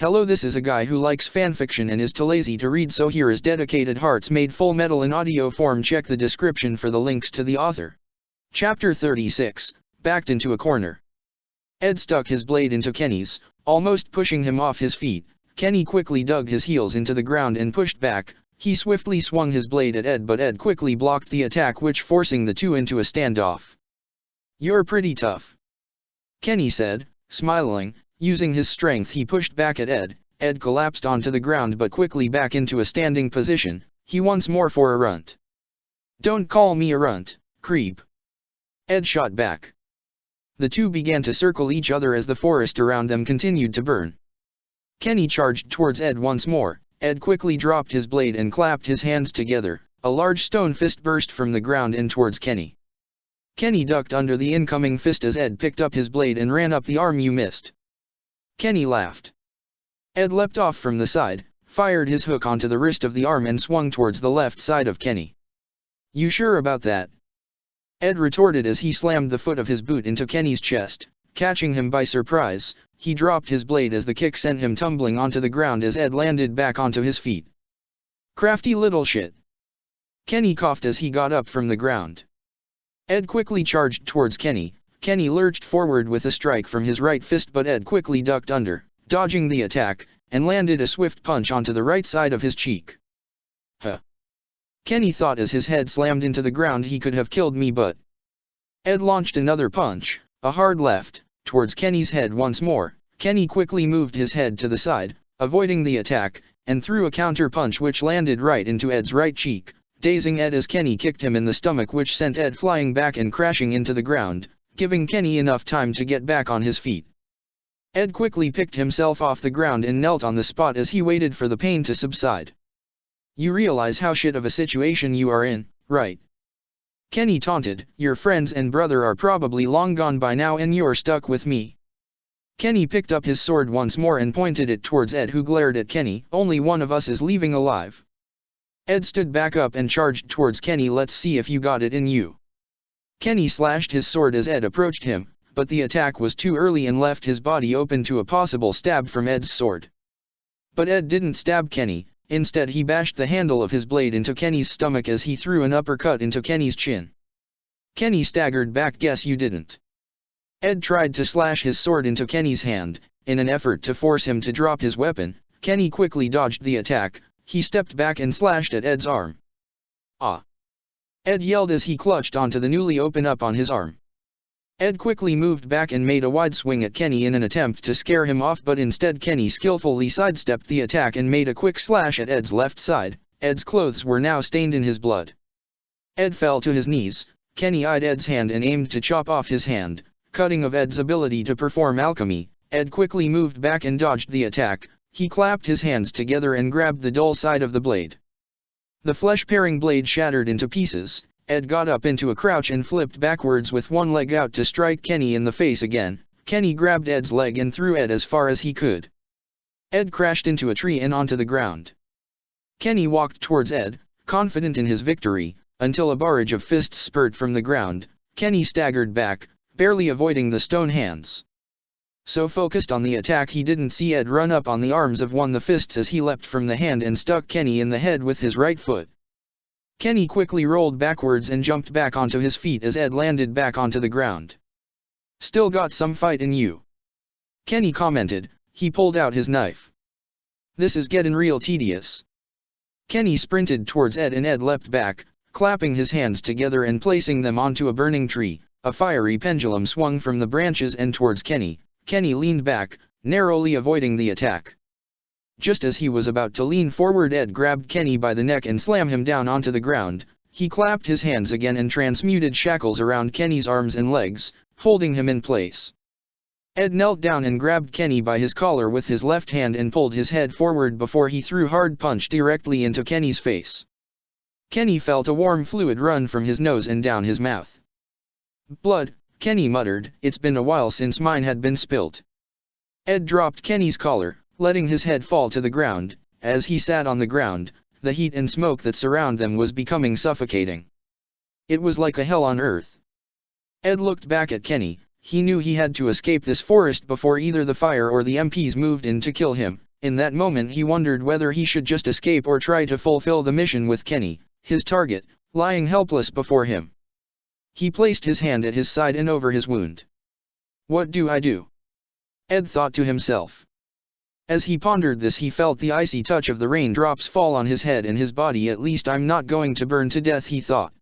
Hello, this is a guy who likes fanfiction and is too lazy to read, so here is Dedicated Hearts made Fullmetal in audio form. Check the description for the links to the author. Chapter 36, Backed into a Corner. Ed stuck his blade into Kenny's, almost pushing him off his feet. Kenny quickly dug his heels into the ground and pushed back. He swiftly swung his blade at Ed, but Ed quickly blocked the attack, which forcing the two into a standoff. "You're pretty tough," Kenny said, smiling. Using his strength, he pushed back at Ed. Ed collapsed onto the ground but quickly back into a standing position. He once more for a runt. "Don't call me a runt, creep," Ed shot back. The two began to circle each other as the forest around them continued to burn. Kenny charged towards Ed once more. Ed quickly dropped his blade and clapped his hands together. A large stone fist burst from the ground in towards Kenny. Kenny ducked under the incoming fist as Ed picked up his blade and ran up the arm. "You missed." Kenny laughed. Ed leapt off from the side, fired his hook onto the wrist of the arm and swung towards the left side of Kenny. "You sure about that?" Ed retorted as he slammed the foot of his boot into Kenny's chest, catching him by surprise. He dropped his blade as the kick sent him tumbling onto the ground as Ed landed back onto his feet. "Crafty little shit," Kenny coughed as he got up from the ground. Ed quickly charged towards Kenny. Kenny lurched forward with a strike from his right fist, but Ed quickly ducked under, dodging the attack, and landed a swift punch onto the right side of his cheek. "Huh," Kenny thought as his head slammed into the ground. "He could have killed me, but..." Ed launched another punch, a hard left, towards Kenny's head once more. Kenny quickly moved his head to the side, avoiding the attack, and threw a counter punch which landed right into Ed's right cheek, dazing Ed as Kenny kicked him in the stomach, which sent Ed flying back and crashing into the ground, giving Kenny enough time to get back on his feet. Ed quickly picked himself off the ground and knelt on the spot as he waited for the pain to subside. "You realize how shit of a situation you are in, right?" Kenny taunted. "Your friends and brother are probably long gone by now and you're stuck with me." Kenny picked up his sword once more and pointed it towards Ed, who glared at Kenny. "Only one of us is leaving alive." Ed stood back up and charged towards Kenny. "Let's see if you got it in you." Kenny slashed his sword as Ed approached him, but the attack was too early and left his body open to a possible stab from Ed's sword. But Ed didn't stab Kenny. Instead, he bashed the handle of his blade into Kenny's stomach as he threw an uppercut into Kenny's chin. Kenny staggered back. "Guess you didn't." Ed tried to slash his sword into Kenny's hand. In an effort to force him to drop his weapon, Kenny quickly dodged the attack. He stepped back and slashed at Ed's arm. "Ah!" Ed yelled as he clutched onto the newly open up on his arm. Ed quickly moved back and made a wide swing at Kenny in an attempt to scare him off, but instead Kenny skillfully sidestepped the attack and made a quick slash at Ed's left side. Ed's clothes were now stained in his blood. Ed fell to his knees. Kenny eyed Ed's hand and aimed to chop off his hand, cutting of Ed's ability to perform alchemy. Ed quickly moved back and dodged the attack. He clapped his hands together and grabbed the dull side of the blade. The flesh-paring blade shattered into pieces. Ed got up into a crouch and flipped backwards with one leg out to strike Kenny in the face again. Kenny grabbed Ed's leg and threw Ed as far as he could. Ed crashed into a tree and onto the ground. Kenny walked towards Ed, confident in his victory, until a barrage of fists spurted from the ground. Kenny staggered back, barely avoiding the stone hands. So focused on the attack, he didn't see Ed run up on the arms of one of the fists as he leapt from the hand and stuck Kenny in the head with his right foot. Kenny quickly rolled backwards and jumped back onto his feet as Ed landed back onto the ground. "Still got some fight in you," Kenny commented. He pulled out his knife. "This is getting real tedious." Kenny sprinted towards Ed and Ed leapt back, clapping his hands together and placing them onto a burning tree. A fiery pendulum swung from the branches and towards Kenny. Kenny leaned back, narrowly avoiding the attack. Just as he was about to lean forward, Ed grabbed Kenny by the neck and slammed him down onto the ground. He clapped his hands again and transmuted shackles around Kenny's arms and legs, holding him in place. Ed knelt down and grabbed Kenny by his collar with his left hand and pulled his head forward before he threw hard punch directly into Kenny's face. Kenny felt a warm fluid run from his nose and down his mouth. "Blood," Kenny muttered. "It's been a while since mine had been spilt." Ed dropped Kenny's collar, letting his head fall to the ground. As he sat on the ground, the heat and smoke that surround them was becoming suffocating. It was like a hell on earth. Ed looked back at Kenny. He knew he had to escape this forest before either the fire or the MPs moved in to kill him. In that moment he wondered whether he should just escape or try to fulfill the mission with Kenny, his target, lying helpless before him. He placed his hand at his side and over his wound. What do I do? Ed thought to himself. As he pondered this, he felt the icy touch of the raindrops fall on his head and his body. At least I'm not going to burn to death, he thought.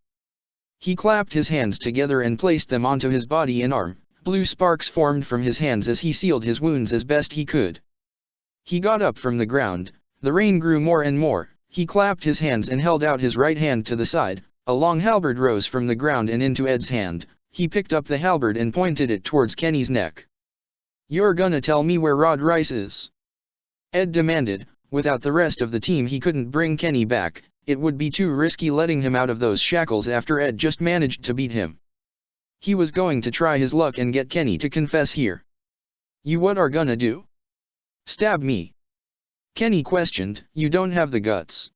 He clapped his hands together and placed them onto his body and arm. Blue sparks formed from his hands as he sealed his wounds as best he could. He got up from the ground. The rain grew more and more. He clapped his hands and held out his right hand to the side. A long halberd rose from the ground and into Ed's hand. He picked up the halberd and pointed it towards Kenny's neck. You're gonna tell me where Rod Rice is? Ed demanded. Without the rest of the team he couldn't bring Kenny back. It would be too risky letting him out of those shackles after Ed just managed to beat him. He was going to try his luck and get Kenny to confess here. You what are gonna do? Stab me? Kenny questioned. You don't have the guts.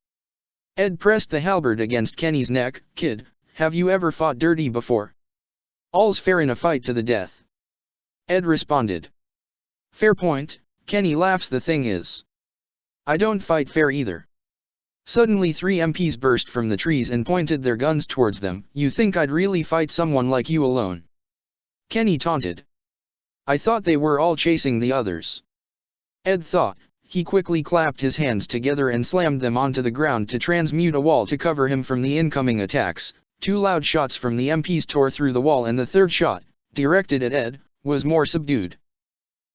Ed pressed the halberd against Kenny's neck. Kid, have you ever fought dirty before? All's fair in a fight to the death. Ed responded. Fair point. Kenny laughs. The thing is, I don't fight fair either. Suddenly 3 MPs burst from the trees and pointed their guns towards them. You think I'd really fight someone like you alone? Kenny taunted. I thought they were all chasing the others. Ed thought. He quickly clapped his hands together and slammed them onto the ground to transmute a wall to cover him from the incoming attacks. 2 loud shots from the MPs tore through the wall, and the third shot, directed at Ed, was more subdued.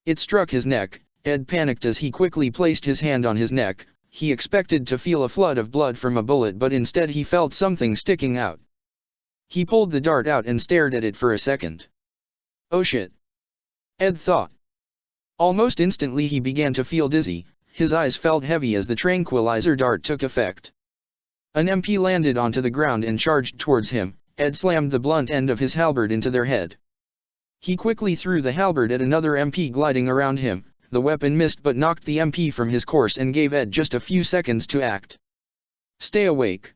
It struck his neck. Ed panicked as he quickly placed his hand on his neck. He expected to feel a flood of blood from a bullet, but instead he felt something sticking out. He pulled the dart out and stared at it for a second. Oh shit! Ed thought. Almost instantly he began to feel dizzy. His eyes felt heavy as the tranquilizer dart took effect. An MP landed onto the ground and charged towards him. Ed slammed the blunt end of his halberd into their head. He quickly threw the halberd at another MP gliding around him. The weapon missed but knocked the MP from his course and gave Ed just a few seconds to act. Stay awake,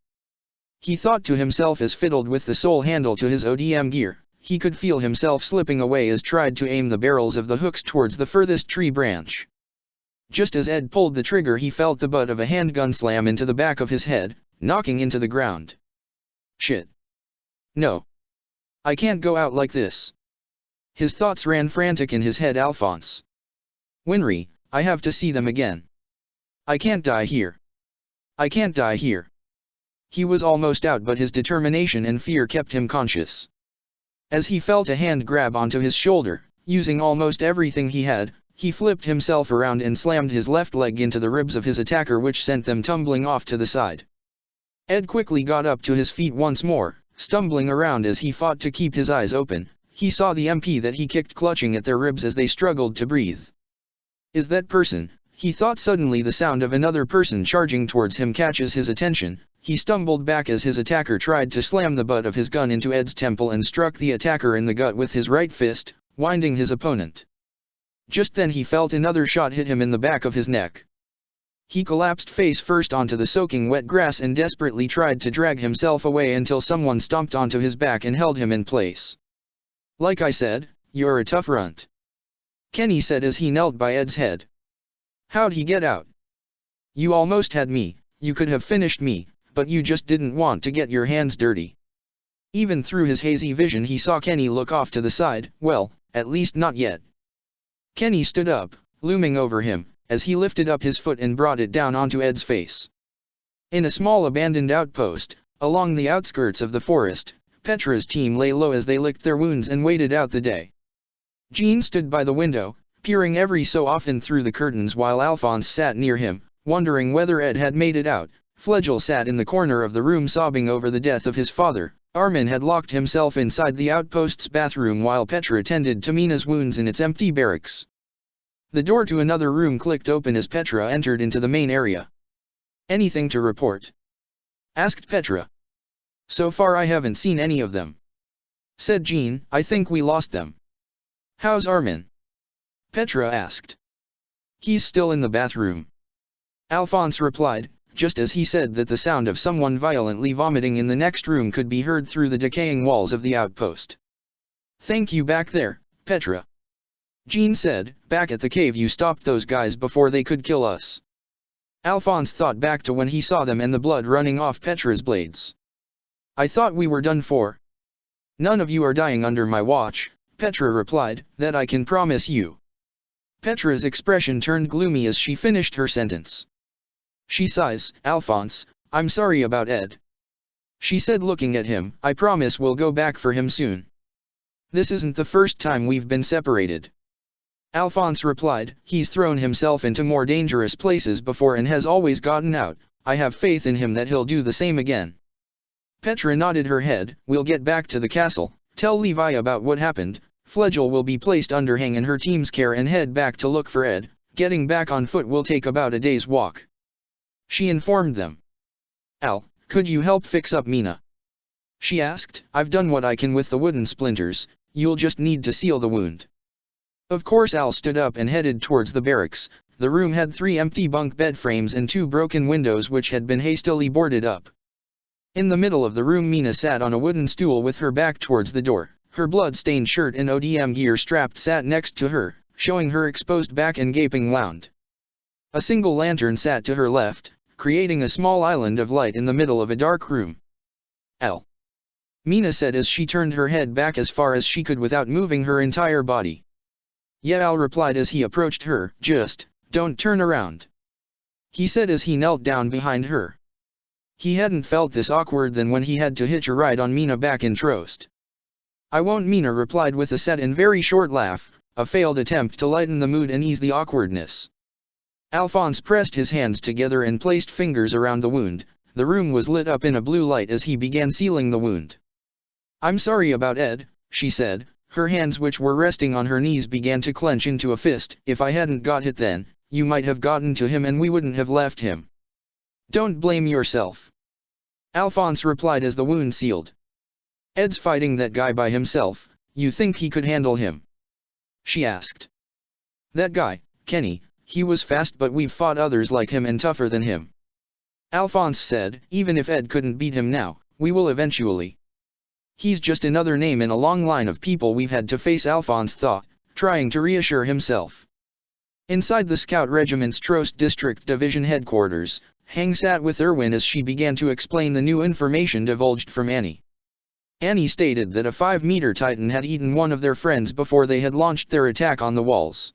he thought to himself as fiddled with the sole handle to his ODM gear. He could feel himself slipping away as tried to aim the barrels of the hooks towards the furthest tree branch. Just as Ed pulled the trigger, he felt the butt of a handgun slam into the back of his head, knocking into the ground. Shit. No. I can't go out like this. His thoughts ran frantic in his head. Alphonse. Winry, I have to see them again. I can't die here. I can't die here. He was almost out, but his determination and fear kept him conscious. As he felt a hand grab onto his shoulder, using almost everything he had, he flipped himself around and slammed his left leg into the ribs of his attacker, which sent them tumbling off to the side. Ed quickly got up to his feet once more, stumbling around as he fought to keep his eyes open. He saw the MP that he kicked clutching at their ribs as they struggled to breathe. Is that person? He thought. Suddenly the sound of another person charging towards him catches his attention. He stumbled back as his attacker tried to slam the butt of his gun into Ed's temple and struck the attacker in the gut with his right fist, winding his opponent. Just then he felt another shot hit him in the back of his neck. He collapsed face first onto the soaking wet grass and desperately tried to drag himself away until someone stomped onto his back and held him in place. Like I said, you're a tough runt, Kenny said as he knelt by Ed's head. How'd he get out? You almost had me. You could have finished me, but you just didn't want to get your hands dirty. Even through his hazy vision he saw Kenny look off to the side. Well, at least not yet. Kenny stood up, looming over him, as he lifted up his foot and brought it down onto Ed's face. In a small abandoned outpost, along the outskirts of the forest, Petra's team lay low as they licked their wounds and waited out the day. Jean stood by the window, peering every so often through the curtains while Alphonse sat near him, wondering whether Ed had made it out. Flegel sat in the corner of the room sobbing over the death of his father. Armin had locked himself inside the outpost's bathroom while Petra tended to Mina's wounds in its empty barracks. The door to another room clicked open as Petra entered into the main area. Anything to report? Asked Petra. So far I haven't seen any of them, said Jean. I think we lost them. How's Armin? Petra asked. He's still in the bathroom, Alphonse replied, just as he said that the sound of someone violently vomiting in the next room could be heard through the decaying walls of the outpost. Thank you back there, Petra. Jean said, back at the cave you stopped those guys before they could kill us. Alphonse thought back to when he saw them and the blood running off Petra's blades. I thought we were done for. None of you are dying under my watch, Petra replied, that I can promise you. Petra's expression turned gloomy as she finished her sentence. She sighs, Alphonse, I'm sorry about Ed. She said looking at him, I promise we'll go back for him soon. This isn't the first time we've been separated. Alphonse replied, he's thrown himself into more dangerous places before and has always gotten out, I have faith in him that he'll do the same again. Petra nodded her head, we'll get back to the castle, tell Levi about what happened, Fledgel will be placed under Hang and her team's care and head back to look for Ed, getting back on foot will take about a day's walk. She informed them. Al, could you help fix up Mina? She asked, I've done what I can with the wooden splinters, you'll just need to seal the wound. Of course Al stood up and headed towards the barracks. The room had 3 empty bunk bed frames and 2 broken windows which had been hastily boarded up. In the middle of the room Mina sat on a wooden stool with her back towards the door, her blood-stained shirt and ODM gear strapped sat next to her, showing her exposed back and gaping wound. A single lantern sat to her left, creating a small island of light in the middle of a dark room. Al. Mina said as she turned her head back as far as she could without moving her entire body. Yeah, Al replied as he approached her, just, don't turn around. He said as he knelt down behind her. He hadn't felt this awkward than when he had to hitch a ride on Mina back in Trost. I won't, Mina replied with a set and very short laugh, a failed attempt to lighten the mood and ease the awkwardness. Alphonse pressed his hands together and placed fingers around the wound. The room was lit up in a blue light as he began sealing the wound. I'm sorry about Ed, she said, her hands which were resting on her knees began to clench into a fist. If I hadn't got hit then, you might have gotten to him and we wouldn't have left him. Don't blame yourself. Alphonse replied as the wound sealed. Ed's fighting that guy by himself, you think he could handle him? She asked. That guy, Kenny, he was fast but we've fought others like him and tougher than him. Alphonse said, even if Ed couldn't beat him now, we will eventually. He's just another name in a long line of people we've had to face, Alphonse thought, trying to reassure himself. Inside the Scout Regiment's Trost District Division headquarters, Hang sat with Erwin as she began to explain the new information divulged from Annie. Annie stated that a 5-meter Titan had eaten one of their friends before they had launched their attack on the walls.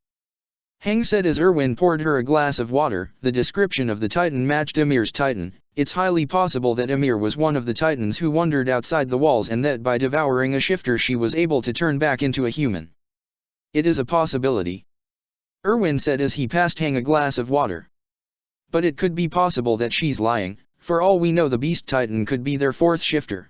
Hang said as Erwin poured her a glass of water, the description of the Titan matched Emir's Titan. It's highly possible that Emir was one of the Titans who wandered outside the walls and that by devouring a shifter she was able to turn back into a human. It is a possibility. Erwin said as he passed Hang a glass of water. But it could be possible that she's lying, for all we know the Beast Titan could be their 4th shifter.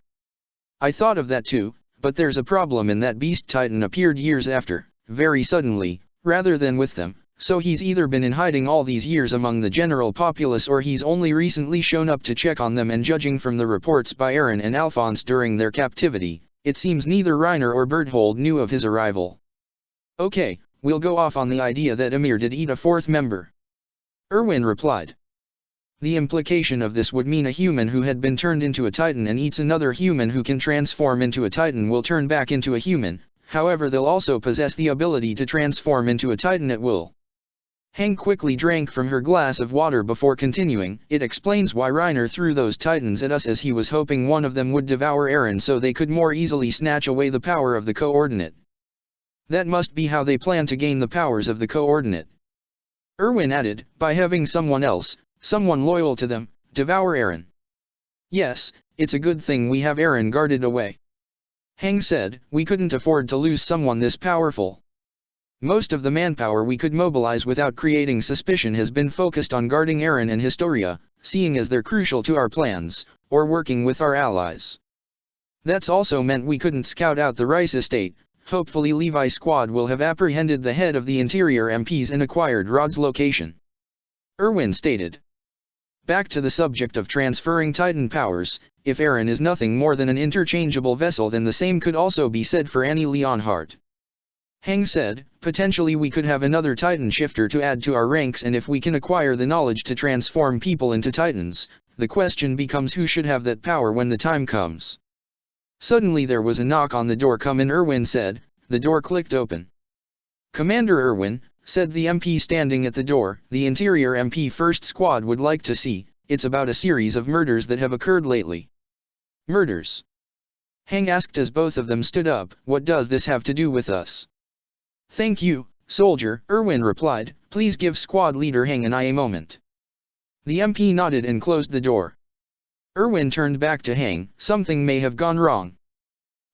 I thought of that too, but there's a problem in that Beast Titan appeared years after, very suddenly, rather than with them, so he's either been in hiding all these years among the general populace or he's only recently shown up to check on them, and judging from the reports by Aaron and Alphonse during their captivity, it seems neither Reiner or Berthold knew of his arrival. Okay, we'll go off on the idea that Emir did eat a 4th member. Erwin replied. The implication of this would mean a human who had been turned into a Titan and eats another human who can transform into a Titan will turn back into a human, however they'll also possess the ability to transform into a Titan at will. Hang quickly drank from her glass of water before continuing, it explains why Reiner threw those Titans at us, as he was hoping one of them would devour Aaron so they could more easily snatch away the power of the coordinate. That must be how they plan to gain the powers of the coordinate. Erwin added, by having someone else, someone loyal to them, devour Aaron. Yes, it's a good thing we have Aaron guarded away. Hang said, we couldn't afford to lose someone this powerful. Most of the manpower we could mobilize without creating suspicion has been focused on guarding Aaron and Historia, seeing as they're crucial to our plans, or working with our allies. That's also meant we couldn't scout out the Rice estate. Hopefully Levi's squad will have apprehended the head of the Interior MPs and acquired Rod's location. Erwin stated. Back to the subject of transferring Titan powers, if Aaron is nothing more than an interchangeable vessel, then the same could also be said for Annie Leonhardt. Hang said, potentially we could have another Titan shifter to add to our ranks, and if we can acquire the knowledge to transform people into Titans, the question becomes who should have that power when the time comes. Suddenly there was a knock on the door. Come in, Erwin said. The door clicked open. Commander Irwin, said the MP standing at the door, the Interior MP First Squad would like to see, it's about a series of murders that have occurred lately. Murders? Hang asked as both of them stood up. What does this have to do with us? Thank you, soldier, Irwin replied. Please give squad leader Hang and I a moment. The MP nodded and closed the door. Irwin turned back to Hang. Something may have gone wrong.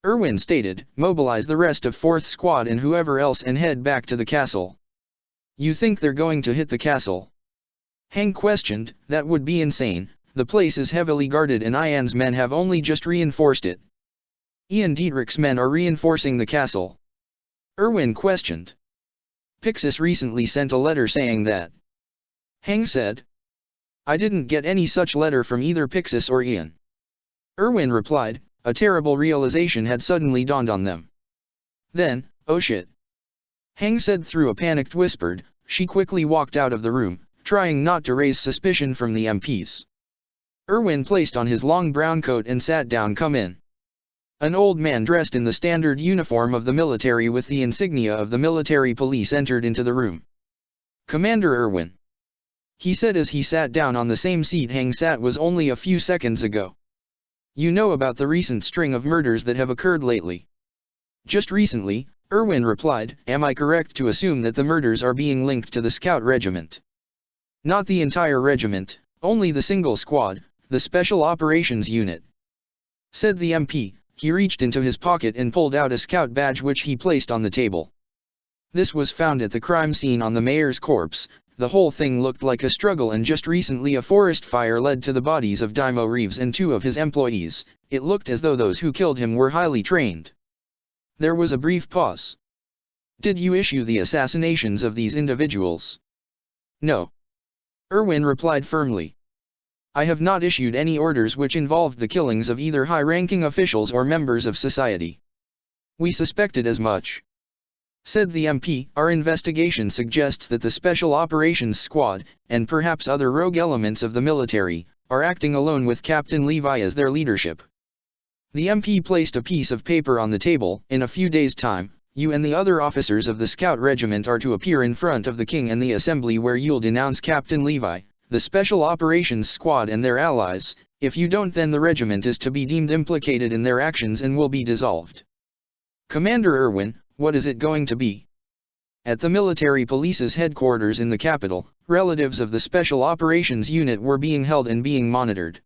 Irwin stated, mobilize the rest of 4th Squad and whoever else and head back to the castle. You think they're going to hit the castle? Hang questioned. That would be insane. The place is heavily guarded and Ian's men have only just reinforced it. Ian Dietrich's men are reinforcing the castle. Irwin questioned. Pixis recently sent a letter saying that. Hang said. I didn't get any such letter from either Pixis or Ian. Irwin replied. A terrible realization had suddenly dawned on them. Then, oh shit. Hang said through a panicked whisper. She quickly walked out of the room, trying not to raise suspicion from the MPs. Irwin placed on his long brown coat and sat down. Come in. An old man dressed in the standard uniform of the military with the insignia of the military police entered into the room. Commander Irwin. He said as he sat down on the same seat Hang sat was only a few seconds ago. You know about the recent string of murders that have occurred lately? Just recently, Irwin replied. Am I correct to assume that the murders are being linked to the Scout Regiment? Not the entire regiment, only the single squad, the Special Operations Unit. Said the MP. He reached into his pocket and pulled out a scout badge which he placed on the table. This was found at the crime scene on the mayor's corpse. The whole thing looked like a struggle and just recently a forest fire led to the bodies of Dymo Reeves and 2 of his employees. It looked as though those who killed him were highly trained. There was a brief pause. Did you issue the assassinations of these individuals? No. Irwin replied firmly. I have not issued any orders which involved the killings of either high-ranking officials or members of society. We suspected as much. Said the MP. Our investigation suggests that the Special Operations Squad, and perhaps other rogue elements of the military, are acting alone with Captain Levi as their leadership. The MP placed a piece of paper on the table. In a few days' time, you and the other officers of the Scout Regiment are to appear in front of the King and the Assembly where you'll denounce Captain Levi, the Special Operations Squad and their allies. If you don't, then the regiment is to be deemed implicated in their actions and will be dissolved. Commander Irwin, what is it going to be? At the military police's headquarters in the capital, relatives of the Special Operations Unit were being held and being monitored.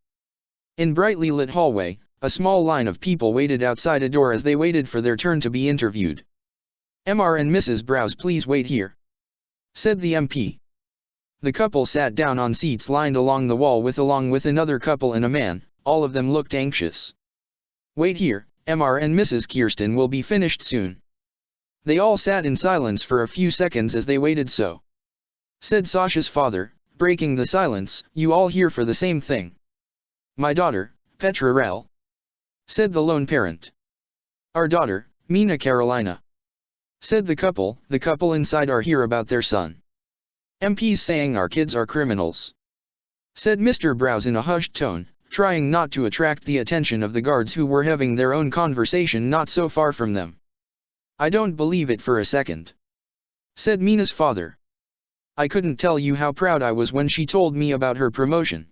In brightly lit hallway, a small line of people waited outside a door as they waited for their turn to be interviewed. Mr. and Mrs. Browse, please wait here. Said the MP. The couple sat down on seats lined along the wall along with another couple and a man. All of them looked anxious. Wait here, Mr. and Mrs. Kirsten will be finished soon. They all sat in silence for a few seconds as they waited. So, said Sasha's father, breaking the silence, you all here for the same thing. My daughter, Petra Rel. Said the lone parent. Our daughter, Mina Carolina. Said the couple inside are here about their son. MPs saying our kids are criminals. Said Mr. Browse in a hushed tone, trying not to attract the attention of the guards who were having their own conversation not so far from them. I don't believe it for a second. Said Mina's father. I couldn't tell you how proud I was when she told me about her promotion.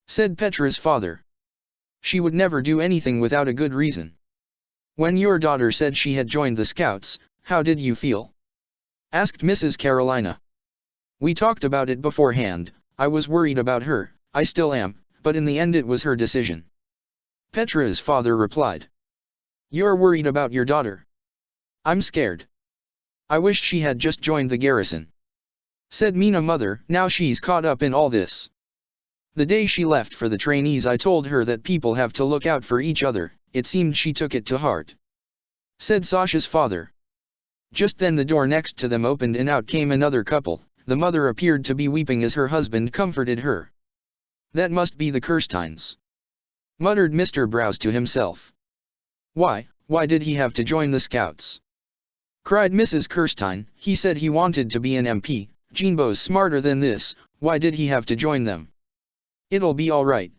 Said Petra's father. She would never do anything without a good reason. When your daughter said she had joined the Scouts, how did you feel? Asked Mrs. Carolina. We talked about it beforehand. I was worried about her, I still am, but in the end it was her decision. Petra's father replied. You're worried about your daughter? I'm scared. I wish she had just joined the garrison. Said Mina mother. Now she's caught up in all this. The day she left for the trainees I told her that people have to look out for each other. It seemed she took it to heart. Said Sasha's father. Just then the door next to them opened and out came another couple. The mother appeared to be weeping as her husband comforted her. That must be the Kirsteins. Muttered Mr. Browse to himself. Why did he have to join the Scouts? Cried Mrs. Kirstein. He said he wanted to be an MP. Jeanbo's smarter than this. Why did he have to join them? It'll be all right.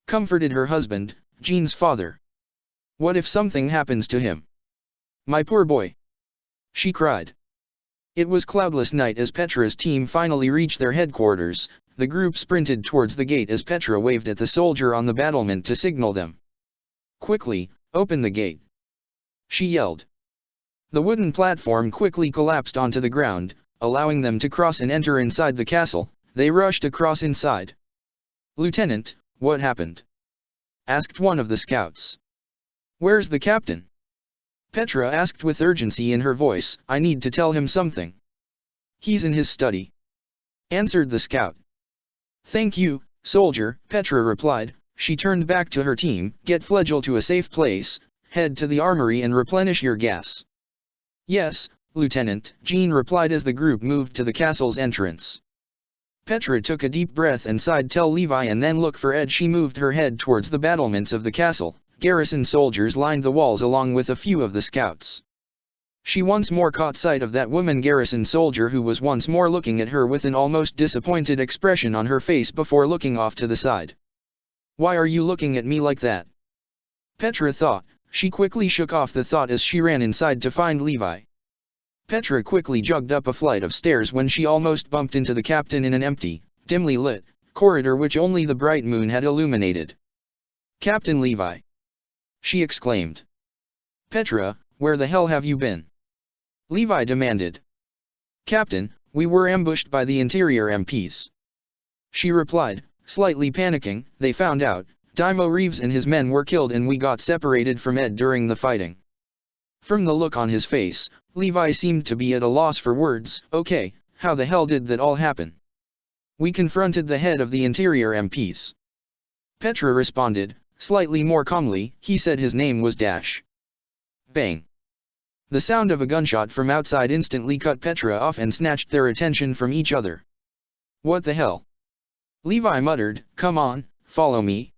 Comforted her husband, Jean's father. What if something happens to him? My poor boy. She cried. It was cloudless night as Petra's team finally reached their headquarters. The group sprinted towards the gate as Petra waved at the soldier on the battlement to signal them. "Quickly, open the gate!" she yelled. The wooden platform quickly collapsed onto the ground, allowing them to cross and enter inside the castle. They rushed across inside. "Lieutenant, what happened?" asked one of the scouts. "Where's the captain?" Petra asked with urgency in her voice. "I need to tell him something." "He's in his study," answered the scout. "Thank you, soldier," Petra replied. She turned back to her team. "Get Flegel to a safe place, head to the armory and replenish your gas." "Yes, Lieutenant," Jean replied as the group moved to the castle's entrance. Petra took a deep breath and sighed. "Tell Levi and then look for Ed." She moved her head towards the battlements of the castle. Garrison soldiers lined the walls along with a few of the scouts. She once more caught sight of that woman garrison soldier who was once more looking at her with an almost disappointed expression on her face before looking off to the side. "Why are you looking at me like that?" Petra thought. She quickly shook off the thought as she ran inside to find Levi. Petra quickly jogged up a flight of stairs when she almost bumped into the captain in an empty, dimly lit corridor which only the bright moon had illuminated. "Captain Levi!" she exclaimed. "Petra, where the hell have you been?" Levi demanded. "Captain, we were ambushed by the interior MPs," she replied, slightly panicking. "They found out Dymo Reeves and his men were killed and we got separated from Ed during the fighting." From the look on his face, Levi seemed to be at a loss for words. "Okay, how the hell did that all happen?" "We confronted the head of the interior MPs," Petra responded, slightly more calmly. "He said his name was Dash." Bang! The sound of a gunshot from outside instantly cut Petra off and snatched their attention from each other. "What the hell?" Levi muttered. "Come on, follow me,"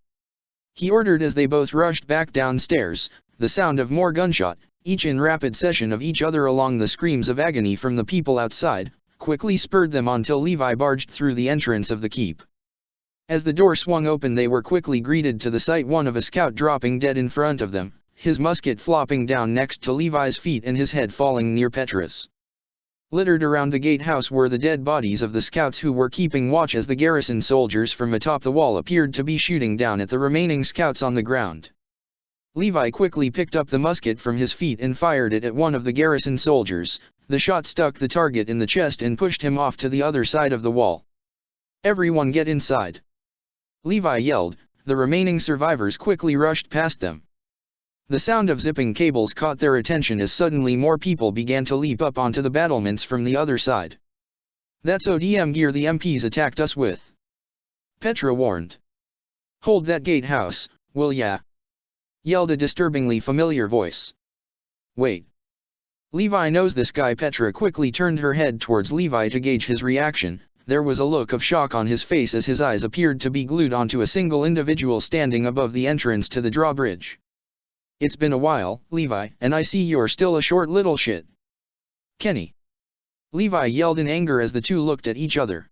he ordered as they both rushed back downstairs. The sound of more gunshot, each in rapid succession of each other along the screams of agony from the people outside, quickly spurred them on till Levi barged through the entrance of the keep. As the door swung open they were quickly greeted to the sight one of a scout dropping dead in front of them, his musket flopping down next to Levi's feet and his head falling near Petra's. Littered around the gatehouse were the dead bodies of the scouts who were keeping watch as the garrison soldiers from atop the wall appeared to be shooting down at the remaining scouts on the ground. Levi quickly picked up the musket from his feet and fired it at one of the garrison soldiers. The shot stuck the target in the chest and pushed him off to the other side of the wall. "Everyone get inside!" Levi yelled. The remaining survivors quickly rushed past them. The sound of zipping cables caught their attention as suddenly more people began to leap up onto the battlements from the other side. "That's ODM gear the MPs attacked us with," Petra warned. "Hold that gatehouse, will ya?" yelled a disturbingly familiar voice. "Wait. Levi knows this guy." Petra quickly turned her head towards Levi to gauge his reaction. There was a look of shock on his face as his eyes appeared to be glued onto a single individual standing above the entrance to the drawbridge. "It's been a while, Levi, and I see you're still a short little shit." "Kenny!" Levi yelled in anger as the two looked at each other.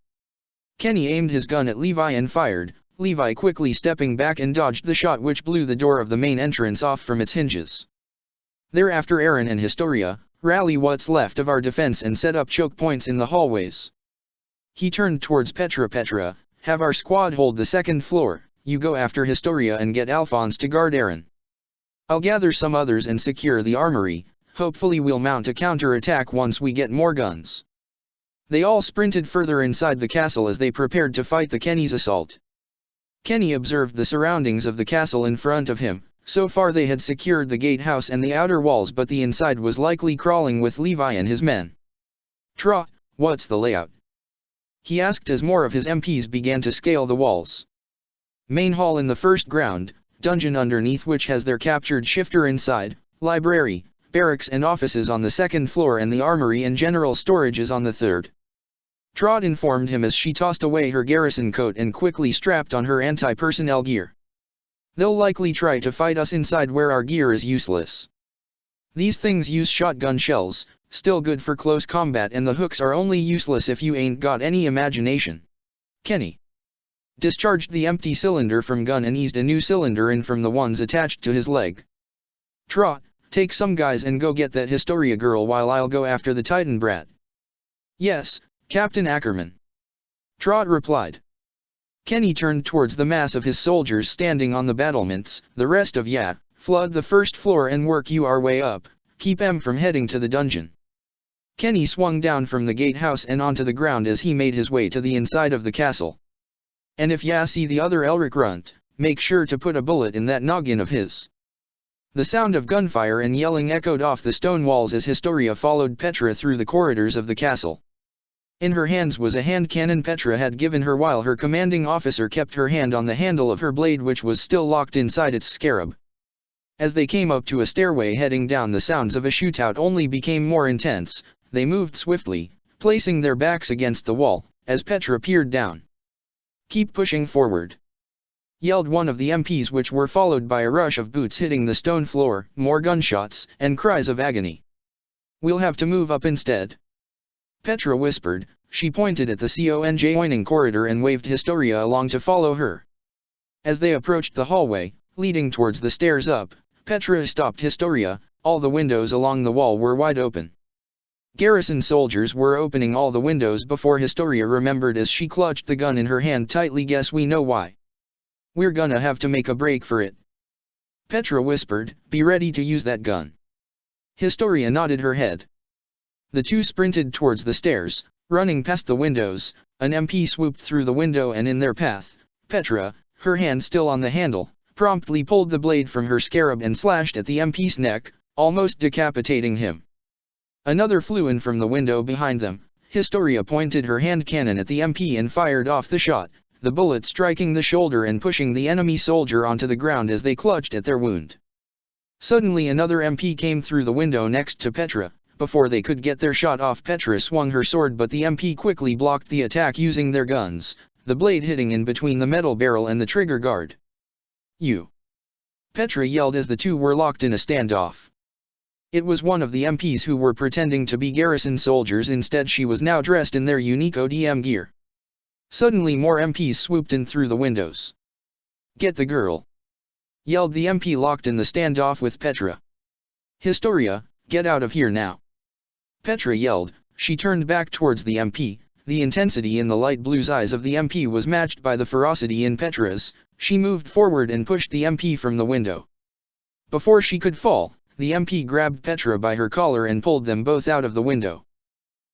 Kenny aimed his gun at Levi and fired, Levi quickly stepping back and dodged the shot which blew the door of the main entrance off from its hinges. Thereafter Aaron and Historia, rally what's left of our defense and set up choke points in the hallways. He turned towards Petra. "Petra, have our squad hold the second floor, you go after Historia and get Alphonse to guard Aaron. I'll gather some others and secure the armory, hopefully we'll mount a counter-attack once we get more guns." They all sprinted further inside the castle as they prepared to fight the Kenny's assault. Kenny observed the surroundings of the castle in front of him. So far they had secured the gatehouse and the outer walls, but the inside was likely crawling with Levi and his men. "Trot, what's the layout?" he asked as more of his MPs began to scale the walls. "Main hall in the first ground, dungeon underneath which has their captured shifter inside, library, barracks and offices on the second floor, and the armory and general storages on the third." Trot informed him as she tossed away her garrison coat and quickly strapped on her anti-personnel gear. "They'll likely try to fight us inside where our gear is useless. These things use shotgun shells, still good for close combat, and the hooks are only useless if you ain't got any imagination." Kenny discharged the empty cylinder from gun and eased a new cylinder in from the ones attached to his leg. "Trot, take some guys and go get that Historia girl while I'll go after the Titan brat." Yes, Captain Ackerman. Trot replied. Kenny turned towards the mass of his soldiers standing on the battlements. The rest of ya, flood the first floor and work your way up, keep 'em from heading to the dungeon. Kenny swung down from the gatehouse and onto the ground as he made his way to the inside of the castle. And if ya see the other Elric runt, make sure to put a bullet in that noggin of his. The sound of gunfire and yelling echoed off the stone walls as Historia followed Petra through the corridors of the castle. In her hands was a hand cannon Petra had given her while her commanding officer kept her hand on the handle of her blade which was still locked inside its scarab. As they came up to a stairway heading down, the sounds of a shootout only became more intense. They moved swiftly, placing their backs against the wall, as Petra peered down. "Keep pushing forward," yelled one of the MPs, which were followed by a rush of boots hitting the stone floor, more gunshots, and cries of agony. "We'll have to move up instead," Petra whispered. She pointed at the conjoining corridor and waved Historia along to follow her. As they approached the hallway, leading towards the stairs up, Petra stopped Historia. All the windows along the wall were wide open. Garrison soldiers were opening all the windows before Historia remembered as she clutched the gun in her hand tightly. "Guess we know why. We're gonna have to make a break for it," Petra whispered. "Be ready to use that gun." Historia nodded her head. The two sprinted towards the stairs, running past the windows. An MP swooped through the window and in their path. Petra, her hand still on the handle, promptly pulled the blade from her scarab and slashed at the MP's neck, almost decapitating him. Another flew in from the window behind them. Historia pointed her hand cannon at the MP and fired off the shot, the bullet striking the shoulder and pushing the enemy soldier onto the ground as they clutched at their wound. Suddenly another MP came through the window next to Petra. Before they could get their shot off, Petra swung her sword, but the MP quickly blocked the attack using their guns, the blade hitting in between the metal barrel and the trigger guard. "You!" Petra yelled as the two were locked in a standoff. It was one of the MPs who were pretending to be garrison soldiers. Instead, she was now dressed in their unique ODM gear. Suddenly more MPs swooped in through the windows. "Get the girl!" yelled the MP locked in the standoff with Petra. "Historia, get out of here now!" Petra yelled. She turned back towards the MP. The intensity in the light blue eyes of the MP was matched by the ferocity in Petra's. She moved forward and pushed the MP from the window. Before she could fall, the MP grabbed Petra by her collar and pulled them both out of the window.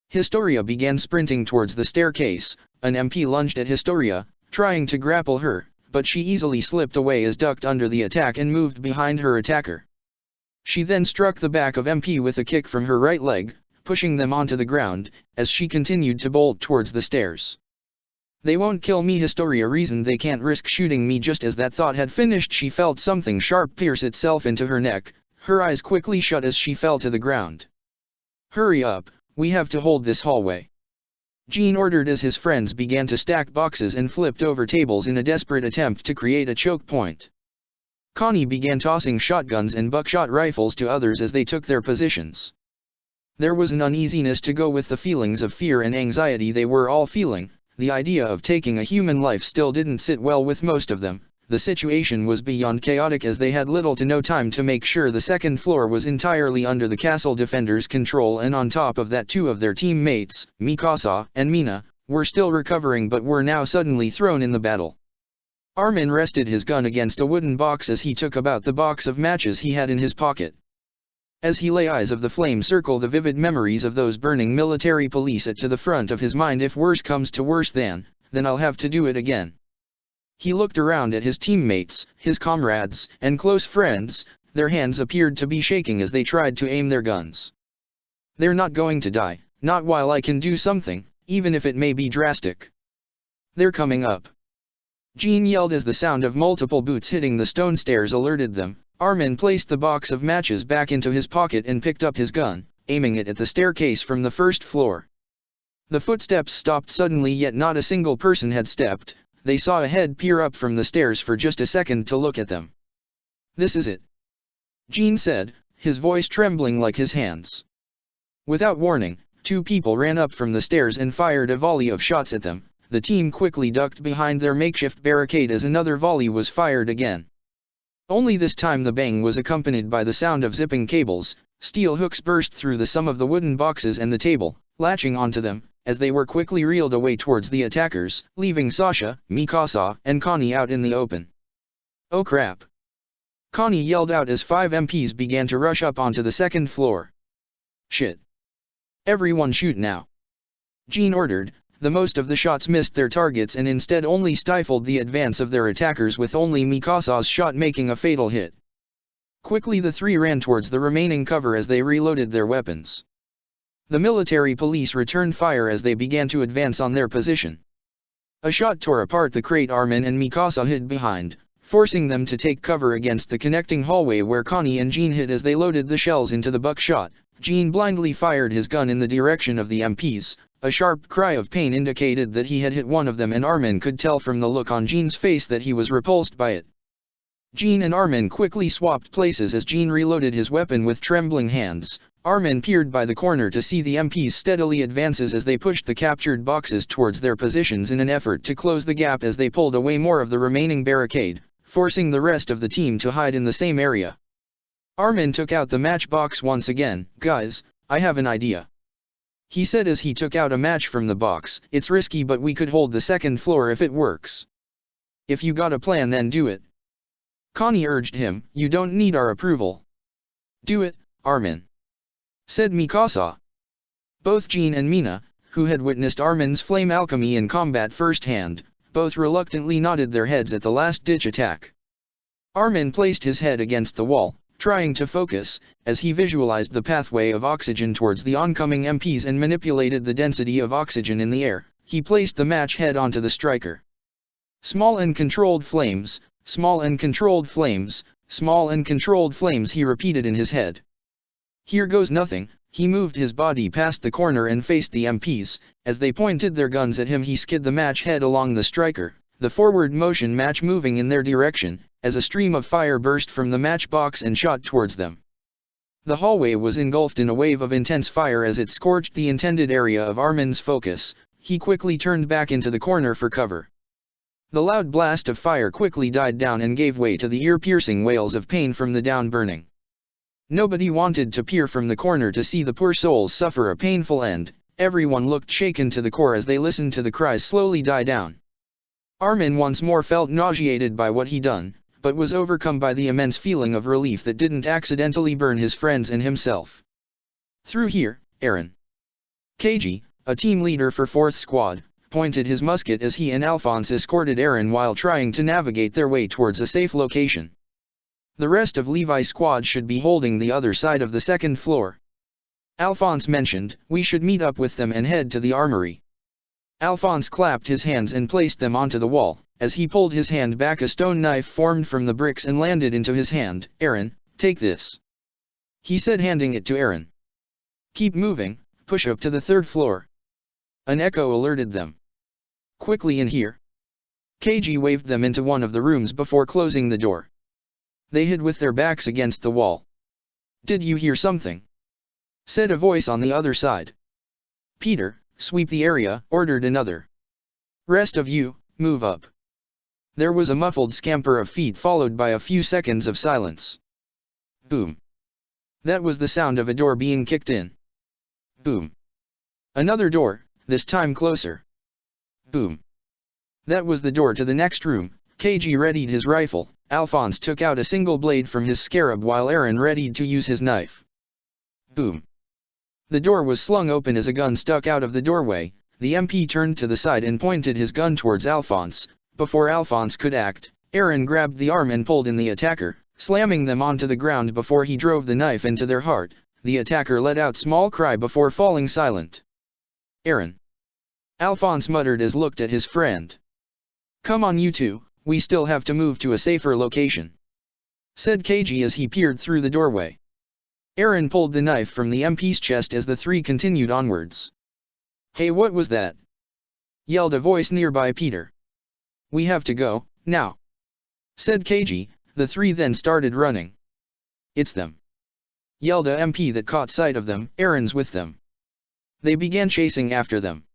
Historia began sprinting towards the staircase. An MP lunged at Historia, trying to grapple her, but she easily slipped away as ducked under the attack and moved behind her attacker. She then struck the back of MP with a kick from her right leg, pushing them onto the ground, as she continued to bolt towards the stairs. "They won't kill me," Historia reasoned. "They can't risk shooting me." Just as that thought had finished, she felt something sharp pierce itself into her neck. Her eyes quickly shut as she fell to the ground. "Hurry up, we have to hold this hallway," Jean ordered as his friends began to stack boxes and flipped over tables in a desperate attempt to create a choke point. Connie began tossing shotguns and buckshot rifles to others as they took their positions. There was an uneasiness to go with the feelings of fear and anxiety they were all feeling. The idea of taking a human life still didn't sit well with most of them. The situation was beyond chaotic as they had little to no time to make sure the second floor was entirely under the castle defenders' control, and on top of that, two of their teammates, Mikasa and Mina, were still recovering but were now suddenly thrown in the battle. Armin rested his gun against a wooden box as he took about the box of matches he had in his pocket. As he lay, eyes of the flame circle the vivid memories of those burning military police to the front of his mind. "If worse comes to worse, then I'll have to do it again." He looked around at his teammates, his comrades, and close friends. Their hands appeared to be shaking as they tried to aim their guns. "They're not going to die, not while I can do something, even if it may be drastic. They're coming up," Jean yelled as the sound of multiple boots hitting the stone stairs alerted them. Armin placed the box of matches back into his pocket and picked up his gun, aiming it at the staircase from the first floor. The footsteps stopped suddenly, yet not a single person had stepped. They saw a head peer up from the stairs for just a second to look at them. "This is it," Jean said, his voice trembling like his hands. Without warning, two people ran up from the stairs and fired a volley of shots at them. The team quickly ducked behind their makeshift barricade as another volley was fired again. Only this time the bang was accompanied by the sound of zipping cables. Steel hooks burst through some of the wooden boxes and the table, latching onto them. as they were quickly reeled away towards the attackers, leaving Sasha, Mikasa, and Connie out in the open. "Oh crap!" Connie yelled out as 5 MPs began to rush up onto the second floor. "Shit! Everyone shoot now!" Jean ordered. The most of the shots missed their targets and instead only stifled the advance of their attackers, with only Mikasa's shot making a fatal hit. Quickly the 3 ran towards the remaining cover as they reloaded their weapons. The military police returned fire as they began to advance on their position. A shot tore apart the crate Armin and Mikasa hid behind, forcing them to take cover against the connecting hallway where Connie and Jean hid as they loaded the shells into the buckshot. Jean blindly fired his gun in the direction of the MPs. A sharp cry of pain indicated that he had hit one of them, and Armin could tell from the look on Jean's face that he was repulsed by it. Jean and Armin quickly swapped places as Jean reloaded his weapon with trembling hands. Armin peered by the corner to see the MPs steadily advances as they pushed the captured boxes towards their positions in an effort to close the gap as they pulled away more of the remaining barricade, forcing the rest of the team to hide in the same area. Armin took out the matchbox once again. "Guys, I have an idea," he said as he took out a match from the box. "It's risky, but we could hold the second floor if it works." "If you got a plan, then do it," Connie urged him. "You don't need our approval." "Do it, Armin," said Mikasa. Both Jean and Mina, who had witnessed Armin's flame alchemy in combat firsthand, both reluctantly nodded their heads at the last-ditch attack. Armin placed his head against the wall, trying to focus, as he visualized the pathway of oxygen towards the oncoming MPs and manipulated the density of oxygen in the air. He placed the match head onto the striker. "Small and controlled flames, small and controlled flames, small and controlled flames," he repeated in his head. "Here goes nothing." He moved his body past the corner and faced the MPs. As they pointed their guns at him, he skid the match head along the striker, the forward motion match moving in their direction, as a stream of fire burst from the matchbox and shot towards them. The hallway was engulfed in a wave of intense fire as it scorched the intended area of Armin's focus. He quickly turned back into the corner for cover. The loud blast of fire quickly died down and gave way to the ear-piercing wails of pain from the down-burning. Nobody wanted to peer from the corner to see the poor souls suffer a painful end. Everyone looked shaken to the core as they listened to the cries slowly die down. Armin once more felt nauseated by what he'd done, but was overcome by the immense feeling of relief that didn't accidentally burn his friends and himself. "Through here, Eren." KG, a team leader for 4th Squad, pointed his musket as he and Alphonse escorted Eren while trying to navigate their way towards a safe location. The rest of Levi's squad should be holding the other side of the second floor. Alphonse mentioned, "We should meet up with them and head to the armory." Alphonse clapped his hands and placed them onto the wall. As he pulled his hand back, a stone knife formed from the bricks and landed into his hand. "Eren, take this," he said, handing it to Eren. "Keep moving, push up to the 3rd floor." An echo alerted them. "Quickly in here." KG waved them into one of the rooms before closing the door. They hid with their backs against the wall. "Did you hear something?" said a voice on the other side. "Peter, sweep the area," ordered another. "Rest of you, move up." There was a muffled scamper of feet followed by a few seconds of silence. Boom. That was the sound of a door being kicked in. Boom. Another door, this time closer. Boom. That was the door to the next room. KG readied his rifle. Alphonse took out a single blade from his scarab while Eren readied to use his knife. Boom. The door was slung open as a gun stuck out of the doorway. The MP turned to the side and pointed his gun towards Alphonse. Before Alphonse could act, Eren grabbed the arm and pulled in the attacker, slamming them onto the ground before he drove the knife into their heart. The attacker let out a small cry before falling silent. "Eren," Alphonse muttered as looked at his friend. "Come on you two, we still have to move to a safer location," said KG as he peered through the doorway. Eren pulled the knife from the MP's chest as the 3 continued onwards. "Hey, what was that?" yelled a voice nearby. "Peter, we have to go, now," said KG. The 3 then started running. "It's them," yelled a MP that caught sight of them. "Eren's with them." They began chasing after them.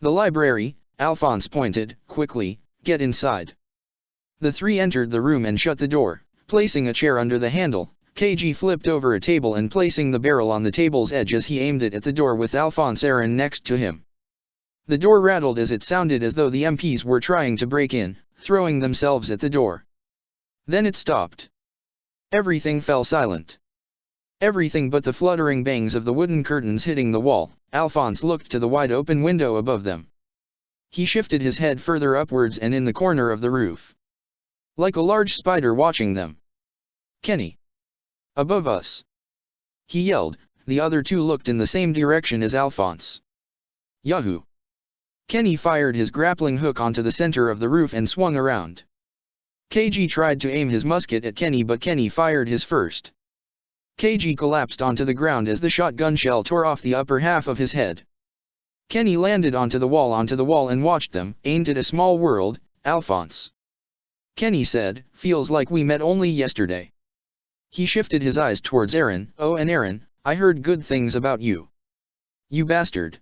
"The library," Alphonse pointed. "Quickly, get inside." The 3 entered the room and shut the door, placing a chair under the handle. KG flipped over a table and placing the barrel on the table's edge as he aimed it at the door with Alphonse Eren next to him. The door rattled as it sounded as though the MPs were trying to break in, throwing themselves at the door. Then it stopped. Everything fell silent. Everything but the fluttering bangs of the wooden curtains hitting the wall. Alphonse looked to the wide open window above them. He shifted his head further upwards and in the corner of the roof. Like a large spider watching them. "Kenny! Above us!" he yelled. The other two looked in the same direction as Alphonse. "Yahoo!" Kenny fired his grappling hook onto the center of the roof and swung around. KG tried to aim his musket at Kenny, but Kenny fired his first. KG collapsed onto the ground as the shotgun shell tore off the upper half of his head. Kenny landed onto the wall and watched them. "Ain't it a small world, Alphonse?" Kenny said, "Feels like we met only yesterday." He shifted his eyes towards Aaron. "Oh, and Aaron, I heard good things about you." "You bastard!"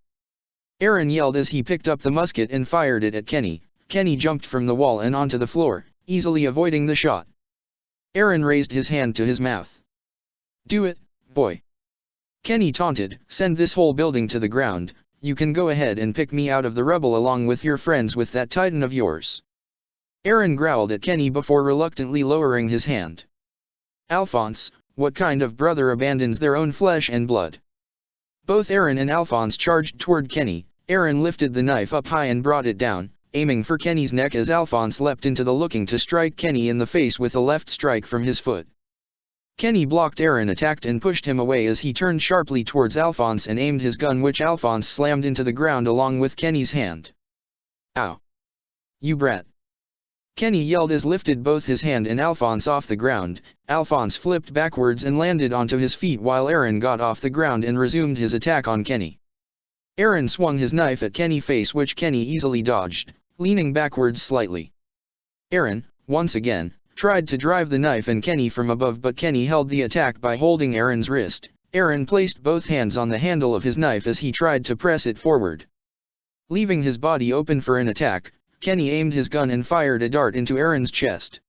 Aaron yelled as he picked up the musket and fired it at Kenny. Kenny jumped from the wall and onto the floor, easily avoiding the shot. Aaron raised his hand to his mouth. "Do it, boy," Kenny taunted. "Send this whole building to the ground. You can go ahead and pick me out of the rubble along with your friends with that titan of yours." Aaron growled at Kenny before reluctantly lowering his hand. "Alphonse, what kind of brother abandons their own flesh and blood?" Both Aaron and Alphonse charged toward Kenny. Aaron lifted the knife up high and brought it down, aiming for Kenny's neck as Alphonse leapt into the looking to strike Kenny in the face with a left strike from his foot. Kenny blocked Aaron attacked and pushed him away as he turned sharply towards Alphonse and aimed his gun, which Alphonse slammed into the ground along with Kenny's hand. "Ow! You brat!" Kenny yelled as lifted both his hand and Alphonse off the ground. Alphonse flipped backwards and landed onto his feet while Aaron got off the ground and resumed his attack on Kenny. Aaron swung his knife at Kenny's face, which Kenny easily dodged, leaning backwards slightly. Aaron, once again, tried to drive the knife in Kenny from above, but Kenny held the attack by holding Aaron's wrist. Aaron placed both hands on the handle of his knife as he tried to press it forward. Leaving his body open for an attack, Kenny aimed his gun and fired a dart into Aaron's chest.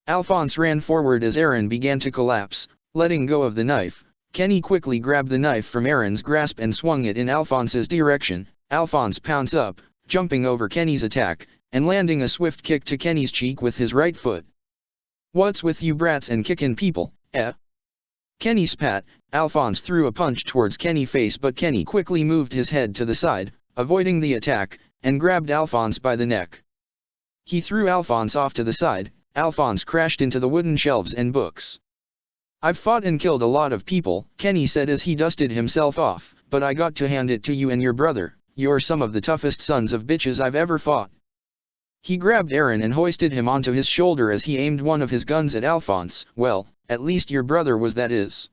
Alphonse ran forward as Aaron began to collapse. Letting go of the knife, Kenny quickly grabbed the knife from Aaron's grasp and swung it in Alphonse's direction. Alphonse pounced up, jumping over Kenny's attack, and landing a swift kick to Kenny's cheek with his right foot. "What's with you brats and kickin' people, eh?" Kenny spat. Alphonse threw a punch towards Kenny's face, but Kenny quickly moved his head to the side, avoiding the attack, and grabbed Alphonse by the neck. He threw Alphonse off to the side. Alphonse crashed into the wooden shelves and books. "I've fought and killed a lot of people," Kenny said as he dusted himself off, "but I got to hand it to you and your brother. You're some of the toughest sons of bitches I've ever fought." He grabbed Aaron and hoisted him onto his shoulder as he aimed one of his guns at Alphonse. "Well, at least your brother was, that is."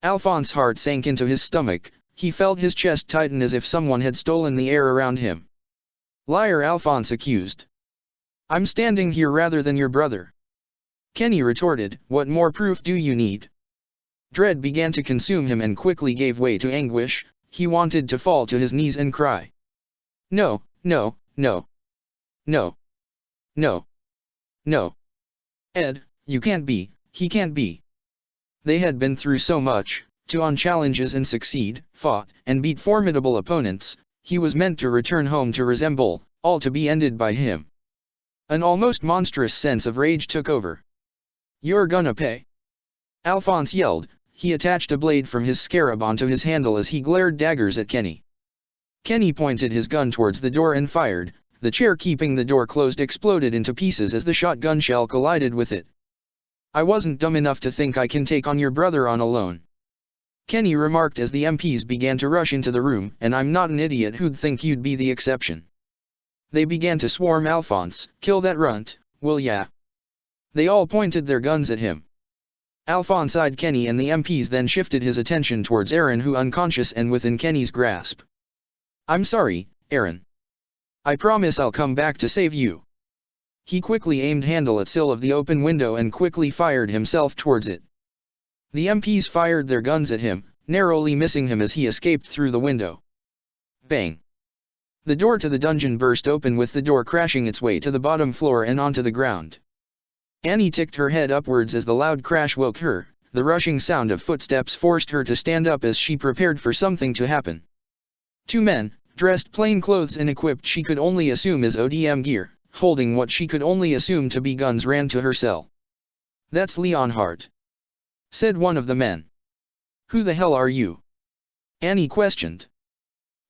Alphonse's heart sank into his stomach. He felt his chest tighten as if someone had stolen the air around him. "Liar," Alphonse accused. "I'm standing here rather than your brother." Kenny retorted, "What more proof do you need?" Dread began to consume him and quickly gave way to anguish. He wanted to fall to his knees and cry. "No, no, no. No. No. No. Ed, you can't be, he can't be." They had been through so much, to on challenges and succeed, fought, and beat formidable opponents. He was meant to return home to resemble, all to be ended by him. An almost monstrous sense of rage took over. "You're gonna pay," Alphonse yelled. He attached a blade from his scarab onto his handle as he glared daggers at Kenny. Kenny pointed his gun towards the door and fired. The chair keeping the door closed exploded into pieces as the shotgun shell collided with it. "I wasn't dumb enough to think I can take on your brother on alone," Kenny remarked as the MPs began to rush into the room, "and I'm not an idiot who'd think you'd be the exception." They began to swarm Alphonse. "Kill that runt, will ya?" They all pointed their guns at him. Alphonse eyed Kenny and the MPs, then shifted his attention towards Aaron, who unconscious and within Kenny's grasp. "I'm sorry, Aaron. I promise I'll come back to save you." He quickly aimed handle at sill of the open window and quickly fired himself towards it. The MPs fired their guns at him, narrowly missing him as he escaped through the window. Bang! The door to the dungeon burst open, with the door crashing its way to the bottom floor and onto the ground. Annie ticked her head upwards as the loud crash woke her. The rushing sound of footsteps forced her to stand up as she prepared for something to happen. Two men, dressed plain clothes and equipped she could only assume as ODM gear, holding what she could only assume to be guns, ran to her cell. "That's Leonhardt," said one of the men. "Who the hell are you?" Annie questioned.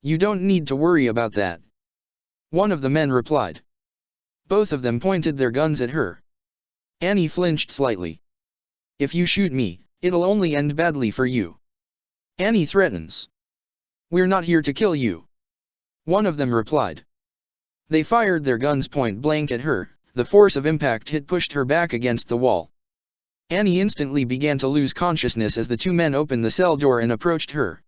"You don't need to worry about that," one of the men replied. Both of them pointed their guns at her. Annie flinched slightly. "If you shoot me, it'll only end badly for you," Annie threatens. "We're not here to kill you," one of them replied. They fired their guns point blank at her. The force of impact hit pushed her back against the wall. Annie instantly began to lose consciousness as the two men opened the cell door and approached her.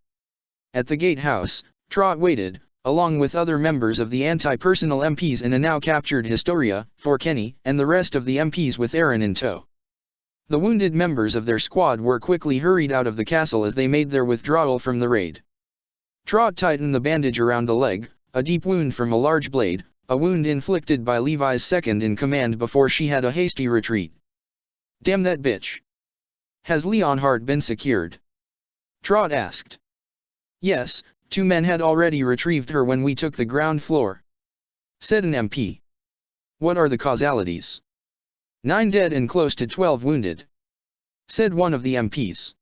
At the gatehouse, Trot waited, along with other members of the anti-personnel MPs and a now captured Historia, for Kenny, and the rest of the MPs with Aaron in tow. The wounded members of their squad were quickly hurried out of the castle as they made their withdrawal from the raid. Trot tightened the bandage around the leg, a deep wound from a large blade, a wound inflicted by Levi's second-in-command before she had a hasty retreat. "Damn that bitch. Has Leonhardt been secured?" Trot asked. "Yes, 2 men had already retrieved her when we took the ground floor," said an MP. "What are the causalities?" 9 dead and close to 12 wounded," said one of the MPs.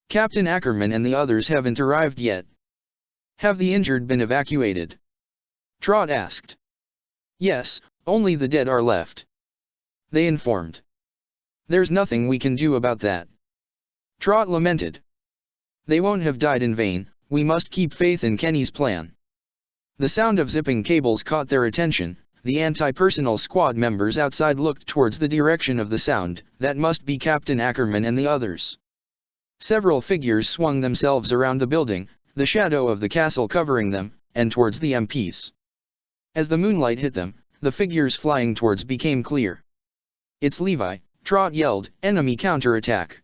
"Captain Ackerman and the others haven't arrived yet." "Have the injured been evacuated?" Trot asked. "Yes, only the dead are left," they informed. "There's nothing we can do about that," Trot lamented. "They won't have died in vain, we must keep faith in Kenny's plan." The sound of zipping cables caught their attention. The anti-personnel squad members outside looked towards the direction of the sound. That must be Captain Ackerman and the others. Several figures swung themselves around the building, the shadow of the castle covering them, and towards the MPs. As the moonlight hit them, the figures flying towards became clear. "It's Levi," Trot yelled, "enemy counterattack."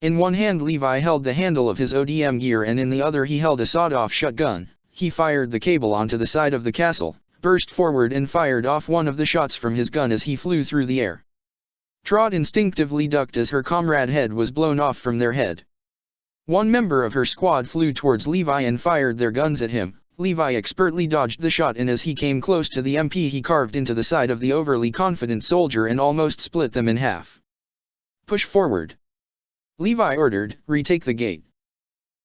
In one hand Levi held the handle of his ODM gear and in the other he held a sawed-off shotgun. He fired the cable onto the side of the castle, burst forward and fired off one of the shots from his gun as he flew through the air. Trot instinctively ducked as her comrade's head was blown off from their head. One member of her squad flew towards Levi and fired their guns at him. Levi expertly dodged the shot and as he came close to the MP he carved into the side of the overly confident soldier and almost split them in half. "Push forward," Levi ordered, "retake the gate."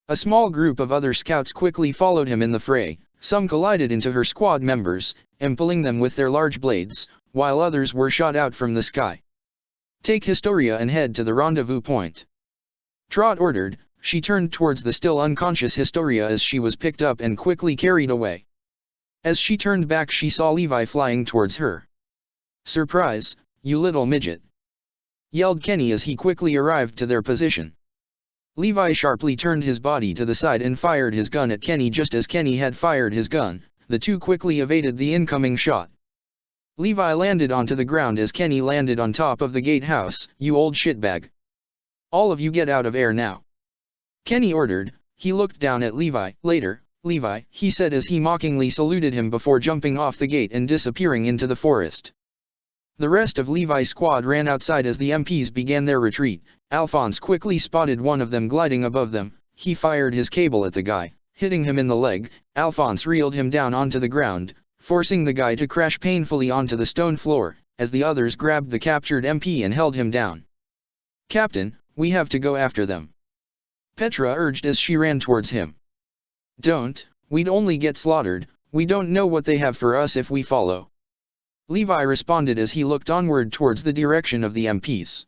A small group of other scouts quickly followed him in the fray. Some collided into her squad members, impaling them with their large blades, while others were shot out from the sky. "Take Historia and head to the rendezvous point," Trot ordered. She turned towards the still unconscious Historia as she was picked up and quickly carried away. As she turned back she saw Levi flying towards her. "Surprise, you little midget!" yelled Kenny as he quickly arrived to their position. Levi sharply turned his body to the side and fired his gun at Kenny just as Kenny had fired his gun. The two quickly evaded the incoming shot. Levi landed onto the ground as Kenny landed on top of the gatehouse. "You old shitbag. All of you get out of air now," Kenny ordered. He looked down at Levi. "Later, Levi," he said as he mockingly saluted him before jumping off the gate and disappearing into the forest. The rest of Levi's squad ran outside as the MPs began their retreat. Alphonse quickly spotted one of them gliding above them. He fired his cable at the guy, hitting him in the leg. Alphonse reeled him down onto the ground, forcing the guy to crash painfully onto the stone floor, as the others grabbed the captured MP and held him down. "Captain, we have to go after them," Petra urged as she ran towards him. "Don't, we'd only get slaughtered. We don't know what they have for us if we follow," Levi responded as he looked onward towards the direction of the MPs.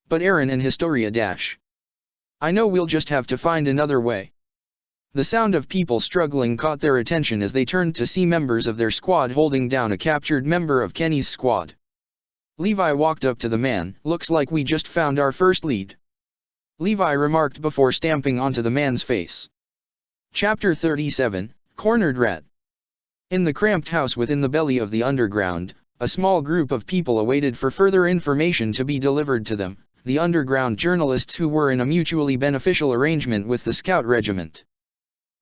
"But Aaron and Historia dash. I know we'll just have to find another way." The sound of people struggling caught their attention as they turned to see members of their squad holding down a captured member of Kenny's squad. Levi walked up to the man. "Looks like we just found our first lead," Levi remarked before stamping onto the man's face. Chapter 37, Cornered Rat. In the cramped house within the belly of the underground, a small group of people awaited for further information to be delivered to them, the underground journalists who were in a mutually beneficial arrangement with the scout regiment.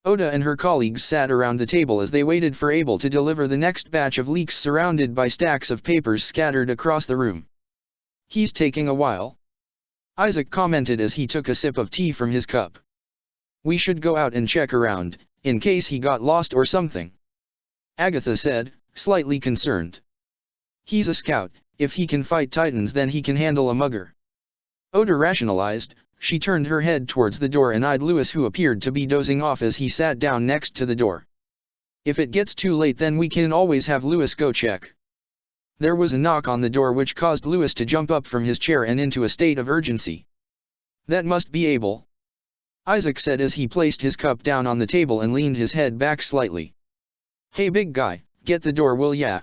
Oda and her colleagues sat around the table as they waited for Abel to deliver the next batch of leaks surrounded by stacks of papers scattered across the room. "He's taking a while," Isaac commented as he took a sip of tea from his cup. "We should go out and check around," in case he got lost or something. Agatha said, slightly concerned. He's a scout, if he can fight titans then he can handle a mugger. Oda rationalized. She turned her head towards the door and eyed Lewis, who appeared to be dozing off as he sat down next to the door. If it gets too late then we can always have Lewis go check. There was a knock on the door which caused Lewis to jump up from his chair and into a state of urgency. That must be Abel, Isaac said as he placed his cup down on the table and leaned his head back slightly. Hey big guy, get the door will ya?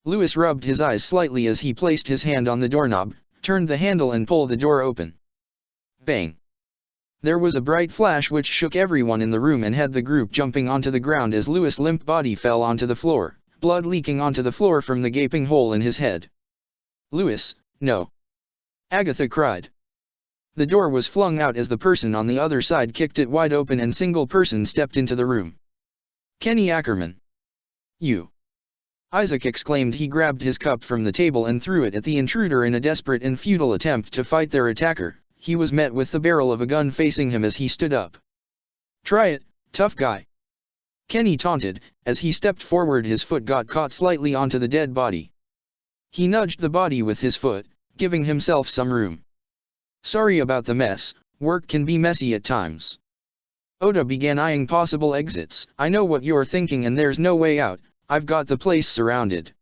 Lewis rubbed his eyes slightly as he placed his hand on the doorknob, turned the handle and pulled the door open. Bang! There was a bright flash which shook everyone in the room and had the group jumping onto the ground as Lewis' limp body fell onto the floor, blood leaking onto the floor from the gaping hole in his head. Lewis, no! Agatha cried. The door was flung out as the person on the other side kicked it wide open and single person stepped into the room. Kenny Ackerman. You! Isaac exclaimed. He grabbed his cup from the table and threw it at the intruder in a desperate and futile attempt to fight their attacker. He was met with the barrel of a gun facing him as he stood up. Try it, tough guy. Kenny taunted, as he stepped forward. His foot got caught slightly onto the dead body. He nudged the body with his foot, giving himself some room. Sorry about the mess, work can be messy at times. Oda began eyeing possible exits. I know what you're thinking and there's no way out, I've got the place surrounded.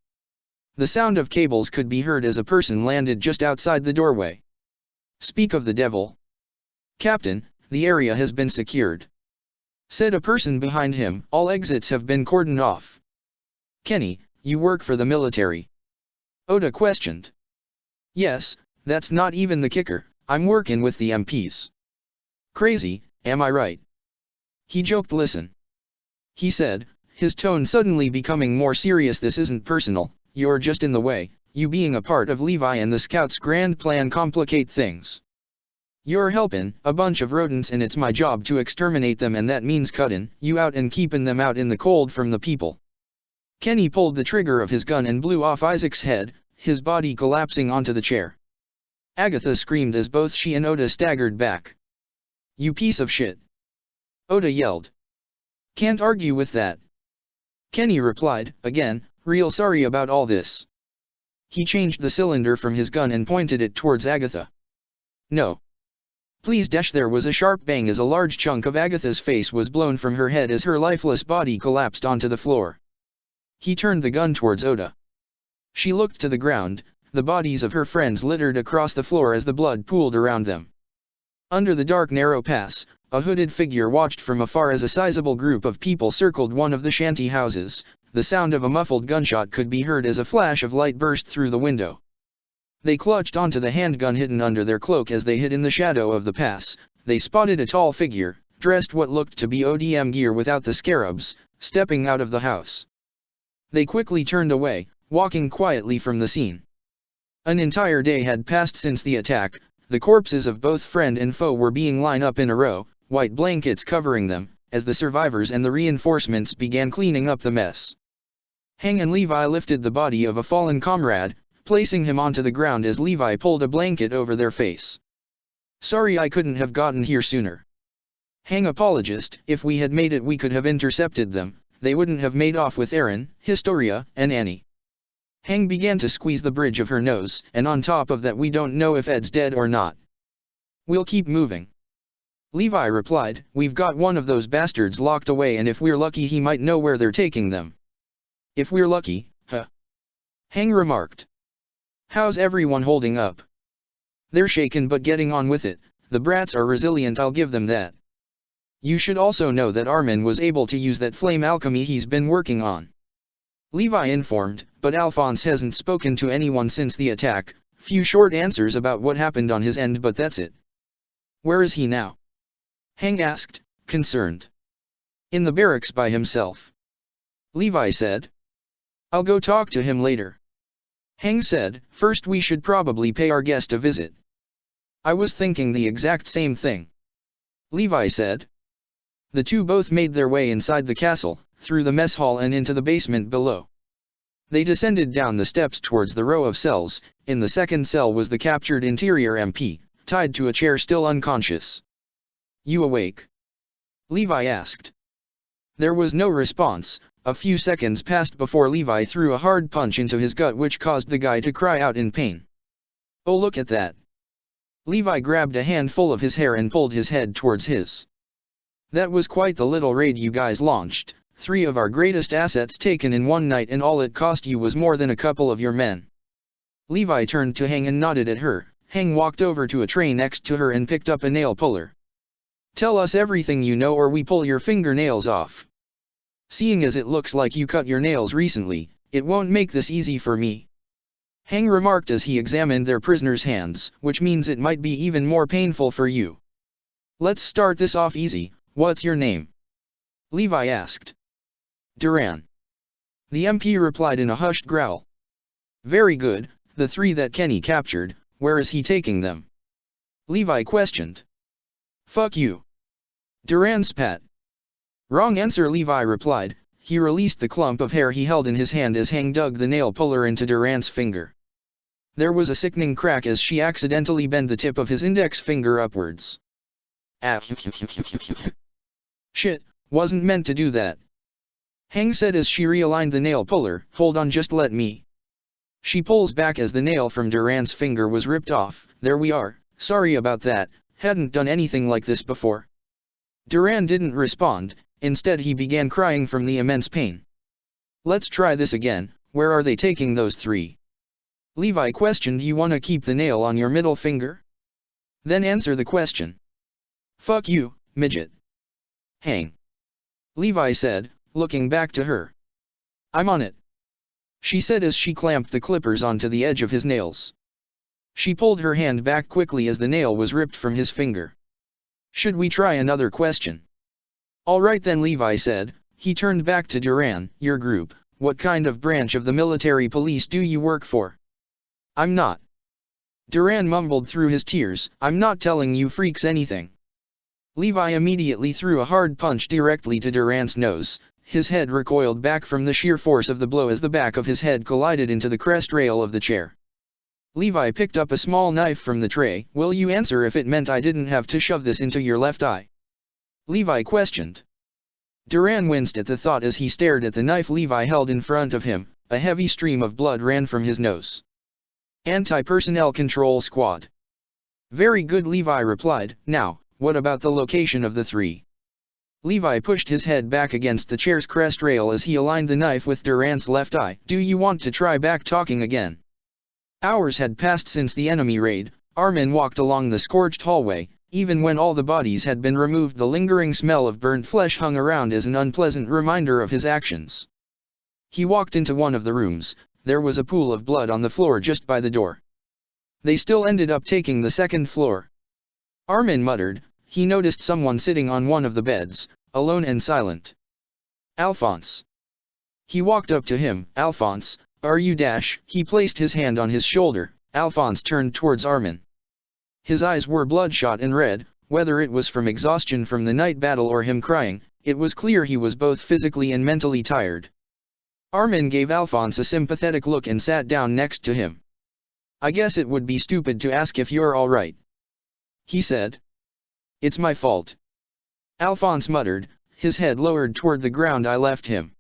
The sound of cables could be heard as a person landed just outside the doorway. Speak of the devil. Captain, the area has been secured, said a person behind him. All exits have been cordoned off. Kenny, you work for the military? Oda questioned. Yes, that's not even the kicker, I'm working with the MPs. Crazy, am I right? He joked. Listen, he said, his tone suddenly becoming more serious. This isn't personal, you're just in the way. You being a part of Levi and the Scouts' grand plan complicate things. You're helping a bunch of rodents and it's my job to exterminate them, and that means cutting you out and keeping them out in the cold from the people. Kenny pulled the trigger of his gun and blew off Isaac's head, his body collapsing onto the chair. Agatha screamed as both she and Oda staggered back. You piece of shit! Oda yelled. Can't argue with that. Kenny replied, again, real sorry about all this. He changed the cylinder from his gun and pointed it towards Agatha. No. Please. There was a sharp bang as a large chunk of Agatha's face was blown from her head as her lifeless body collapsed onto the floor. He turned the gun towards Oda. She looked to the ground, the bodies of her friends littered across the floor as the blood pooled around them. Under the dark narrow pass, a hooded figure watched from afar as a sizable group of people circled one of the shanty houses. The sound of a muffled gunshot could be heard as a flash of light burst through the window. They clutched onto the handgun hidden under their cloak as they hid in the shadow of the pass. They spotted a tall figure, dressed what looked to be ODM gear without the scarabs, stepping out of the house. They quickly turned away, walking quietly from the scene. An entire day had passed since the attack. The corpses of both friend and foe were being lined up in a row, white blankets covering them, as the survivors and the reinforcements began cleaning up the mess. Hang and Levi lifted the body of a fallen comrade, placing him onto the ground as Levi pulled a blanket over their face. Sorry I couldn't have gotten here sooner. Hang apologized. If we had made it we could have intercepted them, they wouldn't have made off with Aaron, Historia, and Annie. Hang began to squeeze the bridge of her nose, and on top of that we don't know if Ed's dead or not. We'll keep moving. Levi replied, we've got one of those bastards locked away and if we're lucky he might know where they're taking them. If we're lucky, huh? Hang remarked. How's everyone holding up? They're shaken but getting on with it, the brats are resilient, I'll give them that. You should also know that Armin was able to use that flame alchemy he's been working on. Levi informed, but Alphonse hasn't spoken to anyone since the attack. Few short answers about what happened on his end, but that's it. Where is he now? Hang asked, concerned. In the barracks by himself. Levi said. I'll go talk to him later. Hang said, first we should probably pay our guest a visit. I was thinking the exact same thing. Levi said. The two both made their way inside the castle, through the mess hall and into the basement below. They descended down the steps towards the row of cells. In the second cell was the captured interior MP, tied to a chair still unconscious. You awake? Levi asked. There was no response. A few seconds passed before Levi threw a hard punch into his gut which caused the guy to cry out in pain. "Oh, look at that." Levi grabbed a handful of his hair and pulled his head towards his. "That was quite the little raid you guys launched. 3 of our greatest assets taken in one night, and all it cost you was more than a couple of your men." Levi turned to Hang and nodded at her. Hang walked over to a tray next to her and picked up a nail puller. "Tell us everything you know or we pull your fingernails off. Seeing as it looks like you cut your nails recently, it won't make this easy for me," Hang remarked as he examined their prisoner's hands, "which means it might be even more painful for you. Let's start this off easy. What's your name?" Levi asked. "Duran." The MP replied in a hushed growl. "Very good. The 3 that Kenny captured, where is he taking them?" Levi questioned. "Fuck you." Duran spat. "Wrong answer," Levi replied. He released the clump of hair he held in his hand as Hang dug the nail puller into Duran's finger. There was a sickening crack as she accidentally bent the tip of his index finger upwards. "Ah, shit, wasn't meant to do that," Hang said as she realigned the nail puller. "Hold on, just let me." She pulls back as the nail from Duran's finger was ripped off. "There we are, sorry about that, hadn't done anything like this before." Duran didn't respond, instead he began crying from the immense pain. "Let's try this again. Where are they taking those 3? Levi questioned. "You wanna keep the nail on your middle finger? Then answer the question." "Fuck you, midget." "Hang," Levi said, looking back to her. "I'm on it," she said as she clamped the clippers onto the edge of his nails. She pulled her hand back quickly as the nail was ripped from his finger. "Should we try another question?" "All right then," Levi said. He turned back to Duran. "Your group, what kind of branch of the military police do you work for?" "I'm not." Duran mumbled through his tears. "I'm not telling you freaks anything." Levi immediately threw a hard punch directly to Duran's nose. His head recoiled back from the sheer force of the blow as the back of his head collided into the crest rail of the chair. Levi picked up a small knife from the tray. "Will you answer if it meant I didn't have to shove this into your left eye?" Levi questioned. Duran winced at the thought as he stared at the knife Levi held in front of him. A heavy stream of blood ran from his nose. "Anti-personnel control squad." "Very good," Levi replied. "Now, what about the location of the 3? Levi pushed his head back against the chair's crest rail as he aligned the knife with Duran's left eye. "Do you want to try back talking again?" Hours had passed since the enemy raid. Armin walked along the scorched hallway. Even when all the bodies had been removed, the lingering smell of burnt flesh hung around as an unpleasant reminder of his actions. He walked into one of the rooms. There was a pool of blood on the floor just by the door. They still ended up taking the second floor. Armin muttered. He noticed someone sitting on one of the beds, alone and silent. "Alphonse." He walked up to him. "Alphonse, are you dash?" He placed his hand on his shoulder. Alphonse turned towards Armin. His eyes were bloodshot and red. Whether it was from exhaustion from the night battle or him crying, it was clear he was both physically and mentally tired. Armin gave Alphonse a sympathetic look and sat down next to him. "I guess it would be stupid to ask if you're all right," he said. "It's my fault," Alphonse muttered, his head lowered toward the ground. "I left him.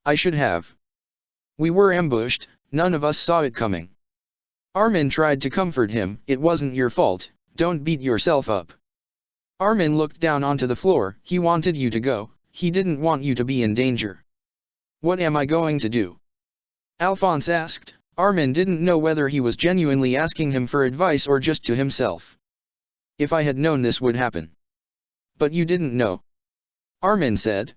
I should have. We were ambushed, none of us saw it coming." Armin tried to comfort him. "It wasn't your fault, don't beat yourself up." Armin looked down onto the floor. "He wanted you to go, he didn't want you to be in danger." "What am I going to do?" Alphonse asked. Armin didn't know whether he was genuinely asking him for advice or just to himself. "If I had known this would happen." "But you didn't know," Armin said.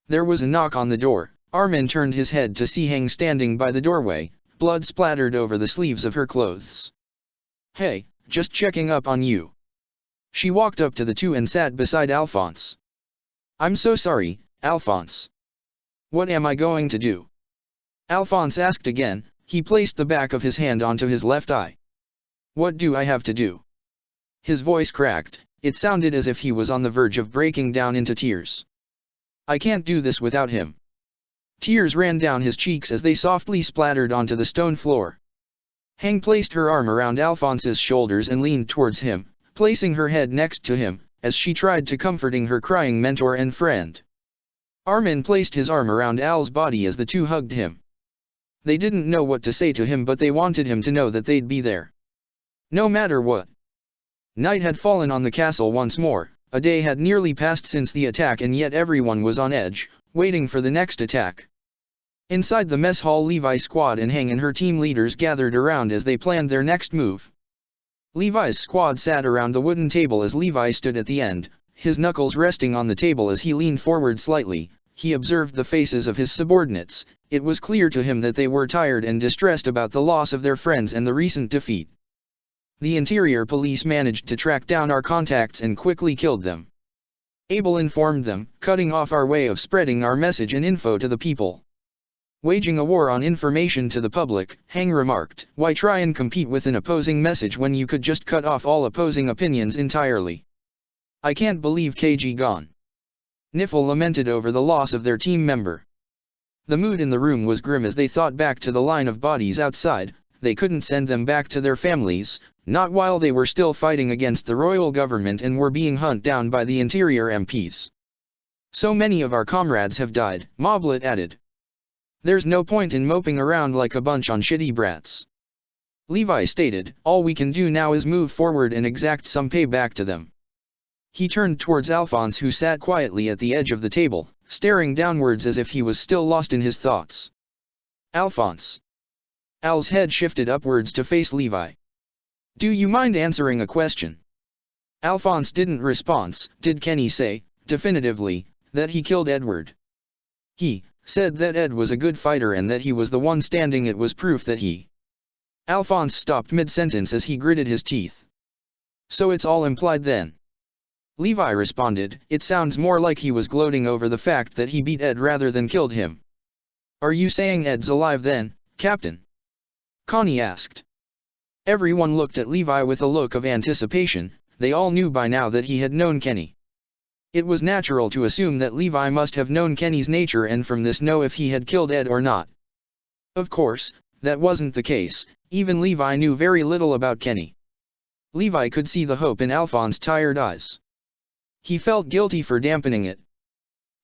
There was a knock on the door. Armin turned his head to see Hang standing by the doorway. Blood splattered over the sleeves of her clothes. "Hey, just checking up on you." She walked up to the two and sat beside Alphonse. "I'm so sorry, Alphonse." "What am I going to do?" Alphonse asked again. He placed the back of his hand onto his left eye. "What do I have to do?" His voice cracked. It sounded as if he was on the verge of breaking down into tears. "I can't do this without him." Tears ran down his cheeks as they softly splattered onto the stone floor. Hang placed her arm around Alphonse's shoulders and leaned towards him, placing her head next to him, as she tried to comforting her crying mentor and friend. Armin placed his arm around Al's body as the two hugged him. They didn't know what to say to him, but they wanted him to know that they'd be there, no matter what. Night had fallen on the castle once more. A day had nearly passed since the attack, and yet everyone was on edge, waiting for the next attack. Inside the mess hall, Levi's squad and Hang and her team leaders gathered around as they planned their next move. Levi's squad sat around the wooden table as Levi stood at the end, his knuckles resting on the table as he leaned forward slightly. He observed the faces of his subordinates. It was clear to him that they were tired and distressed about the loss of their friends and the recent defeat. The interior police managed to track down our contacts and quickly killed them. Abel informed them, cutting off our way of spreading our message and info to the people. Waging a war on information to the public, Hang remarked, why try and compete with an opposing message when you could just cut off all opposing opinions entirely? I can't believe KG gone. Niffle lamented over the loss of their team member. The mood in the room was grim as they thought back to the line of bodies outside. They couldn't send them back to their families, not while they were still fighting against the royal government and were being hunted down by the interior MPs. So many of our comrades have died, Moblet added. There's no point in moping around like a bunch of shitty brats. Levi stated, all we can do now is move forward and exact some payback to them. He turned towards Alphonse, who sat quietly at the edge of the table, staring downwards as if he was still lost in his thoughts. Alphonse. Al's head shifted upwards to face Levi. Do you mind answering a question? Alphonse didn't respond. Did Kenny say, definitively, that he killed Edward? He said that Ed was a good fighter and that he was the one standing. It was proof that he... Alphonse stopped mid-sentence as he gritted his teeth. So it's all implied then? Levi responded, it sounds more like he was gloating over the fact that he beat Ed rather than killed him. Are you saying Ed's alive then, Captain? Connie asked. Everyone looked at Levi with a look of anticipation. They all knew by now that he had known Kenny. It was natural to assume that Levi must have known Kenny's nature and from this know if he had killed Ed or not. Of course, that wasn't the case. Even Levi knew very little about Kenny. Levi could see the hope in Alphonse's tired eyes. He felt guilty for dampening it.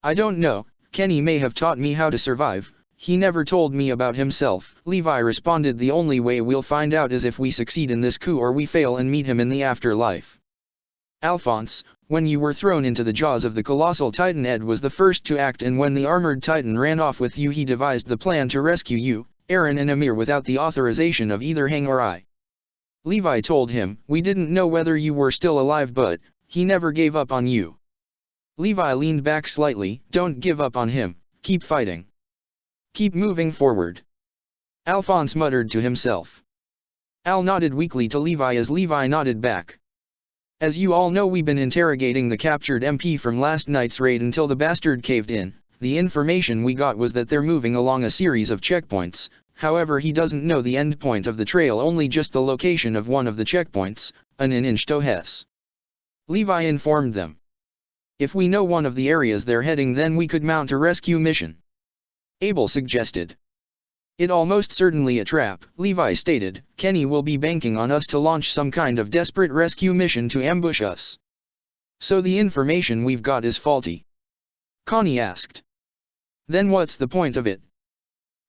I don't know, Kenny may have taught me how to survive. He never told me about himself, Levi responded. The only way we'll find out is if we succeed in this coup or we fail and meet him in the afterlife. Alphonse, when you were thrown into the jaws of the colossal titan, Ed was the first to act, and when the armored titan ran off with you, he devised the plan to rescue you, Aaron and Amir, without the authorization of either Hang or I. Levi told him, we didn't know whether you were still alive, but he never gave up on you. Levi leaned back slightly. Don't give up on him, keep fighting. Keep moving forward. Alphonse muttered to himself. Al nodded weakly to Levi as Levi nodded back. As you all know, we've been interrogating the captured MP from last night's raid until the bastard caved in. The information we got was that they're moving along a series of checkpoints. However, he doesn't know the end point of the trail, only just the location of one of the checkpoints, an inch to Hess. Levi informed them. If we know one of the areas they're heading, then we could mount a rescue mission. Abel suggested. It almost certainly a trap, Levi stated. Kenny will be banking on us to launch some kind of desperate rescue mission to ambush us. So the information we've got is faulty? Connie asked. Then what's the point of it?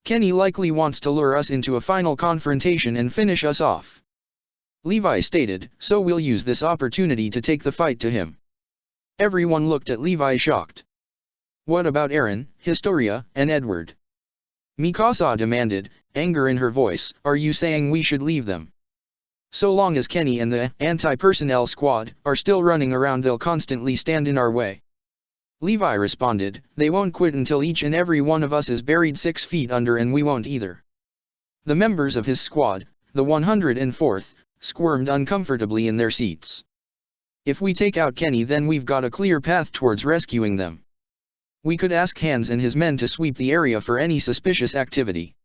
Kenny likely wants to lure us into a final confrontation and finish us off. Levi stated, so we'll use this opportunity to take the fight to him. Everyone looked at Levi shocked. What about Aaron, Historia, and Edward? Mikasa demanded, anger in her voice. Are you saying we should leave them? So long as Kenny and the anti-personnel squad are still running around, they'll constantly stand in our way. Levi responded, they won't quit until each and every one of us is buried 6 feet under, and we won't either. The members of his squad, the 104th, squirmed uncomfortably in their seats. If we take out Kenny, then we've got a clear path towards rescuing them. We could ask Hans and his men to sweep the area for any suspicious activity.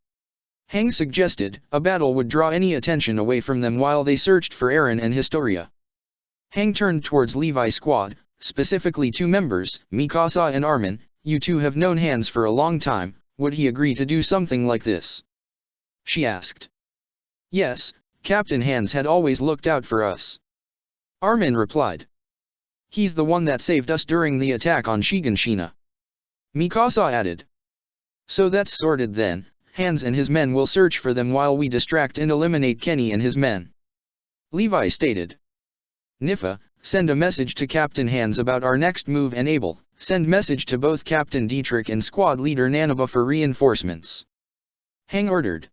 Hang suggested, a battle would draw any attention away from them while they searched for Aaron and Historia. Hang turned towards Levi's squad, specifically 2 members, Mikasa and Armin. You two have known Hans for a long time, would he agree to do something like this? She asked. Yes, Captain Hans had always looked out for us. Armin replied. He's the one that saved us during the attack on Shiganshina. Mikasa added. So that's sorted then. Hans and his men will search for them while we distract and eliminate Kenny and his men. Levi stated. Nifa, send a message to Captain Hans about our next move and Abel, send message to both Captain Dietrich and squad leader Nanaba for reinforcements. Hang ordered.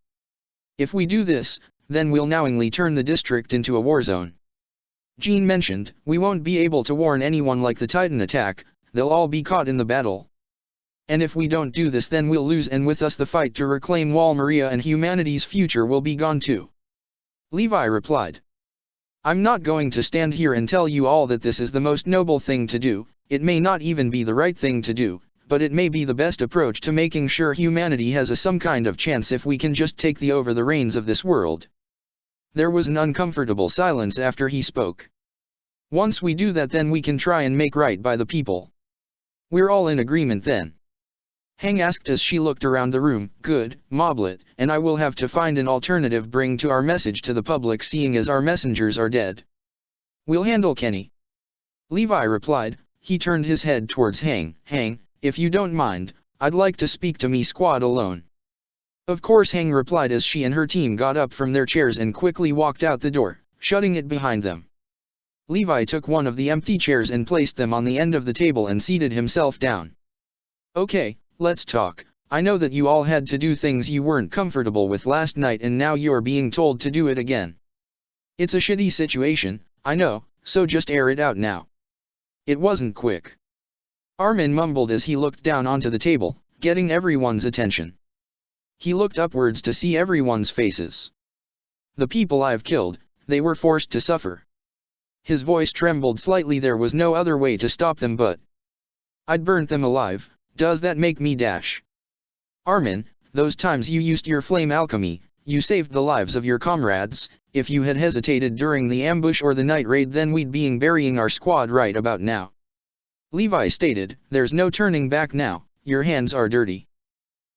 If we do this, then we'll knowingly turn the district into a war zone. Jean mentioned, we won't be able to warn anyone like the Titan attack, they'll all be caught in the battle. And if we don't do this then we'll lose and with us the fight to reclaim Wall Maria and humanity's future will be gone too. Levi replied. I'm not going to stand here and tell you all that this is the most noble thing to do, it may not even be the right thing to do, but it may be the best approach to making sure humanity has some kind of chance if we can just take over the reins of this world. There was an uncomfortable silence after he spoke. Once we do that then we can try and make right by the people. We're all in agreement then. Hang asked as she looked around the room. Good, Moblet, and I will have to find an alternative bring to our message to the public seeing as our messengers are dead. We'll handle Kenny. Levi replied. He turned his head towards Hang. Hang, if you don't mind, I'd like to speak to me squad alone. Of course Hang replied as she and her team got up from their chairs and quickly walked out the door, shutting it behind them. Levi took one of the empty chairs and placed them on the end of the table and seated himself down. Okay, let's talk. I know that you all had to do things you weren't comfortable with last night and now you're being told to do it again. It's a shitty situation, I know, so just air it out now. It wasn't quick. Armin mumbled as he looked down onto the table, getting everyone's attention. He looked upwards to see everyone's faces. The people I've killed, they were forced to suffer. His voice trembled slightly. There was no other way to stop them but I'd burnt them alive. Does that make me dash? Armin, those times you used your flame alchemy, you saved the lives of your comrades. If you had hesitated during the ambush or the night raid then we'd be burying our squad right about now. Levi stated, there's no turning back now, your hands are dirty.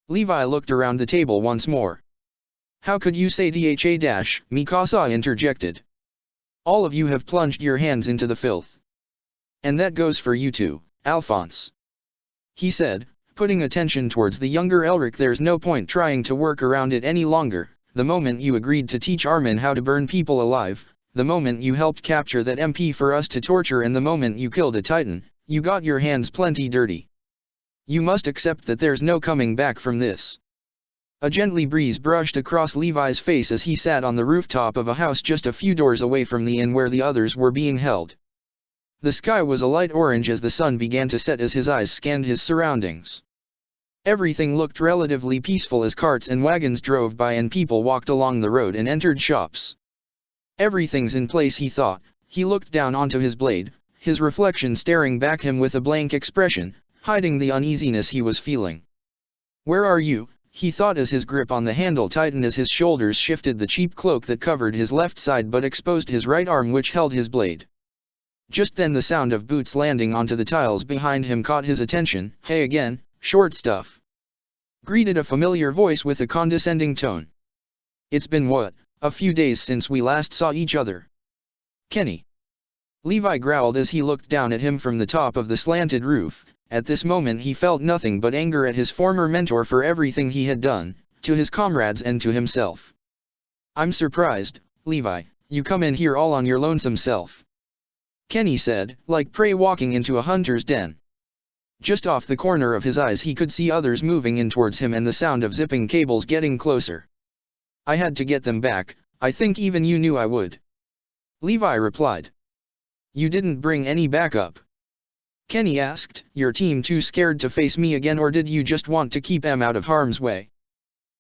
Levi looked around the table once more. How could you say dha? Mikasa interjected. All of you have plunged your hands into the filth. And that goes for you too, Alphonse. He said, putting attention towards the younger Elric. There's no point trying to work around it any longer. The moment you agreed to teach Armin how to burn people alive, the moment you helped capture that MP for us to torture and the moment you killed a Titan, you got your hands plenty dirty. You must accept that there's no coming back from this. A gently breeze brushed across Levi's face as he sat on the rooftop of a house just a few doors away from the inn where the others were being held. The sky was a light orange as the sun began to set as his eyes scanned his surroundings. Everything looked relatively peaceful as carts and wagons drove by and people walked along the road and entered shops. Everything's in place, he thought. He looked down onto his blade, his reflection staring back him with a blank expression, hiding the uneasiness he was feeling. Where are you? He thought as his grip on the handle tightened as his shoulders shifted the cheap cloak that covered his left side but exposed his right arm which held his blade. Just then the sound of boots landing onto the tiles behind him caught his attention. Hey again, short stuff. Greeted a familiar voice with a condescending tone. It's been what, a few days since we last saw each other. Kenny. Levi growled as he looked down at him from the top of the slanted roof. At this moment he felt nothing but anger at his former mentor for everything he had done, to his comrades and to himself. I'm surprised, Levi, you come in here all on your lonesome self. Kenny said, like prey walking into a hunter's den. Just off the corner of his eyes he could see others moving in towards him and the sound of zipping cables getting closer. I had to get them back, I think even you knew I would. Levi replied. You didn't bring any backup? Kenny asked, your team too scared to face me again or did you just want to keep em out of harm's way?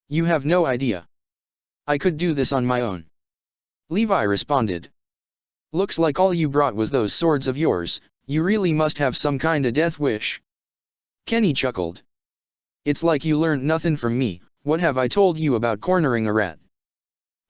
You have no idea. I could do this on my own. Levi responded. Looks like all you brought was those swords of yours, you really must have some kinda death wish. Kenny chuckled. It's like you learned nothing from me, what have I told you about cornering a rat?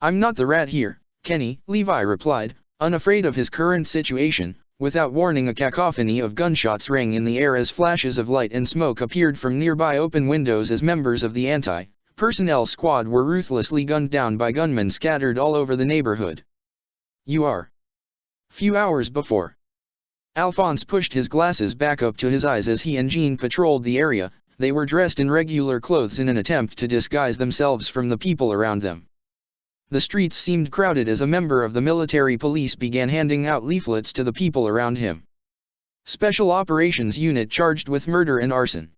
I'm not the rat here, Kenny, Levi replied, unafraid of his current situation. Without warning a cacophony of gunshots rang in the air as flashes of light and smoke appeared from nearby open windows as members of the anti-personnel squad were ruthlessly gunned down by gunmen scattered all over the neighborhood. You are. Few hours before. Alphonse pushed his glasses back up to his eyes as he and Jean patrolled the area, they were dressed in regular clothes in an attempt to disguise themselves from the people around them. The streets seemed crowded as a member of the military police began handing out leaflets to the people around him. Special Operations Unit charged with murder and arson.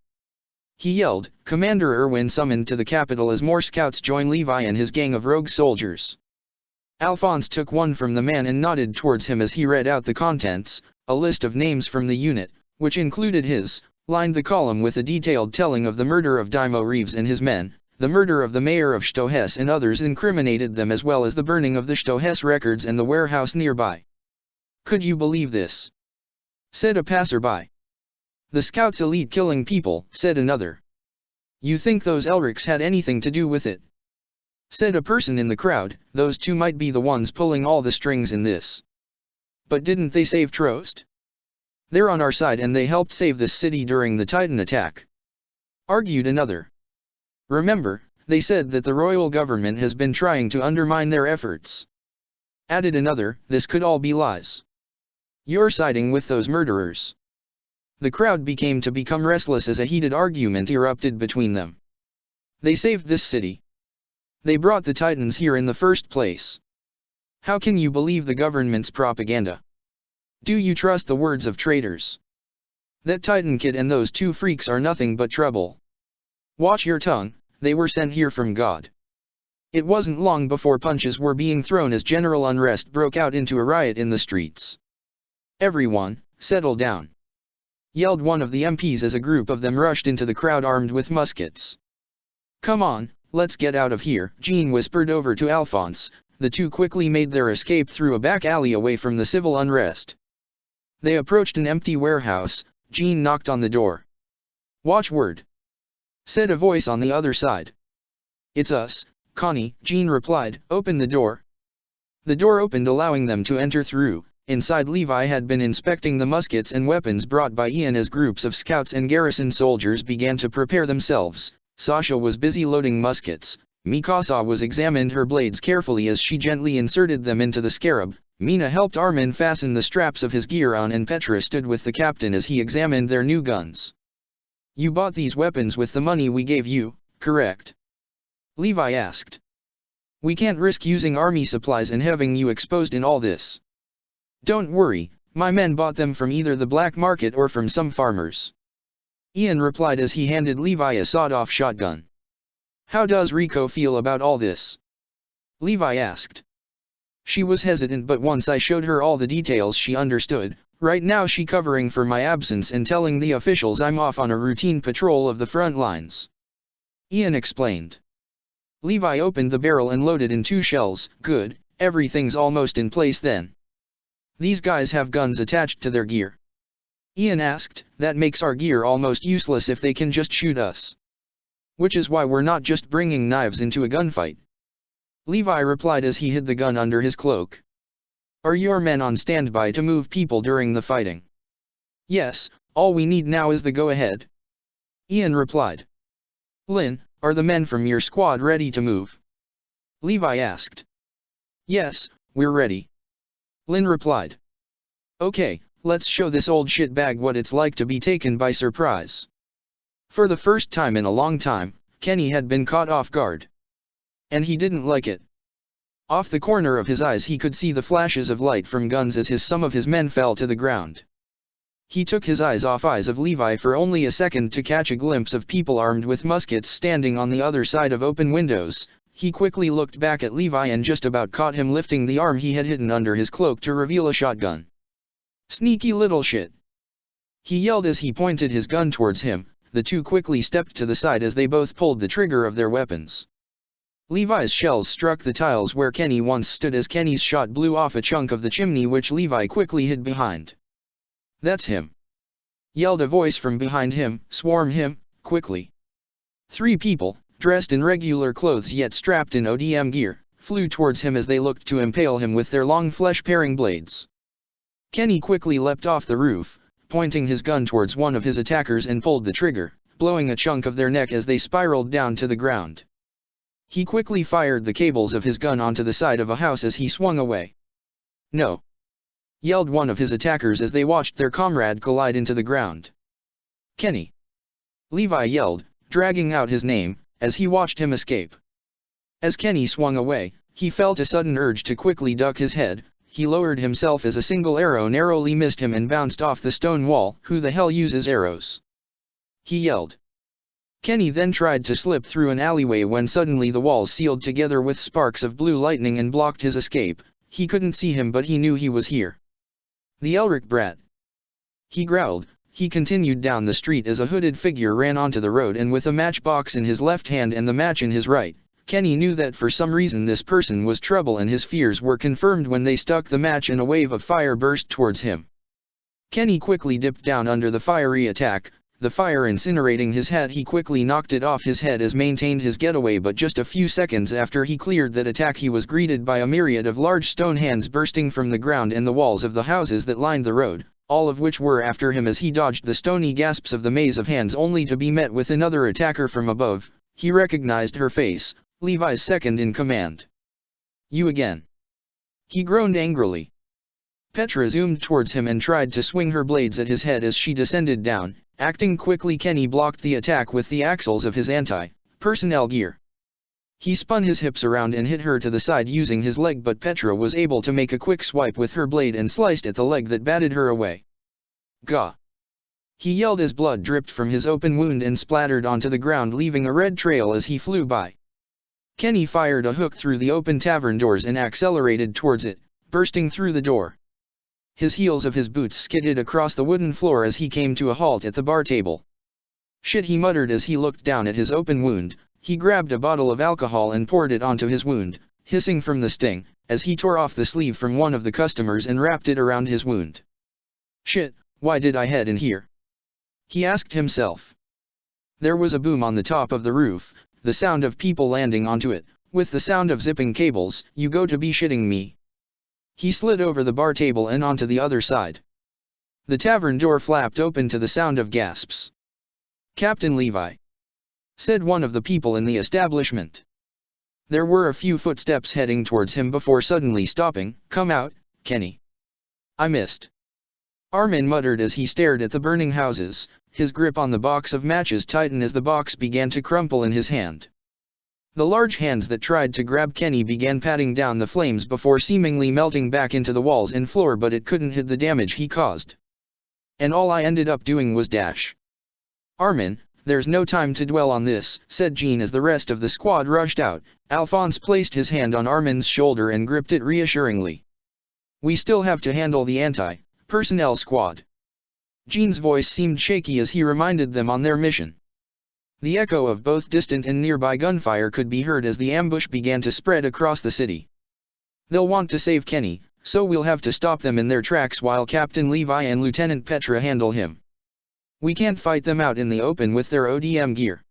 He yelled. Commander Irwin summoned to the capital as more scouts joined Levi and his gang of rogue soldiers. Alphonse took one from the man and nodded towards him as he read out the contents. A list of names from the unit, which included his, lined the column with a detailed telling of the murder of Dymo Reeves and his men, the murder of the mayor of Stohes and others incriminated them, as well as the burning of the Stohes records and the warehouse nearby. Could you believe this? Said a passerby. The scouts elite killing people, said another. You think those Elrics had anything to do with it? Said a person in the crowd. Those two might be the ones pulling all the strings in this. But didn't they save Trost? They're on our side and they helped save this city during the Titan attack. Argued another. Remember, they said that the royal government has been trying to undermine their efforts. Added another. This could all be lies. You're siding with those murderers. The crowd became restless as a heated argument erupted between them. They saved this city. They brought the Titans here in the first place. How can you believe the government's propaganda? Do you trust the words of traitors? That Titan kid and those two freaks are nothing but trouble. Watch your tongue, they were sent here from God. It wasn't long before punches were being thrown as general unrest broke out into a riot in the streets. Everyone, settle down. Yelled one of the MPs as a group of them rushed into the crowd armed with muskets. Come on, let's get out of here, Jean whispered over to Alphonse. The two quickly made their escape through a back alley away from the civil unrest. They approached an empty warehouse. Jean knocked on the door. Watchword, said a voice on the other side. It's us, Connie, Jean replied. Open the door. The door opened, allowing them to enter through. Inside, Levi had been inspecting the muskets and weapons brought by Ian as groups of scouts and garrison soldiers began to prepare themselves. Sasha was busy loading muskets. Mikasa was examined her blades carefully as she gently inserted them into the scarab. Mina helped Armin fasten the straps of his gear on, and Petra stood with the captain as he examined their new guns. You bought these weapons with the money we gave you, correct? Levi asked. We can't risk using army supplies and having you exposed in all this. Don't worry, my men bought them from either the black market or from some farmers. Ian replied as he handed Levi a sawed-off shotgun. How does Rico feel about all this? Levi asked. She was hesitant, but once I showed her all the details she understood. Right now she covering for my absence and telling the officials I'm off on a routine patrol of the front lines. Ian explained. Levi opened the barrel and loaded in 2 shells. Good, everything's almost in place then. These guys have guns attached to their gear. Ian asked. That makes our gear almost useless if they can just shoot us. Which is why we're not just bringing knives into a gunfight. Levi replied as he hid the gun under his cloak. Are your men on standby to move people during the fighting? Yes, all we need now is the go-ahead. Ian replied. Lynn, are the men from your squad ready to move? Levi asked. Yes, we're ready. Lynn replied. Okay, let's show this old shitbag what it's like to be taken by surprise. For the first time in a long time, Kenny had been caught off guard. And he didn't like it. Off the corner of his eyes he could see the flashes of light from guns as some of his men fell to the ground. He took his eyes off eyes of Levi for only a second to catch a glimpse of people armed with muskets standing on the other side of open windows. He quickly looked back at Levi and just about caught him lifting the arm he had hidden under his cloak to reveal a shotgun. Sneaky little shit. He yelled as he pointed his gun towards him. The two quickly stepped to the side as they both pulled the trigger of their weapons. Levi's shells struck the tiles where Kenny once stood as Kenny's shot blew off a chunk of the chimney which Levi quickly hid behind. That's him. Yelled a voice from behind him. Swarm him, quickly. 3 people, dressed in regular clothes yet strapped in ODM gear, flew towards him as they looked to impale him with their long flesh-paring blades. Kenny quickly leapt off the roof, pointing his gun towards one of his attackers and pulled the trigger, blowing a chunk of their neck as they spiraled down to the ground. He quickly fired the cables of his gun onto the side of a house as he swung away. No! Yelled one of his attackers as they watched their comrade collide into the ground. Kenny! Levi yelled, dragging out his name, as he watched him escape. As Kenny swung away, he felt a sudden urge to quickly duck his head. He lowered himself as a single arrow narrowly missed him and bounced off the stone wall. Who the hell uses arrows? He yelled. Kenny then tried to slip through an alleyway when suddenly the walls sealed together with sparks of blue lightning and blocked his escape. He couldn't see him, but he knew he was here. The Elric brat! He growled. He continued down the street as a hooded figure ran onto the road, and with a matchbox in his left hand and the match in his right, Kenny knew that for some reason this person was trouble, and his fears were confirmed when they stuck the match and a wave of fire burst towards him. Kenny quickly dipped down under the fiery attack, the fire incinerating his hat. He quickly knocked it off his head as maintained his getaway, but just a few seconds after he cleared that attack he was greeted by a myriad of large stone hands bursting from the ground and the walls of the houses that lined the road, all of which were after him as he dodged the stony gasps of the maze of hands, only to be met with another attacker from above. He recognized her face, Levi's second in command. "You again?" he groaned angrily. Petra zoomed towards him and tried to swing her blades at his head as she descended down. Acting quickly, Kenny blocked the attack with the axles of his anti-personnel gear. He spun his hips around and hit her to the side using his leg, but Petra was able to make a quick swipe with her blade and sliced at the leg that batted her away. "Gah!" he yelled as blood dripped from his open wound and splattered onto the ground, leaving a red trail as he flew by. Kenny fired a hook through the open tavern doors and accelerated towards it, bursting through the door. His heels of his boots skidded across the wooden floor as he came to a halt at the bar table. "Shit," he muttered as he looked down at his open wound. He grabbed a bottle of alcohol and poured it onto his wound, hissing from the sting, as he tore off the sleeve from one of the customers and wrapped it around his wound. "Shit, why did I head in here?" he asked himself. There was a boom on the top of the roof, the sound of people landing onto it, with the sound of zipping cables. "You go to be shitting me." He slid over the bar table and onto the other side. The tavern door flapped open to the sound of gasps. "Captain Levi," said one of the people in the establishment. There were a few footsteps heading towards him before suddenly stopping. "Come out, Kenny." "I missed," Armin muttered as he stared at the burning houses. His grip on the box of matches tightened as the box began to crumple in his hand. The large hands that tried to grab Kenny began patting down the flames before seemingly melting back into the walls and floor, but it couldn't hit the damage he caused. "And all I ended up doing was dash." "Armin, there's no time to dwell on this," said Jean as the rest of the squad rushed out. Alphonse placed his hand on Armin's shoulder and gripped it reassuringly. "We still have to handle the anti-personnel squad." Jean's voice seemed shaky as he reminded them on their mission. The echo of both distant and nearby gunfire could be heard as the ambush began to spread across the city. "They'll want to save Kenny, so we'll have to stop them in their tracks while Captain Levi and Lieutenant Petra handle him. We can't fight them out in the open with their ODM gear,"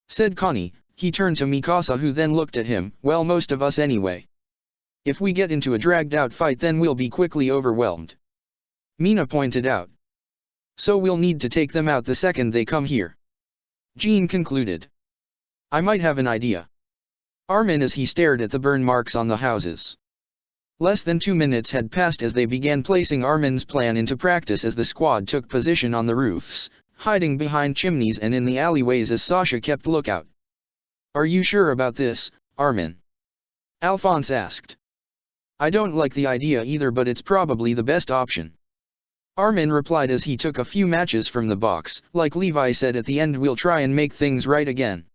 said Connie. He turned to Mikasa, who then looked at him. "Well, most of us anyway. If we get into a dragged-out fight, then we'll be quickly overwhelmed," Mina pointed out. "So we'll need to take them out the second they come here," Jean concluded. "I might have an idea," Armin as he stared at the burn marks on the houses. Less than 2 minutes had passed as they began placing Armin's plan into practice as the squad took position on the roofs, hiding behind chimneys and in the alleyways as Sasha kept lookout. "Are you sure about this, Armin?" Alphonse asked. "I don't like the idea either, but it's probably the best option," Armin replied as he took a few matches from the box. "Like Levi said at the end, we'll try and make things right again."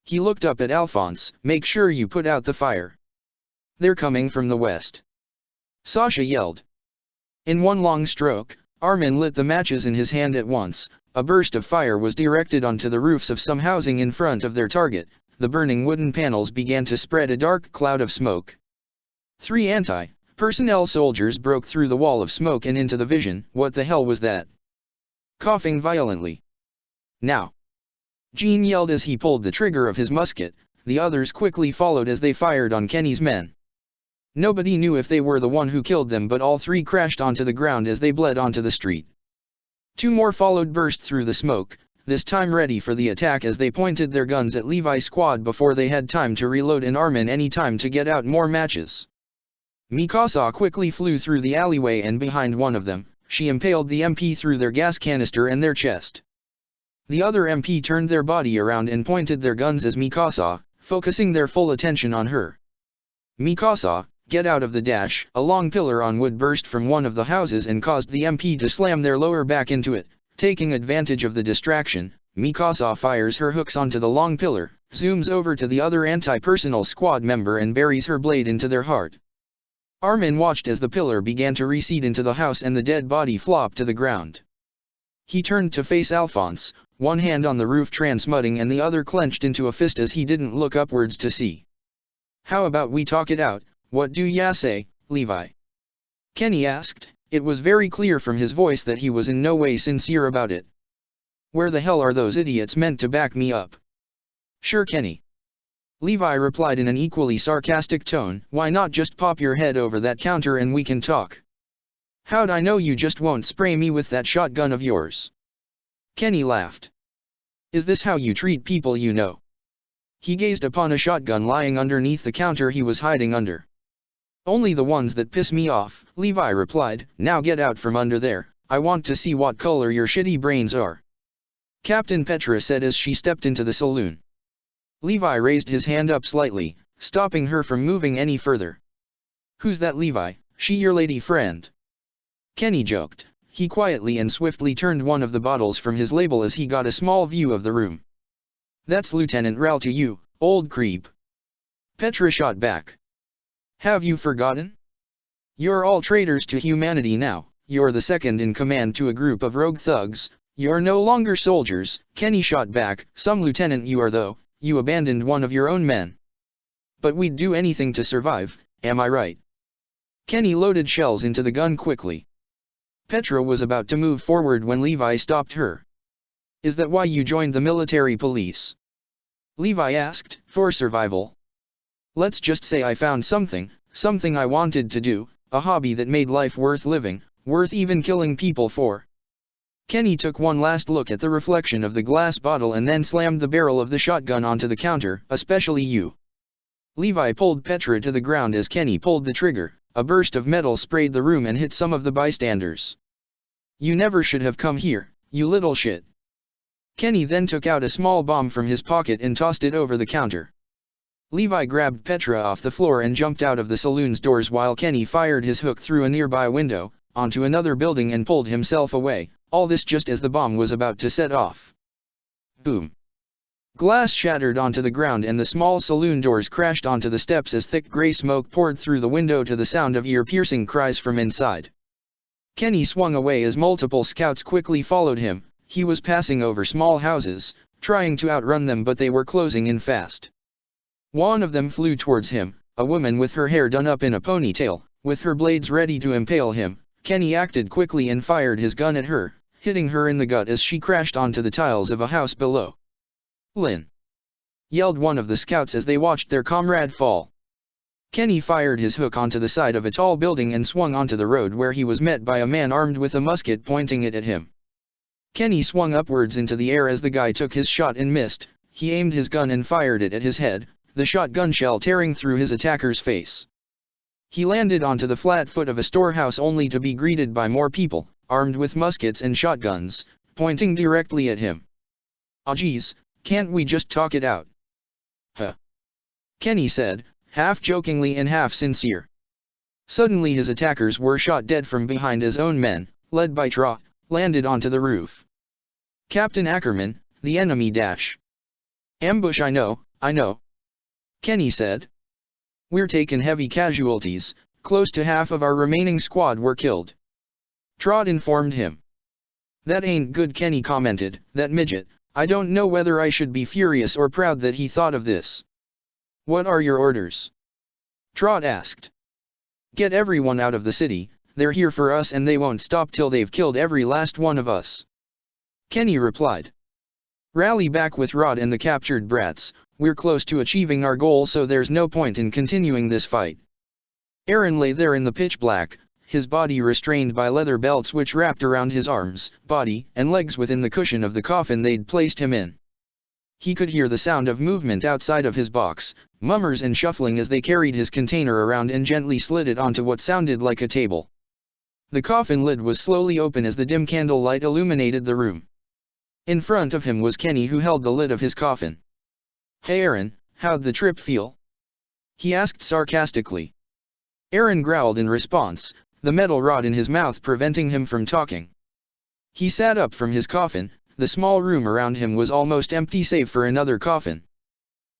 He looked up at Alphonse. "Make sure you put out the fire. They're coming from the west," Sasha yelled. In one long stroke, Armin lit the matches in his hand at once. A burst of fire was directed onto the roofs of some housing in front of their target. The burning wooden panels began to spread a dark cloud of smoke. 3 anti-personnel soldiers broke through the wall of smoke and into the vision. "What the hell was that?" Coughing violently. "Now!" Jean yelled as he pulled the trigger of his musket. The others quickly followed as they fired on Kenny's men. Nobody knew if they were the one who killed them, but all 3 crashed onto the ground as they bled onto the street. 2 more followed, burst through the smoke, this time ready for the attack as they pointed their guns at Levi's squad before they had time to reload, and Armin any time to get out more matches. Mikasa quickly flew through the alleyway and behind one of them, she impaled the MP through their gas canister and their chest. The other MP turned their body around and pointed their guns as Mikasa, focusing their full attention on her. "Mikasa, get out of the dash!" A long pillar on wood burst from one of the houses and caused the MP to slam their lower back into it. Taking advantage of the distraction, Mikasa fires her hooks onto the long pillar, zooms over to the other anti-personnel squad member and buries her blade into their heart. Armin watched as the pillar began to recede into the house and the dead body flopped to the ground. He turned to face Alphonse, one hand on the roof transmuting and the other clenched into a fist as he didn't look upwards to see. "How about we talk it out, what do ya say, Levi?" Kenny asked. It was very clear from his voice that he was in no way sincere about it. "Where the hell are those idiots meant to back me up?" "Sure, Kenny," Levi replied in an equally sarcastic tone. "Why not just pop your head over that counter and we can talk?" "How'd I know you just won't spray me with that shotgun of yours?" Kenny laughed. "Is this how you treat people you know?" He gazed upon a shotgun lying underneath the counter he was hiding under. "Only the ones that piss me off," Levi replied. "Now get out from under there, I want to see what color your shitty brains are," Captain Petra said as she stepped into the saloon. Levi raised his hand up slightly, stopping her from moving any further. "Who's that, Levi? She your lady friend?" Kenny joked. He quietly and swiftly turned one of the bottles from his label as he got a small view of the room. "That's Lieutenant Ral to you, old creep," Petra shot back. "Have you forgotten? You're all traitors to humanity now. You're the second in command to a group of rogue thugs. You're no longer soldiers," Kenny shot back. "Some lieutenant you are though, you abandoned one of your own men. But we'd do anything to survive, am I right?" Kenny loaded shells into the gun quickly. Petra was about to move forward when Levi stopped her. "Is that why you joined the military police?" Levi asked. "For survival. Let's just say I found something I wanted to do, a hobby that made life worth living, worth even killing people for." Kenny took one last look at the reflection of the glass bottle and then slammed the barrel of the shotgun onto the counter. "Especially you." Levi pulled Petra to the ground as Kenny pulled the trigger. A burst of metal sprayed the room and hit some of the bystanders. "You never should have come here, you little shit." Kenny then took out a small bomb from his pocket and tossed it over the counter. Levi grabbed Petra off the floor and jumped out of the saloon's doors while Kenny fired his hook through a nearby window, onto another building and pulled himself away, all this just as the bomb was about to set off. Boom. Glass shattered onto the ground and the small saloon doors crashed onto the steps as thick gray smoke poured through the window to the sound of ear-piercing cries from inside. Kenny swung away as multiple scouts quickly followed him. He was passing over small houses, trying to outrun them, but they were closing in fast. One of them flew towards him, a woman with her hair done up in a ponytail, with her blades ready to impale him. Kenny acted quickly and fired his gun at her, hitting her in the gut as she crashed onto the tiles of a house below. "Lin!" yelled one of the scouts as they watched their comrade fall. Kenny fired his hook onto the side of a tall building and swung onto the road where he was met by a man armed with a musket pointing it at him. Kenny swung upwards into the air as the guy took his shot and missed. He aimed his gun and fired it at his head, the shotgun shell tearing through his attacker's face. He landed onto the flat foot of a storehouse only to be greeted by more people, armed with muskets and shotguns, pointing directly at him. "Aw geez, can't we just talk it out?" "Huh?" Kenny said, half jokingly and half sincere. Suddenly his attackers were shot dead from behind as own men, led by Trot, landed onto the roof. "Captain Ackerman, the enemy dash. Ambush, I know. Kenny said. "We're taking heavy casualties, close to half of our remaining squad were killed," Trot informed him. "That ain't good," Kenny commented. "That midget, I don't know whether I should be furious or proud that he thought of this." "What are your orders?" Trot asked. "Get everyone out of the city, they're here for us and they won't stop till they've killed every last one of us," Kenny replied. "Rally back with Rod and the captured brats, we're close to achieving our goal so there's no point in continuing this fight." Aaron lay there in the pitch black, his body restrained by leather belts which wrapped around his arms, body, and legs within the cushion of the coffin they'd placed him in. He could hear the sound of movement outside of his box, mummers and shuffling as they carried his container around and gently slid it onto what sounded like a table. The coffin lid was slowly open as the dim candlelight illuminated the room. In front of him was Kenny, who held the lid of his coffin. "Hey Aaron, how'd the trip feel?" he asked sarcastically. Aaron growled in response, the metal rod in his mouth preventing him from talking. He sat up from his coffin. The small room around him was almost empty save for another coffin.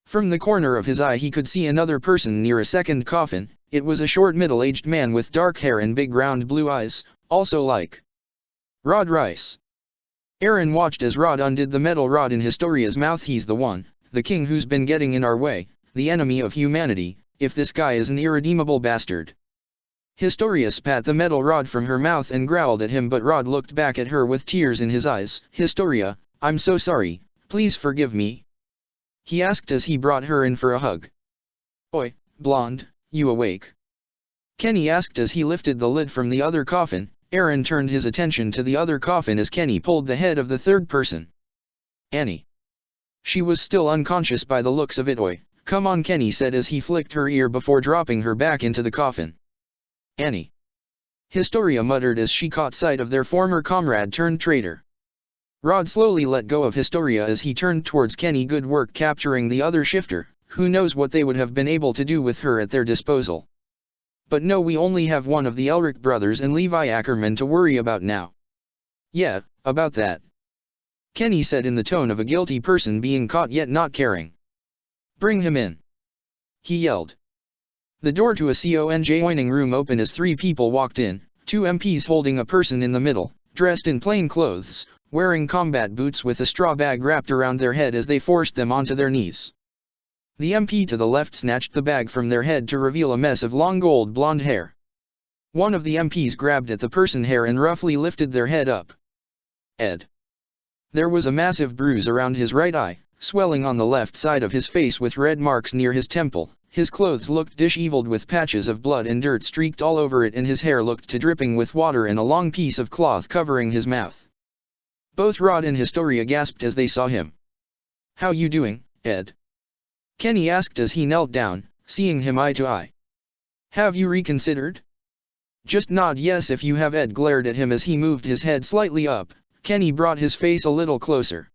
From the corner of his eye he could see another person near a second coffin. It was a short middle-aged man with dark hair and big round blue eyes, also like Rod Rice. Aaron watched as Rod undid the metal rod in Historia's mouth. "He's the one, the king who's been getting in our way, the enemy of humanity, if this guy is an irredeemable bastard." Historia spat the metal rod from her mouth and growled at him, but Rod looked back at her with tears in his eyes. "Historia, I'm so sorry, please forgive me," he asked as he brought her in for a hug. "Oi, blonde, you awake?" Kenny asked as he lifted the lid from the other coffin. Aaron turned his attention to the other coffin as Kenny pulled the head of the third person. "Annie." She was still unconscious by the looks of it. "Oi, come on," Kenny said as he flicked her ear before dropping her back into the coffin. "Annie," Historia muttered as she caught sight of their former comrade turned traitor. Rod slowly let go of Historia as he turned towards Kenny. "Good work capturing the other shifter. Who knows what they would have been able to do with her at their disposal. But no, we only have one of the Elric brothers and Levi Ackerman to worry about now." "Yeah, about that," Kenny said in the tone of a guilty person being caught yet not caring. "Bring him in," he yelled. The door to a conjoining room opened as three people walked in, two MPs holding a person in the middle, dressed in plain clothes, wearing combat boots with a straw bag wrapped around their head as they forced them onto their knees. The MP to the left snatched the bag from their head to reveal a mess of long gold blonde hair. One of the MPs grabbed at the person hair and roughly lifted their head up. "Ed." There was a massive bruise around his right eye, swelling on the left side of his face with red marks near his temple. His clothes looked disheveled with patches of blood and dirt streaked all over it, and his hair looked to dripping with water and a long piece of cloth covering his mouth. Both Rod and Historia gasped as they saw him. "How you doing, Ed?" Kenny asked as he knelt down, seeing him eye to eye. "Have you reconsidered?" "Just nod yes if you have." Ed glared at him as he moved his head slightly up. Kenny brought his face a little closer.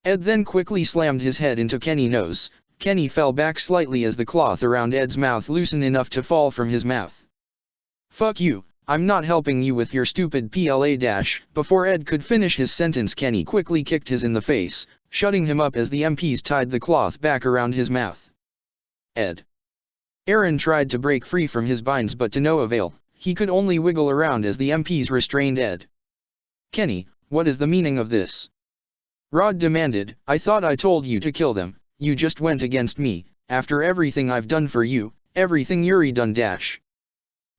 Ed then quickly slammed his head into Kenny's nose. Kenny fell back slightly as the cloth around Ed's mouth loosened enough to fall from his mouth. "Fuck you, I'm not helping you with your stupid PLA dash." Before Ed could finish his sentence, Kenny quickly kicked his in the face, shutting him up as the MPs tied the cloth back around his mouth. "Ed." Aaron tried to break free from his binds but to no avail. He could only wiggle around as the MPs restrained Ed. "Kenny, what is the meaning of this?" Rod demanded. "I thought I told you to kill them. You just went against me, after everything I've done for you, everything Yuri done dash."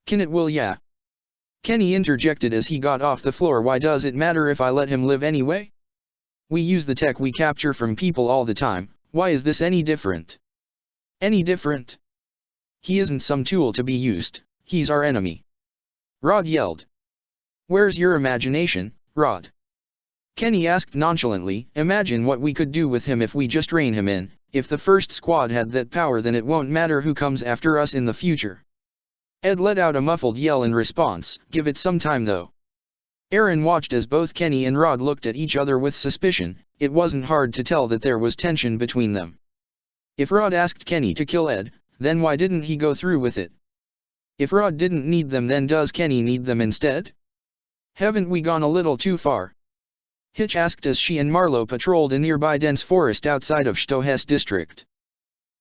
"Can it will ya?" Kenny interjected as he got off the floor. "Why does it matter if I let him live anyway? We use the tech we capture from people all the time. Why is this any different?" "Any different? He isn't some tool to be used, he's our enemy," Rod yelled. "Where's your imagination, Rod?" Kenny asked nonchalantly. "Imagine what we could do with him if we just rein him in. If the first squad had that power, then it won't matter who comes after us in the future." Ed let out a muffled yell in response. "Give it some time though." Aaron watched as both Kenny and Rod looked at each other with suspicion. It wasn't hard to tell that there was tension between them. If Rod asked Kenny to kill Ed, then why didn't he go through with it? If Rod didn't need them, then does Kenny need them instead? Haven't we gone a little too far? Hitch asked as she and Marlowe patrolled a nearby dense forest outside of Stohes district.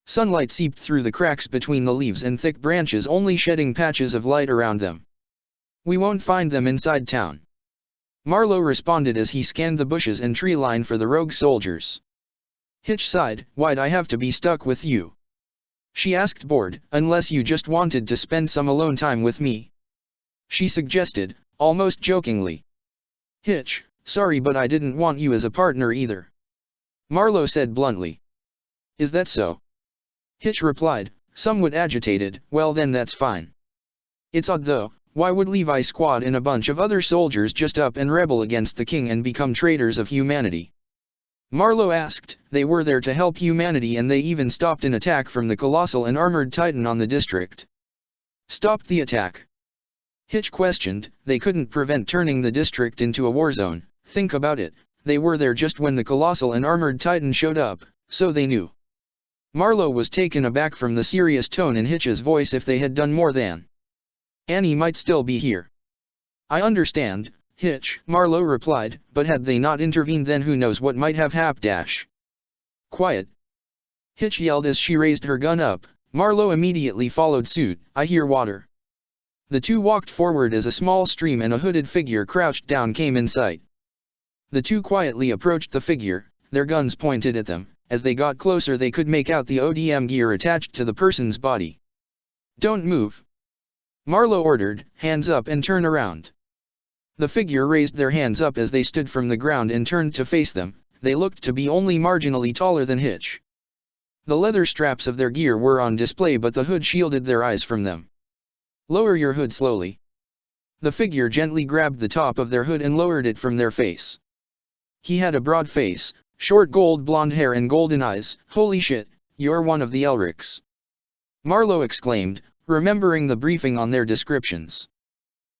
Sunlight seeped through the cracks between the leaves and thick branches, only shedding patches of light around them. "We won't find them inside town," Marlowe responded as he scanned the bushes and tree line for the rogue soldiers. Hitch sighed. "Why'd I have to be stuck with you?" she asked, bored. "Unless you just wanted to spend some alone time with me," she suggested, almost jokingly. "Hitch, sorry, but I didn't want you as a partner either," Marlowe said bluntly. "Is that so?" Hitch replied, somewhat agitated. "Well then that's fine. It's odd though, why would Levi's squad and a bunch of other soldiers just up and rebel against the king and become traitors of humanity?" Marlowe asked. "They were there to help humanity, and they even stopped an attack from the colossal and armored titan on the district." "Stopped the attack?" Hitch questioned. "They couldn't prevent turning the district into a war zone. Think about it, They were there just when the colossal and armored titan showed up, so they knew. Marlowe was taken aback from the serious tone in Hitch's voice. If they had done more than. Annie might still be here. I understand, Hitch, Marlowe replied, but had they not intervened then who knows what might have happened. Quiet. Hitch yelled as she raised her gun up. Marlowe immediately followed suit. I hear water. The two walked forward as a small stream and a hooded figure crouched down came in sight. The two quietly approached the figure, their guns pointed at them. As they got closer they could make out the ODM gear attached to the person's body. Don't move. Marlowe ordered, hands up and turn around. The figure raised their hands up as they stood from the ground and turned to face them. They looked to be only marginally taller than Hitch. The leather straps of their gear were on display but the hood shielded their eyes from them. Lower your hood slowly. The figure gently grabbed the top of their hood and lowered it from their face. He had a broad face, short gold blonde hair and golden eyes. Holy shit, you're one of the Elrics. Marlowe exclaimed, remembering the briefing on their descriptions.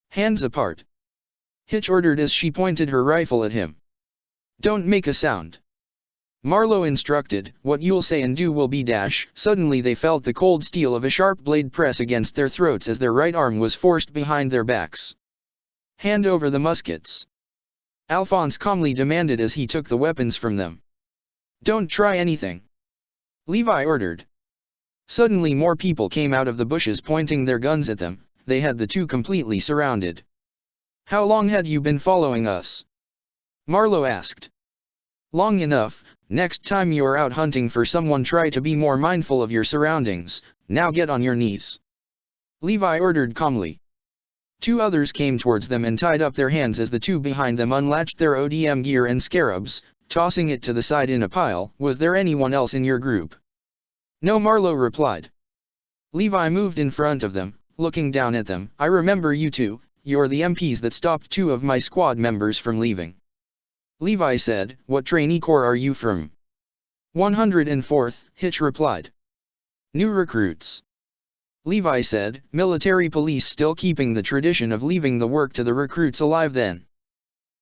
Hands apart. Hitch ordered as she pointed her rifle at him. Don't make a sound. Marlowe instructed, what you'll say and do will be dash. Suddenly they felt the cold steel of a sharp blade press against their throats as their right arm was forced behind their backs. Hand over the muskets. Alphonse calmly demanded as he took the weapons from them. Don't try anything. Levi ordered. Suddenly more people came out of the bushes pointing their guns at them. They had the two completely surrounded. How long had you been following us? Marlowe asked. Long enough. Next time you're out hunting for someone try to be more mindful of your surroundings. Now get on your knees. Levi ordered calmly. Two others came towards them and tied up their hands as the two behind them unlatched their ODM gear and scarabs, tossing it to the side in a pile. Was there anyone else in your group? No, Marlowe replied. Levi moved in front of them, looking down at them. I remember you two, you're the MPs that stopped two of my squad members from leaving. Levi said, what trainee corps are you from? 104th, Hitch replied. New recruits. Levi said, military police still keeping the tradition of leaving the work to the recruits alive then.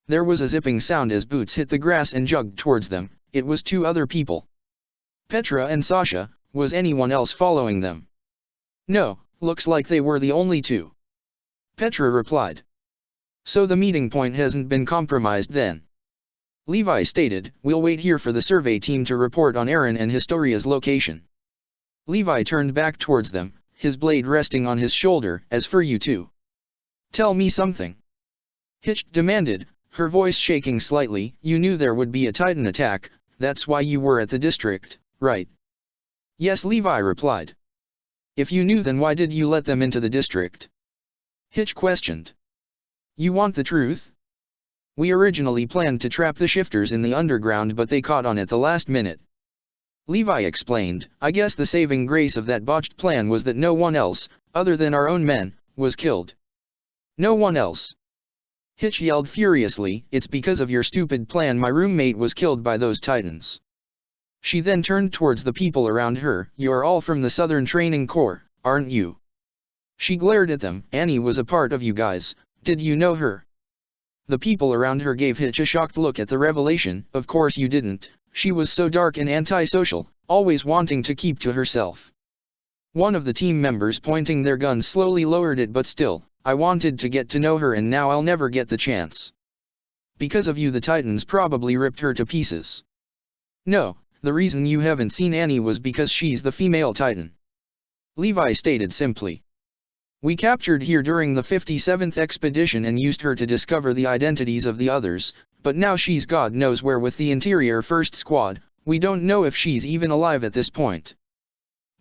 There was a zipping sound as boots hit the grass and jogged towards them. It was two other people. Petra and Sasha. Was anyone else following them? No, looks like they were the only two. Petra replied. So the meeting point hasn't been compromised then. Levi stated, we'll wait here for the survey team to report on Aaron and Historia's location. Levi turned back towards them, his blade resting on his shoulder. As for you two. Tell me something. Hitch demanded, her voice shaking slightly. You knew there would be a Titan attack, that's why you were at the district, right? Yes, Levi replied. If you knew then why did you let them into the district? Hitch questioned. You want the truth? We originally planned to trap the shifters in the underground but they caught on at the last minute. Levi explained, I guess the saving grace of that botched plan was that no one else, other than our own men, was killed. No one else. Hitch yelled furiously, it's because of your stupid plan my roommate was killed by those Titans. She then turned towards the people around her, you're all from the Southern Training Corps, aren't you? She glared at them, Annie was a part of you guys, did you know her? The people around her gave Hitch a shocked look at the revelation. Of course you didn't, she was so dark and antisocial, always wanting to keep to herself. One of the team members pointing their guns slowly lowered it but still, I wanted to get to know her and now I'll never get the chance. Because of you the Titans probably ripped her to pieces. No, the reason you haven't seen Annie was because she's the female Titan. Levi stated simply. We captured her during the 57th expedition and used her to discover the identities of the others, but now she's God knows where with the Interior First Squad. We don't know if she's even alive at this point.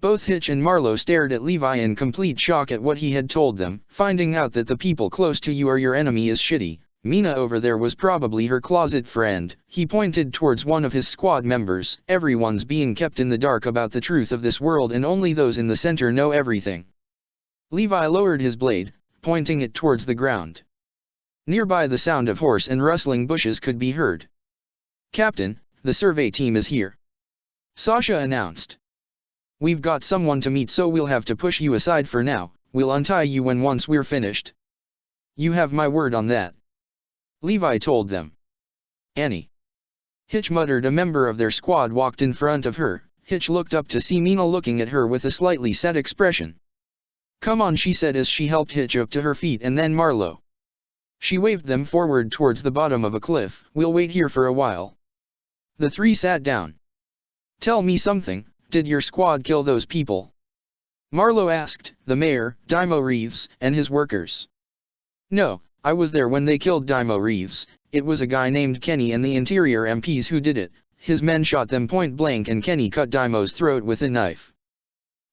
Both Hitch and Marlowe stared at Levi in complete shock at what he had told them. Finding out that the people close to you are your enemy is shitty. Mina over there was probably her closet friend. He pointed towards one of his squad members. Everyone's being kept in the dark about the truth of this world and only those in the center know everything. Levi lowered his blade, pointing it towards the ground. Nearby the sound of horse and rustling bushes could be heard. Captain, the survey team is here. Sasha announced. We've got someone to meet so we'll have to push you aside for now, we'll untie you once we're finished. You have my word on that. Levi told them. Annie. Hitch muttered. A member of their squad walked in front of her. Hitch looked up to see Mina looking at her with a slightly sad expression. "Come on," she said as she helped Hitch up to her feet, and then Marlowe. She waved them forward towards the bottom of a cliff. "We'll wait here for a while." The three sat down. "Tell me something, did your squad kill those people?" Marlowe asked. "The mayor, Dymo Reeves, and his workers." "No, I was there when they killed Dymo Reeves. It was a guy named Kenny and the interior MPs who did it. His men shot them point blank and Kenny cut Dymo's throat with a knife."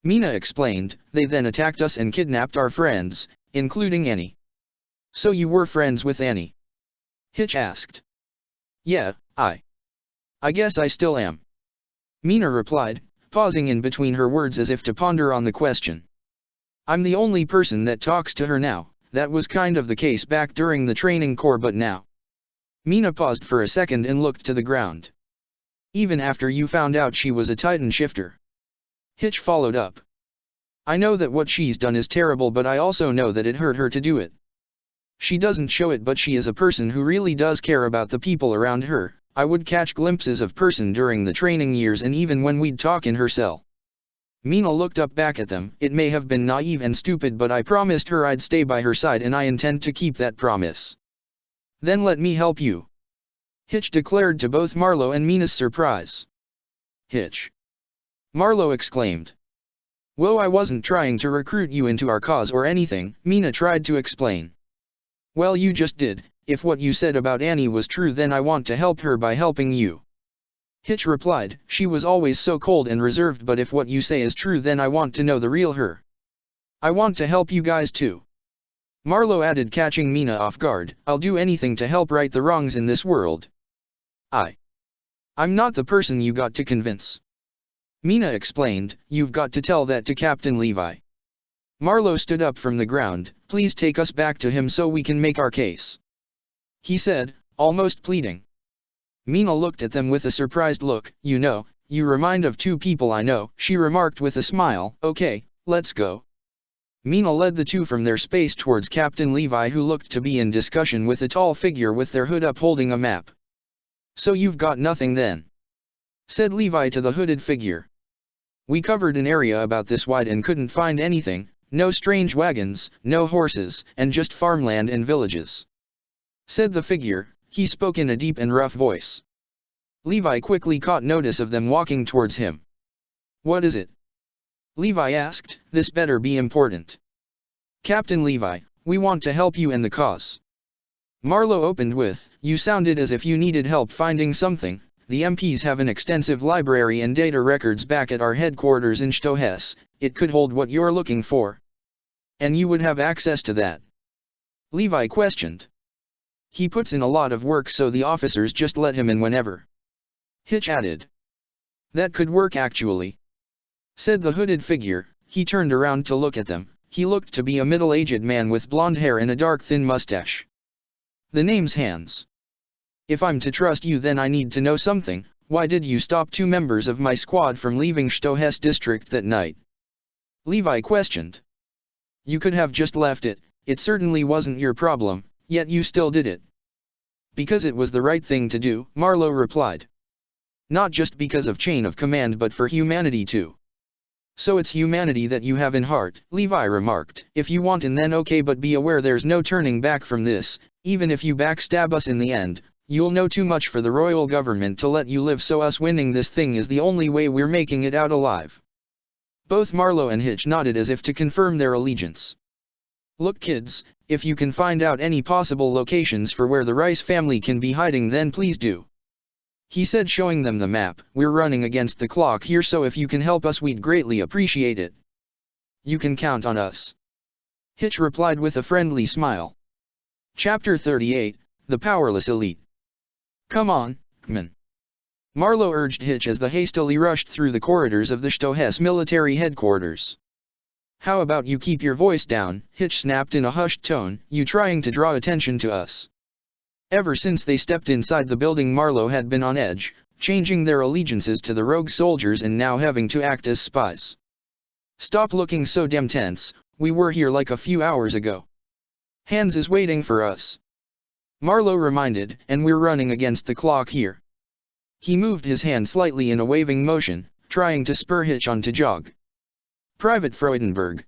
Mina explained. "They then attacked us and kidnapped our friends, including Annie." "So you were friends with Annie?" Hitch asked. "Yeah, I guess I still am," Mina replied, pausing in between her words as if to ponder on the question. "I'm the only person that talks to her now. That was kind of the case back during the training corps, but now." Mina paused for a second and looked to the ground. "Even after you found out she was a Titan shifter?" Hitch followed up. "I know that what she's done is terrible, but I also know that it hurt her to do it. She doesn't show it, but she is a person who really does care about the people around her. I would catch glimpses of person during the training years and even when we'd talk in her cell." Mina looked up back at them. "It may have been naive and stupid, but I promised her I'd stay by her side and I intend to keep that promise." "Then let me help you," Hitch declared, to both Marlowe and Mina's surprise. "Hitch!" Marlowe exclaimed. "Whoa, I wasn't trying to recruit you into our cause or anything," Mina tried to explain. "Well, you just did. If what you said about Annie was true, then I want to help her by helping you." Hitch replied. "She was always so cold and reserved, but if what you say is true, then I want to know the real her. I want to help you guys too." Marlowe added, catching Mina off guard. "I'll do anything to help right the wrongs in this world." I'm not the person you got to convince," Mina explained. "You've got to tell that to Captain Levi." Marlowe stood up from the ground. "Please take us back to him so we can make our case," he said, almost pleading. Mina looked at them with a surprised look. "You know, you remind of two people I know," she remarked with a smile. "Okay, let's go." Mina led the two from their space towards Captain Levi, who looked to be in discussion with a tall figure with their hood up holding a map. "So you've got nothing then?" said Levi to the hooded figure. "We covered an area about this wide and couldn't find anything, no strange wagons, no horses, and just farmland and villages," said the figure. He spoke in a deep and rough voice. Levi quickly caught notice of them walking towards him. "What is it?" Levi asked. "This better be important." "Captain Levi, we want to help you and the cause." Marlowe opened with, "You sounded as if you needed help finding something. The MPs have an extensive library and data records back at our headquarters in Stohes. It could hold what you're looking for. And you would have access to that?" Levi questioned. "He puts in a lot of work, so the officers just let him in whenever," Hitch added. "That could work actually," said the hooded figure. He turned around to look at them. He looked to be a middle-aged man with blonde hair and a dark thin mustache. "The name's Hans. If I'm to trust you, then I need to know something. Why did you stop two members of my squad from leaving Stohes district that night?" Levi questioned. "You could have just left it. It certainly wasn't your problem, yet you still did it." "Because it was the right thing to do," Marlowe replied. "Not just because of chain of command, but for humanity too." "So it's humanity that you have in heart," Levi remarked. "If you want in, then okay, but be aware there's no turning back from this. Even if you backstab us in the end, you'll know too much for the royal government to let you live, so us winning this thing is the only way we're making it out alive." Both Marlowe and Hitch nodded as if to confirm their allegiance. "Look kids, if you can find out any possible locations for where the Rice family can be hiding, then please do," he said, showing them the map. "We're running against the clock here, so if you can help us, we'd greatly appreciate it." "You can count on us," Hitch replied with a friendly smile. Chapter 38, The Powerless Elite. "Come on, man," Marlowe urged Hitch as they hastily rushed through the corridors of the Stohes military headquarters. "How about you keep your voice down," Hitch snapped in a hushed tone. "You trying to draw attention to us?" Ever since they stepped inside the building, Marlowe had been on edge, changing their allegiances to the rogue soldiers and now having to act as spies. "Stop looking so damn tense, we were here like a few hours ago. Hans is waiting for us," Marlowe reminded, "and we're running against the clock here." He moved his hand slightly in a waving motion, trying to spur Hitch on to jog. "Private Freudenberg,"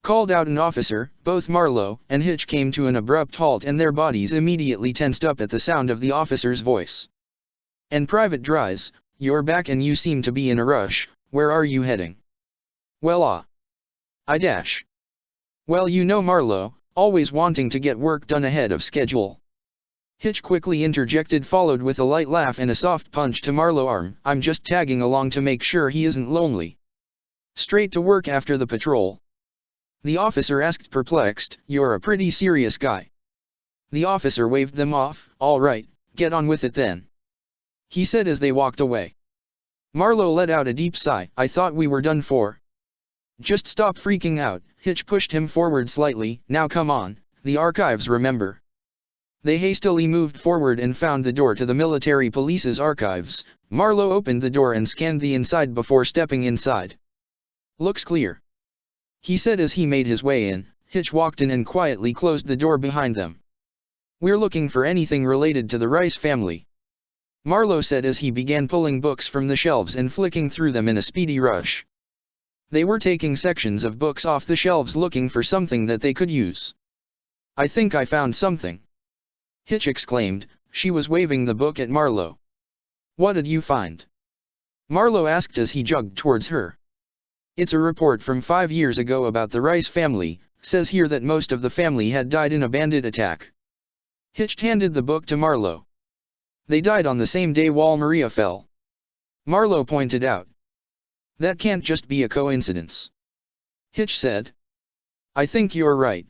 called out an officer. Both Marlowe and Hitch came to an abrupt halt and their bodies immediately tensed up at the sound of the officer's voice. "And Private Dries, you're back and you seem to be in a rush. Where are you heading?" "Well, I dash. Well, you know Marlowe, always wanting to get work done ahead of schedule." Hitch quickly interjected, followed with a light laugh and a soft punch to Marlowe's arm. "I'm just tagging along to make sure he isn't lonely." "Straight to work after the patrol?" the officer asked, perplexed. "You're a pretty serious guy." The officer waved them off. "All right, get on with it then," he said as they walked away. Marlowe let out a deep sigh. "I thought we were done for." "Just stop freaking out." Hitch pushed him forward slightly. "Now come on, the archives, remember." They hastily moved forward and found the door to the military police's archives. Marlowe opened the door and scanned the inside before stepping inside. "Looks clear," he said as he made his way in. Hitch walked in and quietly closed the door behind them. "We're looking for anything related to the Rice family," Marlowe said as he began pulling books from the shelves and flicking through them in a speedy rush. They were taking sections of books off the shelves looking for something that they could use. "I think I found something," Hitch exclaimed. She was waving the book at Marlowe. "What did you find?" Marlowe asked as he jogged towards her. "It's a report from 5 years ago about the Rice family. Says here that most of the family had died in a bandit attack." Hitch handed the book to Marlowe. "They died on the same day Wal Maria fell," Marlowe pointed out. "That can't just be a coincidence," Hitch said. "I think you're right,"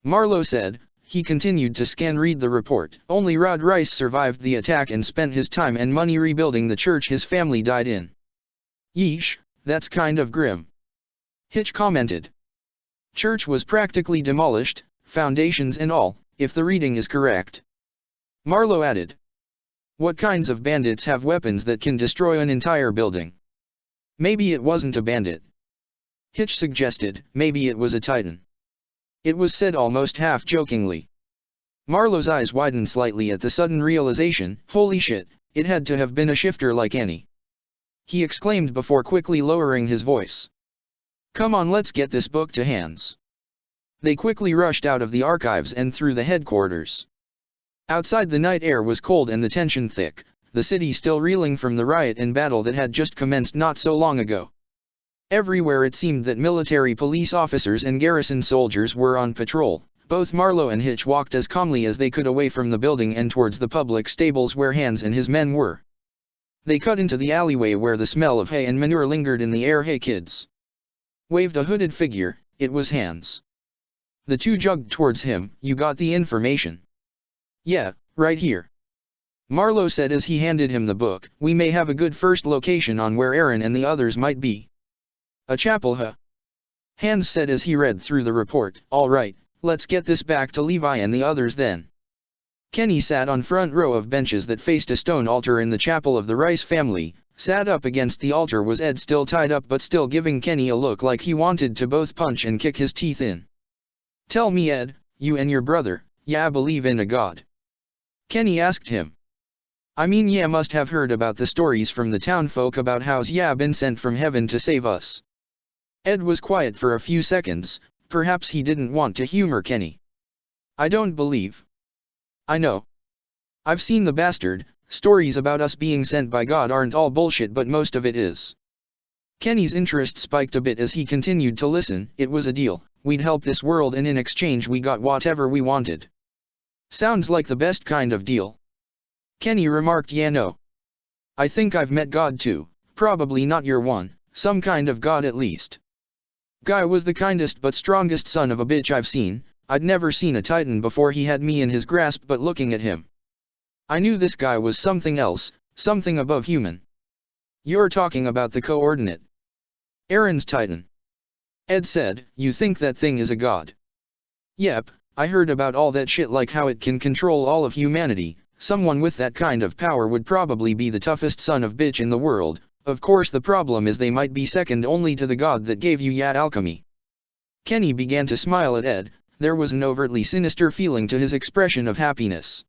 Marlowe said. He continued to read the report. "Only Rod Rice survived the attack and spent his time and money rebuilding the church his family died in." "Yeesh, that's kind of grim," Hitch commented. "Church was practically demolished, foundations and all, if the reading is correct," Marlowe added. "What kinds of bandits have weapons that can destroy an entire building?" "Maybe it wasn't a bandit," Hitch suggested. "Maybe it was a Titan." It was said almost half-jokingly. Marlowe's eyes widened slightly at the sudden realization. "Holy shit, it had to have been a shifter like Annie," he exclaimed before quickly lowering his voice. "Come on, let's get this book to hands." They quickly rushed out of the archives and through the headquarters. Outside, the night air was cold and the tension thick, the city still reeling from the riot and battle that had just commenced not so long ago. Everywhere it seemed that military police officers and garrison soldiers were on patrol. Both Marlowe and Hitch walked as calmly as they could away from the building and towards the public stables where Hans and his men were. They cut into the alleyway where the smell of hay and manure lingered in the air. "Hey kids!" waved a hooded figure. It was Hans. The two jogged towards him. "You got the information?" "Yeah, right here," Marlowe said as he handed him the book. "We may have a good first location on where Aaron and the others might be." "A chapel, huh?" Hans said as he read through the report. "All right, let's get this back to Levi and the others then." Kenny sat on front row of benches that faced a stone altar in the chapel of the Rice family. Sat up against the altar was Ed, still tied up but still giving Kenny a look like he wanted to both punch and kick his teeth in. "Tell me, Ed, you and your brother, yeah, believe in a god?" Kenny asked him. "I mean, yeah, must have heard about the stories from the town folk about how's yeah been sent from heaven to save us." Ed was quiet for a few seconds. Perhaps he didn't want to humor Kenny. "I don't believe." "I know. I've seen the bastard. Stories about us being sent by God aren't all bullshit, but most of it is." Kenny's interest spiked a bit as he continued to listen. "It was a deal. We'd help this world and in exchange we got whatever we wanted." "Sounds like the best kind of deal," Kenny remarked. "Yeah, no. I think I've met God too. Probably not your one, some kind of God at least. Guy was the kindest but strongest son of a bitch I've seen. I'd never seen a Titan before he had me in his grasp, but looking at him, I knew this guy was something else, something above human." "You're talking about the coordinate. Aaron's Titan," Ed said. "You think that thing is a god?" "Yep, I heard about all that shit, like how it can control all of humanity. Someone with that kind of power would probably be the toughest son of bitch in the world. Of course the problem is they might be second only to the god that gave you yeah alchemy." Kenny began to smile at Ed. There was an overtly sinister feeling to his expression of happiness.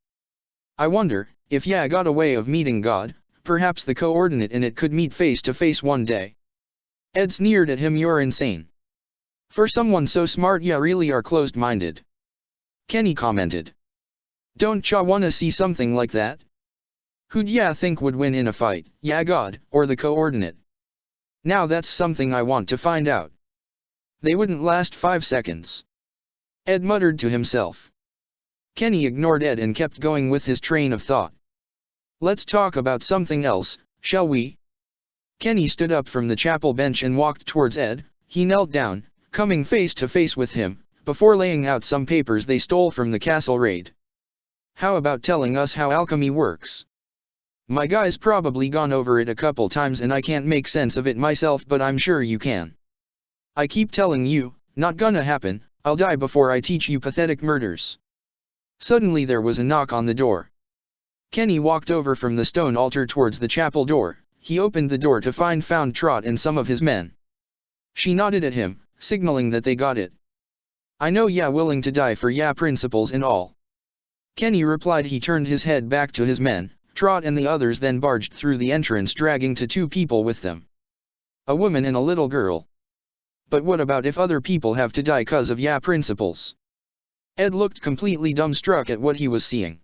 "I wonder, if yeah got a way of meeting God, perhaps the coordinate in it could meet face to face one day. Ed sneered at him. You're insane. For someone so smart ya really are closed-minded. Kenny commented. Don't ya wanna see something like that? Who'd ya think would win in a fight, ya God, or the coordinate? Now that's something I want to find out. They wouldn't last 5 seconds. Ed muttered to himself. Kenny ignored Ed and kept going with his train of thought. Let's talk about something else, shall we? Kenny stood up from the chapel bench and walked towards Ed. He knelt down, coming face to face with him, before laying out some papers they stole from the castle raid. How about telling us how alchemy works? My guy's probably gone over it a couple times and I can't make sense of it myself, but I'm sure you can. I keep telling you, not gonna happen. I'll die before I teach you pathetic murders. Suddenly there was a knock on the door. Kenny walked over from the stone altar towards the chapel door. He opened the door to found Trot and some of his men. She nodded at him, signaling that they got it. I know ya willing to die for ya principles and all. Kenny replied. He turned his head back to his men. Trot and the others then barged through the entrance, dragging 2 people with them. A woman and a little girl. But what about if other people have to die 'cause of ya principles? Ed looked completely dumbstruck at what he was seeing.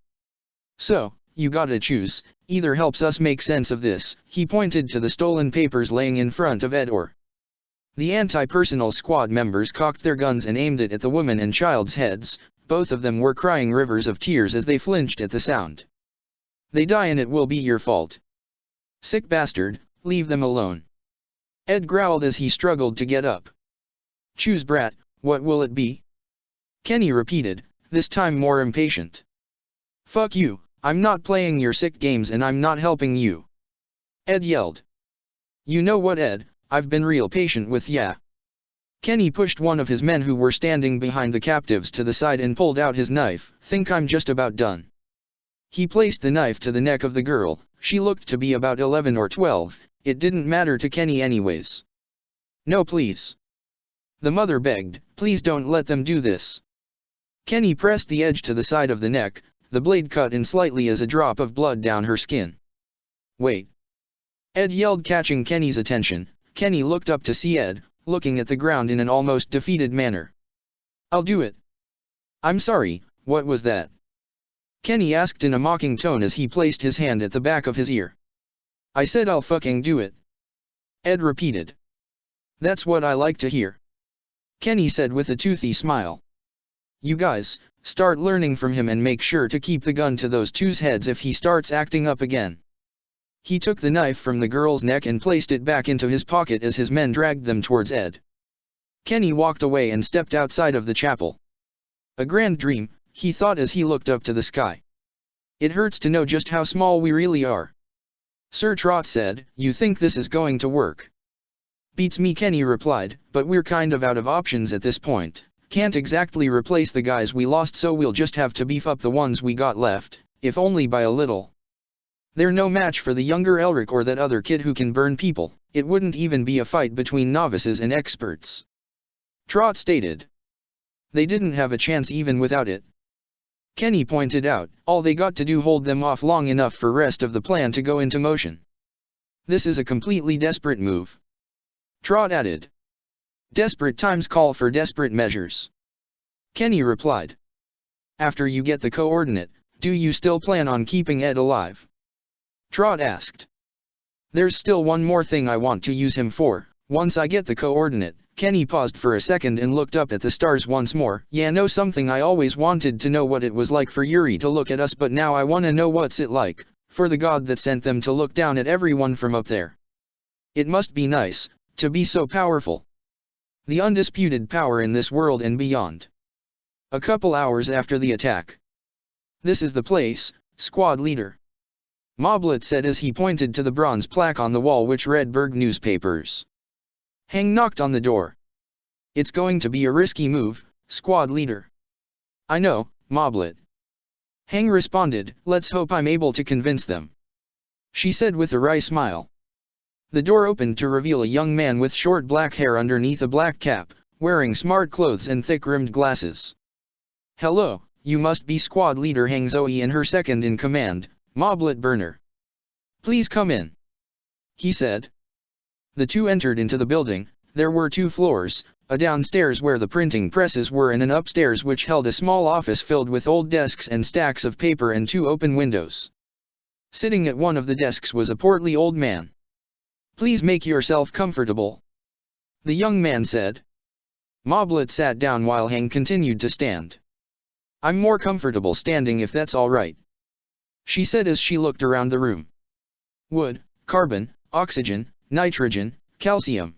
So, you gotta choose, either helps us make sense of this. He pointed to the stolen papers laying in front of Ed, or the anti-personnel squad members cocked their guns and aimed it at the woman and child's heads. Both of them were crying rivers of tears as they flinched at the sound. They die and it will be your fault. Sick bastard, leave them alone. Ed growled as he struggled to get up. Choose, brat, what will it be? Kenny repeated, this time more impatient. Fuck you, I'm not playing your sick games and I'm not helping you. Ed yelled. You know what, Ed, I've been real patient with ya. Kenny pushed one of his men who were standing behind the captives to the side and pulled out his knife. Think I'm just about done. He placed the knife to the neck of the girl. She looked to be about 11 or 12, it didn't matter to Kenny anyways. No, please. The mother begged, please don't let them do this. Kenny pressed the edge to the side of the neck. The blade cut in slightly as a drop of blood down her skin. Wait. Ed yelled, catching Kenny's attention. Kenny looked up to see Ed, looking at the ground in an almost defeated manner. I'll do it. I'm sorry, what was that? Kenny asked in a mocking tone as he placed his hand at the back of his ear. I said I'll fucking do it. Ed repeated. That's what I like to hear. Kenny said with a toothy smile. You guys, start learning from him and make sure to keep the gun to those 2's heads if he starts acting up again. He took the knife from the girl's neck and placed it back into his pocket as his men dragged them towards Ed. Kenny walked away and stepped outside of the chapel. A grand dream, he thought as he looked up to the sky. It hurts to know just how small we really are. Sir Trot said, you think this is going to work? Beats me, Kenny replied, but we're kind of out of options at this point. Can't exactly replace the guys we lost, so we'll just have to beef up the ones we got left, if only by a little. They're no match for the younger Elric or that other kid who can burn people. It wouldn't even be a fight between novices and experts. Trot stated. They didn't have a chance even without it. Kenny pointed out, all they got to do hold them off long enough for rest of the plan to go into motion. This is a completely desperate move. Trot added. Desperate times call for desperate measures. Kenny replied. After you get the coordinate, do you still plan on keeping Ed alive? Trot asked. There's still one more thing I want to use him for. Once I get the coordinate. Kenny paused for a second and looked up at the stars once more. Yeah, know something, I always wanted to know what it was like for Yuri to look at us, but now I wanna know what's it like for the god that sent them to look down at everyone from up there. It must be nice to be so powerful. The undisputed power in this world and beyond. A couple hours after the attack. This is the place, squad leader. Moblet said as he pointed to the bronze plaque on the wall which read Berg newspapers. Hang knocked on the door. It's going to be a risky move, squad leader. I know, Moblet. Hang responded, let's hope I'm able to convince them. She said with a wry smile. The door opened to reveal a young man with short black hair underneath a black cap, wearing smart clothes and thick-rimmed glasses. Hello, you must be squad leader Hang Zoe and her second in command, Moblet Burner. Please come in, he said. The two entered into the building. There were 2 floors, a downstairs where the printing presses were and an upstairs which held a small office filled with old desks and stacks of paper and 2 open windows. Sitting at one of the desks was a portly old man. Please make yourself comfortable, the young man said. Moblet sat down while Hang continued to stand. I'm more comfortable standing if that's all right, she said as she looked around the room. Wood, carbon, oxygen, nitrogen, calcium.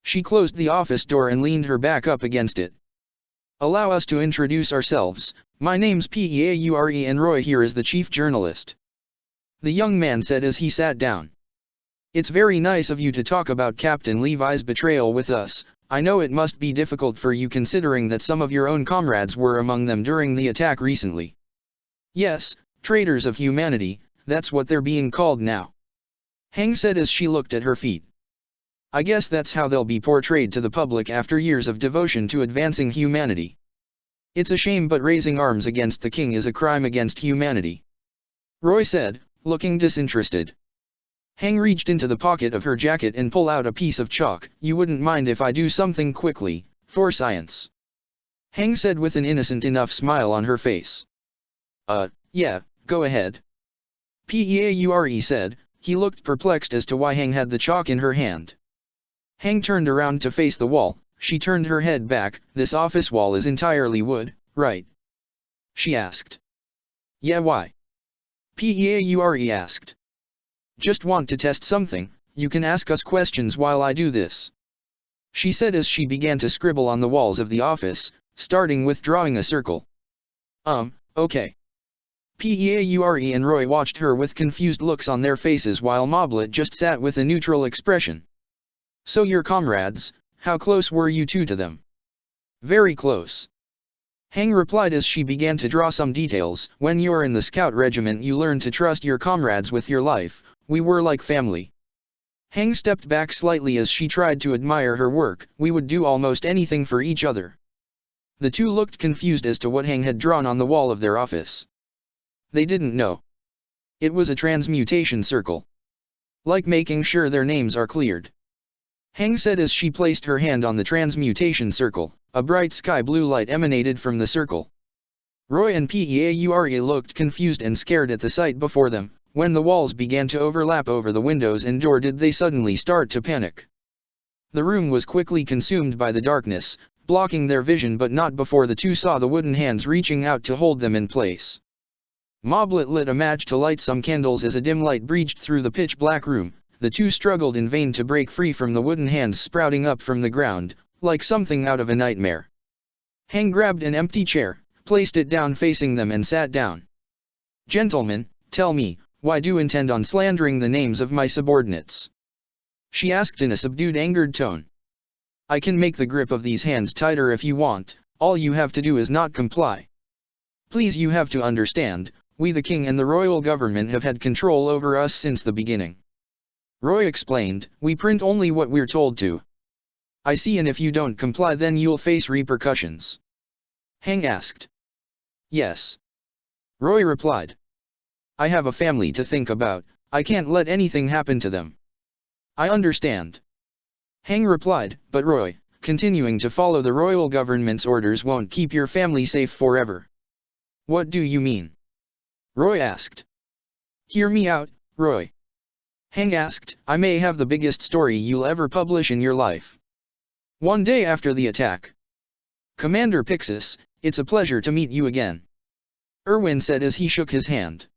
She closed the office door and leaned her back up against it. Allow us to introduce ourselves. My name's Peaure and Roy here is the chief journalist, the young man said as he sat down. It's very nice of you to talk about Captain Levi's betrayal with us. I know it must be difficult for you considering that some of your own comrades were among them during the attack recently. Yes, traitors of humanity, that's what they're being called now, Hang said as she looked at her feet. I guess that's how they'll be portrayed to the public after years of devotion to advancing humanity. It's a shame, but raising arms against the king is a crime against humanity, Roy said, looking disinterested. Hang reached into the pocket of her jacket and pulled out a piece of chalk. You wouldn't mind if I do something quickly, for science, Hang said with an innocent enough smile on her face. Yeah, go ahead, Peaure said. He looked perplexed as to why Hang had the chalk in her hand. Hang turned around to face the wall. She turned her head back. This office wall is entirely wood, right? she asked. Yeah, why? Peaure asked. Just want to test something. You can ask us questions while I do this, she said as she began to scribble on the walls of the office, starting with drawing a circle. Okay. Peaure and Roy watched her with confused looks on their faces while Moblet just sat with a neutral expression. So your comrades, how close were you two to them? Very close, Hang replied as she began to draw some details. When you're in the scout regiment you learn to trust your comrades with your life. We were like family. Hang stepped back slightly as she tried to admire her work. We would do almost anything for each other. The two looked confused as to what Hang had drawn on the wall of their office. They didn't know. It was a transmutation circle. Like making sure their names are cleared, Hang said as she placed her hand on the transmutation circle. A bright sky blue light emanated from the circle. Roy and Peaure looked confused and scared at the sight before them. When the walls began to overlap over the windows and door did they suddenly start to panic. The room was quickly consumed by the darkness, blocking their vision, but not before the two saw the wooden hands reaching out to hold them in place. Moblet lit a match to light some candles as a dim light breached through the pitch-black room. The two struggled in vain to break free from the wooden hands sprouting up from the ground, like something out of a nightmare. Hang grabbed an empty chair, placed it down facing them and sat down. Gentlemen, tell me, why do you intend on slandering the names of my subordinates? She asked in a subdued, angered tone. I can make the grip of these hands tighter if you want. All you have to do is not comply. Please, you have to understand, we the king and the royal government have had control over us since the beginning. Roy explained, we print only what we're told to. I see, and if you don't comply then you'll face repercussions. Hang asked. Yes, Roy replied. I have a family to think about. I can't let anything happen to them. I understand, Hang replied, but Roy, continuing to follow the royal government's orders won't keep your family safe forever. What do you mean? Roy asked. Hear me out, Roy. Hang asked. I may have the biggest story you'll ever publish in your life. One day after the attack. Commander Pixis, it's a pleasure to meet you again, Erwin said as he shook his hand.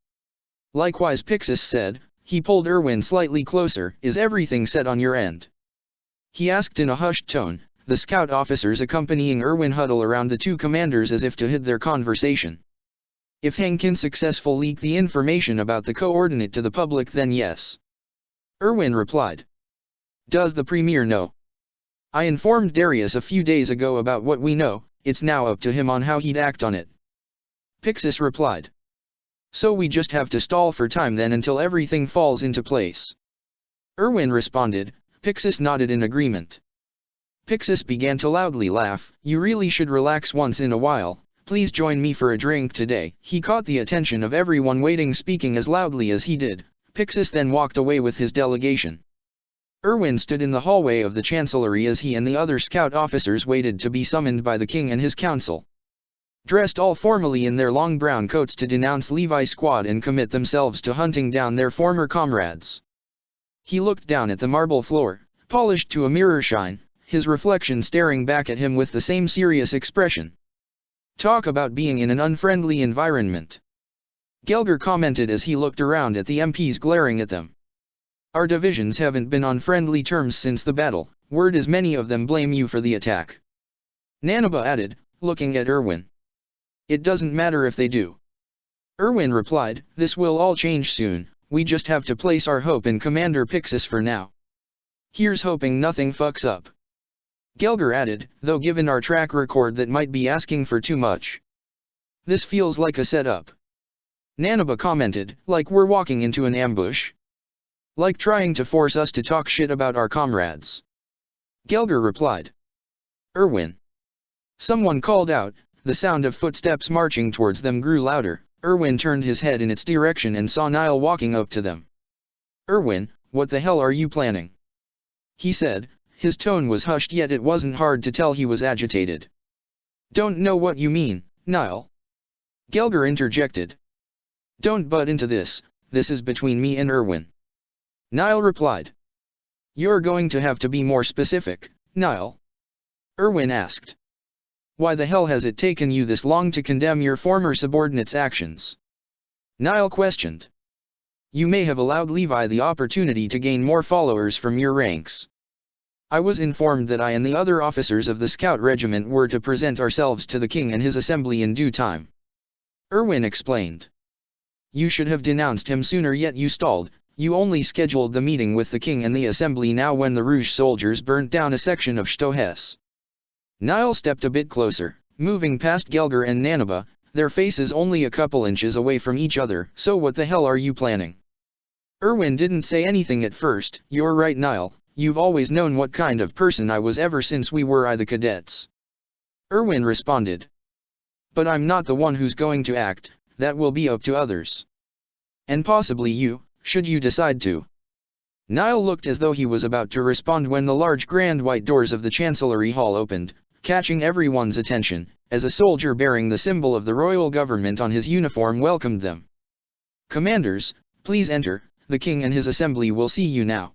Likewise, Pixis said. He pulled Erwin slightly closer. Is everything set on your end? He asked in a hushed tone. The scout officers accompanying Erwin huddle around the two commanders as if to hid their conversation. If Hang can successfully leak the information about the coordinate to the public then yes, Erwin replied. Does the Premier know? I informed Darius a few days ago about what we know. It's now up to him on how he'd act on it, Pixis replied. So we just have to stall for time then until everything falls into place, Erwin responded. Pixis nodded in agreement. Pixis began to loudly laugh. You really should relax once in a while. Please join me for a drink today. He caught the attention of everyone waiting, speaking as loudly as he did. Pixis then walked away with his delegation. Erwin stood in the hallway of the chancellery as he and the other scout officers waited to be summoned by the king and his council. Dressed all formally in their long brown coats to denounce Levi's squad and commit themselves to hunting down their former comrades. He looked down at the marble floor, polished to a mirror shine, his reflection staring back at him with the same serious expression. Talk about being in an unfriendly environment. Gelger commented as he looked around at the MPs glaring at them. Our divisions haven't been on friendly terms since the battle, word is many of them blame you for the attack. Nanaba added, looking at Erwin. It doesn't matter if they do. Erwin replied, this will all change soon, we just have to place our hope in Commander Pixis for now. Here's hoping nothing fucks up. Gelger added, though given our track record that might be asking for too much. This feels like a setup. Nanaba commented, like we're walking into an ambush. Like trying to force us to talk shit about our comrades. Gelger replied. Erwin. Someone called out, the sound of footsteps marching towards them grew louder. Erwin turned his head in its direction and saw Niall walking up to them. Erwin, what the hell are you planning? He said, his tone was hushed yet it wasn't hard to tell he was agitated. Don't know what you mean, Niall. Gelger interjected. Don't butt into this is between me and Erwin. Niall replied. You're going to have to be more specific, Niall. Erwin asked. Why the hell has it taken you this long to condemn your former subordinate's actions? Niall questioned. You may have allowed Levi the opportunity to gain more followers from your ranks. I was informed that I and the other officers of the scout regiment were to present ourselves to the king and his assembly in due time. Erwin explained. You should have denounced him sooner yet you stalled, you only scheduled the meeting with the king and the assembly now when the Rouge soldiers burnt down a section of Stohes. Niall stepped a bit closer, moving past Gelger and Nanaba, their faces only a couple inches away from each other. So what the hell are you planning? Erwin didn't say anything at first. You're right, Niall, you've always known what kind of person I was ever since we were the cadets. Erwin responded. But I'm not the one who's going to act, that will be up to others. And possibly you, should you decide to. Niall looked as though he was about to respond when the large grand white doors of the Chancellery Hall opened, catching everyone's attention, as a soldier bearing the symbol of the royal government on his uniform welcomed them. Commanders, please enter, the king and his assembly will see you now.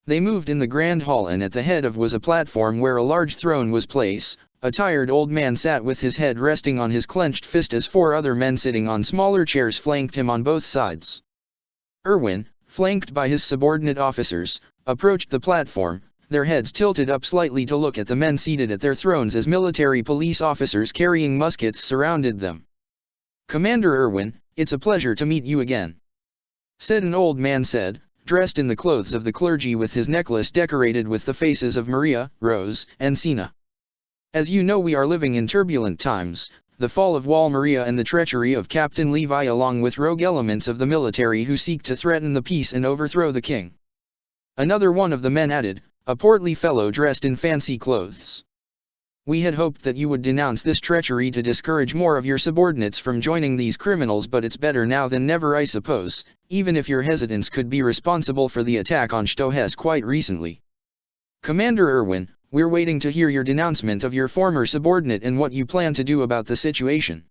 They moved in the grand hall and at the head of was a platform where a large throne was placed. A tired old man sat with his head resting on his clenched fist as four other men sitting on smaller chairs flanked him on both sides. Erwin, flanked by his subordinate officers, approached the platform, their heads tilted up slightly to look at the men seated at their thrones as military police officers carrying muskets surrounded them. Commander Erwin, it's a pleasure to meet you again. Said an old man dressed in the clothes of the clergy with his necklace decorated with the faces of Maria, Rose, and Sina. As you know, we are living in turbulent times, the fall of Wal Maria and the treachery of Captain Levi along with rogue elements of the military who seek to threaten the peace and overthrow the king. Another one of the men added, a portly fellow dressed in fancy clothes. We had hoped that you would denounce this treachery to discourage more of your subordinates from joining these criminals, but it's better now than never, I suppose, even if your hesitance could be responsible for the attack on Stohes quite recently. Commander Erwin, we're waiting to hear your denouncement of your former subordinate and what you plan to do about the situation.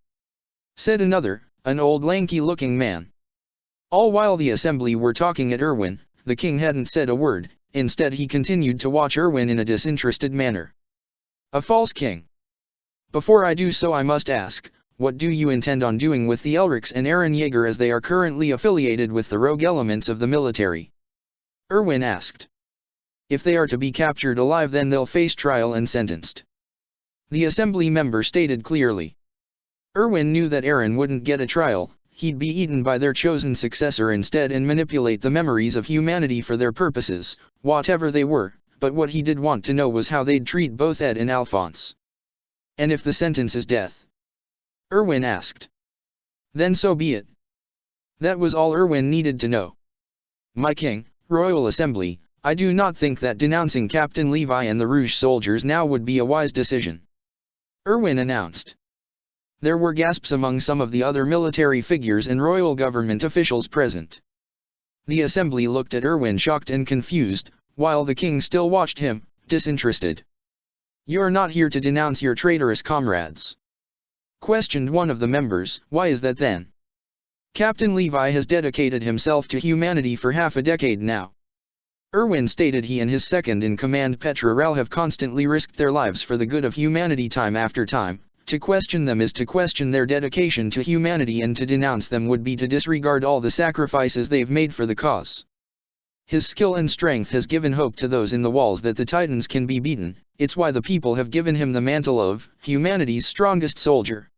Said another, an old lanky-looking man. All while the assembly were talking at Erwin, the king hadn't said a word, instead he continued to watch Erwin in a disinterested manner. A false king. Before I do so I must ask, what do you intend on doing with the Elrics and Aaron Yeager as they are currently affiliated with the rogue elements of the military? Erwin asked. If they are to be captured alive then they'll face trial and sentenced. The assembly member stated clearly. Erwin knew that Aaron wouldn't get a trial, he'd be eaten by their chosen successor instead and manipulate the memories of humanity for their purposes, whatever they were, but what he did want to know was how they'd treat both Ed and Alphonse. And if the sentence is death? Erwin asked. Then so be it. That was all Erwin needed to know. My king, Royal Assembly, I do not think that denouncing Captain Levi and the Rouge soldiers now would be a wise decision. Erwin announced. There were gasps among some of the other military figures and royal government officials present. The assembly looked at Erwin shocked and confused, while the king still watched him, disinterested. "You're not here to denounce your traitorous comrades?" questioned one of the members. "Why is that then? Captain Levi has dedicated himself to humanity for half a decade now." Erwin stated he and his second-in-command Petra Rao have constantly risked their lives for the good of humanity time after time. To question them is to question their dedication to humanity, and to denounce them would be to disregard all the sacrifices they've made for the cause. His skill and strength has given hope to those in the walls that the Titans can be beaten. It's why the people have given him the mantle of humanity's strongest soldier.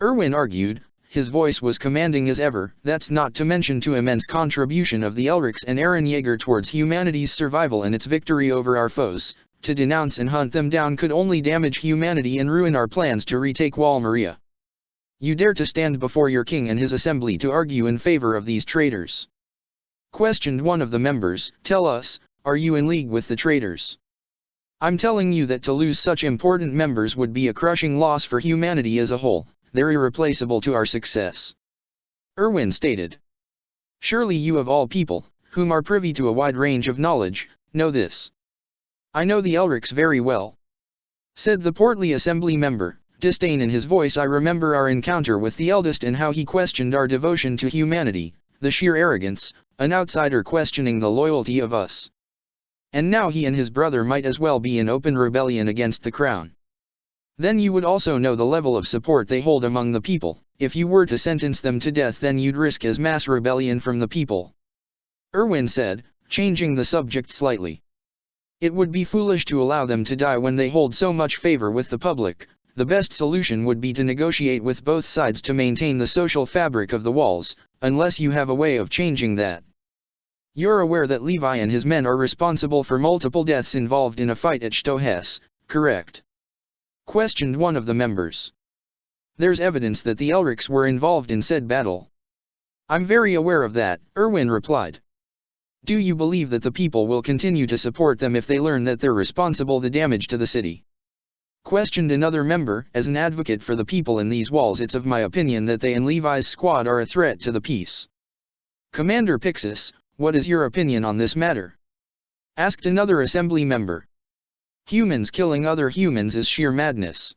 Erwin argued. His voice was commanding as ever. That's not to mention the immense contribution of the Elrics and Eren Yeager towards humanity's survival and its victory over our foes. To denounce and hunt them down could only damage humanity and ruin our plans to retake Wall Maria. You dare to stand before your king and his assembly to argue in favor of these traitors?" questioned one of the members. "Tell us, are you in league with the traitors?" "I'm telling you that to lose such important members would be a crushing loss for humanity as a whole. They're irreplaceable to our success," Erwin stated. "Surely you of all people, whom are privy to a wide range of knowledge, know this." "I know the Elrics very well," said the portly assembly member, disdain in his voice. "I remember our encounter with the eldest and how he questioned our devotion to humanity, the sheer arrogance, an outsider questioning the loyalty of us. And now he and his brother might as well be in open rebellion against the crown. Then you would also know the level of support they hold among the people. If you were to sentence them to death, then you'd risk as mass rebellion from the people," Erwin said, changing the subject slightly. "It would be foolish to allow them to die when they hold so much favor with the public. The best solution would be to negotiate with both sides to maintain the social fabric of the walls, unless you have a way of changing that. You're aware that Levi and his men are responsible for multiple deaths involved in a fight at Stohes, correct?" questioned one of the members. "There's evidence that the Elrics were involved in said battle." "I'm very aware of that," Erwin replied. "Do you believe that the people will continue to support them if they learn that they're responsible for the damage to the city?" questioned another member. "As an advocate for the people in these walls, it's of my opinion that they and Levi's squad are a threat to the peace." "Commander Pixis, what is your opinion on this matter?" asked another assembly member. "Humans killing other humans is sheer madness,"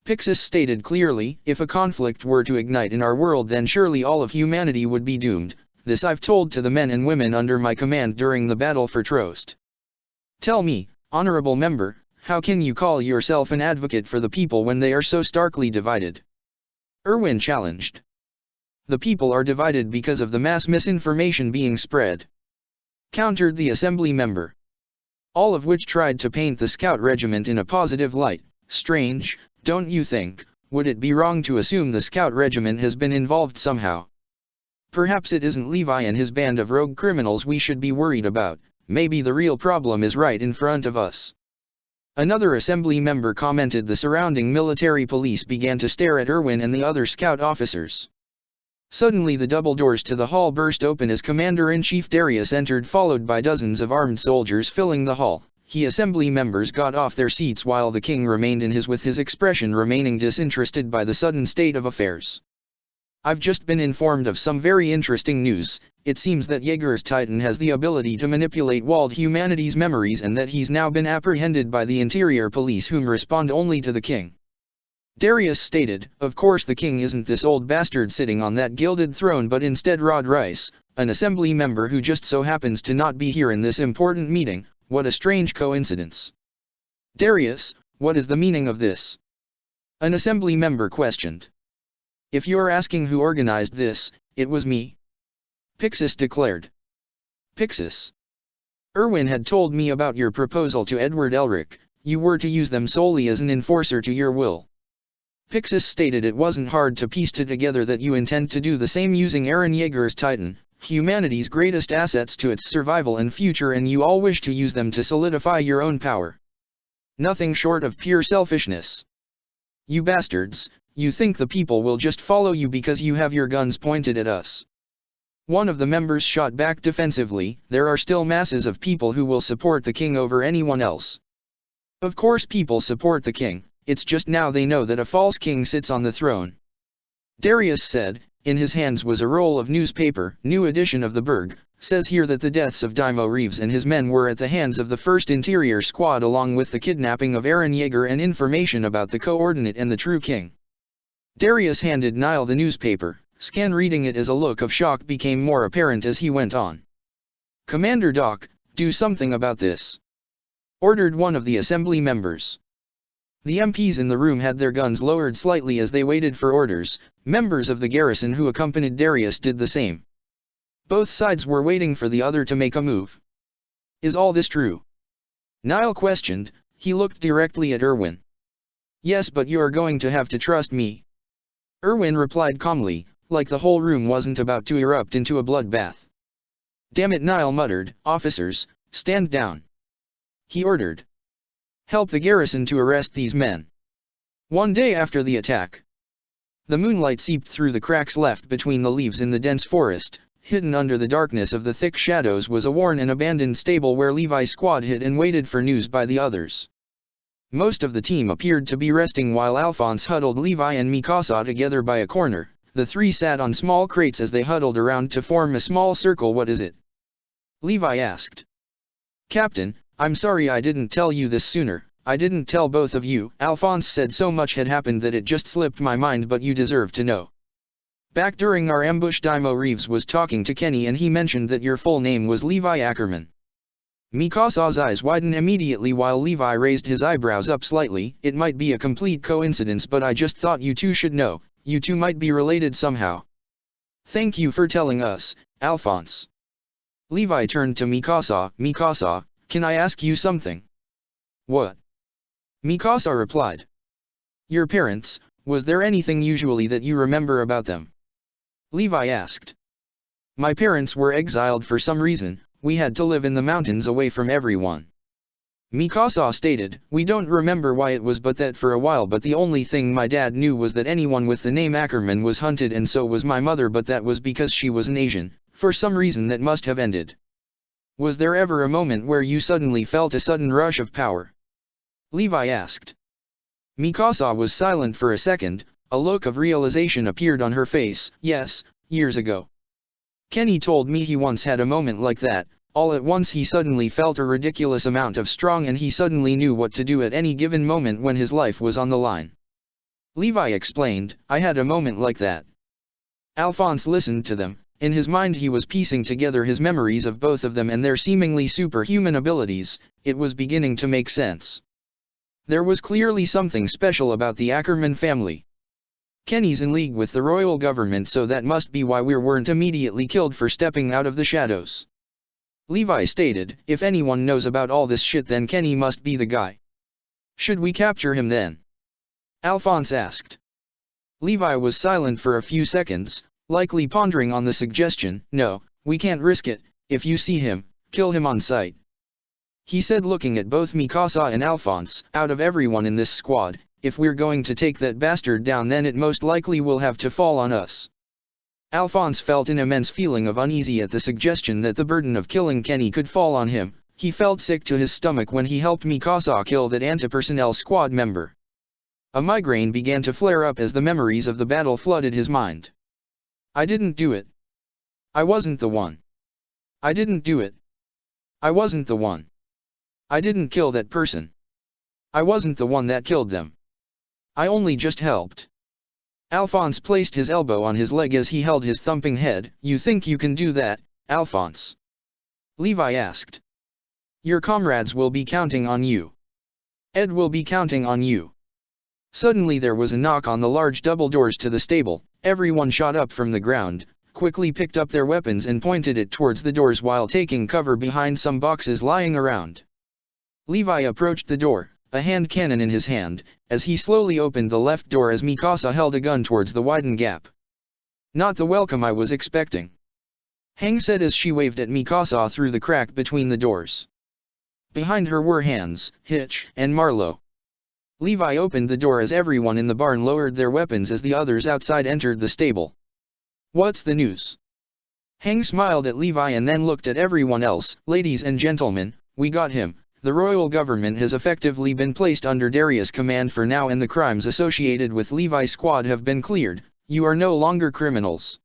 Pixis stated clearly. "If a conflict were to ignite in our world, then surely all of humanity would be doomed. This I've told to the men and women under my command during the battle for Trost. Tell me, honorable member, how can you call yourself an advocate for the people when they are so starkly divided?" Erwin challenged. "The people are divided because of the mass misinformation being spread," countered the assembly member. "All of which tried to paint the Scout Regiment in a positive light. Strange, don't you think? Would it be wrong to assume the Scout Regiment has been involved somehow? Perhaps it isn't Levi and his band of rogue criminals we should be worried about. Maybe the real problem is right in front of us." Another assembly member commented. The surrounding military police began to stare at Erwin and the other scout officers. Suddenly the double doors to the hall burst open as Commander-in-Chief Darius entered, followed by dozens of armed soldiers filling the hall. Assembly members got off their seats while the king remained in his, with his expression remaining disinterested by the sudden state of affairs. "I've just been informed of some very interesting news. It seems that Yeager's Titan has the ability to manipulate walled humanity's memories, and that he's now been apprehended by the interior police, whom respond only to the king," Darius stated. "Of course the king isn't this old bastard sitting on that gilded throne, but instead Rod Rice, an assembly member who just so happens to not be here in this important meeting. What a strange coincidence." "Darius, what is the meaning of this?" an assembly member questioned. "If you're asking who organized this, it was me," Pixis declared. "Pixis? Erwin had told me about your proposal to Edward Elric. You were to use them solely as an enforcer to your will." Pixis stated. "It wasn't hard to piece together that you intend to do the same using Eren Yeager's Titan, humanity's greatest assets, to its survival and future, and you all wish to use them to solidify your own power. Nothing short of pure selfishness. You bastards, you think the people will just follow you because you have your guns pointed at us?" One of the members shot back defensively. "There are still masses of people who will support the king over anyone else." "Of course people support the king, it's just now they know that a false king sits on the throne," Darius said. In his hands was a roll of newspaper, new edition of the Berg, says here that the deaths of Daimo Reeves and his men were at the hands of the 1st Interior Squad along with the kidnapping of Aaron Yeager and information about the coordinate and the true king. Darius handed Niall the newspaper. Scan reading it as a look of shock became more apparent as he went on. Commander Doc, do something about this, ordered one of the assembly members. The MPs in the room had their guns lowered slightly as they waited for orders. Members of the garrison who accompanied Darius did the same. Both sides were waiting for the other to make a move. Is all this true? Niall questioned. He looked directly at Irwin. Yes, but you are going to have to trust me. Irwin replied calmly, like the whole room wasn't about to erupt into a bloodbath. Damn it, Niall muttered. Officers, stand down, he ordered. Help the garrison to arrest these men. One day after the attack, the moonlight seeped through the cracks left between the leaves in the dense forest. Hidden under the darkness of the thick shadows was a worn and abandoned stable where Levi's squad hid and waited for news by the others. Most of the team appeared to be resting while Alphonse huddled Levi and Mikasa together by a corner. The three sat on small crates as they huddled around to form a small circle. What is it? Levi asked. Captain, I'm sorry I didn't tell you this sooner. I didn't tell both of you, Alphonse said. So much had happened that it just slipped my mind, but you deserve to know. Back during our ambush, Daimo Reeves was talking to Kenny and he mentioned that your full name was Levi Ackerman. Mikasa's eyes widened immediately while Levi raised his eyebrows up slightly. It might be a complete coincidence, but I just thought you two should know. You two might be related somehow. Thank you for telling us, Alphonse. Levi turned to Mikasa. Mikasa, can I ask you something? What? Mikasa replied. Your parents, was there anything usually that you remember about them? Levi asked. My parents were exiled for some reason. We had to live in the mountains away from everyone. Mikasa stated. We don't remember why it was, but that for a while, but the only thing my dad knew was that anyone with the name Ackerman was hunted, and so was my mother, but that was because she was an Asian. For some reason that must have ended. Was there ever a moment where you suddenly felt a sudden rush of power? Levi asked. Mikasa was silent for a second. A look of realization appeared on her face. Yes, years ago. Kenny told me he once had a moment like that. All at once he suddenly felt a ridiculous amount of strong, and he suddenly knew what to do at any given moment when his life was on the line. Levi explained. I had a moment like that. Alphonse listened to them. In his mind he was piecing together his memories of both of them and their seemingly superhuman abilities. It was beginning to make sense. There was clearly something special about the Ackerman family. Kenny's in league with the royal government, so that must be why we weren't immediately killed for stepping out of the shadows. Levi stated. If anyone knows about all this shit, then Kenny must be the guy. Should we capture him then? Alphonse asked. Levi was silent for a few seconds, likely pondering on the suggestion. No, we can't risk it. If you see him, kill him on sight, he said, looking at both Mikasa and Alphonse. Out of everyone in this squad, if we're going to take that bastard down, then it most likely will have to fall on us. Alphonse felt an immense feeling of uneasy at the suggestion that the burden of killing Kenny could fall on him. He felt sick to his stomach when he helped Mikasa kill that anti-personnel squad member. A migraine began to flare up as the memories of the battle flooded his mind. I didn't do it. I wasn't the one. I didn't do it. I wasn't the one. I didn't kill that person. I wasn't the one that killed them. I only just helped. Alphonse placed his elbow on his leg as he held his thumping head. You think you can do that, Alphonse? Levi asked. Your comrades will be counting on you. Ed will be counting on you. Suddenly there was a knock on the large double doors to the stable. Everyone shot up from the ground, quickly picked up their weapons and pointed it towards the doors while taking cover behind some boxes lying around. Levi approached the door, a hand cannon in his hand, as he slowly opened the left door as Mikasa held a gun towards the widened gap. Not the welcome I was expecting, Hang said as she waved at Mikasa through the crack between the doors. Behind her were Hans, Hitch, and Marlowe. Levi opened the door as everyone in the barn lowered their weapons as the others outside entered the stable. What's the news? Hang smiled at Levi and then looked at everyone else. Ladies and gentlemen, we got him. The royal government has effectively been placed under Darius' command for now, and the crimes associated with Levi's squad have been cleared. You are no longer criminals.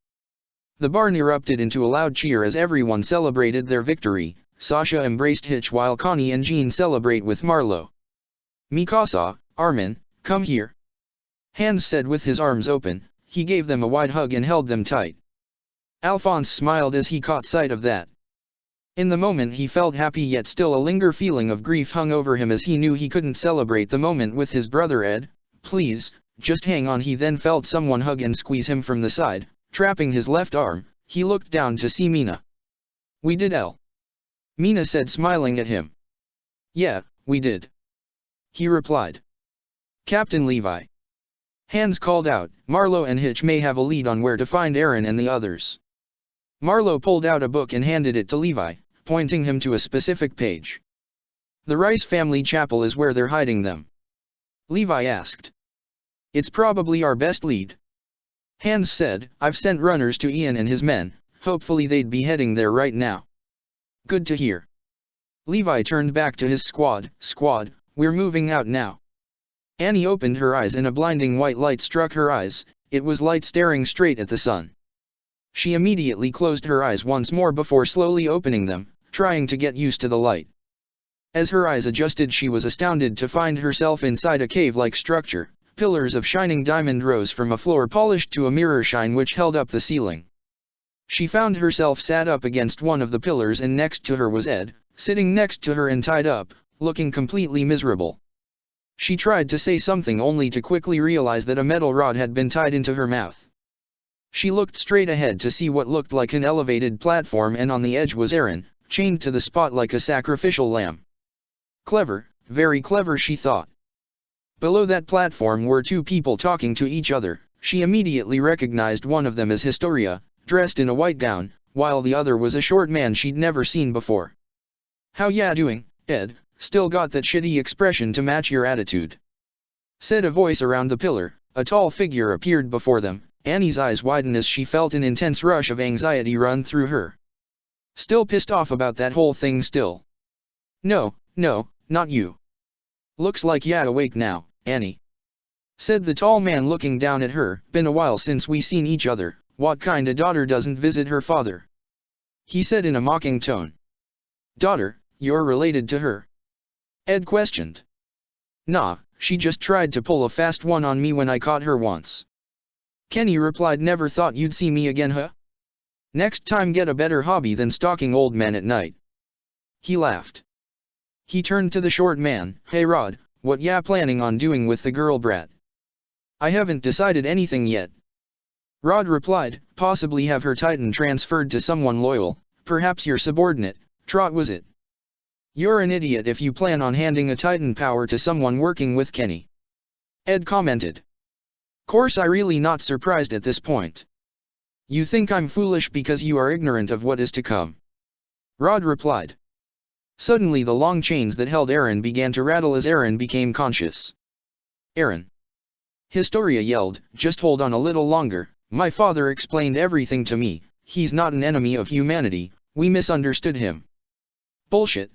The barn erupted into a loud cheer as everyone celebrated their victory. Sasha embraced Hitch while Connie and Jean celebrate with Marlowe. "Mikasa, Armin, come here," Hans said with his arms open. He gave them a wide hug and held them tight. Alphonse smiled as he caught sight of that. In the moment he felt happy, yet still a lingering feeling of grief hung over him as he knew he couldn't celebrate the moment with his brother. "Ed, please, just hang on." He then felt someone hug and squeeze him from the side, trapping his left arm. He looked down to see Mina. "We did, El," Mina said, smiling at him. "Yeah, we did," he replied. "Captain Levi," Hans called out, "Marlowe and Hitch may have a lead on where to find Eren and the others." Marlowe pulled out a book and handed it to Levi, pointing him to a specific page. "The Rice family chapel is where they're hiding them," Levi asked. "It's probably our best lead," Hans said. "I've sent runners to Ian and his men, hopefully they'd be heading there right now." "Good to hear." Levi turned back to his squad. "Squad, we're moving out now." Annie opened her eyes and a blinding white light struck her eyes. It was light staring straight at the sun. She immediately closed her eyes once more before slowly opening them, trying to get used to the light. As her eyes adjusted, she was astounded to find herself inside a cave-like structure. Pillars of shining diamond rose from a floor polished to a mirror shine which held up the ceiling. She found herself sat up against one of the pillars, and next to her was Ed, sitting next to her and tied up, looking completely miserable. She tried to say something only to quickly realize that a metal rod had been tied into her mouth. She looked straight ahead to see what looked like an elevated platform, and on the edge was Eren, chained to the spot like a sacrificial lamb. Clever, very clever, she thought. Below that platform were two people talking to each other. She immediately recognized one of them as Historia, dressed in a white gown, while the other was a short man she'd never seen before. "How ya doing, Ed? Still got that shitty expression to match your attitude," said a voice around the pillar. A tall figure appeared before them. Annie's eyes widened as she felt an intense rush of anxiety run through her. "Still pissed off about that whole thing still?" No, not you. Looks like ya awake now, Annie," said the tall man looking down at her. "Been a while since we seen each other. What kinda daughter doesn't visit her father?" he said in a mocking tone. "Daughter, you're related to her?" Ed questioned. "Nah, she just tried to pull a fast one on me when I caught her once," Kenny replied. "Never thought you'd see me again, huh? Next time get a better hobby than stalking old men at night." He laughed. He turned to the short man. "Hey Rod, what ya planning on doing with the girl brat?" "I haven't decided anything yet," Rod replied. "Possibly have her Titan transferred to someone loyal, perhaps your subordinate." "Trot was it?" "You're an idiot if you plan on handing a Titan power to someone working with Kenny," Ed commented. "Course I really not surprised at this point. You think I'm foolish because you are ignorant of what is to come," Rod replied. Suddenly the long chains that held Eren began to rattle as Eren became conscious. "Eren!" Historia yelled. "Just hold on a little longer. My father explained everything to me. He's not an enemy of humanity, we misunderstood him." "Bullshit!"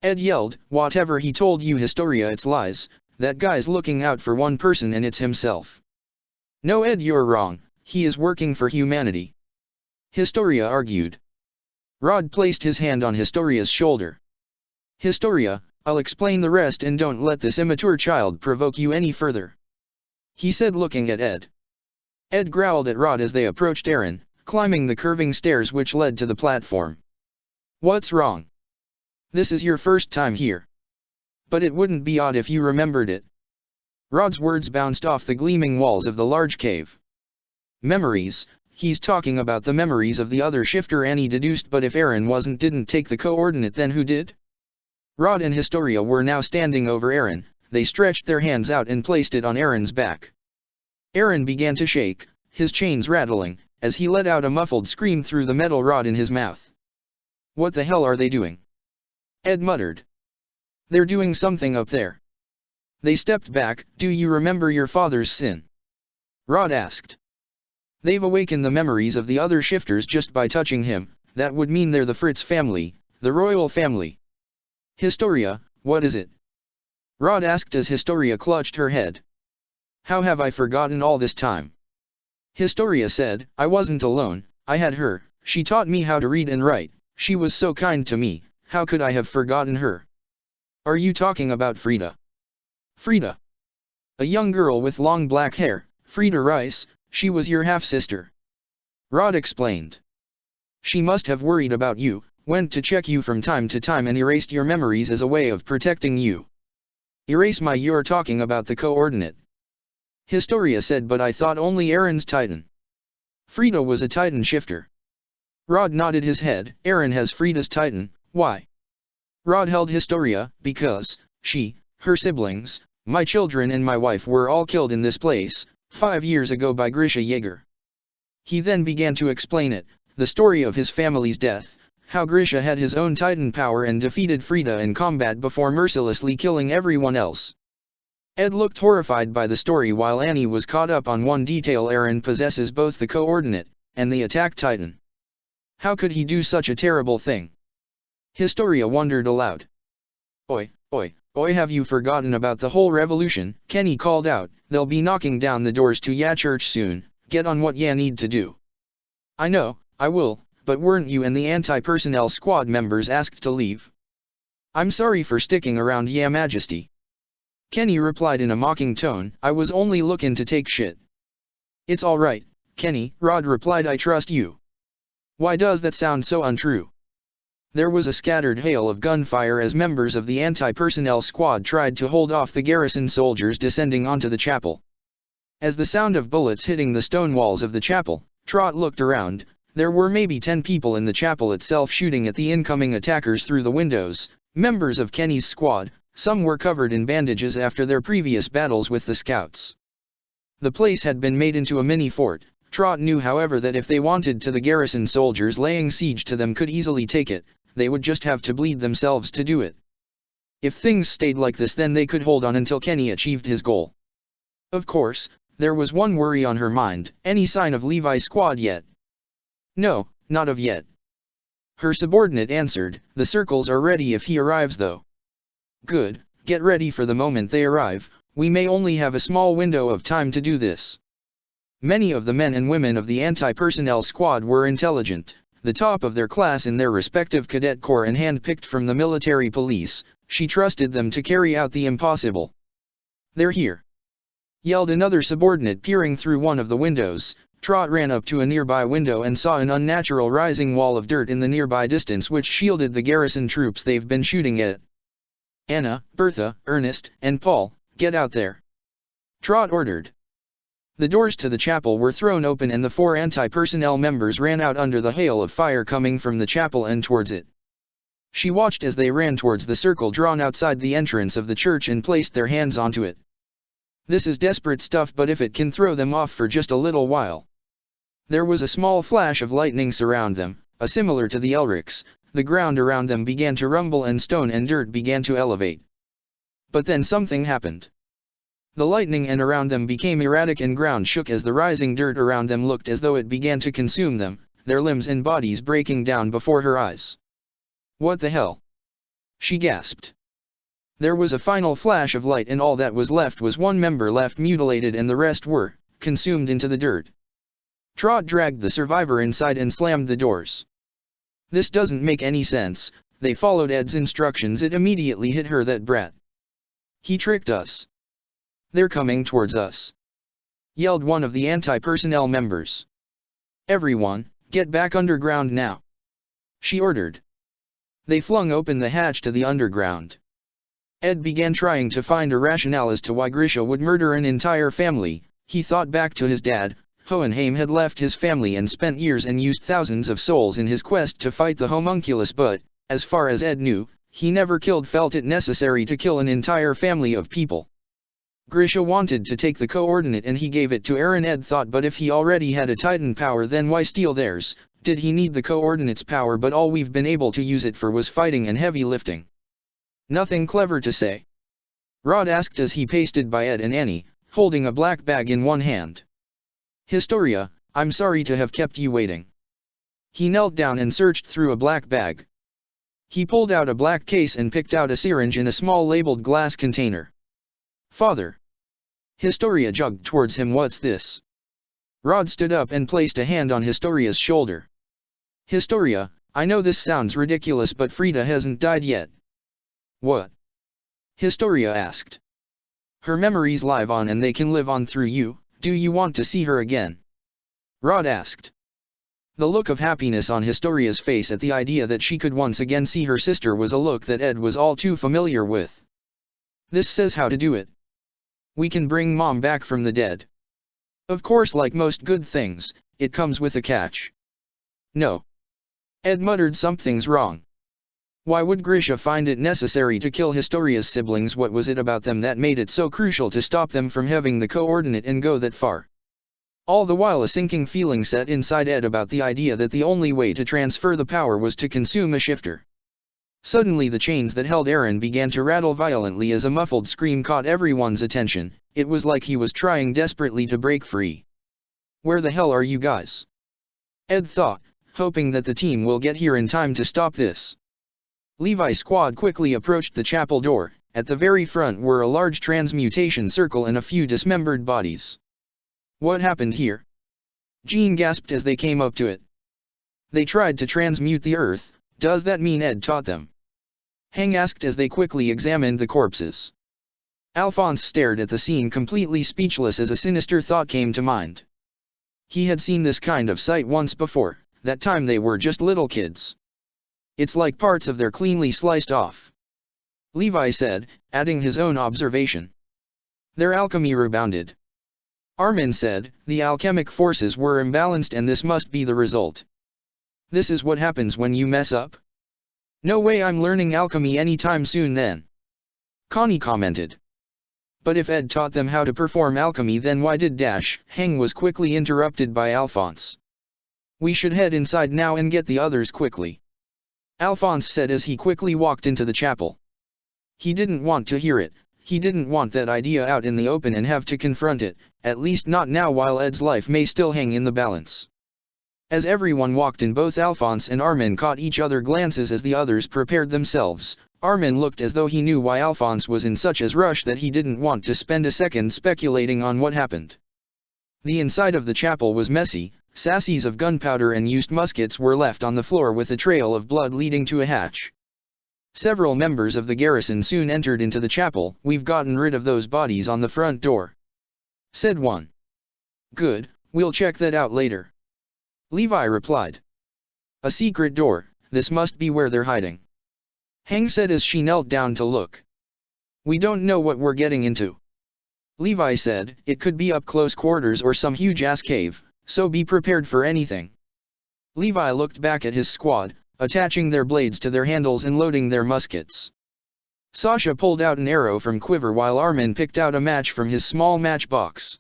Ed yelled. "Whatever he told you, Historia, it's lies. That guy's looking out for one person and it's himself." "No Ed, you're wrong. He is working for humanity," Historia argued. Rod placed his hand on Historia's shoulder. "Historia, I'll explain the rest, and don't let this immature child provoke you any further," he said, looking at Ed. Ed growled at Rod as they approached Eren, climbing the curving stairs which led to the platform. "What's wrong? This is your first time here. But it wouldn't be odd if you remembered it." Rod's words bounced off the gleaming walls of the large cave. "Memories, he's talking about the memories of the other shifter," Annie deduced. "But if Eren didn't take the coordinate, then who did?" Rod and Historia were now standing over Eren. They stretched their hands out and placed it on Eren's back. Eren began to shake, his chains rattling, as he let out a muffled scream through the metal rod in his mouth. "What the hell are they doing?" Ed muttered. "They're doing something up there." They stepped back. "Do you remember your father's sin?" Rod asked. "They've awakened the memories of the other shifters just by touching him. That would mean they're the Fritz family, the royal family." "Historia, what is it?" Rod asked as Historia clutched her head. "How have I forgotten all this time?" Historia said. "I wasn't alone. I had her, she taught me how to read and write, she was so kind to me, how could I have forgotten her? Are you talking about Frida? Frida. A young girl with long black hair, Frida Rice, she was your half-sister. Rod explained. She must have worried about you, went to check you from time to time and erased your memories as a way of protecting you. Erase my you're talking about the coordinate. Historia said, but I thought only Aaron's Titan. Frida was a Titan shifter. Rod nodded his head. Aaron has Frida's Titan, why? Rod held Historia, because, she, her siblings, my children and my wife were all killed in this place, 5 years ago by Grisha Jaeger. He then began to explain it, the story of his family's death, how Grisha had his own Titan power and defeated Frida in combat before mercilessly killing everyone else. Ed looked horrified by the story while Annie was caught up on one detail: Aaron possesses both the coordinate and the attack Titan. How could he do such a terrible thing? Historia wondered aloud. Oi, have you forgotten about the whole revolution? Kenny called out. They'll be knocking down the doors to Ya Church soon, get on what ya need to do. I know, I will, but weren't you and the anti-personnel squad members asked to leave? I'm sorry for sticking around, Ya Majesty. Kenny replied in a mocking tone, I was only looking to take shit. It's alright, Kenny, Rod replied, I trust you. Why does that sound so untrue? There was a scattered hail of gunfire as members of the anti-personnel squad tried to hold off the garrison soldiers descending onto the chapel. As the sound of bullets hitting the stone walls of the chapel, Trot looked around. There were maybe 10 people in the chapel itself shooting at the incoming attackers through the windows, members of Kenny's squad. Some were covered in bandages after their previous battles with the scouts. The place had been made into a mini fort. Trot knew, however, that if they wanted to, the garrison soldiers laying siege to them could easily take it. They would just have to bleed themselves to do it. If things stayed like this, then they could hold on until Kenny achieved his goal. Of course, there was one worry on her mind: any sign of Levi's squad yet? No, not of yet. Her subordinate answered, the circles are ready if he arrives though. Good, get ready for the moment they arrive, we may only have a small window of time to do this. Many of the men and women of the anti-personnel squad were intelligent, the top of their class in their respective cadet corps and hand-picked from the military police. She trusted them to carry out the impossible. They're here, yelled another subordinate peering through one of the windows. Trot ran up to a nearby window and saw an unnatural rising wall of dirt in the nearby distance which shielded the garrison troops they've been shooting at. Anna, Bertha, Ernest, and Paul, get out there, Trot ordered. The doors to the chapel were thrown open and the 4 anti-personnel members ran out under the hail of fire coming from the chapel and towards it. She watched as they ran towards the circle drawn outside the entrance of the church and placed their hands onto it. This is desperate stuff, but if it can throw them off for just a little while. There was a small flash of lightning surround them, similar to the Elrics. The ground around them began to rumble and stone and dirt began to elevate. But then something happened. The lightning and around them became erratic and ground shook as the rising dirt around them looked as though it began to consume them, their limbs and bodies breaking down before her eyes. What the hell? She gasped. There was a final flash of light and all that was left was one member left mutilated and the rest were consumed into the dirt. Trot dragged the survivor inside and slammed the doors. This doesn't make any sense. They followed Ed's instructions. It immediately hit her, that brat. He tricked us. They're coming towards us, yelled one of the anti-personnel members. Everyone, get back underground now, she ordered. They flung open the hatch to the underground. Ed began trying to find a rationale as to why Grisha would murder an entire family. He thought back to his dad. Hohenheim had left his family and spent years and used thousands of souls in his quest to fight the homunculus, but, as far as Ed knew, he never felt it necessary to kill an entire family of people. Grisha wanted to take the coordinate and he gave it to Aaron. Ed thought, but if he already had a Titan power, then why steal theirs? Did he need the coordinate's power? But all we've been able to use it for was fighting and heavy lifting. Nothing clever to say? Rod asked as he pasted by Ed and Annie, holding a black bag in one hand. Historia, I'm sorry to have kept you waiting. He knelt down and searched through a black bag. He pulled out a black case and picked out a syringe in a small labeled glass container. Father. Historia jogged towards him. What's this? Rod stood up and placed a hand on Historia's shoulder. Historia, I know this sounds ridiculous, but Frida hasn't died yet. What? Historia asked. Her memories live on and they can live on through you. Do you want to see her again? Rod asked. The look of happiness on Historia's face at the idea that she could once again see her sister was a look that Ed was all too familiar with. This says how to do it. We can bring Mom back from the dead. Of course, like most good things, it comes with a catch. No. Ed muttered, something's wrong. Why would Grisha find it necessary to kill Historia's siblings? What was it about them that made it so crucial to stop them from having the coordinate and go that far? All the while a sinking feeling set inside Ed about the idea that the only way to transfer the power was to consume a shifter. Suddenly the chains that held Aaron began to rattle violently as a muffled scream caught everyone's attention. It was like he was trying desperately to break free. Where the hell are you guys? Ed thought, hoping that the team will get here in time to stop this. Levi's squad quickly approached the chapel door. At the very front were a large transmutation circle and a few dismembered bodies. What happened here? Jean gasped as they came up to it. They tried to transmute the earth. Does that mean Ed taught them? Hang asked as they quickly examined the corpses. Alphonse stared at the scene completely speechless as a sinister thought came to mind. He had seen this kind of sight once before, that time they were just little kids. It's like parts of their cleanly sliced off. Levi said, adding his own observation. Their alchemy rebounded. Armin said, the alchemic forces were imbalanced and this must be the result. This is what happens when you mess up? No way I'm learning alchemy anytime soon then. Connie commented. But if Ed taught them how to perform alchemy, then why did Hang was quickly interrupted by Alphonse. We should head inside now and get the others quickly. Alphonse said as he quickly walked into the chapel. He didn't want to hear it. He didn't want that idea out in the open and have to confront it, at least not now while Ed's life may still hang in the balance. As everyone walked in, both Alphonse and Armin caught each other glances as the others prepared themselves. Armin looked as though he knew why Alphonse was in such a rush that he didn't want to spend a second speculating on what happened. The inside of the chapel was messy. Sasses of gunpowder and used muskets were left on the floor with a trail of blood leading to a hatch. Several members of the garrison soon entered into the chapel. We've gotten rid of those bodies on the front door, said one. Good, we'll check that out later. Levi replied. A secret door, this must be where they're hiding. Hang said as she knelt down to look. We don't know what we're getting into. Levi said, it could be up close quarters or some huge-ass cave, so be prepared for anything. Levi looked back at his squad, attaching their blades to their handles and loading their muskets. Sasha pulled out an arrow from quiver while Armin picked out a match from his small matchbox.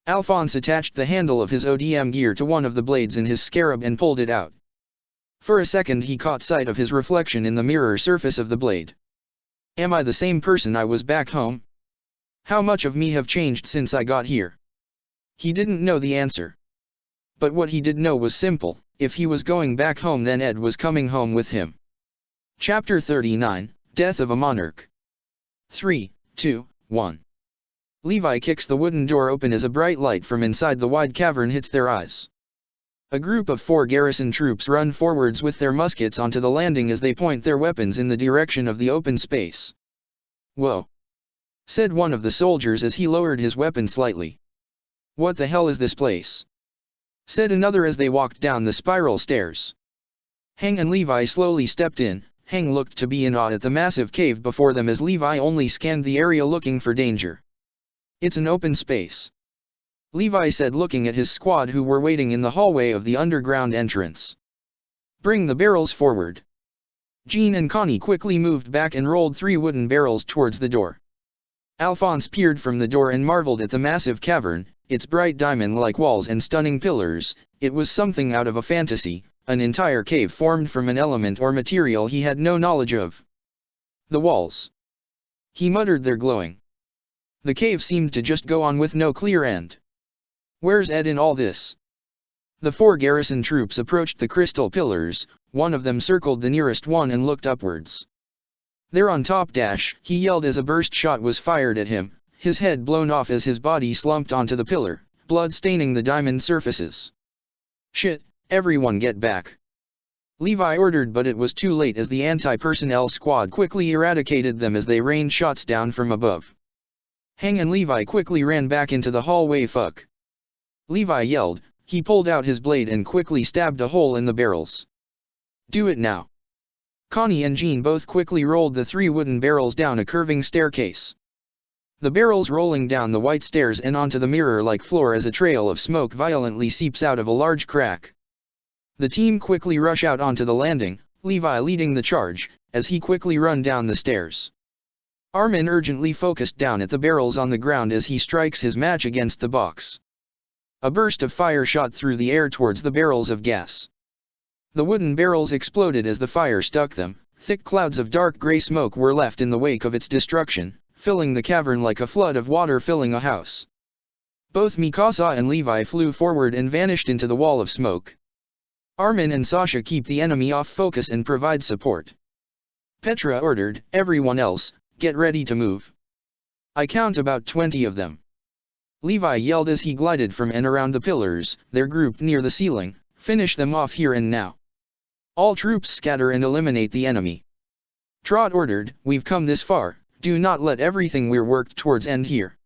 Alphonse attached the handle of his ODM gear to one of the blades in his scarab and pulled it out. For a second he caught sight of his reflection in the mirror surface of the blade. Am I the same person I was back home? How much of me have changed since I got here? He didn't know the answer. But what he did know was simple: if he was going back home, then Ed was coming home with him. Chapter 39, Death of a Monarch. 3, 2, 1. Levi kicks the wooden door open as a bright light from inside the wide cavern hits their eyes. A group of 4 garrison troops run forwards with their muskets onto the landing as they point their weapons in the direction of the open space. Whoa! Said one of the soldiers as he lowered his weapon slightly. What the hell is this place? Said another as they walked down the spiral stairs. Hang and Levi slowly stepped in. Hang looked to be in awe at the massive cave before them as Levi only scanned the area looking for danger. It's an open space, Levi said, looking at his squad who were waiting in the hallway of the underground entrance. Bring the barrels forward. Jean and Connie quickly moved back and rolled 3 wooden barrels towards the door. Alphonse peered from the door and marveled at the massive cavern, its bright diamond-like walls and stunning pillars. It was something out of a fantasy, an entire cave formed from an element or material he had no knowledge of. The walls, he muttered, they're glowing. The cave seemed to just go on with no clear end. Where's Ed in all this? The 4 garrison troops approached the crystal pillars. One of them circled the nearest one and looked upwards. They're on top, he yelled as a burst shot was fired at him, his head blown off as his body slumped onto the pillar. blood staining the diamond surfaces. "Shit, everyone get back!" Levi ordered, but it was too late as the anti-personnel squad quickly eradicated them as they rained shots down from above. Hang and Levi quickly ran back into the hallway. "Fuck!" Levi yelled. He pulled out his blade and quickly stabbed a hole in the barrels. "Do it now!" Connie and Jean both quickly rolled the 3 wooden barrels down a curving staircase. The barrels rolling down the white stairs and onto the mirror-like floor as a trail of smoke violently seeps out of a large crack. The team quickly rush out onto the landing, Levi leading the charge, as he quickly run down the stairs. Armin urgently focused down at the barrels on the ground as he strikes his match against the box. A burst of fire shot through the air towards the barrels of gas. The wooden barrels exploded as the fire struck them. Thick clouds of dark gray smoke were left in the wake of its destruction, filling the cavern like a flood of water filling a house. Both Mikasa and Levi flew forward and vanished into the wall of smoke. Armin and Sasha keep the enemy off focus and provide support. Petra ordered, "Everyone else, get ready to move. I count about 20 of them." Levi yelled as he glided from and around the pillars. "They're grouped near the ceiling, finish them off here and now. All troops scatter and eliminate the enemy." Trot ordered, "We've come this far, do not let everything we're worked towards end here."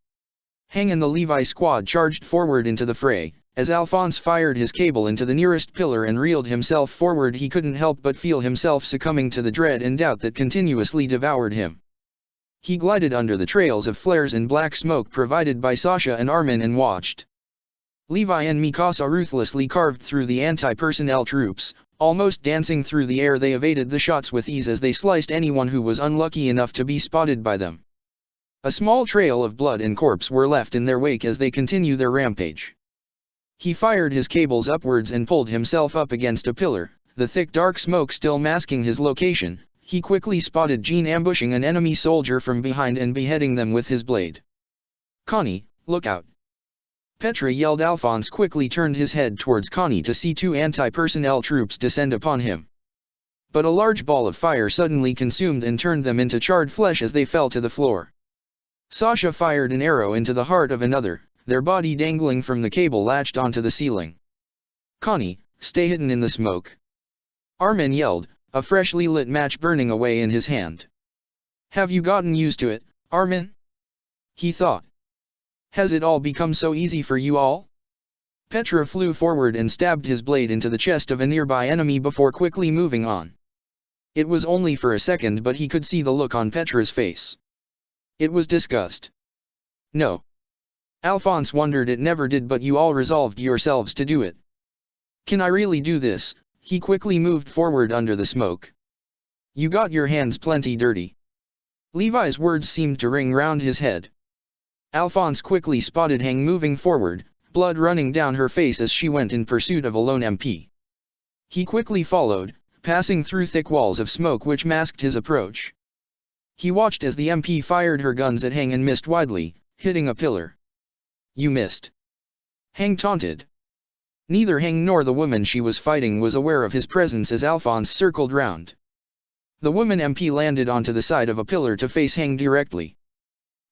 Hang and the Levi squad charged forward into the fray. As Alphonse fired his cable into the nearest pillar and reeled himself forward, he couldn't help but feel himself succumbing to the dread and doubt that continuously devoured him. He glided under the trails of flares and black smoke provided by Sasha and Armin and watched. Levi and Mikasa ruthlessly carved through the anti-personnel troops. Almost dancing through the air, they evaded the shots with ease as they sliced anyone who was unlucky enough to be spotted by them. A small trail of blood and corpse were left in their wake as they continue their rampage. He fired his cables upwards and pulled himself up against a pillar, the thick dark smoke still masking his location. He quickly spotted Jean ambushing an enemy soldier from behind and beheading them with his blade. "Connie, look out!" Petra yelled. Alphonse quickly turned his head towards Connie to see 2 anti-personnel troops descend upon him. But a large ball of fire suddenly consumed and turned them into charred flesh as they fell to the floor. Sasha fired an arrow into the heart of another, their body dangling from the cable latched onto the ceiling. "Connie, stay hidden in the smoke!" Armin yelled, a freshly lit match burning away in his hand. "Have you gotten used to it, Armin?" he thought. "Has it all become so easy for you all?" Petra flew forward and stabbed his blade into the chest of a nearby enemy before quickly moving on. It was only for a second, but he could see the look on Petra's face. It was disgust. "No. Alphonse wondered. It never did, but you all resolved yourselves to do it. Can I really do this?" He quickly moved forward under the smoke. "You got your hands plenty dirty." Levi's words seemed to ring round his head. Alphonse quickly spotted Hang moving forward, blood running down her face as she went in pursuit of a lone MP. He quickly followed, passing through thick walls of smoke which masked his approach. He watched as the MP fired her guns at Hang and missed widely, hitting a pillar. "You missed," Hang taunted. Neither Hang nor the woman she was fighting was aware of his presence as Alphonse circled round. The woman MP landed onto the side of a pillar to face Hang directly.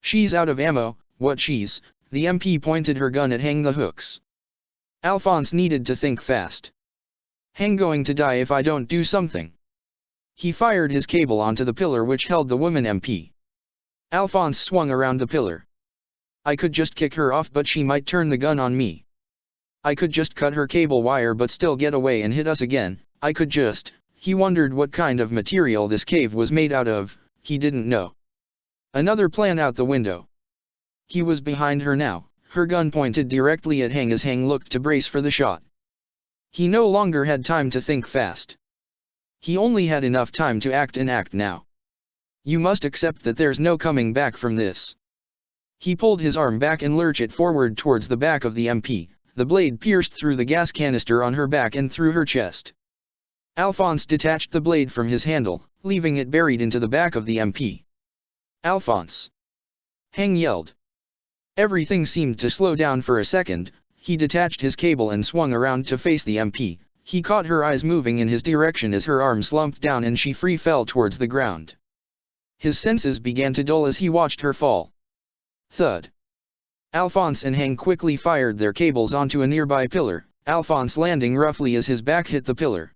"She's out of ammo." "What she's?" The MP pointed her gun at Hang. "The hooks." Alphonse needed to think fast. "Hang going to die if I don't do something." He fired his cable onto the pillar which held the woman MP. Alphonse swung around the pillar. "I could just kick her off, but she might turn the gun on me. I could just cut her cable wire but still get away and hit us again. I could just..." He wondered what kind of material this cave was made out of. He didn't know. Another plan out the window. He was behind her now, her gun pointed directly at Hang as Hang looked to brace for the shot. He no longer had time to think fast. He only had enough time to act and act now. "You must accept that there's no coming back from this." He pulled his arm back and lurched it forward towards the back of the MP. The blade pierced through the gas canister on her back and through her chest. Alphonse detached the blade from his handle, leaving it buried into the back of the MP. "Alphonse!" Hang yelled. Everything seemed to slow down for a second. He detached his cable and swung around to face the MP. He caught her eyes moving in his direction as her arm slumped down and she free fell towards the ground. His senses began to dull as he watched her fall. Thud. Alphonse and Hang quickly fired their cables onto a nearby pillar, Alphonse landing roughly as his back hit the pillar.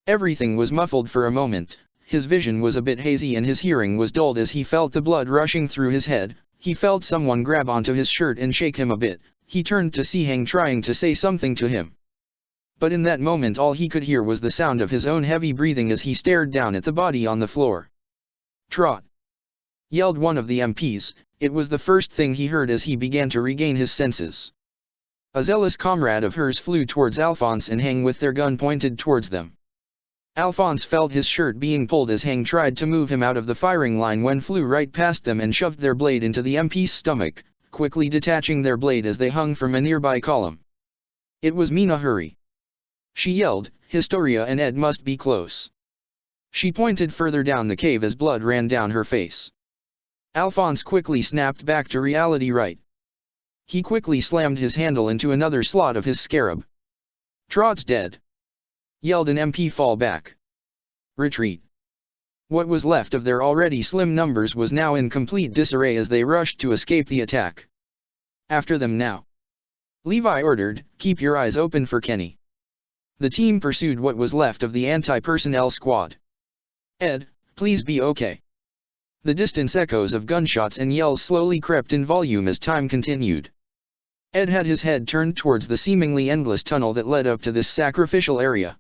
Everything was muffled for a moment, his vision was a bit hazy and his hearing was dulled as he felt the blood rushing through his head. He felt someone grab onto his shirt and shake him a bit. He turned to see Hang trying to say something to him. But in that moment all he could hear was the sound of his own heavy breathing as he stared down at the body on the floor. "Trot!" yelled one of the MPs. It was the first thing he heard as he began to regain his senses. A zealous comrade of hers flew towards Alphonse and Hang with their gun pointed towards them. Alphonse felt his shirt being pulled as Hang tried to move him out of the firing line when flew right past them and shoved their blade into the MP's stomach, quickly detaching their blade as they hung from a nearby column. It was Mina. "Hurry!" she yelled. "Historia and Ed must be close." She pointed further down the cave as blood ran down her face. Alphonse quickly snapped back to reality. Right. He quickly slammed his handle into another slot of his scarab. "Trot's dead!" yelled an MP. "Fall back. Retreat." What was left of their already slim numbers was now in complete disarray as they rushed to escape the attack. "After them now," Levi ordered. "Keep your eyes open for Kenny." The team pursued what was left of the anti-personnel squad. "Ed, please be okay." The distance echoes of gunshots and yells slowly crept in volume as time continued. Ed had his head turned towards the seemingly endless tunnel that led up to this sacrificial area.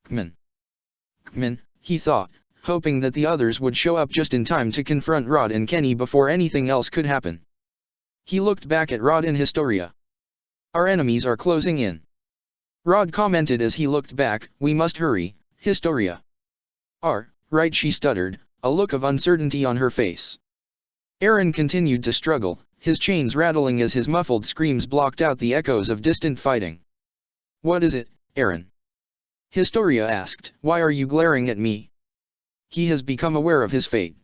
Kman, he thought, hoping that the others would show up just in time to confront Rod and Kenny before anything else could happen. He looked back at Rod and Historia. "Our enemies are closing in," Rod commented as he looked back. "We must hurry, Historia." Right," she stuttered, a look of uncertainty on her face. Aaron continued to struggle, his chains rattling as his muffled screams blocked out the echoes of distant fighting. "What is it, Aaron?" Historia asked. "Why are you glaring at me?" "He has become aware of his fate,"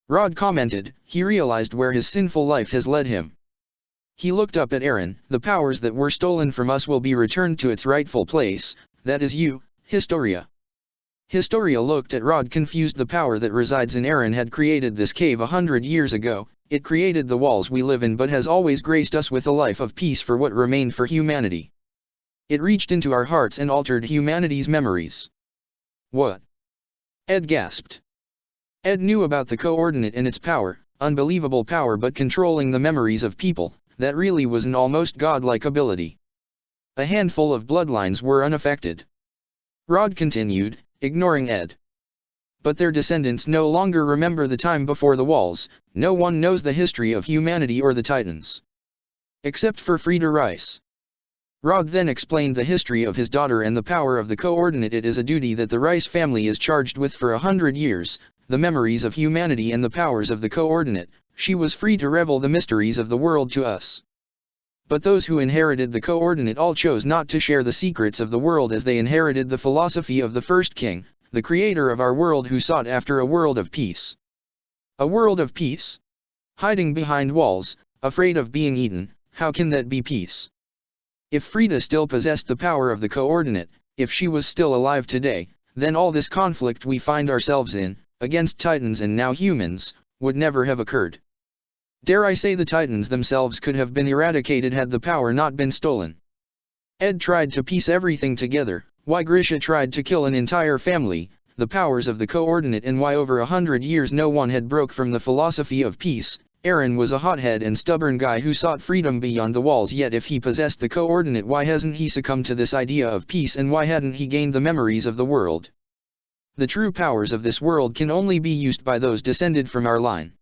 Rod commented. "He realized where his sinful life has led him." He looked up at Aaron. "The powers that were stolen from us will be returned to its rightful place, that is you, Historia." Historia looked at Rod confused. "The power that resides in Aaron had created this cave 100 years ago, it created the walls we live in but has always graced us with a life of peace for what remained for humanity. It reached into our hearts and altered humanity's memories." "What?" Ed gasped. Ed knew about the coordinate and its power, unbelievable power but controlling the memories of people, that really was an almost godlike ability. A handful of bloodlines were unaffected. Rod continued, ignoring Ed. "But their descendants no longer remember the time before the walls, no one knows the history of humanity or the Titans. Except for Frida Rice." Rod then explained the history of his daughter and the power of the coordinate. "It is a duty that the Rice family is charged with for 100 years, the memories of humanity and the powers of the coordinate. She was free to reveal the mysteries of the world to us. But those who inherited the coordinate all chose not to share the secrets of the world as they inherited the philosophy of the first king, the creator of our world who sought after a world of peace." "A world of peace? Hiding behind walls, afraid of being eaten, how can that be peace?" If Frida still possessed the power of the coordinate, if she was still alive today, then all this conflict we find ourselves in, against Titans and now humans, would never have occurred. Dare I say the Titans themselves could have been eradicated had the power not been stolen. Ed tried to piece everything together, why Grisha tried to kill an entire family, the powers of the coordinate and why over 100 years no one had broke from the philosophy of peace. Aaron was a hothead and stubborn guy who sought freedom beyond the walls, yet if he possessed the coordinate, why hasn't he succumbed to this idea of peace and why hadn't he gained the memories of the world? The true powers of this world can only be used by those descended from our line,"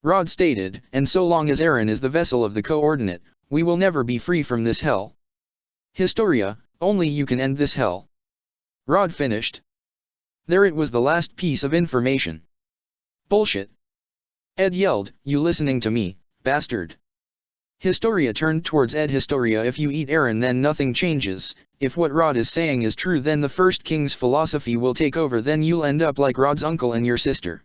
Rod stated, "and so long as Aaron is the vessel of the coordinate, we will never be free from this hell. Historia, only you can end this hell." Rod finished. There it was, the last piece of information. "Bullshit!" Ed yelled, "You listening to me, bastard?" Historia turned towards Ed. "Historia, if you eat Aaron then nothing changes. If what Rod is saying is true then the first king's philosophy will take over, then you'll end up like Rod's uncle and your sister.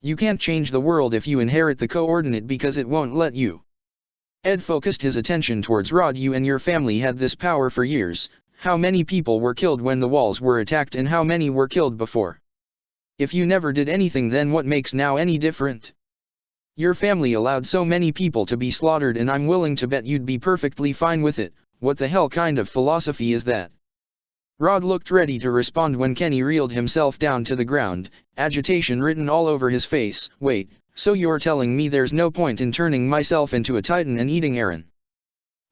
You can't change the world if you inherit the coordinate because it won't let you." Ed focused his attention towards Rod. "You and your family had this power for years. How many people were killed when the walls were attacked and how many were killed before? If you never did anything then what makes now any different? Your family allowed so many people to be slaughtered and I'm willing to bet you'd be perfectly fine with it. What the hell kind of philosophy is that? Rod looked ready to respond when Kenny reeled himself down to the ground, agitation written all over his face. Wait, so you're telling me there's no point in turning myself into a titan and eating Eren?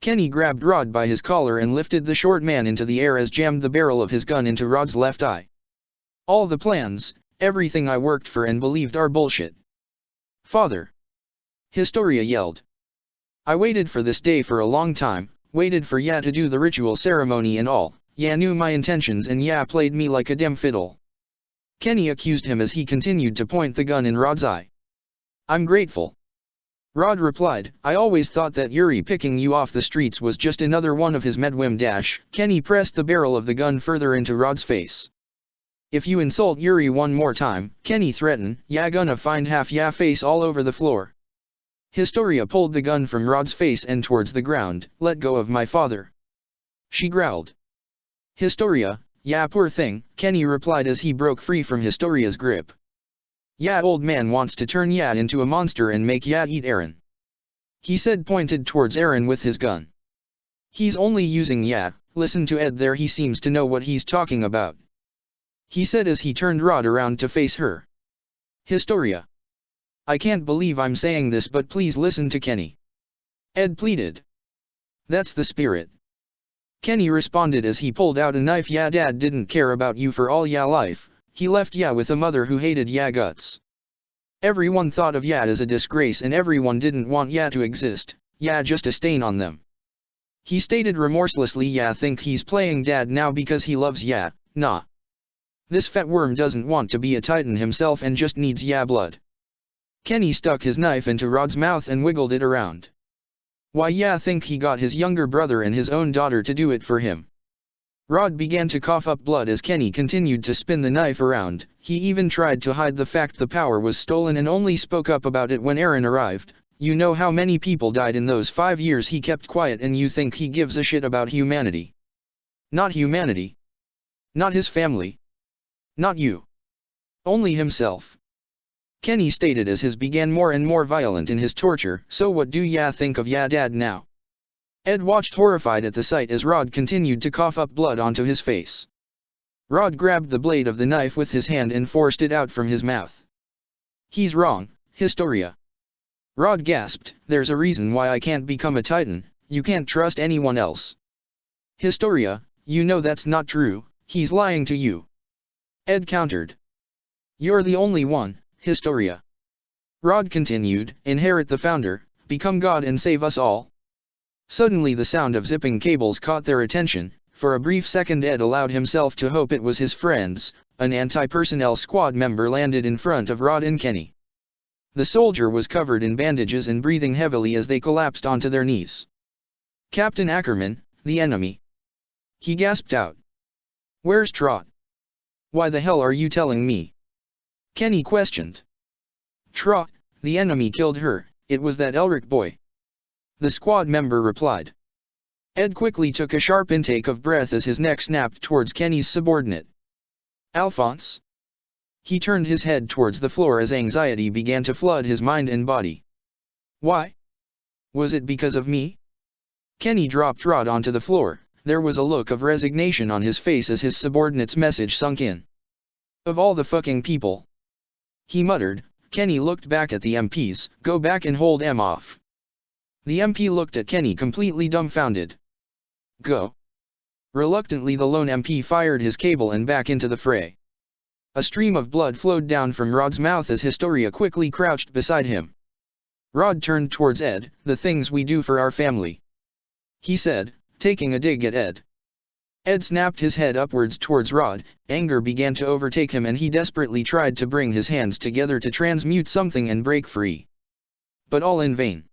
Kenny grabbed Rod by his collar and lifted the short man into the air as jammed the barrel of his gun into Rod's left eye. All the plans, everything I worked for and believed are bullshit. Father! Historia yelled. I waited for this day for a long time, waited for Ya to do the ritual ceremony and all. Ya knew my intentions and Ya played me like a damn fiddle. Kenny accused him as he continued to point the gun in Rod's eye. I'm grateful. Rod replied, I always thought that Yuri picking you off the streets was just another one of his medwim dash. Kenny pressed the barrel of the gun further into Rod's face. If you insult Yuri one more time, Kenny threatened, ya gonna find half ya face all over the floor. Historia pulled the gun from Rod's face and towards the ground. Let go of my father. She growled. Historia, ya poor thing, Kenny replied as he broke free from Historia's grip. Ya old man wants to turn Ya into a monster and make Ya eat Eren. He said, pointed towards Eren with his gun. He's only using Ya, listen to Ed there, he seems to know what he's talking about. He said as he turned Rod around to face her. Historia. I can't believe I'm saying this but please listen to Kenny. Ed pleaded. That's the spirit. Kenny responded as he pulled out a knife. Ya dad didn't care about you for all Ya life. He left Ya with a mother who hated Ya guts. Everyone thought of Ya as a disgrace and everyone didn't want Ya to exist, Ya just a stain on them. He stated remorselessly. Ya think he's playing dad now because he loves Ya, nah. This fat worm doesn't want to be a titan himself and just needs Ya blood. Kenny stuck his knife into Rod's mouth and wiggled it around. Why Ya think he got his younger brother and his own daughter to do it for him? Rod began to cough up blood as Kenny continued to spin the knife around. He even tried to hide the fact the power was stolen and only spoke up about it when Eren arrived. You know how many people died in those 5 years he kept quiet and you think he gives a shit about humanity? Not humanity. Not his family. Not you. Only himself. Kenny stated as his began more and more violent in his torture. So what do Ya think of Ya dad now? Ed watched horrified at the sight as Rod continued to cough up blood onto his face. Rod grabbed the blade of the knife with his hand and forced it out from his mouth. He's wrong, Historia. Rod gasped, there's a reason why I can't become a titan, you can't trust anyone else. Historia, you know that's not true, he's lying to you. Ed countered. You're the only one, Historia. Rod continued, inherit the founder, become God and save us all. Suddenly the sound of zipping cables caught their attention. For a brief second Ed allowed himself to hope it was his friends. An anti-personnel squad member landed in front of Rod and Kenny. The soldier was covered in bandages and breathing heavily as they collapsed onto their knees. Captain Ackerman, the enemy. He gasped out. Where's Trot? Why the hell are you telling me? Kenny questioned. Trot, the enemy killed her, it was that Elric boy. The squad member replied. Ed quickly took a sharp intake of breath as his neck snapped towards Kenny's subordinate. Alphonse? He turned his head towards the floor as anxiety began to flood his mind and body. Why? Was it because of me? Kenny dropped Rod onto the floor. There was a look of resignation on his face as his subordinate's message sunk in. Of all the fucking people. He muttered. Kenny looked back at the MPs. Go back and hold M off. The MP looked at Kenny completely dumbfounded. Go. Reluctantly the lone MP fired his cable and back into the fray. A stream of blood flowed down from Rod's mouth as Historia quickly crouched beside him. Rod turned towards Ed. The things we do for our family. He said, taking a dig at Ed. Ed snapped his head upwards towards Rod. Anger began to overtake him and he desperately tried to bring his hands together to transmute something and break free. But all in vain.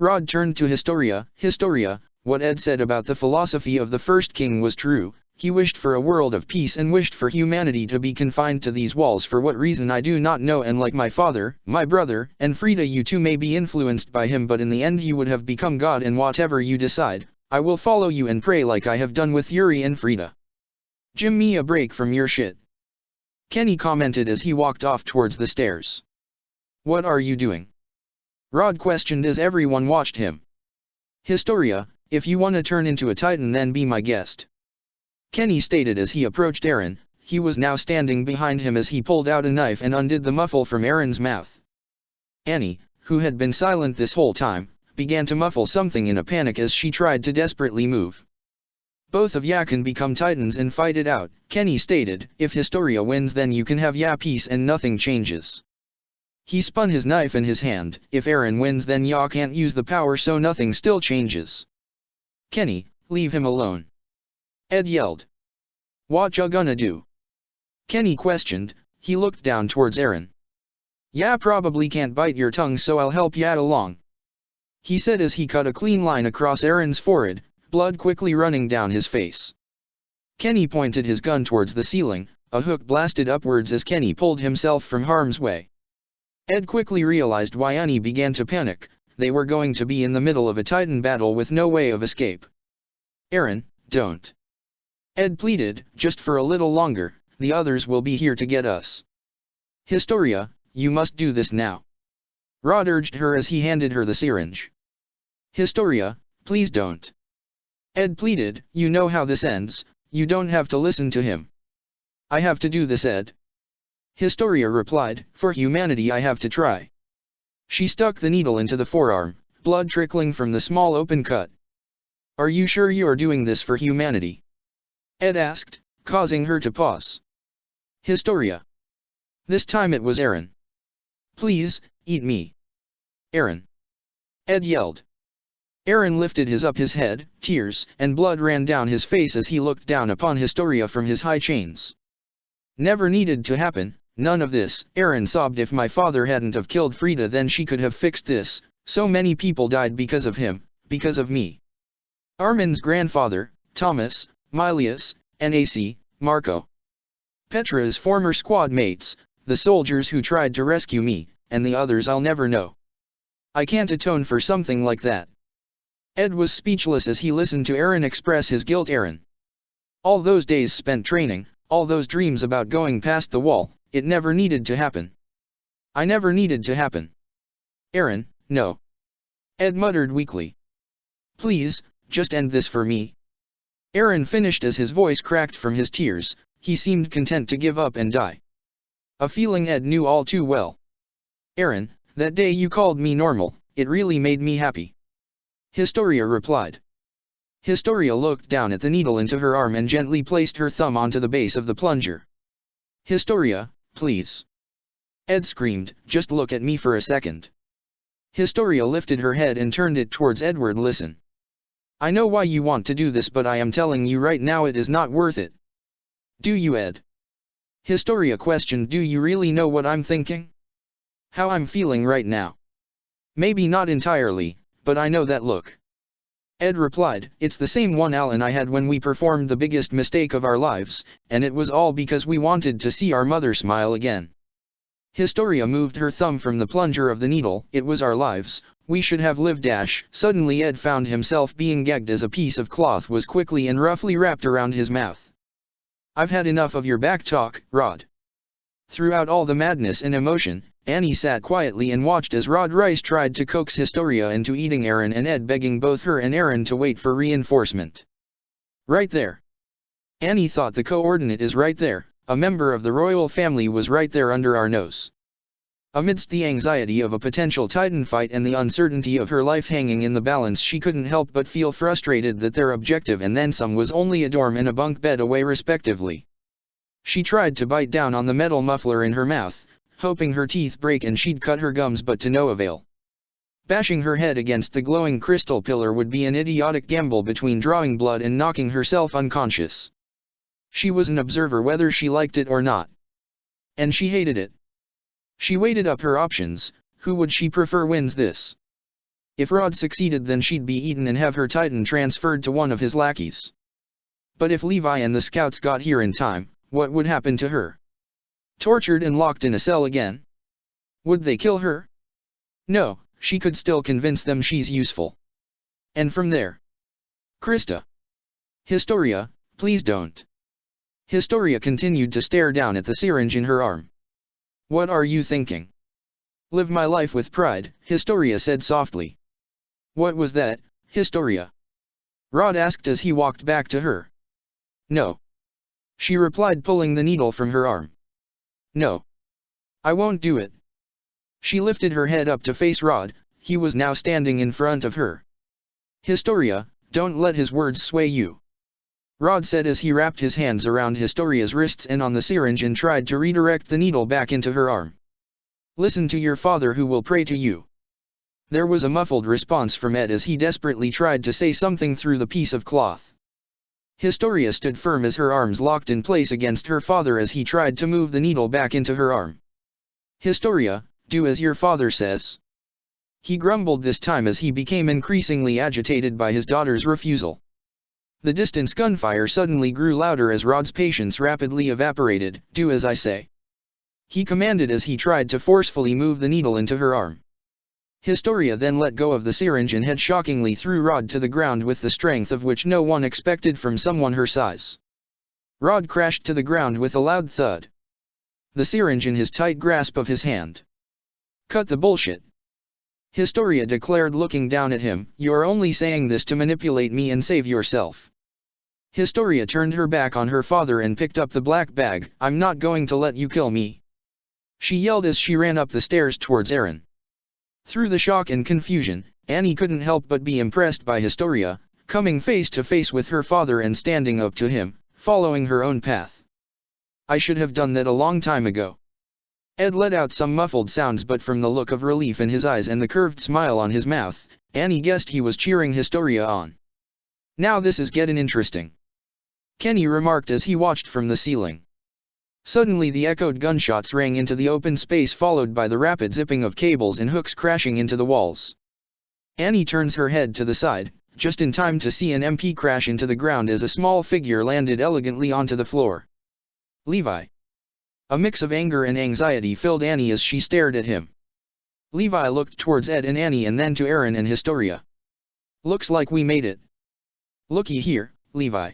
Rod turned to Historia. Historia, what Ed said about the philosophy of the first king was true. He wished for a world of peace and wished for humanity to be confined to these walls for what reason I do not know, and like my father, my brother, and Frida, you too may be influenced by him, but in the end you would have become God, and whatever you decide, I will follow you and pray like I have done with Yuri and Frida. Give me a break from your shit. Kenny commented as he walked off towards the stairs. What are you doing? Rod questioned as everyone watched him. Historia, if you want to turn into a Titan then be my guest. Kenny stated as he approached Eren. He was now standing behind him as he pulled out a knife and undid the muffle from Eren's mouth. Annie, who had been silent this whole time, began to muffle something in a panic as she tried to desperately move. Both of ya can become Titans and fight it out, Kenny stated. If Historia wins then you can have ya peace and nothing changes. He spun his knife in his hand. If Eren wins then ya can't use the power so nothing still changes. Kenny, leave him alone. Ed yelled. What ya gonna do? Kenny questioned. He looked down towards Eren. Ya probably can't bite your tongue so I'll help ya along. He said as he cut a clean line across Eren's forehead, blood quickly running down his face. Kenny pointed his gun towards the ceiling. A hook blasted upwards as Kenny pulled himself from harm's way. Ed quickly realized why Annie began to panic. They were going to be in the middle of a Titan battle with no way of escape. Eren, don't. Ed pleaded, just for a little longer, the others will be here to get us. Historia, you must do this now. Rod urged her as he handed her the syringe. Historia, please don't. Ed pleaded, you know how this ends, you don't have to listen to him. I have to do this, Ed. Historia replied, for humanity I have to try. She stuck the needle into the forearm, blood trickling from the small open cut. Are you sure you are doing this for humanity? Ed asked, causing her to pause. Historia. This time it was Eren. Please, eat me. Eren. Ed yelled. Eren lifted his head, tears and blood ran down his face as he looked down upon Historia from his high chains. Never needed to happen, none of this. Eren sobbed. If my father hadn't have killed Frida then she could have fixed this. So many people died because of him, because of me. Armin's grandfather, Thomas, Milius, Nac, Marco. Petra's former squad mates, the soldiers who tried to rescue me, and the others I'll never know. I can't atone for something like that. Ed was speechless as he listened to Eren express his guilt. Eren. All those days spent training, all those dreams about going past the wall, it never needed to happen. I never needed to happen. Eren, no. Ed muttered weakly. Please, just end this for me. Eren finished as his voice cracked from his tears. He seemed content to give up and die. A feeling Ed knew all too well. Eren, that day you called me normal, it really made me happy. Historia replied. Historia looked down at the needle into her arm and gently placed her thumb onto the base of the plunger. Historia, please. Ed screamed, just look at me for a second. Historia lifted her head and turned it towards Edward. Listen. I know why you want to do this but I am telling you right now it is not worth it. Do you, Ed? Historia questioned. Do you really know what I'm thinking? How I'm feeling right now? Maybe not entirely, but I know that look. Ed replied, it's the same one Al and I had when we performed the biggest mistake of our lives, and it was all because we wanted to see our mother smile again. Historia moved her thumb from the plunger of the needle. It was our lives, we should have lived. Suddenly Ed found himself being gagged as a piece of cloth was quickly and roughly wrapped around his mouth. I've had enough of your back talk, Rod. Throughout all the madness and emotion, Annie sat quietly and watched as Rod Rice tried to coax Historia into eating Eren and Ed begging both her and Eren to wait for reinforcement. Right there. Annie thought the coordinate is right there, a member of the royal family was right there under our nose. Amidst the anxiety of a potential Titan fight and the uncertainty of her life hanging in the balance, she couldn't help but feel frustrated that their objective and then some was only a dorm and a bunk bed away respectively. She tried to bite down on the metal muffler in her mouth, hoping her teeth break and she'd cut her gums, but to no avail. Bashing her head against the glowing crystal pillar would be an idiotic gamble between drawing blood and knocking herself unconscious. She was an observer whether she liked it or not. And she hated it. She weighed up her options. Who would she prefer wins this? If Rod succeeded then she'd be eaten and have her Titan transferred to one of his lackeys. But if Levi and the scouts got here in time, what would happen to her? Tortured and locked in a cell again? Would they kill her? No, she could still convince them she's useful. And from there. Krista. Historia, please don't. Historia continued to stare down at the syringe in her arm. What are you thinking? Live my life with pride, Historia said softly. What was that, Historia? Rod asked as he walked back to her. No. She replied, pulling the needle from her arm. No. I won't do it. She lifted her head up to face Rod. He was now standing in front of her. Historia, don't let his words sway you. Rod said as he wrapped his hands around Historia's wrists and on the syringe and tried to redirect the needle back into her arm. Listen to your father who will pray to you. There was a muffled response from Ed as he desperately tried to say something through the piece of cloth. Historia stood firm as her arms locked in place against her father as he tried to move the needle back into her arm. Historia, do as your father says. He grumbled this time as he became increasingly agitated by his daughter's refusal. The distant gunfire suddenly grew louder as Rod's patience rapidly evaporated. Do as I say. He commanded as he tried to forcefully move the needle into her arm. Historia then let go of the syringe and head shockingly threw Rod to the ground with the strength of which no one expected from someone her size. Rod crashed to the ground with a loud thud. The syringe in his tight grasp of his hand. Cut the bullshit. Historia declared, looking down at him. You're only saying this to manipulate me and save yourself. Historia turned her back on her father and picked up the black bag. I'm not going to let you kill me. She yelled as she ran up the stairs towards Aaron. Through the shock and confusion, Annie couldn't help but be impressed by Historia, coming face to face with her father and standing up to him, following her own path. I should have done that a long time ago. Ed let out some muffled sounds, but from the look of relief in his eyes and the curved smile on his mouth, Annie guessed he was cheering Historia on. Now this is getting interesting. Kenny remarked as he watched from the ceiling. Suddenly the echoed gunshots rang into the open space, followed by the rapid zipping of cables and hooks crashing into the walls. Annie turns her head to the side, just in time to see an MP crash into the ground as a small figure landed elegantly onto the floor. Levi. A mix of anger and anxiety filled Annie as she stared at him. Levi looked towards Ed and Annie and then to Aaron and Historia. Looks like we made it. Looky here, Levi.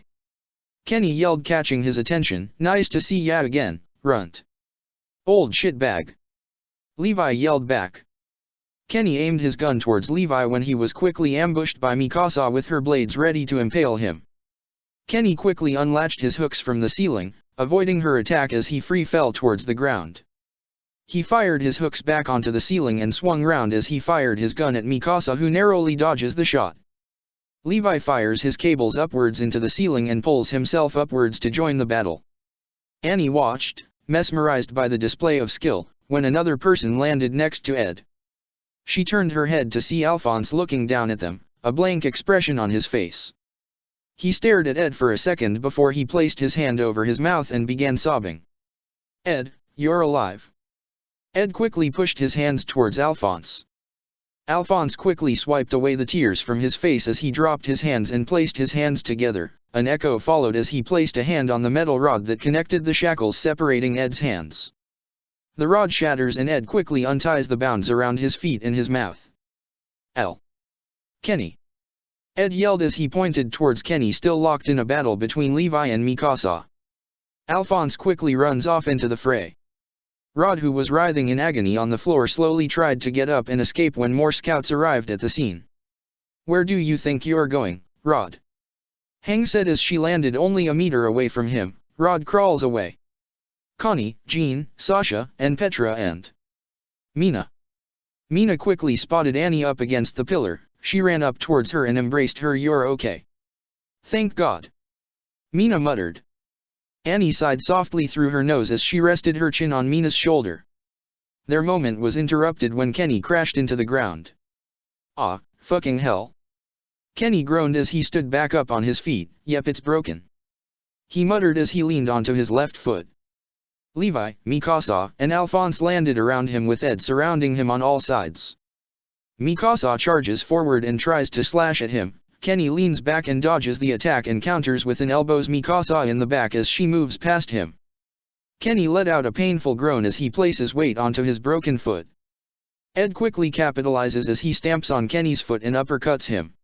Kenny yelled, catching his attention. Nice to see ya again, runt. Old shitbag. Levi yelled back. Kenny aimed his gun towards Levi when he was quickly ambushed by Mikasa with her blades ready to impale him. Kenny quickly unlatched his hooks from the ceiling, avoiding her attack as he free fell towards the ground. He fired his hooks back onto the ceiling and swung round as he fired his gun at Mikasa, who narrowly dodges the shot. Levi fires his cables upwards into the ceiling and pulls himself upwards to join the battle. Annie watched, mesmerized by the display of skill, when another person landed next to Ed. She turned her head to see Alphonse looking down at them, a blank expression on his face. He stared at Ed for a second before he placed his hand over his mouth and began sobbing. Ed, you're alive. Ed quickly pushed his hands towards Alphonse. Alphonse quickly swiped away the tears from his face as he dropped his hands and placed his hands together. An echo followed as he placed a hand on the metal rod that connected the shackles separating Ed's hands. The rod shatters and Ed quickly unties the bounds around his feet and his mouth. L. Kenny. Ed yelled as he pointed towards Kenny, still locked in a battle between Levi and Mikasa. Alphonse quickly runs off into the fray. Rod, who was writhing in agony on the floor, slowly tried to get up and escape when more scouts arrived at the scene. Where do you think you're going, Rod? Hang said as she landed only a meter away from him. Rod crawls away. Connie, Jean, Sasha, and Petra and Mina. Mina quickly spotted Annie up against the pillar. She ran up towards her and embraced her. You're okay. Thank God. Mina muttered. Annie sighed softly through her nose as she rested her chin on Mina's shoulder. Their moment was interrupted when Kenny crashed into the ground. Ah, fucking hell. Kenny groaned as he stood back up on his feet. Yep, it's broken. He muttered as he leaned onto his left foot. Levi, Mikasa, and Alphonse landed around him with Ed surrounding him on all sides. Mikasa charges forward and tries to slash at him. Kenny leans back and dodges the attack and counters with an elbows Mikasa in the back as she moves past him. Kenny let out a painful groan as he places weight onto his broken foot. Ed quickly capitalizes as he stamps on Kenny's foot and uppercuts him.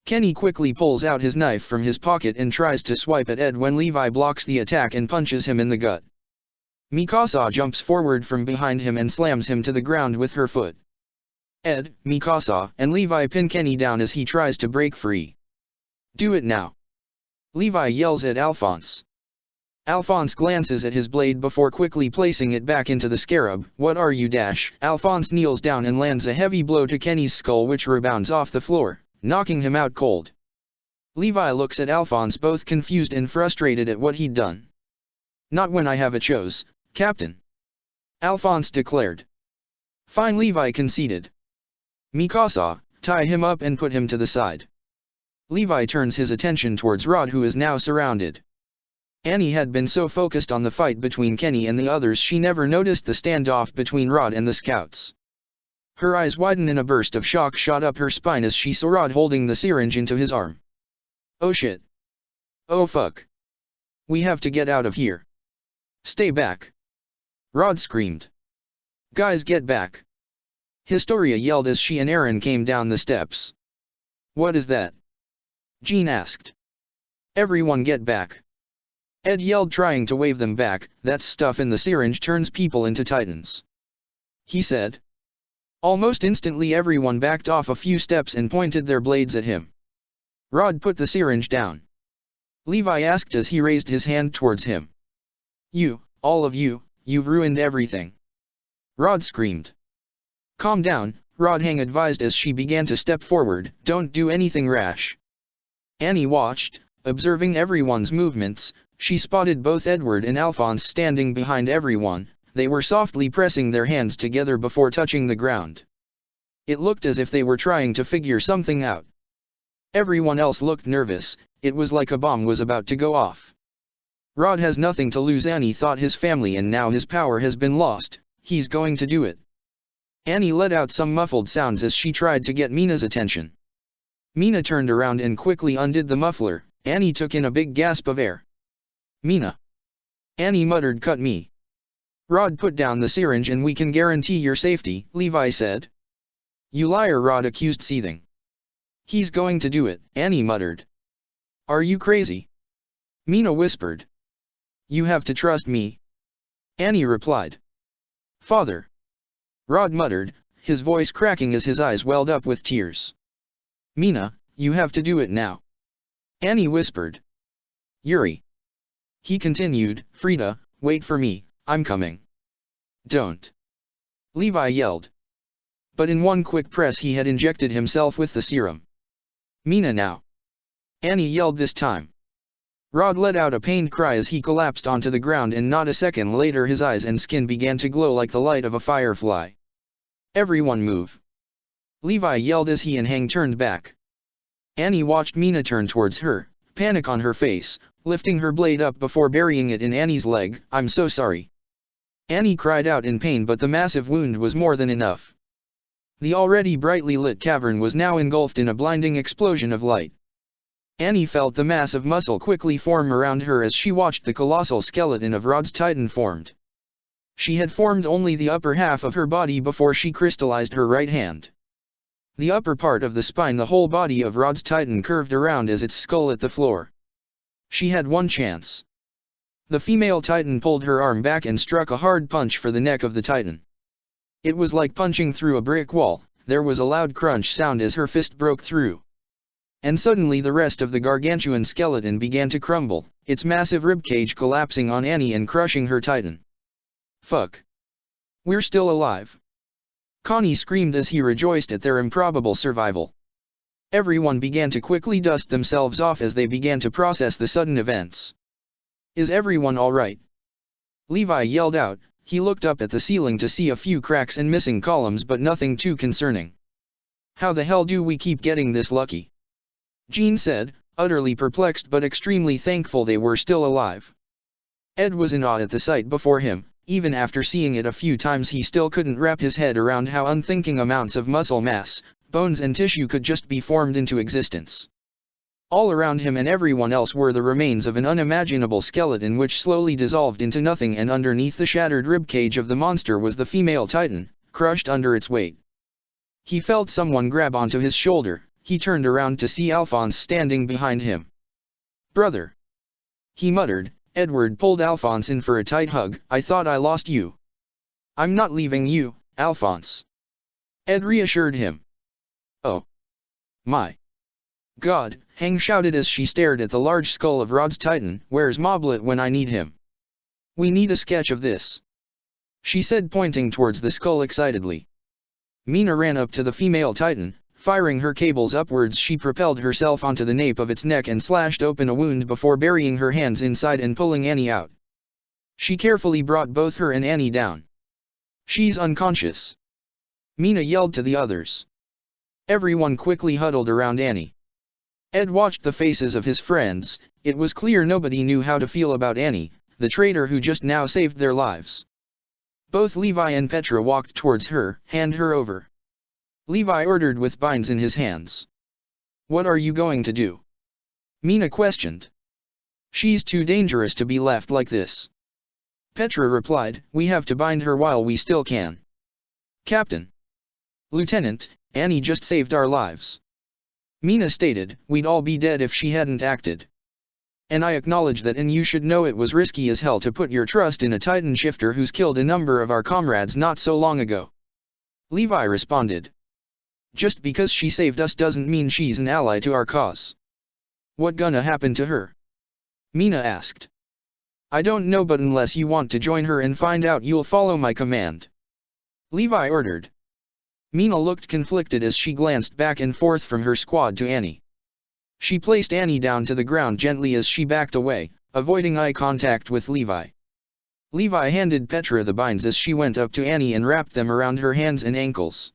Kenny quickly pulls out his knife from his pocket and tries to swipe at Ed when Levi blocks the attack and punches him in the gut. Mikasa jumps forward from behind him and slams him to the ground with her foot. Ed, Mikasa, and Levi pin Kenny down as he tries to break free. Do it now. Levi yells at Alphonse. Alphonse glances at his blade before quickly placing it back into the scarab. What are you? Alphonse kneels down and lands a heavy blow to Kenny's skull which rebounds off the floor, knocking him out cold. Levi looks at Alphonse both confused and frustrated at what he'd done. Not when I have a choice, Captain. Alphonse declared. Fine, Levi conceded. Mikasa, tie him up and put him to the side. Levi turns his attention towards Rod, who is now surrounded. Annie had been so focused on the fight between Kenny and the others she never noticed the standoff between Rod and the scouts. Her eyes widened and a burst of shock shot up her spine as she saw Rod holding the syringe into his arm. Oh shit. Oh fuck. We have to get out of here. Stay back. Rod screamed. Guys, get back. Historia yelled as she and Aaron came down the steps. What is that? Jean asked. Everyone get back. Ed yelled, trying to wave them back. That stuff in the syringe turns people into titans, he said. Almost instantly everyone backed off a few steps and pointed their blades at him. Rod put the syringe down. Levi asked as he raised his hand towards him. You, all of you, you've ruined everything. Rod screamed. Calm down, Rod advised as she began to step forward. Don't do anything rash. Annie watched, observing everyone's movements. She spotted both Edward and Alphonse standing behind everyone. They were softly pressing their hands together before touching the ground. It looked as if they were trying to figure something out. Everyone else looked nervous. It was like a bomb was about to go off. Rod has nothing to lose, Annie thought, his family, and now his power has been lost. He's going to do it. Annie let out some muffled sounds as she tried to get Mina's attention. Mina turned around and quickly undid the muffler. Annie took in a big gasp of air. Mina. Annie muttered, cut me. Rod put down the syringe and we can guarantee your safety, Levi said. You liar, Rod accused, seething. He's going to do it, Annie muttered. Are you crazy? Mina whispered. You have to trust me. Annie replied. Father. Rod muttered, his voice cracking as his eyes welled up with tears. Mina, you have to do it now. Annie whispered. Yuri. He continued, Frida, wait for me, I'm coming. Don't. Levi yelled. But in one quick press he had injected himself with the serum. Mina now. Annie yelled this time. Rod let out a pained cry as he collapsed onto the ground, and not a second later his eyes and skin began to glow like the light of a firefly. Everyone move. Levi yelled as he and Hang turned back. Annie watched Mina turn towards her, panic on her face, lifting her blade up before burying it in Annie's leg. I'm so sorry. Annie cried out in pain, but the massive wound was more than enough. The already brightly lit cavern was now engulfed in a blinding explosion of light. Annie felt the mass of muscle quickly form around her as she watched the colossal skeleton of Rod's Titan formed. She had formed only the upper half of her body before she crystallized her right hand. The upper part of the spine, the whole body of Rod's Titan curved around as its skull at the floor. She had one chance. The female Titan pulled her arm back and struck a hard punch for the neck of the Titan. It was like punching through a brick wall. There was a loud crunch sound as her fist broke through. And suddenly the rest of the gargantuan skeleton began to crumble, its massive ribcage collapsing on Annie and crushing her Titan. Fuck. We're still alive. Connie screamed as he rejoiced at their improbable survival. Everyone began to quickly dust themselves off as they began to process the sudden events. Is everyone all right? Levi yelled out. He looked up at the ceiling to see a few cracks and missing columns, but nothing too concerning. How the hell do we keep getting this lucky? Jean said, utterly perplexed but extremely thankful they were still alive. Ed was in awe at the sight before him. Even after seeing it a few times he still couldn't wrap his head around how unthinking amounts of muscle mass, bones and tissue could just be formed into existence. All around him and everyone else were the remains of an unimaginable skeleton which slowly dissolved into nothing, and underneath the shattered ribcage of the monster was the female Titan, crushed under its weight. He felt someone grab onto his shoulder. He turned around to see Alphonse standing behind him. Brother. He muttered, Edward pulled Alphonse in for a tight hug. I thought I lost you. I'm not leaving you, Alphonse. Ed reassured him. Oh. My. God, Hang shouted as she stared at the large skull of Rod's Titan. Where's Moblet when I need him? We need a sketch of this, she said, pointing towards the skull excitedly. Mina ran up to the female Titan. Firing her cables upwards, she propelled herself onto the nape of its neck and slashed open a wound before burying her hands inside and pulling Annie out. She carefully brought both her and Annie down. She's unconscious, Mina yelled to the others. Everyone quickly huddled around Annie. Ed watched the faces of his friends. It was clear nobody knew how to feel about Annie, the traitor who just now saved their lives. Both Levi and Petra walked towards her. Hand her over, Levi ordered with binds in his hands. What are you going to do? Mina questioned. She's too dangerous to be left like this, Petra replied. We have to bind her while we still can. Captain. Lieutenant, Annie just saved our lives, Mina stated. We'd all be dead if she hadn't acted. And I acknowledge that, and you should know it was risky as hell to put your trust in a Titan shifter who's killed a number of our comrades not so long ago, Levi responded. Just because she saved us doesn't mean she's an ally to our cause. What gonna happen to her? Mina asked. I don't know, but unless you want to join her and find out, you'll follow my command, Levi ordered. Mina looked conflicted as she glanced back and forth from her squad to Annie. She placed Annie down to the ground gently as she backed away, avoiding eye contact with Levi. Levi handed Petra the binds as she went up to Annie and wrapped them around her hands and ankles.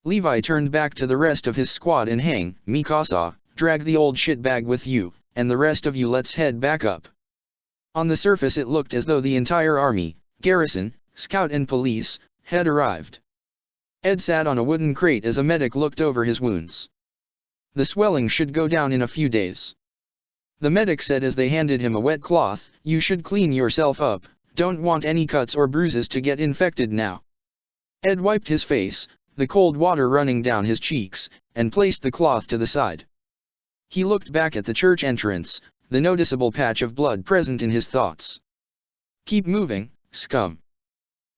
Levi turned back to the rest of his squad and Hang, Mikasa, drag the old shitbag with you, and the rest of you let's head back up. On the surface it looked as though the entire army, garrison, scout and police, had arrived. Ed sat on a wooden crate as a medic looked over his wounds. The swelling should go down in a few days, the medic said as they handed him a wet cloth. You should clean yourself up, don't want any cuts or bruises to get infected now. Ed wiped his face, the cold water running down his cheeks, and placed the cloth to the side. He looked back at the church entrance, the noticeable patch of blood present in his thoughts. Keep moving, scum,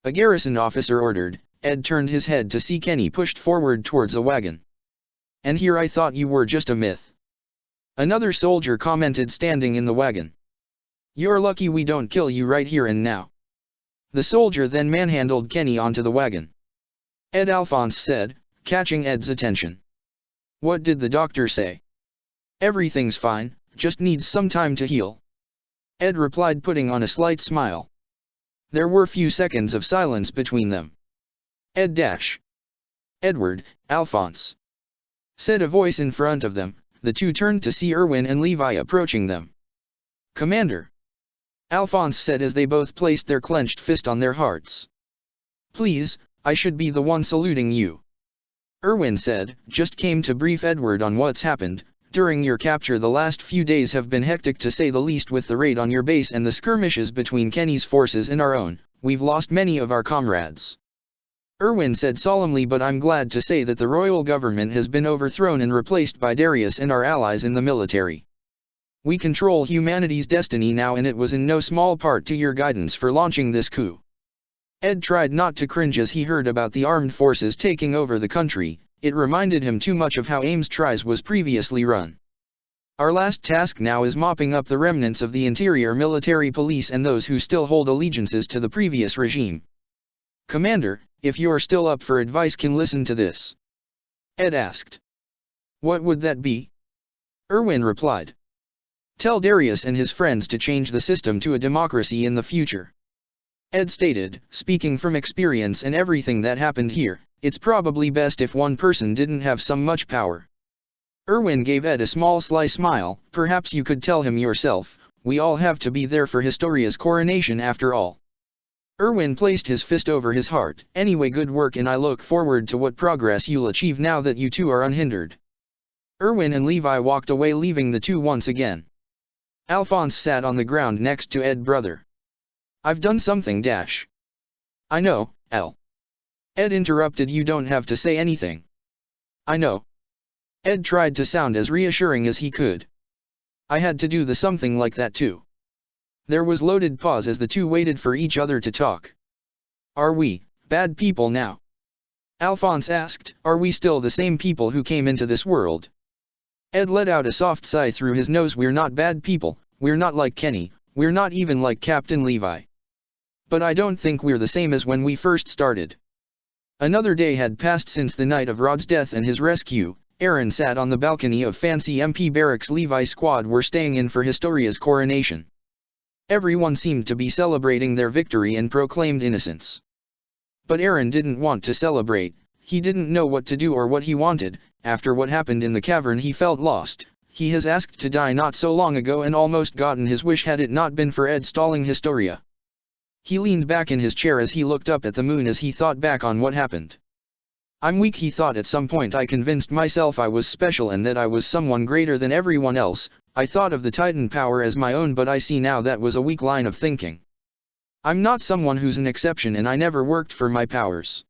a garrison officer ordered. Ed turned his head to see Kenny pushed forward towards a wagon. And here I thought you were just a myth, another soldier commented, standing in the wagon. You're lucky we don't kill you right here and now. The soldier then manhandled Kenny onto the wagon. Ed, Alphonse said, catching Ed's attention. What did the doctor say? Everything's fine, just needs some time to heal, Ed replied, putting on a slight smile. There were few seconds of silence between them. Ed dash. Edward, Alphonse, said a voice in front of them. The two turned to see Erwin and Levi approaching them. Commander, Alphonse said as they both placed their clenched fist on their hearts. Please, I should be the one saluting you, Erwin said. Just came to brief Edward on what's happened. During your capture the last few days have been hectic to say the least, with the raid on your base and the skirmishes between Kenny's forces and our own. We've lost many of our comrades, Erwin said solemnly, but I'm glad to say that the royal government has been overthrown and replaced by Darius and our allies in the military. We control humanity's destiny now, and it was in no small part to your guidance for launching this coup. Ed tried not to cringe as he heard about the armed forces taking over the country. It reminded him too much of how Ames Tries was previously run. Our last task now is mopping up the remnants of the interior military police and those who still hold allegiances to the previous regime. Commander, if you're still up for advice, can listen to this, Ed asked. What would that be? Erwin replied. Tell Darius and his friends to change the system to a democracy in the future, Ed stated. Speaking from experience and everything that happened here, it's probably best if one person didn't have so much power. Erwin gave Ed a small sly smile. Perhaps you could tell him yourself. We all have to be there for Historia's coronation after all. Erwin placed his fist over his heart. Anyway, good work, and I look forward to what progress you'll achieve now that you two are unhindered. Erwin and Levi walked away, leaving the two once again. Alphonse sat on the ground next to Ed. Brother, I've done something dash. I know, Al. Ed interrupted. You don't have to say anything. I know. Ed tried to sound as reassuring as he could. I had to do something like that too. There was loaded pause as the two waited for each other to talk. Are we bad people now? Alphonse asked. Are we still the same people who came into this world? Ed let out a soft sigh through his nose. We're not bad people, we're not like Kenny, we're not even like Captain Levi. But I don't think we're the same as when we first started. Another day had passed since the night of Rod's death and his rescue. Aaron sat on the balcony of fancy MP barracks Levi's squad were staying in for Historia's coronation. Everyone seemed to be celebrating their victory and proclaimed innocence. But Aaron didn't want to celebrate. He didn't know what to do or what he wanted. After what happened in the cavern he felt lost. He has asked to die not so long ago and almost gotten his wish had it not been for Ed stalling Historia. He leaned back in his chair as he looked up at the moon as he thought back on what happened. I'm weak, he thought. At some point I convinced myself I was special and that I was someone greater than everyone else. I thought of the Titan power as my own, but I see now that was a weak line of thinking. I'm not someone who's an exception and I never worked for my powers.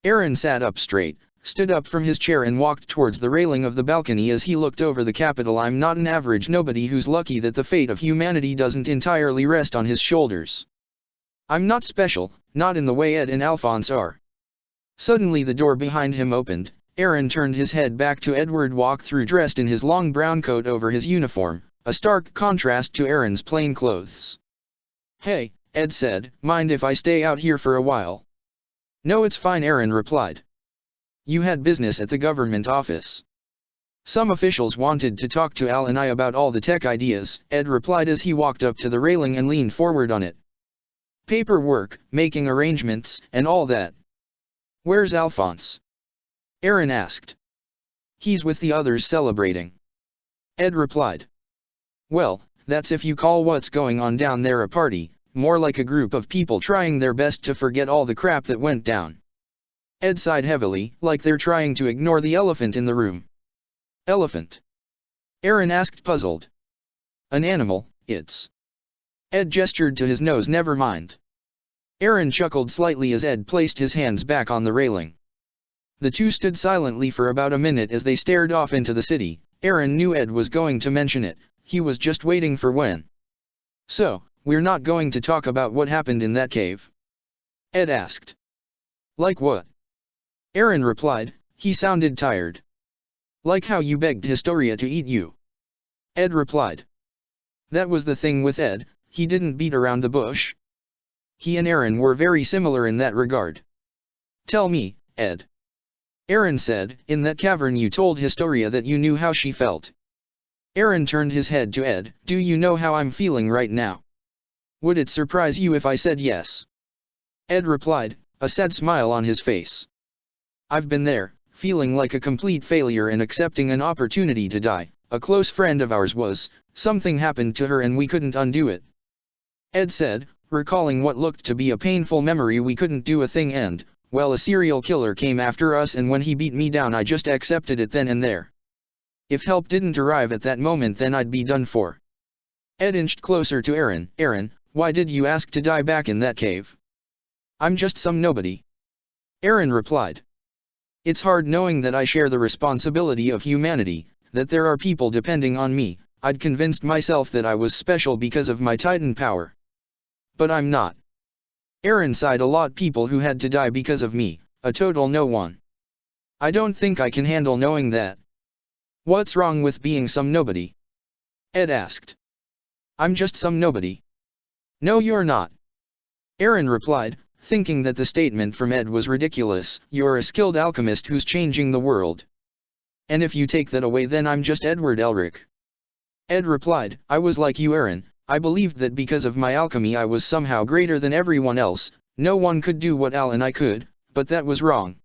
Aaron sat up straight, stood up from his chair and walked towards the railing of the balcony as he looked over the Capitol. I'm not an average nobody who's lucky that the fate of humanity doesn't entirely rest on his shoulders. I'm not special, not in the way Ed and Alphonse are. Suddenly the door behind him opened. Aaron turned his head back to Edward walk through dressed in his long brown coat over his uniform, a stark contrast to Aaron's plain clothes. Hey, Ed said, mind if I stay out here for a while? No, it's fine, Aaron replied. You had business at the government office. Some officials wanted to talk to Al and I about all the tech ideas, Ed replied as he walked up to the railing and leaned forward on it. Paperwork, making arrangements, and all that. Where's Alphonse? Aaron asked. He's with the others celebrating. Ed replied. Well, that's if you call what's going on down there a party, more like a group of people trying their best to forget all the crap that went down. Ed sighed heavily, like they're trying to ignore the elephant in the room. Elephant? Aaron asked, puzzled. An animal, it's. Ed gestured to his nose. Never mind. Aaron chuckled slightly as Ed placed his hands back on the railing. The two stood silently for about a minute as they stared off into the city. Aaron knew Ed was going to mention it, he was just waiting for when. So, we're not going to talk about what happened in that cave? Ed asked. Like what? Aaron replied, he sounded tired. Like how you begged Historia to eat you. Ed replied. That was the thing with Ed, he didn't beat around the bush. He and Aaron were very similar in that regard. Tell me, Ed. Aaron said, in that cavern you told Historia that you knew how she felt. Aaron turned his head to Ed. Do you know how I'm feeling right now? Would it surprise you if I said yes? Ed replied, a sad smile on his face. I've been there, feeling like a complete failure and accepting an opportunity to die. A close friend of ours was, something happened to her and we couldn't undo it. Ed said, recalling what looked to be a painful memory. We couldn't do a thing and, well, a serial killer came after us and when he beat me down I just accepted it then and there. If help didn't arrive at that moment then I'd be done for. Ed inched closer to Aaron. Aaron, why did you ask to die back in that cave? I'm just some nobody. Aaron replied. It's hard knowing that I share the responsibility of humanity, that there are people depending on me. I'd convinced myself that I was special because of my Titan power. But I'm not. Aaron sighed. A lot people who had to die because of me, a total no one. I don't think I can handle knowing that. What's wrong with being some nobody? Ed asked. I'm just some nobody. No, you're not. Aaron replied, thinking that the statement from Ed was ridiculous. You're a skilled alchemist who's changing the world. And if you take that away then I'm just Edward Elric. Ed replied, I was like you, Aaron. I believed that because of my alchemy I was somehow greater than everyone else. No one could do what Al and I could, but that was wrong.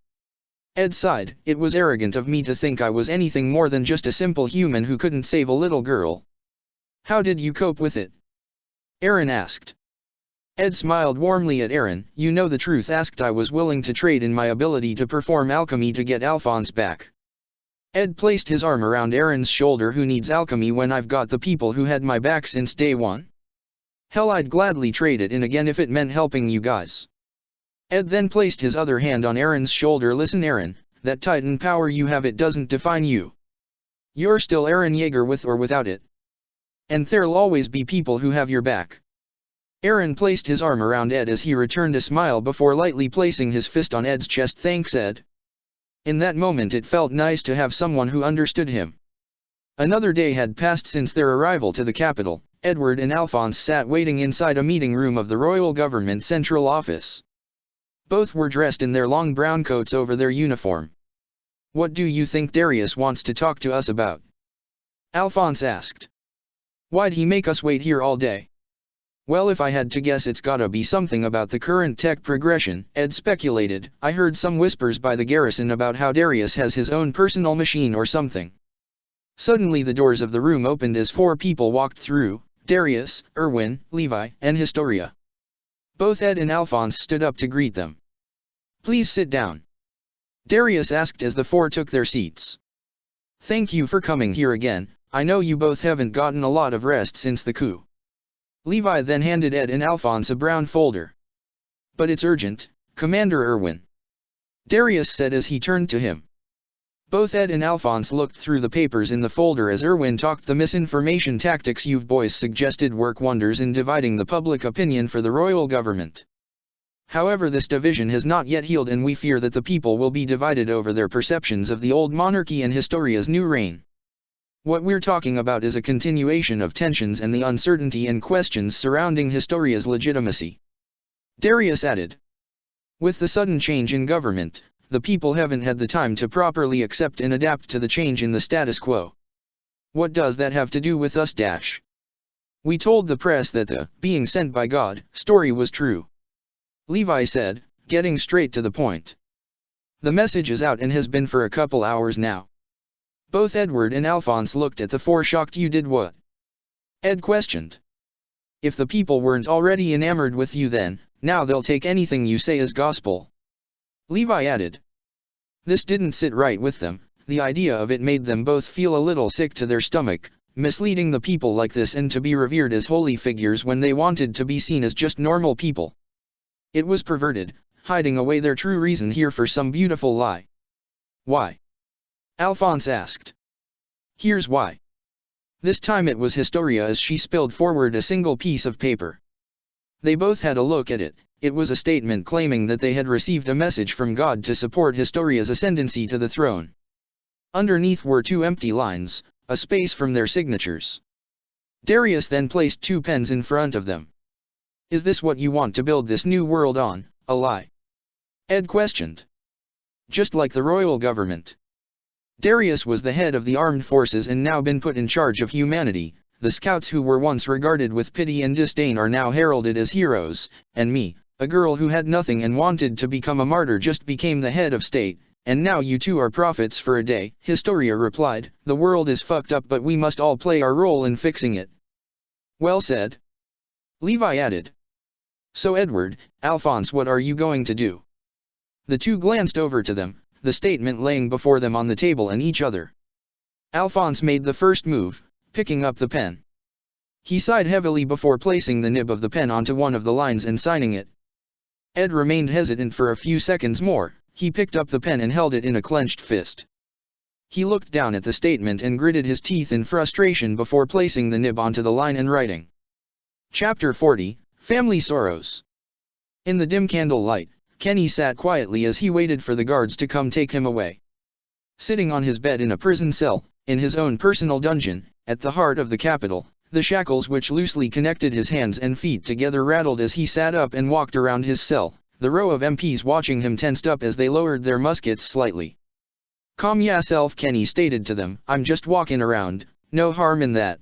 Ed sighed. It was arrogant of me to think I was anything more than just a simple human who couldn't save a little girl. How did you cope with it? Aaron asked. Ed smiled warmly at Aaron. You know the truth. Asked. I was willing to trade in my ability to perform alchemy to get Alphonse back. Ed placed his arm around Aaron's shoulder. Who needs alchemy when I've got the people who had my back since day one? Hell, I'd gladly trade it in again if it meant helping you guys. Ed then placed his other hand on Aaron's shoulder. Listen, Aaron, that Titan power you have, it doesn't define you. You're still Aaron Yeager with or without it. And there'll always be people who have your back. Aaron placed his arm around Ed as he returned a smile before lightly placing his fist on Ed's chest. "Thanks, Ed." In that moment it felt nice to have someone who understood him. Another day had passed since their arrival to the capital. Edward and Alphonse sat waiting inside a meeting room of the Royal Government Central Office. Both were dressed in their long brown coats over their uniform. "What do you think Darius wants to talk to us about?" Alphonse asked. "Why'd he make us wait here all day?" "Well, if I had to guess, it's gotta be something about the current tech progression," Ed speculated. "I heard some whispers by the garrison about how Darius has his own personal machine or something." Suddenly the doors of the room opened as 4 people walked through: Darius, Erwin, Levi, and Historia. Both Ed and Alphonse stood up to greet them. "Please sit down," Darius asked as the 4 took their seats. "Thank you for coming here again. I know you both haven't gotten a lot of rest since the coup." Levi then handed Ed and Alphonse a brown folder. "But it's urgent, Commander Erwin," Darius said as he turned to him. Both Ed and Alphonse looked through the papers in the folder as Erwin talked. "The misinformation tactics you boys suggested work wonders in dividing the public opinion for the royal government. However, this division has not yet healed, and we fear that the people will be divided over their perceptions of the old monarchy and Historia's new reign. What we're talking about is a continuation of tensions and the uncertainty and questions surrounding Historia's legitimacy," Darius added. "With the sudden change in government, the people haven't had the time to properly accept and adapt to the change in the status quo." "What does that have to do with us? We told the press that the being sent by God story was true," Levi said, getting straight to the point. "The message is out and has been for a couple hours now." Both Edward and Alphonse looked at the 4, shocked. "You did what?" Ed questioned. "If the people weren't already enamored with you then, now they'll take anything you say as gospel," Levi added. This didn't sit right with them. The idea of it made them both feel a little sick to their stomach, misleading the people like this and to be revered as holy figures when they wanted to be seen as just normal people. It was perverted, hiding away their true reason here for some beautiful lie. "Why?" Alphonse asked. "Here's why." This time it was Historia as she spilled forward a single piece of paper. They both had a look at it. It was a statement claiming that they had received a message from God to support Historia's ascendancy to the throne. Underneath were 2 empty lines, a space from their signatures. Darius then placed 2 pens in front of them. "Is this what you want to build this new world on, a lie?" Ed questioned. "Just like the royal government." Darius was the head of the armed forces and now been put in charge of humanity. The scouts who were once regarded with pity and disdain are now heralded as heroes, and me, a girl who had nothing and wanted to become a martyr, just became the head of state, and now you 2 are prophets for a day," Historia replied. "The world is fucked up, but we must all play our role in fixing it." "Well said," Levi added. "So Edward, Alphonse, what are you going to do?" The 2 glanced over to them, the statement laying before them on the table and each other. Alphonse made the first move, picking up the pen. He sighed heavily before placing the nib of the pen onto one of the lines and signing it. Ed remained hesitant for a few seconds more. He picked up the pen and held it in a clenched fist. He looked down at the statement and gritted his teeth in frustration before placing the nib onto the line and writing. Chapter 40, Family Sorrows. In the dim candle light, Kenny sat quietly as he waited for the guards to come take him away. Sitting on his bed in a prison cell, in his own personal dungeon, at the heart of the capital, the shackles which loosely connected his hands and feet together rattled as he sat up and walked around his cell, the row of MPs watching him tensed up as they lowered their muskets slightly. "Calm yourself," Kenny stated to them. "I'm just walking around, no harm in that."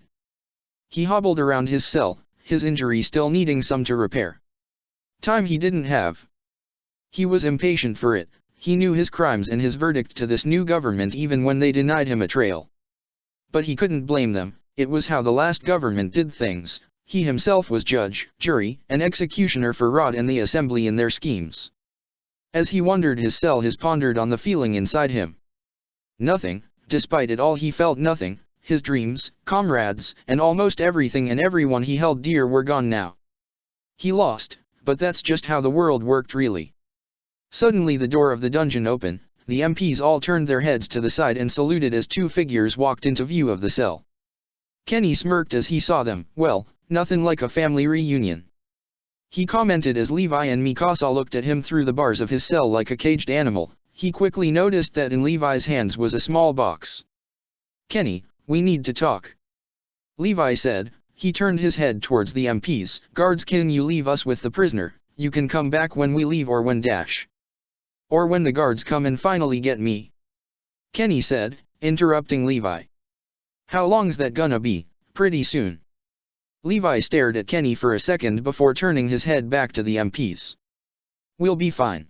He hobbled around his cell, his injury still needing some to repair. Time he didn't have. He was impatient for it. He knew his crimes and his verdict to this new government even when they denied him a trail. But he couldn't blame them. It was how the last government did things. He himself was judge, jury, and executioner for Rod and the Assembly in their schemes. As he wandered his cell, he pondered on the feeling inside him. Nothing, despite it all he felt nothing. His dreams, comrades, and almost everything and everyone he held dear were gone now. He lost, but that's just how the world worked really. Suddenly the door of the dungeon opened. The MPs all turned their heads to the side and saluted as 2 figures walked into view of the cell. Kenny smirked as he saw them. Well, nothing like a family reunion. he commented as Levi and Mikasa looked at him through the bars of his cell like a caged animal. He quickly noticed that in Levi's hands was a small box. "Kenny, we need to talk," Levi said. He turned his head towards the MPs. "Guards, can you leave us with the prisoner? You can come back when we leave or when or when the guards come and finally get me," Kenny said, interrupting Levi. "How long's that gonna be?" "Pretty soon." Levi stared at Kenny for a second before turning his head back to the MPs. "We'll be fine,"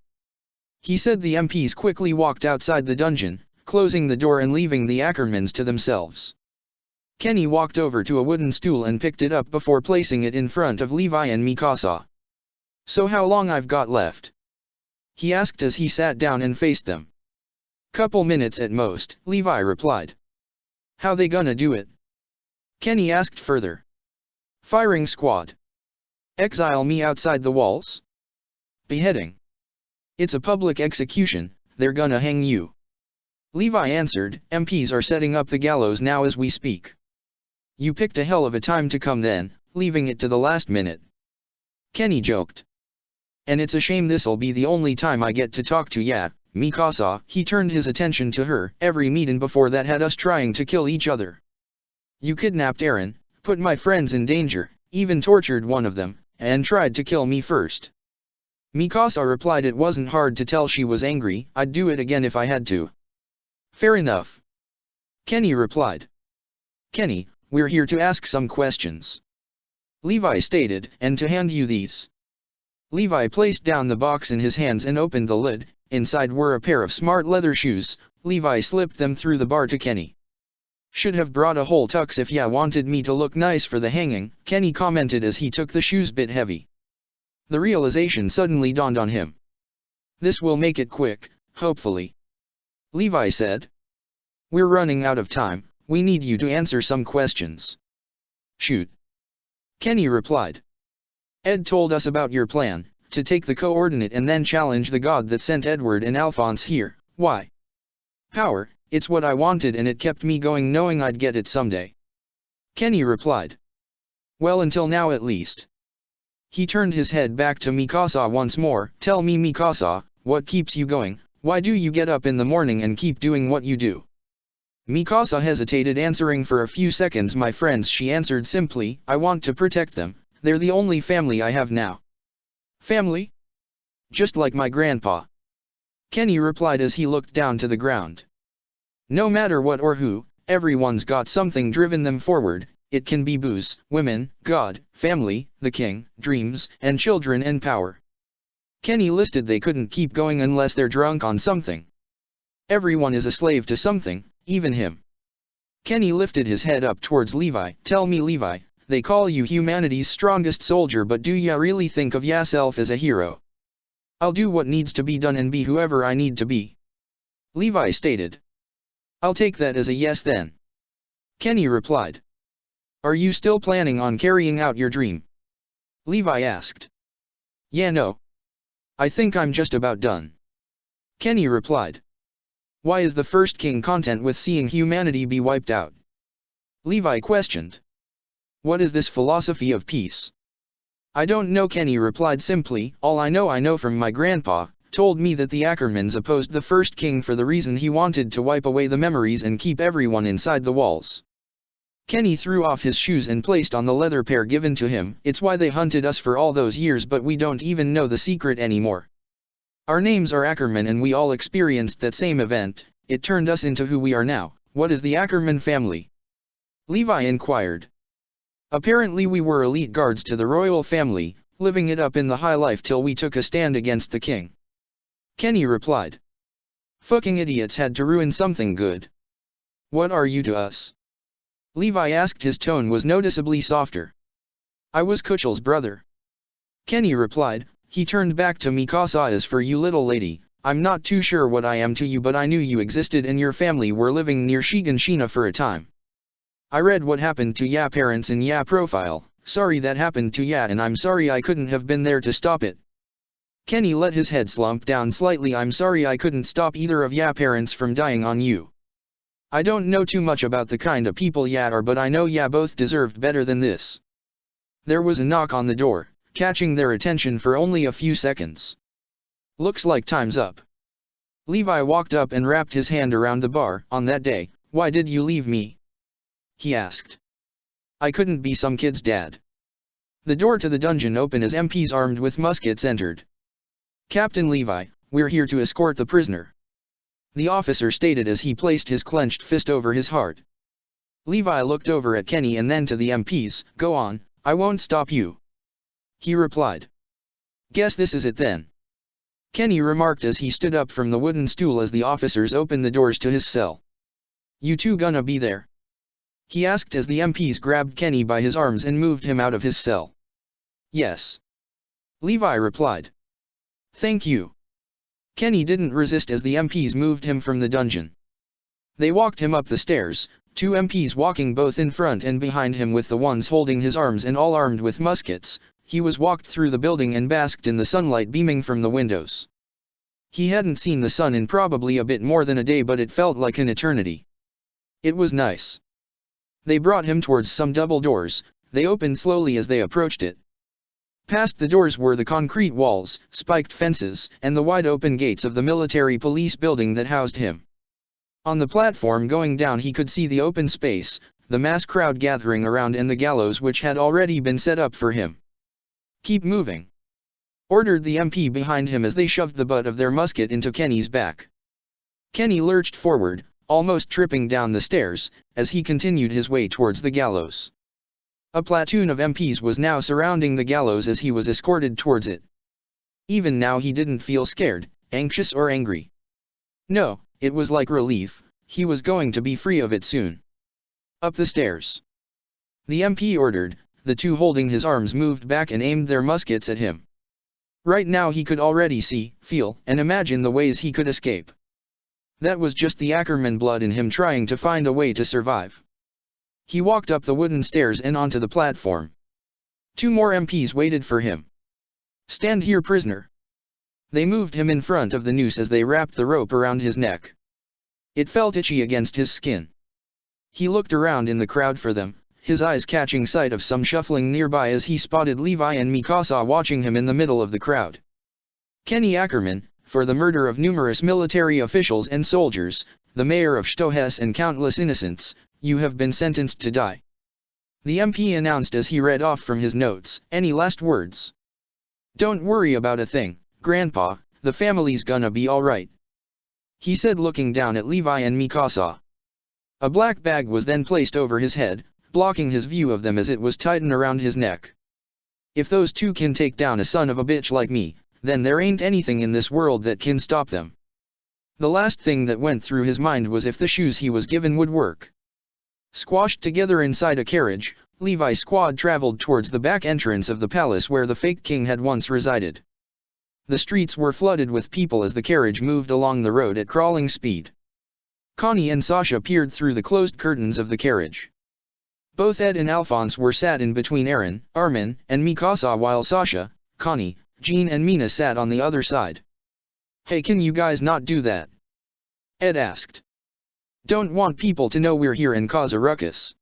he said. The MPs quickly walked outside the dungeon, closing the door and leaving the Ackermans to themselves. Kenny walked over to a wooden stool and picked it up before placing it in front of Levi and Mikasa. "So how long I've got left?" he asked as he sat down and faced them. "Couple minutes at most," Levi replied. "How they gonna do it?" Kenny asked further. "Firing squad. Exile me outside the walls? Beheading. It's a public execution, they're gonna hang you," Levi answered. "MPs are setting up the gallows now as we speak." "You picked a hell of a time to come then, leaving it to the last minute," Kenny joked. "And it's a shame this'll be the only time I get to talk to ya, Mikasa." He turned his attention to her. "Every meeting before that had us trying to kill each other. You kidnapped Eren, put my friends in danger, even tortured one of them, and tried to kill me first." Mikasa replied. It wasn't hard to tell she was angry. "I'd do it again if I had to." "Fair enough," Kenny replied. "Kenny, we're here to ask some questions," Levi stated, "and to hand you these." Levi placed down the box in his hands and opened the lid. Inside were a pair of smart leather shoes. Levi slipped them through the bar to Kenny. "Should have brought a whole tux if ya wanted me to look nice for the hanging," Kenny commented as he took the shoes. "Bit heavy." The realization suddenly dawned on him. "This will make it quick, hopefully," Levi said. "We're running out of time, we need you to answer some questions." "Shoot," Kenny replied. "Ed told us about your plan, to take the coordinate and then challenge the god that sent Edward and Alphonse here. Why?" "Power, it's what I wanted and it kept me going knowing I'd get it someday," Kenny replied. "Well, until now at least." He turned his head back to Mikasa once more. "Tell me, Mikasa, what keeps you going? Why do you get up in the morning and keep doing what you do?" Mikasa hesitated, answering for a few seconds. "My friends," she answered simply. "I want to protect them, they're the only family I have now." "Family? Just like my grandpa?" Kenny replied as he looked down to the ground. "No matter what or who, everyone's got something driven them forward. It can be booze, women, God, family, the king, dreams, and children and power." Kenny listed. "They couldn't keep going unless they're drunk on something. Everyone is a slave to something, even him." Kenny lifted his head up towards Levi. "Tell me, Levi, they call you humanity's strongest soldier, but do ya really think of yourself as a hero?" "I'll do what needs to be done and be whoever I need to be," Levi stated. "I'll take that as a yes then," Kenny replied. "Are you still planning on carrying out your dream?" Levi asked. "Yeah, no. I think I'm just about done," Kenny replied. "Why is the first king content with seeing humanity be wiped out?" Levi questioned. "What is this philosophy of peace?" "I don't know," Kenny replied simply. "All I know from my grandpa, told me that the Ackermans opposed the first king for the reason he wanted to wipe away the memories and keep everyone inside the walls." Kenny threw off his shoes and placed on the leather pair given to him. "It's why they hunted us for all those years, but we don't even know the secret anymore. Our names are Ackerman and we all experienced that same event. It turned us into who we are now." "What is the Ackerman family?" Levi inquired. "Apparently we were elite guards to the royal family, living it up in the high life till we took a stand against the king," Kenny replied. "Fucking idiots had to ruin something good." "What are you to us?" Levi asked. His tone was noticeably softer. "I was Kuchel's brother," Kenny replied. He turned back to Mikasa. "As for you, little lady, I'm not too sure what I am to you, but I knew you existed and your family were living near Shiganshina for a time. I read what happened to ya parents in ya profile. Sorry that happened to ya, and I'm sorry I couldn't have been there to stop it." Kenny let his head slump down slightly. "I'm sorry I couldn't stop either of ya parents from dying on you. I don't know too much about the kind of people ya are, but I know ya both deserved better than this." There was a knock on the door. catching their attention for only a few seconds. Looks like time's up. Levi walked up and wrapped his hand around the bar. On that day, why did you leave me? He asked. I couldn't be some kid's dad. The door to the dungeon opened as MPs armed with muskets entered. Captain Levi, we're here to escort the prisoner. The officer stated as he placed his clenched fist over his heart. Levi looked over at Kenny and then to the MPs. Go on, I won't stop you. He replied. Guess this is it then. Kenny remarked as he stood up from the wooden stool as the officers opened the doors to his cell. You two gonna be there? He asked as the MPs grabbed Kenny by his arms and moved him out of his cell. Yes. Levi replied. Thank you. Kenny didn't resist as the MPs moved him from the dungeon. They walked him up the stairs, two MPs walking both in front and behind him with the ones holding his arms and all armed with muskets. He was walked through the building and basked in the sunlight beaming from the windows. He hadn't seen the sun in probably a bit more than a day, but it felt like an eternity. It was nice. They brought him towards some double doors. They opened slowly as they approached it. Past the doors were the concrete walls, spiked fences, and the wide-open gates of the military police building that housed him. On the platform going down he could see the open space, the mass crowd gathering around and the gallows which had already been set up for him. Keep moving, ordered the MP behind him as they shoved the butt of their musket into Kenny's back. Kenny lurched forward, almost tripping down the stairs, as he continued his way towards the gallows. A platoon of MPs was now surrounding the gallows as he was escorted towards it. Even now he didn't feel scared, anxious or angry. No, it was like relief. He was going to be free of it soon. Up the stairs. The MP ordered. The two holding his arms moved back and aimed their muskets at him. Right now he could already see, feel, and imagine the ways he could escape. That was just the Ackerman blood in him trying to find a way to survive. He walked up the wooden stairs and onto the platform. Two more MPs waited for him. Stand here, prisoner. They moved him in front of the noose as they wrapped the rope around his neck. It felt itchy against his skin. He looked around in the crowd for them, his eyes catching sight of some shuffling nearby as he spotted Levi and Mikasa watching him in the middle of the crowd. Kenny Ackerman, for the murder of numerous military officials and soldiers, the mayor of Stohes and countless innocents, you have been sentenced to die. The MP announced as he read off from his notes. Any last words? Don't worry about a thing, Grandpa, the family's gonna be alright. He said looking down at Levi and Mikasa. A black bag was then placed over his head, blocking his view of them as it was tightened around his neck. If those two can take down a son of a bitch like me, then there ain't anything in this world that can stop them. The last thing that went through his mind was if the shoes he was given would work. Squashed together inside a carriage, Levi's squad traveled towards the back entrance of the palace where the fake king had once resided. The streets were flooded with people as the carriage moved along the road at crawling speed. Connie and Sasha peered through the closed curtains of the carriage. Both Ed and Alphonse were sat in between Aaron, Armin, and Mikasa while Sasha, Connie, Jean and Mina sat on the other side. Hey, can you guys not do that? Ed asked. Don't want people to know we're here and cause a ruckus.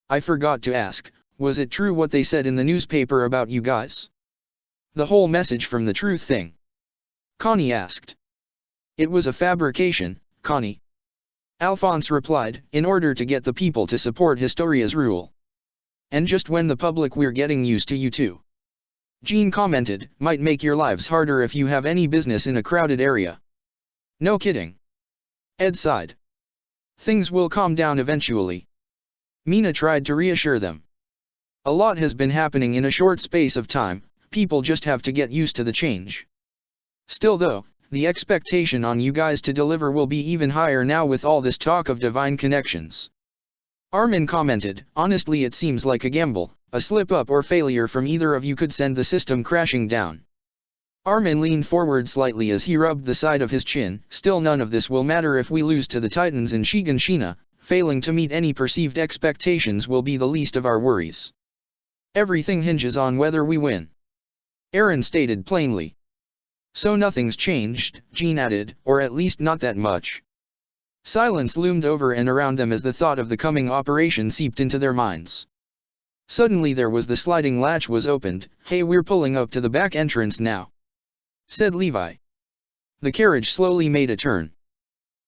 I forgot to ask, was it true what they said in the newspaper about you guys? The whole message from the truth thing? Connie asked. It was a fabrication, Connie. Alphonse replied, in order to get the people to support Historia's rule. And just when the public we're getting used to you too. Jean commented, might make your lives harder if you have any business in a crowded area. No kidding. Ed sighed. Things will calm down eventually. Mina tried to reassure them. A lot has been happening in a short space of time, people just have to get used to the change. Still though, the expectation on you guys to deliver will be even higher now with all this talk of divine connections. Armin commented, honestly it seems like a gamble, a slip-up or failure from either of you could send the system crashing down. Armin leaned forward slightly as he rubbed the side of his chin, still none of this will matter if we lose to the Titans in Shiganshina, failing to meet any perceived expectations will be the least of our worries. Everything hinges on whether we win. Aaron stated plainly. So nothing's changed, Jean added, or at least not that much. Silence loomed over and around them as the thought of the coming operation seeped into their minds. Suddenly there was the sliding latch was opened. "Hey, we're pulling up to the back entrance now," said Levi. The carriage slowly made a turn.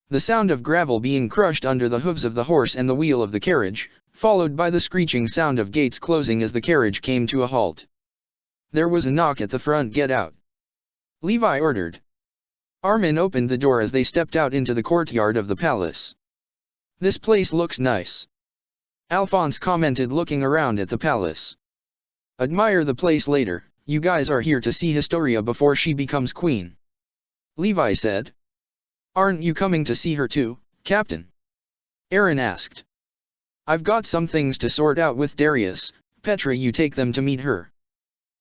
The sound of gravel being crushed under the hooves of the horse and the wheel of the carriage, followed by the screeching sound of gates closing as the carriage came to a halt. There was a knock at the front. "Get out," Levi ordered. Armin opened the door as they stepped out into the courtyard of the palace. "This place looks nice," Alphonse commented, looking around at the palace. "Admire the place later. You guys are here to see Historia before she becomes queen," Levi said. "Aren't you coming to see her too, Captain?" Aaron asked. "I've got some things to sort out with Darius. Petra, you take them to meet her,"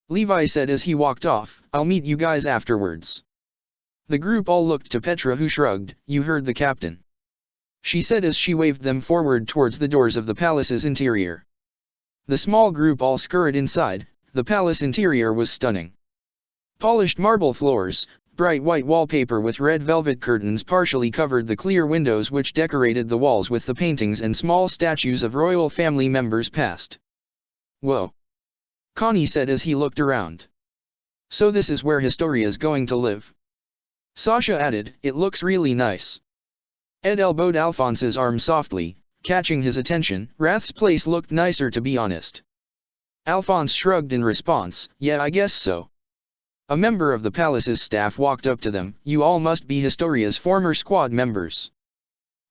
Levi said as he walked off. "I'll meet you guys afterwards." The group all looked to Petra, who shrugged. "You heard the captain," she said as she waved them forward towards the doors of the palace's interior. The small group all scurried inside. The palace interior was stunning. Polished marble floors, bright white wallpaper with red velvet curtains partially covered the clear windows which decorated the walls with the paintings and small statues of royal family members past. "Whoa," Connie said as he looked around. "So this is where Historia's going to live?" Sasha added, "It looks really nice." Ed elbowed Alphonse's arm softly, catching his attention. "Rath's place looked nicer, to be honest." Alphonse shrugged in response. "Yeah, I guess so." A member of the palace's staff walked up to them. "You all must be Historia's former squad members,"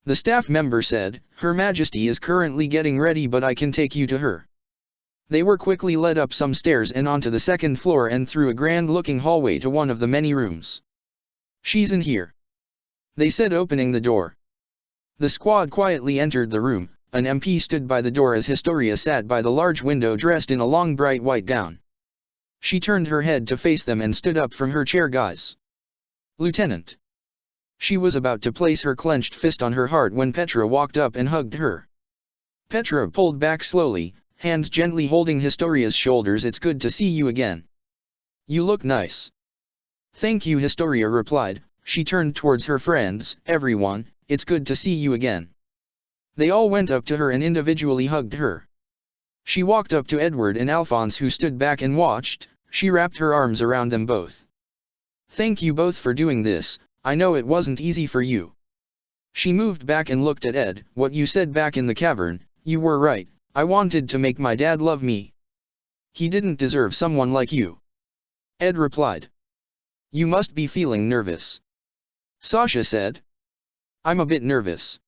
the staff member said. "Her Majesty is currently getting ready, but I can take you to her." They were quickly led up some stairs and onto the second floor and through a grand-looking hallway to one of the many rooms. "She's in here," they said, opening the door. The squad quietly entered the room. An MP stood by the door as Historia sat by the large window dressed in a long bright white gown. She turned her head to face them and stood up from her chair. "Guys. Lieutenant." She was about to place her clenched fist on her heart when Petra walked up and hugged her. Petra pulled back slowly, hands gently holding Historia's shoulders. "It's good to see you again. You look nice." "Thank you," Historia replied. She turned towards her friends. "Everyone, it's good to see you again." They all went up to her and individually hugged her. She walked up to Edward and Alphonse, who stood back and watched. She wrapped her arms around them both. "Thank you both for doing this. I know it wasn't easy for you." She moved back and looked at Ed. "What you said back in the cavern, you were right. I wanted to make my dad love me. He didn't deserve someone like you," Ed replied. "You must be feeling nervous," Sasha said. "I'm a bit nervous.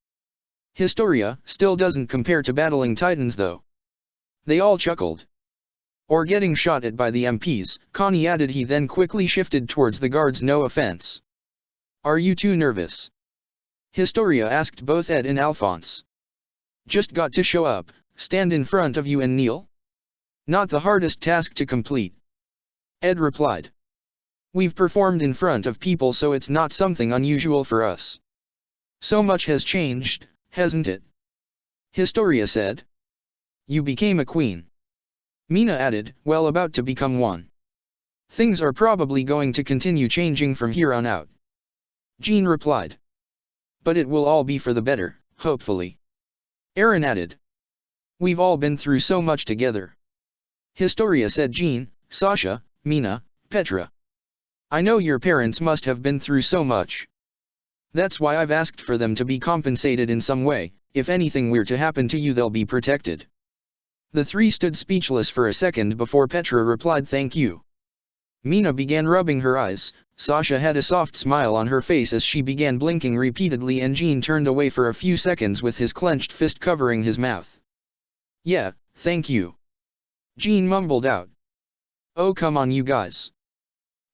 Historia still doesn't compare to battling titans though." They all chuckled. "Or getting shot at by the MPs, Connie added. He then quickly shifted towards the guards. "No offense. Are you too nervous?" Historia asked both Ed and Alphonse. "Just got to show up, stand in front of you and kneel? Not the hardest task to complete," Ed replied. "We've performed in front of people, so it's not something unusual for us." "So much has changed, hasn't it?" Historia said. "You became a queen," Mina added. "Well, about to become one. Things are probably going to continue changing from here on out," Jean replied. "But it will all be for the better, hopefully," Aaron added. "We've all been through so much together." Historia said. Jean, Sasha, Mina, Petra. "I know your parents must have been through so much. That's why I've asked for them to be compensated in some way. If anything were to happen to you, they'll be protected." The three stood speechless for a second before Petra replied, "Thank you." Mina began rubbing her eyes. Sasha had a soft smile on her face as she began blinking repeatedly, and Jean turned away for a few seconds with his clenched fist covering his mouth. "Yeah, thank you," Jean mumbled out. "Oh, come on, you guys."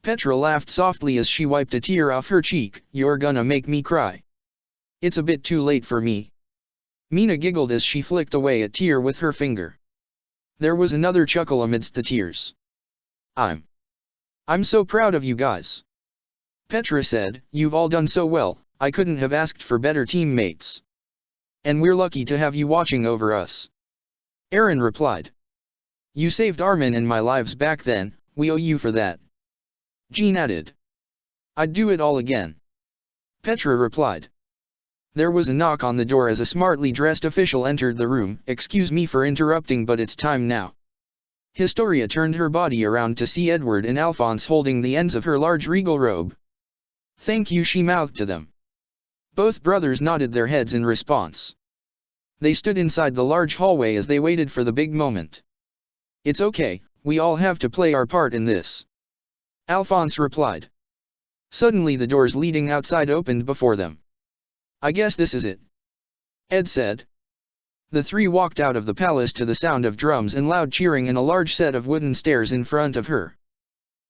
Petra laughed softly as she wiped a tear off her cheek. "You're gonna make me cry. It's a bit too late for me." Mina giggled as she flicked away a tear with her finger. There was another chuckle amidst the tears. I'm so proud of you guys," Petra said. "You've all done so well. I couldn't have asked for better teammates. And we're lucky to have you watching over us," Aaron replied. "You saved Armin and my lives back then. We owe you for that," Jean added. "I'd do it all again," Petra replied. There was a knock on the door as a smartly dressed official entered the room. "Excuse me for interrupting, but it's time now," Historia turned her body around to see Edward and Alphonse holding the ends of her large regal robe. "Thank you," she mouthed to them. Both brothers nodded their heads in response. They stood inside the large hallway as they waited for the big moment. "It's okay, we all have to play our part in this," Alphonse replied. Suddenly the doors leading outside opened before them. "I guess this is it," Ed said. The three walked out of the palace to the sound of drums and loud cheering and a large set of wooden stairs in front of her.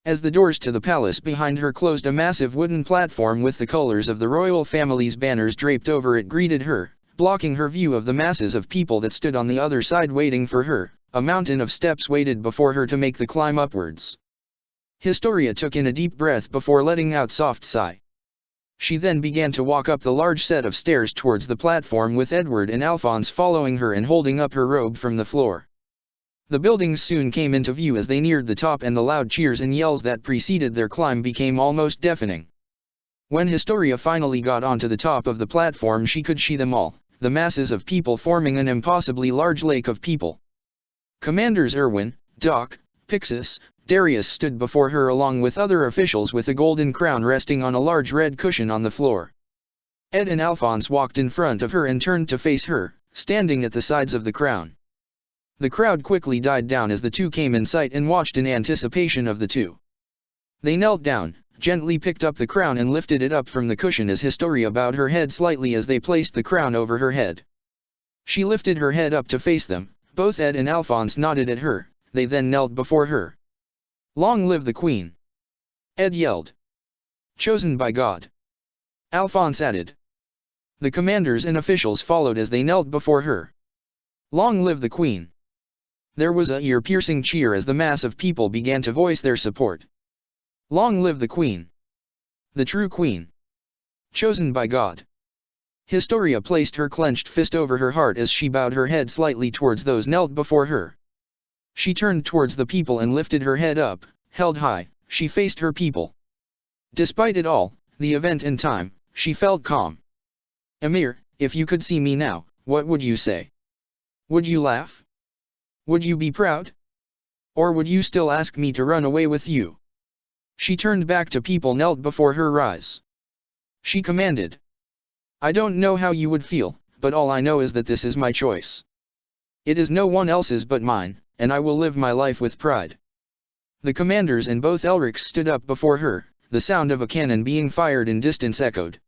As the doors to the palace behind her closed, a massive wooden platform with the colors of the royal family's banners draped over it greeted her, blocking her view of the masses of people that stood on the other side waiting for her. A mountain of steps waited before her to make the climb upwards. Historia took in a deep breath before letting out a soft sigh. She then began to walk up the large set of stairs towards the platform with Edward and Alphonse following her and holding up her robe from the floor. The buildings soon came into view as they neared the top, and the loud cheers and yells that preceded their climb became almost deafening. When Historia finally got onto the top of the platform, she could see them all, the masses of people forming an impossibly large lake of people. Commanders Erwin, Doc, Pixis, Darius stood before her along with other officials with a golden crown resting on a large red cushion on the floor. Ed and Alphonse walked in front of her and turned to face her, standing at the sides of the crown. The crowd quickly died down as the two came in sight and watched in anticipation of the two. They knelt down, gently picked up the crown and lifted it up from the cushion as Historia bowed her head slightly as they placed the crown over her head. She lifted her head up to face them. Both Ed and Alphonse nodded at her. They then knelt before her. "Long live the Queen!" Ed yelled. "Chosen by God," Alphonse added. The commanders and officials followed as they knelt before her. "Long live the Queen!" There was a ear-piercing cheer as the mass of people began to voice their support. "Long live the Queen! The true Queen! Chosen by God!" Historia placed her clenched fist over her heart as she bowed her head slightly towards those knelt before her. She turned towards the people and lifted her head up, held high. She faced her people. Despite it all, the event and time, she felt calm. "Emir, if you could see me now, what would you say? Would you laugh? Would you be proud? Or would you still ask me to run away with you?" She turned back to people knelt before her. "Rise," she commanded. "I don't know how you would feel, but all I know is that this is my choice. It is no one else's but mine, and I will live my life with pride." The commanders and both Elrics stood up before her. The sound of a cannon being fired in distance echoed.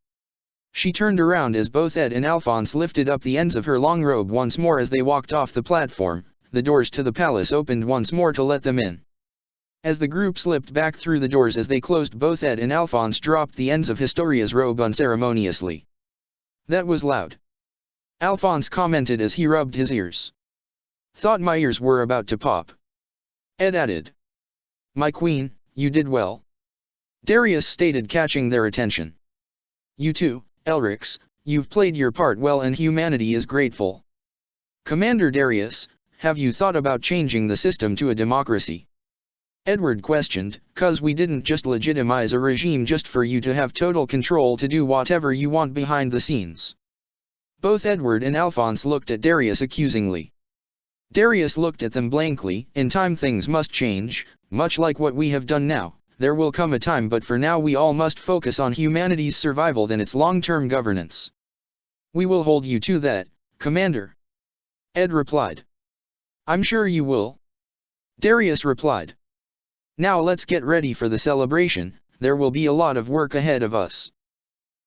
She turned around as both Ed and Alphonse lifted up the ends of her long robe once more as they walked off the platform. The doors to the palace opened once more to let them in. As the group slipped back through the doors as they closed, both Ed and Alphonse dropped the ends of Historia's robe unceremoniously. "That was loud," Alphonse commented as he rubbed his ears. "Thought my ears were about to pop." Ed added. "My queen, you did well," Darius stated, catching their attention. "You too, Elrics, you've played your part well and humanity is grateful." "Commander Darius, have you thought about changing the system to a democracy?" Edward questioned. "'Cause we didn't just legitimize a regime just for you to have total control to do whatever you want behind the scenes." Both Edward and Alphonse looked at Darius accusingly. Darius looked at them blankly. "In time things must change, much like what we have done now. There will come a time, but for now we all must focus on humanity's survival and its long-term governance." "We will hold you to that, Commander," Ed replied. "I'm sure you will," Darius replied. "Now let's get ready for the celebration. There will be a lot of work ahead of us."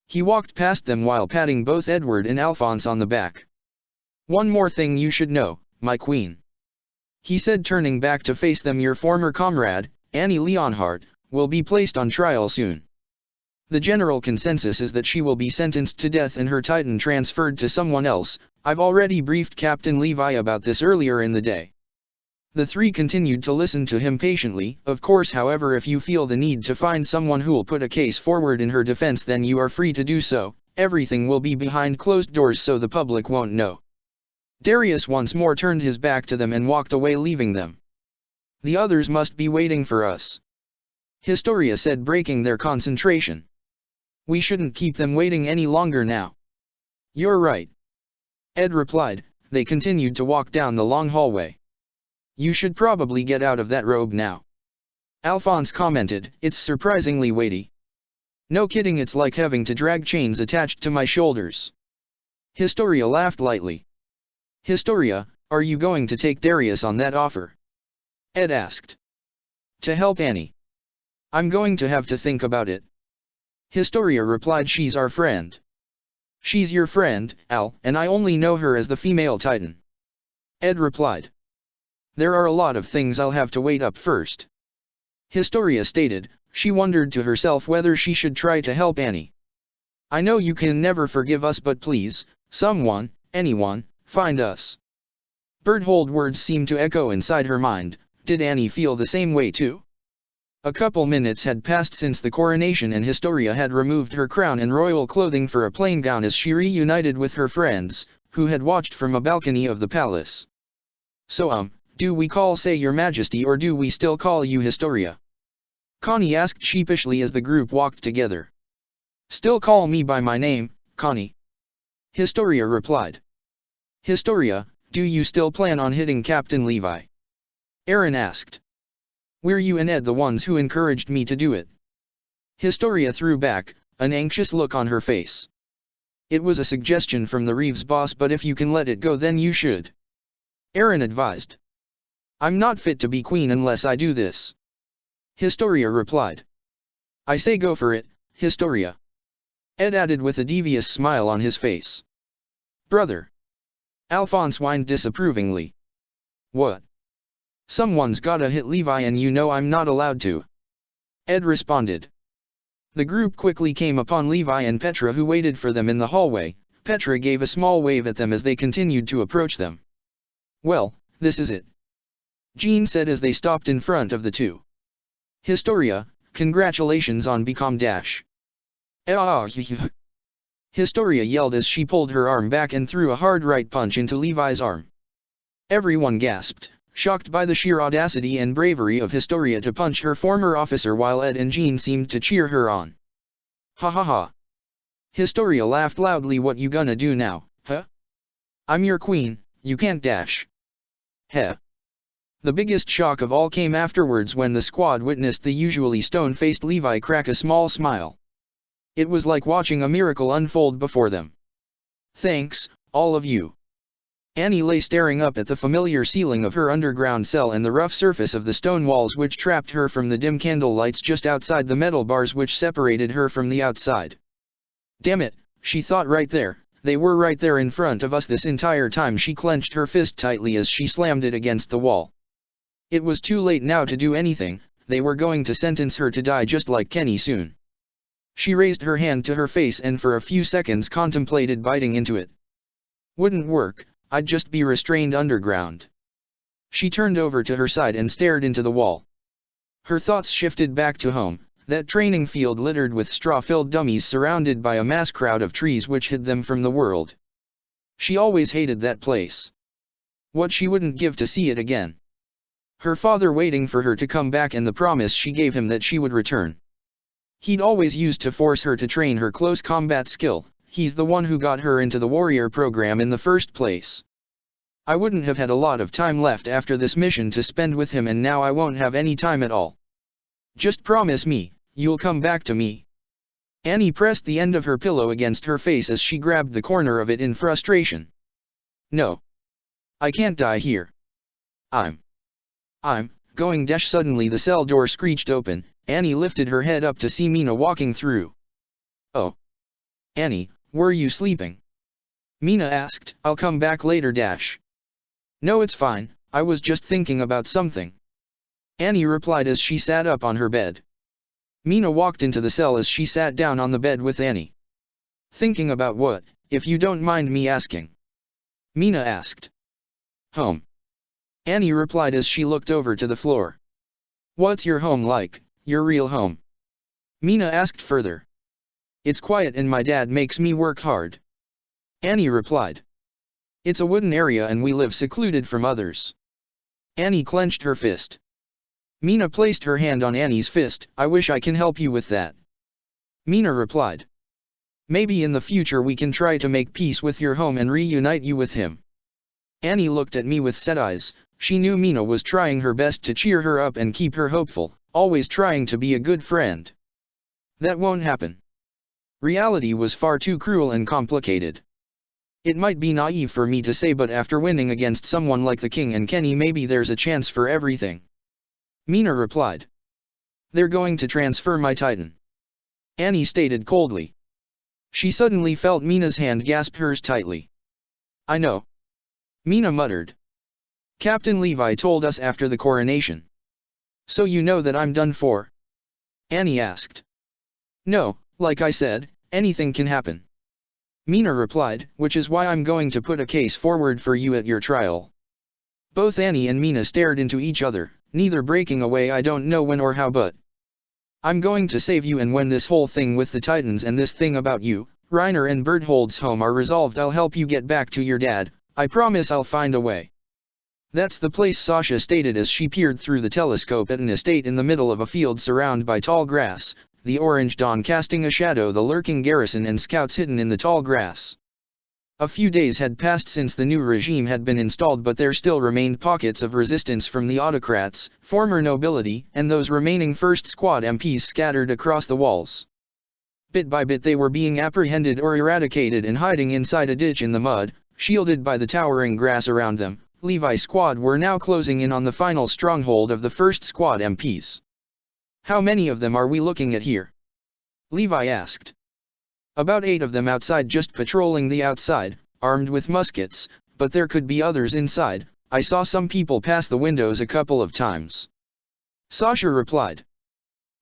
He walked past them while patting both Edward and Alphonse on the back. "One more thing you should know, my queen," he said, turning back to face them. "Your former comrade, Annie Leonhardt, will be placed on trial soon. The general consensus is that she will be sentenced to death and her Titan transferred to someone else. I've already briefed Captain Levi about this earlier in the day." The three continued to listen to him patiently. "Of course, however, if you feel the need to find someone who'll put a case forward in her defense, then you are free to do so. Everything will be behind closed doors so the public won't know." Darius once more turned his back to them and walked away, leaving them. "The others must be waiting for us," Historia said, breaking their concentration. "We shouldn't keep them waiting any longer now." "You're right," Ed replied. They continued to walk down the long hallway. You should probably get out of that robe now. Alphonse commented, it's surprisingly weighty. No kidding, it's like having to drag chains attached to my shoulders. Historia laughed lightly. Historia, are you going to take Darius on that offer? Ed asked. To help Annie. I'm going to have to think about it. Historia replied, she's our friend. She's your friend, Al, and I only know her as the female Titan. Ed replied. There are a lot of things I'll have to wait up first. Historia stated, she wondered to herself whether she should try to help Annie. I know you can never forgive us, but please, someone, anyone, find us. Berthold words seemed to echo inside her mind. Did Annie feel the same way too? A couple minutes had passed since the coronation, and Historia had removed her crown and royal clothing for a plain gown as she reunited with her friends, who had watched from a balcony of the palace. So do we call say your majesty, or do we still call you Historia? Connie asked sheepishly as the group walked together. Still call me by my name, Connie. Historia replied. Historia, do you still plan on hitting Captain Levi? Aaron asked. Were you and Ed the ones who encouraged me to do it? Historia threw back, an anxious look on her face. It was a suggestion from the Reeves boss, but if you can let it go then you should. Aaron advised. I'm not fit to be queen unless I do this. Historia replied. I say go for it, Historia. Ed added with a devious smile on his face. Brother. Alphonse whined disapprovingly. What? Someone's gotta hit Levi and you know I'm not allowed to. Ed responded. The group quickly came upon Levi and Petra, who waited for them in the hallway. Petra gave a small wave at them as they continued to approach them. Well, this is it. Jean said as they stopped in front of the two. Historia, congratulations on become dash. Historia yelled as she pulled her arm back and threw a hard right punch into Levi's arm. Everyone gasped, shocked by the sheer audacity and bravery of Historia to punch her former officer, while Ed and Jean seemed to cheer her on. Ha ha ha. Historia laughed loudly. What you gonna do now, huh? I'm your queen, you can't dash. Heh. The biggest shock of all came afterwards when the squad witnessed the usually stone-faced Levi crack a small smile. It was like watching a miracle unfold before them. Thanks, all of you. Annie lay staring up at the familiar ceiling of her underground cell and the rough surface of the stone walls which trapped her from the dim candle lights just outside the metal bars which separated her from the outside. Damn it, she thought, right there, they were right there in front of us this entire time. She clenched her fist tightly as she slammed it against the wall. It was too late now to do anything, they were going to sentence her to die just like Kenny soon. She raised her hand to her face and for a few seconds contemplated biting into it. Wouldn't work, I'd just be restrained underground. She turned over to her side and stared into the wall. Her thoughts shifted back to home, that training field littered with straw-filled dummies surrounded by a mass crowd of trees which hid them from the world. She always hated that place. What she wouldn't give to see it again. Her father waiting for her to come back and the promise she gave him that she would return. He'd always used to force her to train her close combat skill. He's the one who got her into the warrior program in the first place. I wouldn't have had a lot of time left after this mission to spend with him, and now I won't have any time at all. Just promise me, you'll come back to me. Annie pressed the end of her pillow against her face as she grabbed the corner of it in frustration. No. I can't die here. I'm going dash. Suddenly the cell door screeched open. Annie lifted her head up to see Mina walking through. Oh. Annie, were you sleeping? Mina asked. I'll come back later dash. No, it's fine, I was just thinking about something. Annie replied as she sat up on her bed. Mina walked into the cell as she sat down on the bed with Annie. Thinking about what, if you don't mind me asking? Mina asked. Home. Annie replied as she looked over to the floor. What's your home like, your real home? Mina asked further. It's quiet and my dad makes me work hard. Annie replied. It's a wooden area and we live secluded from others. Annie clenched her fist. Mina placed her hand on Annie's fist. I wish I can help you with that. Mina replied. Maybe in the future we can try to make peace with your home and reunite you with him. Annie looked at me with set eyes. She knew Mina was trying her best to cheer her up and keep her hopeful, always trying to be a good friend. That won't happen. Reality was far too cruel and complicated. It might be naive for me to say, but after winning against someone like the king and Kenny, maybe there's a chance for everything. Mina replied. They're going to transfer my titan, Annie stated coldly. She suddenly felt Mina's hand grasp hers tightly. I know, Mina muttered. Captain Levi told us after the coronation. So you know that I'm done for? Annie asked. No, like I said, anything can happen, Mina replied, which is why I'm going to put a case forward for you at your trial. Both Annie and Mina stared into each other, neither breaking away. I don't know when or how, but I'm going to save you, and when this whole thing with the Titans and this thing about you, Reiner and Berthold's home are resolved, I'll help you get back to your dad. I promise I'll find a way. That's the place, Sasha stated as she peered through the telescope at an estate in the middle of a field surrounded by tall grass, the orange dawn casting a shadow, the lurking garrison and scouts hidden in the tall grass. A few days had passed since the new regime had been installed, but there still remained pockets of resistance from the autocrats, former nobility, and those remaining First Squad MPs scattered across the walls. Bit by bit they were being apprehended or eradicated and hiding inside a ditch in the mud, shielded by the towering grass around them. Levi's squad were now closing in on the final stronghold of the First Squad MPs. How many of them are we looking at here? Levi asked. About 8 of them outside, just patrolling the outside, armed with muskets, but there could be others inside. I saw some people pass the windows a couple of times, Sasha replied.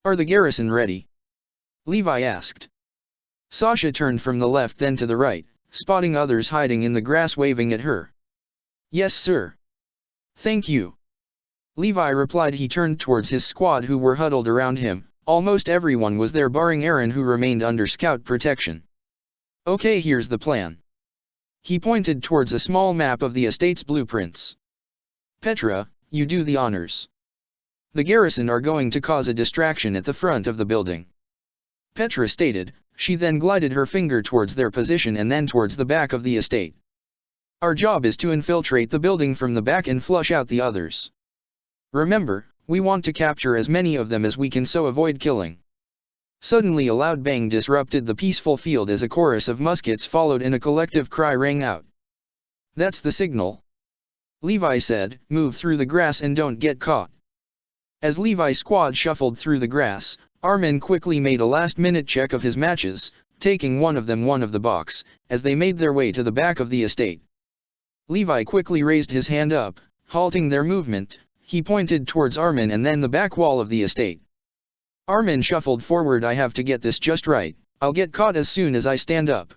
Are the garrison ready? Levi asked. Sasha turned from the left then to the right, spotting others hiding in the grass waving at her. Yes, sir. Thank you, Levi replied. He turned towards his squad who were huddled around him. Almost everyone was there barring Aaron, who remained under scout protection. Okay, here's the plan. He pointed towards a small map of the estate's blueprints. Petra, you do the honors. The garrison are going to cause a distraction at the front of the building, Petra stated. She then glided her finger towards their position and then towards the back of the estate. Our job is to infiltrate the building from the back and flush out the others. Remember, we want to capture as many of them as we can, so avoid killing. Suddenly a loud bang disrupted the peaceful field as a chorus of muskets followed and a collective cry rang out. That's the signal, Levi said. Move through the grass and don't get caught. As Levi's squad shuffled through the grass, Armin quickly made a last-minute check of his matches, taking one of the box, as they made their way to the back of the estate. Levi quickly raised his hand up, halting their movement. He pointed towards Armin and then the back wall of the estate. Armin shuffled forward. I have to get this just right. I'll get caught as soon as I stand up.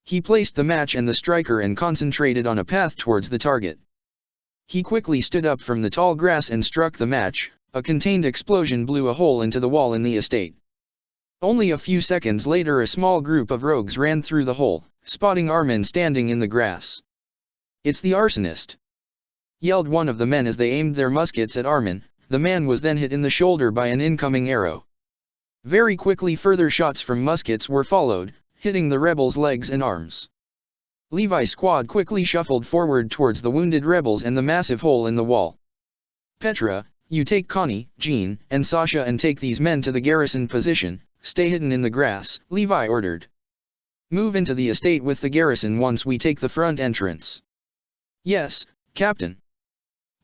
He placed the match and the striker and concentrated on a path towards the target. He quickly stood up from the tall grass and struck the match. A contained explosion blew a hole into the wall in the estate. Only a few seconds later a small group of rogues ran through the hole, spotting Armin standing in the grass. It's the arsonist, yelled one of the men as they aimed their muskets at Armin. The man was then hit in the shoulder by an incoming arrow. Very quickly further shots from muskets were followed, hitting the rebels' legs and arms. Levi's squad quickly shuffled forward towards the wounded rebels and the massive hole in the wall. Petra, you take Connie, Jean, and Sasha and take these men to the garrison position. Stay hidden in the grass, Levi ordered. Move into the estate with the garrison once we take the front entrance. Yes, Captain,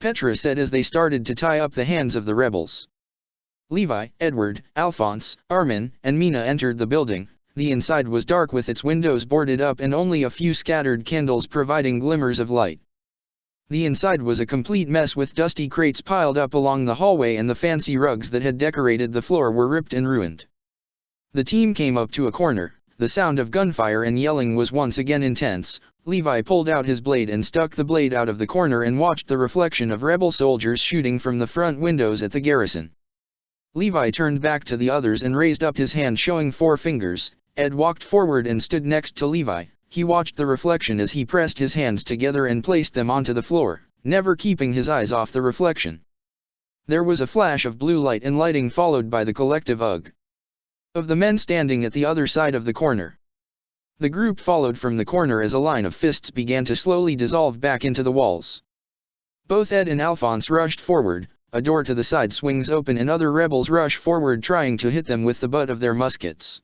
Petra said as they started to tie up the hands of the rebels. Levi, Edward, Alphonse, Armin, and Mina entered the building. The inside was dark with its windows boarded up and only a few scattered candles providing glimmers of light. The inside was a complete mess with dusty crates piled up along the hallway and the fancy rugs that had decorated the floor were ripped and ruined. The team came up to a corner. The sound of gunfire and yelling was once again intense. Levi pulled out his blade and stuck the blade out of the corner and watched the reflection of rebel soldiers shooting from the front windows at the garrison. Levi turned back to the others and raised up his hand showing 4 fingers. Ed walked forward and stood next to Levi. He watched the reflection as he pressed his hands together and placed them onto the floor, never keeping his eyes off the reflection. There was a flash of blue light and lighting followed by the collective ugh of the men standing at the other side of the corner. The group followed from the corner as a line of fists began to slowly dissolve back into the walls. Both Ed and Alphonse rushed forward, a door to the side swings open and other rebels rush forward trying to hit them with the butt of their muskets.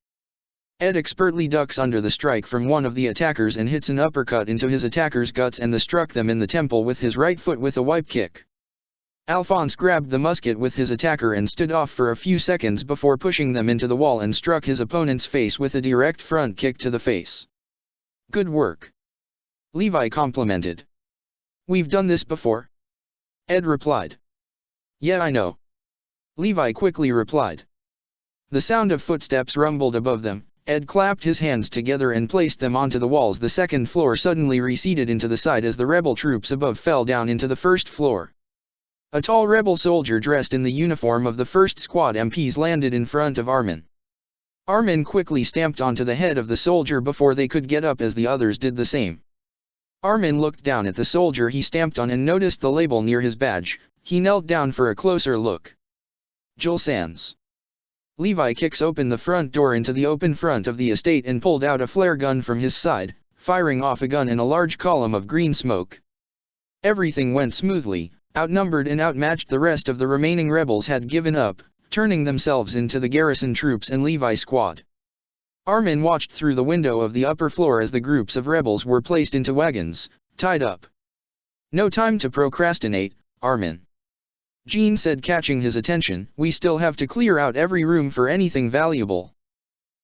Ed expertly ducks under the strike from one of the attackers and hits an uppercut into his attacker's guts and struck them in the temple with his right foot with a wipe kick. Alphonse grabbed the musket with his attacker and stood off for a few seconds before pushing them into the wall and struck his opponent's face with a direct front kick to the face. "Good work," Levi complimented. "We've done this before," Ed replied. "Yeah, I know," Levi quickly replied. The sound of footsteps rumbled above them. Ed clapped his hands together and placed them onto the walls. The second floor suddenly receded into the side as the rebel troops above fell down into the first floor. A tall rebel soldier dressed in the uniform of the 1st Squad MPs landed in front of Armin. Armin quickly stamped onto the head of the soldier before they could get up as the others did the same. Armin looked down at the soldier he stamped on and noticed the label near his badge. He knelt down for a closer look. Jules Sands. Levi kicks open the front door into the open front of the estate and pulled out a flare gun from his side, firing off a gun in a large column of green smoke. Everything went smoothly. Outnumbered and outmatched, the rest of the remaining rebels had given up, turning themselves into the garrison troops and Levi squad. Armin watched through the window of the upper floor as the groups of rebels were placed into wagons, tied up. "No time to procrastinate, Armin," Jean said, catching his attention. "We still have to clear out every room for anything valuable."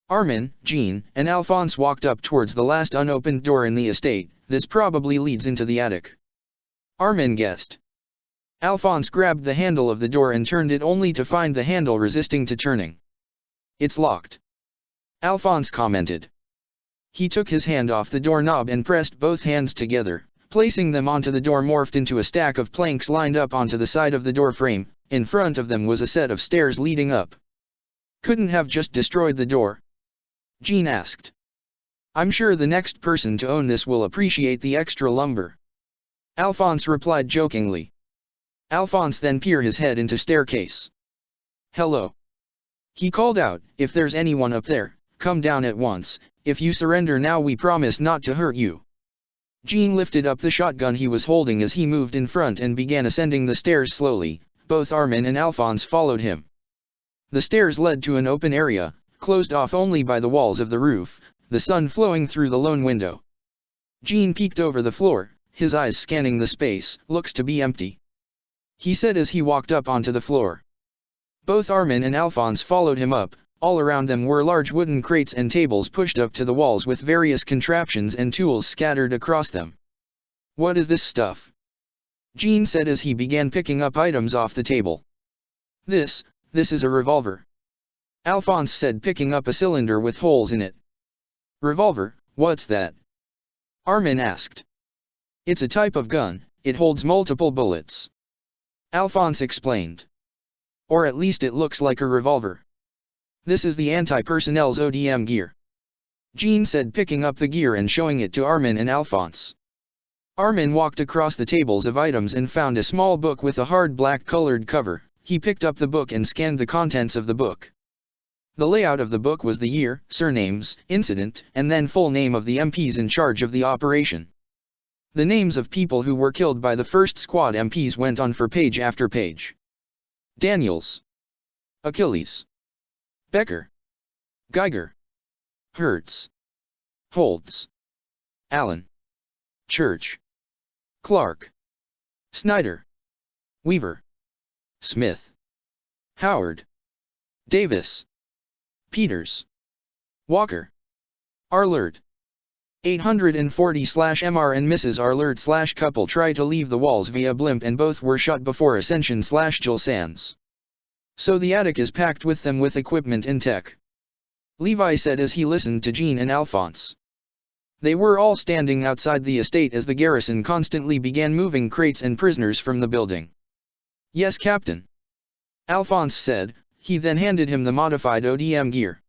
Armin, Jean, and Alphonse walked up towards the last unopened door in the estate. "This probably leads into the attic," Armin guessed. Alphonse grabbed the handle of the door and turned it only to find the handle resisting to turning. "It's locked," Alphonse commented. He took his hand off the doorknob and pressed both hands together, placing them onto the door morphed into a stack of planks lined up onto the side of the door frame. In front of them was a set of stairs leading up. "Couldn't have just destroyed the door?" Jean asked. "I'm sure the next person to own this will appreciate the extra lumber," Alphonse replied jokingly. Alphonse then peered his head into staircase. "Hello," he called out. "If there's anyone up there, come down at once. If you surrender now, we promise not to hurt you." Jean lifted up the shotgun he was holding as he moved in front and began ascending the stairs slowly. Both Armin and Alphonse followed him. The stairs led to an open area, closed off only by the walls of the roof, the sun flowing through the lone window. Jean peeked over the floor, his eyes scanning the space. "Looks to be empty," he said as he walked up onto the floor. Both Armin and Alphonse followed him up. All around them were large wooden crates and tables pushed up to the walls with various contraptions and tools scattered across them. "What is this stuff?" Jean said as he began picking up items off the table. This is a revolver," Alphonse said, picking up a cylinder with holes in it. "Revolver, what's that?" Armin asked. "It's a type of gun, it holds multiple bullets," Alphonse explained. "Or at least it looks like a revolver. This is the anti-personnel's ODM gear," Jean said, picking up the gear and showing it to Armin and Alphonse. Armin walked across the tables of items and found a small book with a hard black-colored cover. He picked up the book and scanned the contents of the book. The layout of the book was the year, surnames, incident, and then full name of the MPs in charge of the operation. The names of people who were killed by the 1st Squad MPs went on for page after page. Daniels, Achilles, Becker, Geiger, Hertz, Holtz, Allen, Church, Clark, Snyder, Weaver, Smith, Howard, Davis, Peters, Walker, Arlert. 840/Mr and Mrs. Arlert/couple try to leave the walls via blimp and both were shot before ascension/Jules Sands. So the attic is packed with them with equipment and tech, Levi said as he listened to Jean and Alphonse. They were all standing outside the estate as the garrison constantly began moving crates and prisoners from the building. "Yes, Captain," Alphonse said. He then handed him the modified ODM gear.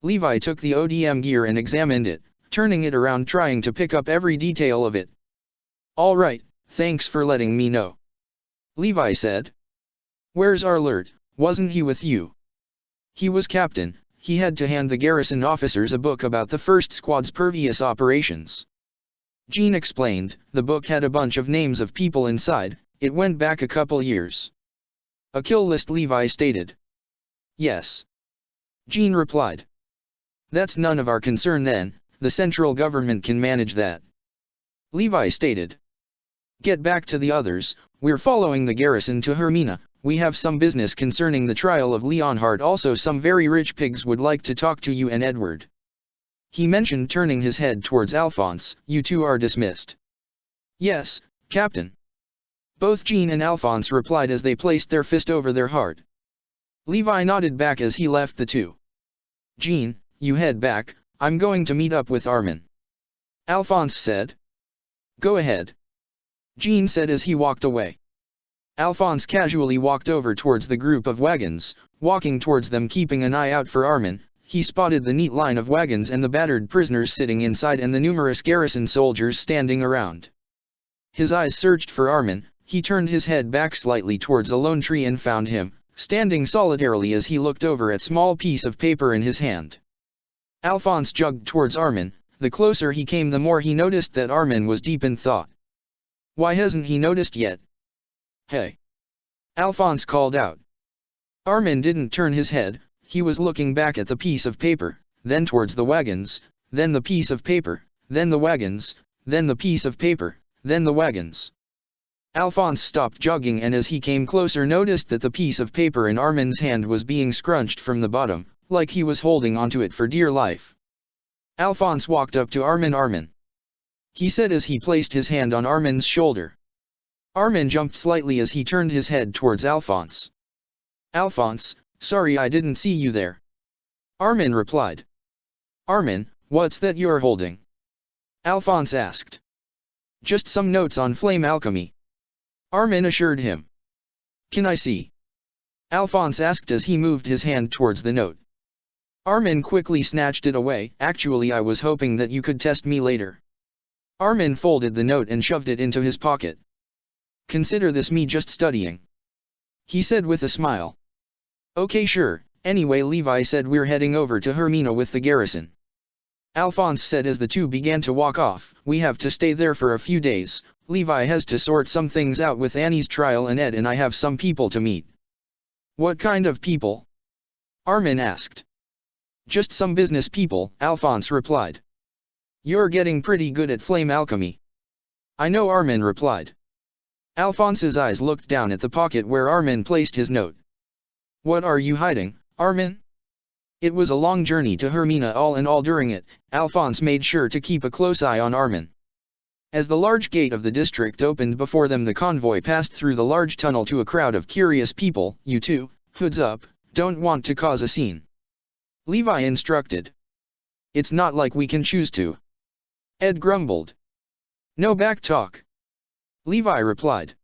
Levi took the ODM gear and examined it, turning it around trying to pick up every detail of it. "All right, thanks for letting me know," Levi said. "Where's Arlert, wasn't he with you?" "He was, Captain. He had to hand the garrison officers a book about the 1st Squad's previous operations," Jean explained. The book had a bunch of names of people inside, It went back a couple years. A kill list, Levi stated. Yes. Jean replied. That's none of our concern then, the central government can manage that. Levi stated. Get back to the others, we're following the garrison to Hermina, we have some business concerning the trial of Leonhard, also some very rich pigs would like to talk to you and Edward. He mentioned, turning his head towards Alphonse, you two are dismissed. Yes, Captain. Both Jean and Alphonse replied as they placed their fist over their heart. Levi nodded back as he left the two. Jean, you head back, I'm going to meet up with Armin. Alphonse said. Go ahead. Jean said as he walked away. Alphonse casually walked over towards the group of wagons, walking towards them keeping an eye out for Armin. He spotted the neat line of wagons and the battered prisoners sitting inside and the numerous garrison soldiers standing around. His eyes searched for Armin. He turned his head back slightly towards a lone tree and found him, standing solitarily as he looked over at a small piece of paper in his hand. Alphonse jogged towards Armin. The closer he came the more he noticed that Armin was deep in thought. Why hasn't he noticed yet? Hey! Alphonse called out. Armin didn't turn his head, he was looking back at the piece of paper, then towards the wagons, then the piece of paper, then the wagons, then the piece of paper, then the wagons. Alphonse stopped jogging and as he came closer noticed that the piece of paper in Armin's hand was being scrunched from the bottom, like he was holding onto it for dear life. Alphonse walked up to Armin. Armin. He said as he placed his hand on Armin's shoulder. Armin jumped slightly as he turned his head towards Alphonse. Alphonse, sorry I didn't see you there. Armin replied. Armin, what's that you're holding? Alphonse asked. Just some notes on flame alchemy. Armin assured him. Can I see? Alphonse asked as he moved his hand towards the note. Armin quickly snatched it away. Actually, I was hoping that you could test me later. Armin folded the note and shoved it into his pocket. Consider this me just studying. He said with a smile. Okay, sure. Anyway, Levi said we're heading over to Hermina with the garrison. Alphonse said as the two began to walk off. We have to stay there for a few days. Levi has to sort some things out with Annie's trial and Ed and I have some people to meet. What kind of people? Armin asked. Just some business people, Alphonse replied. You're getting pretty good at flame alchemy. I know, Armin replied. Alphonse's eyes looked down at the pocket where Armin placed his note. What are you hiding, Armin? It was a long journey to Hermina. All in all, during it, Alphonse made sure to keep a close eye on Armin. As the large gate of the district opened before them, the convoy passed through the large tunnel to a crowd of curious people. You two, hoods up, don't want to cause a scene. Levi instructed. It's not like we can choose to. Ed grumbled. No back talk. Levi replied.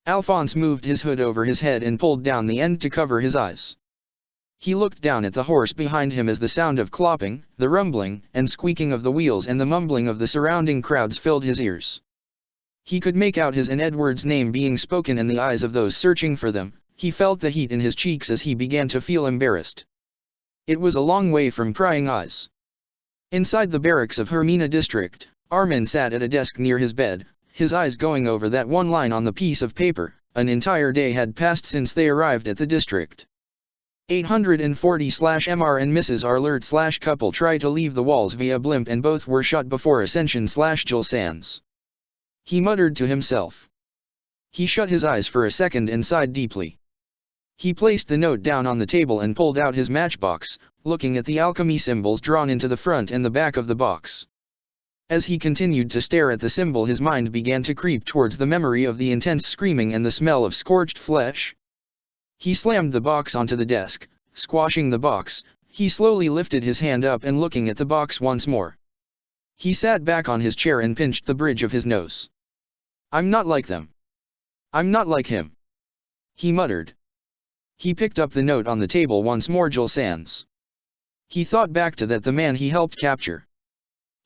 Alphonse moved his hood over his head and pulled down the end to cover his eyes. He looked down at the horse behind him as the sound of clopping, the rumbling and squeaking of the wheels and the mumbling of the surrounding crowds filled his ears. He could make out his and Edward's name being spoken in the eyes of those searching for them. He felt the heat in his cheeks as he began to feel embarrassed. It was a long way from prying eyes. Inside the barracks of Hermina district, Armin sat at a desk near his bed, his eyes going over that one line on the piece of paper. An entire day had passed since they arrived at the district. 840/Mr. and Mrs. Arlert/couple try to leave the walls via blimp and both were shot before Ascension/Jill Sands. He muttered to himself. He shut his eyes for a second and sighed deeply. He placed the note down on the table and pulled out his matchbox, looking at the alchemy symbols drawn into the front and the back of the box. As he continued to stare at the symbol, his mind began to creep towards the memory of the intense screaming and the smell of scorched flesh. He slammed the box onto the desk, squashing the box. He slowly lifted his hand up and looking at the box once more. He sat back on his chair and pinched the bridge of his nose. I'm not like them. I'm not like him. He muttered. He picked up the note on the table once more. Jill Sands. He thought back to the man he helped capture.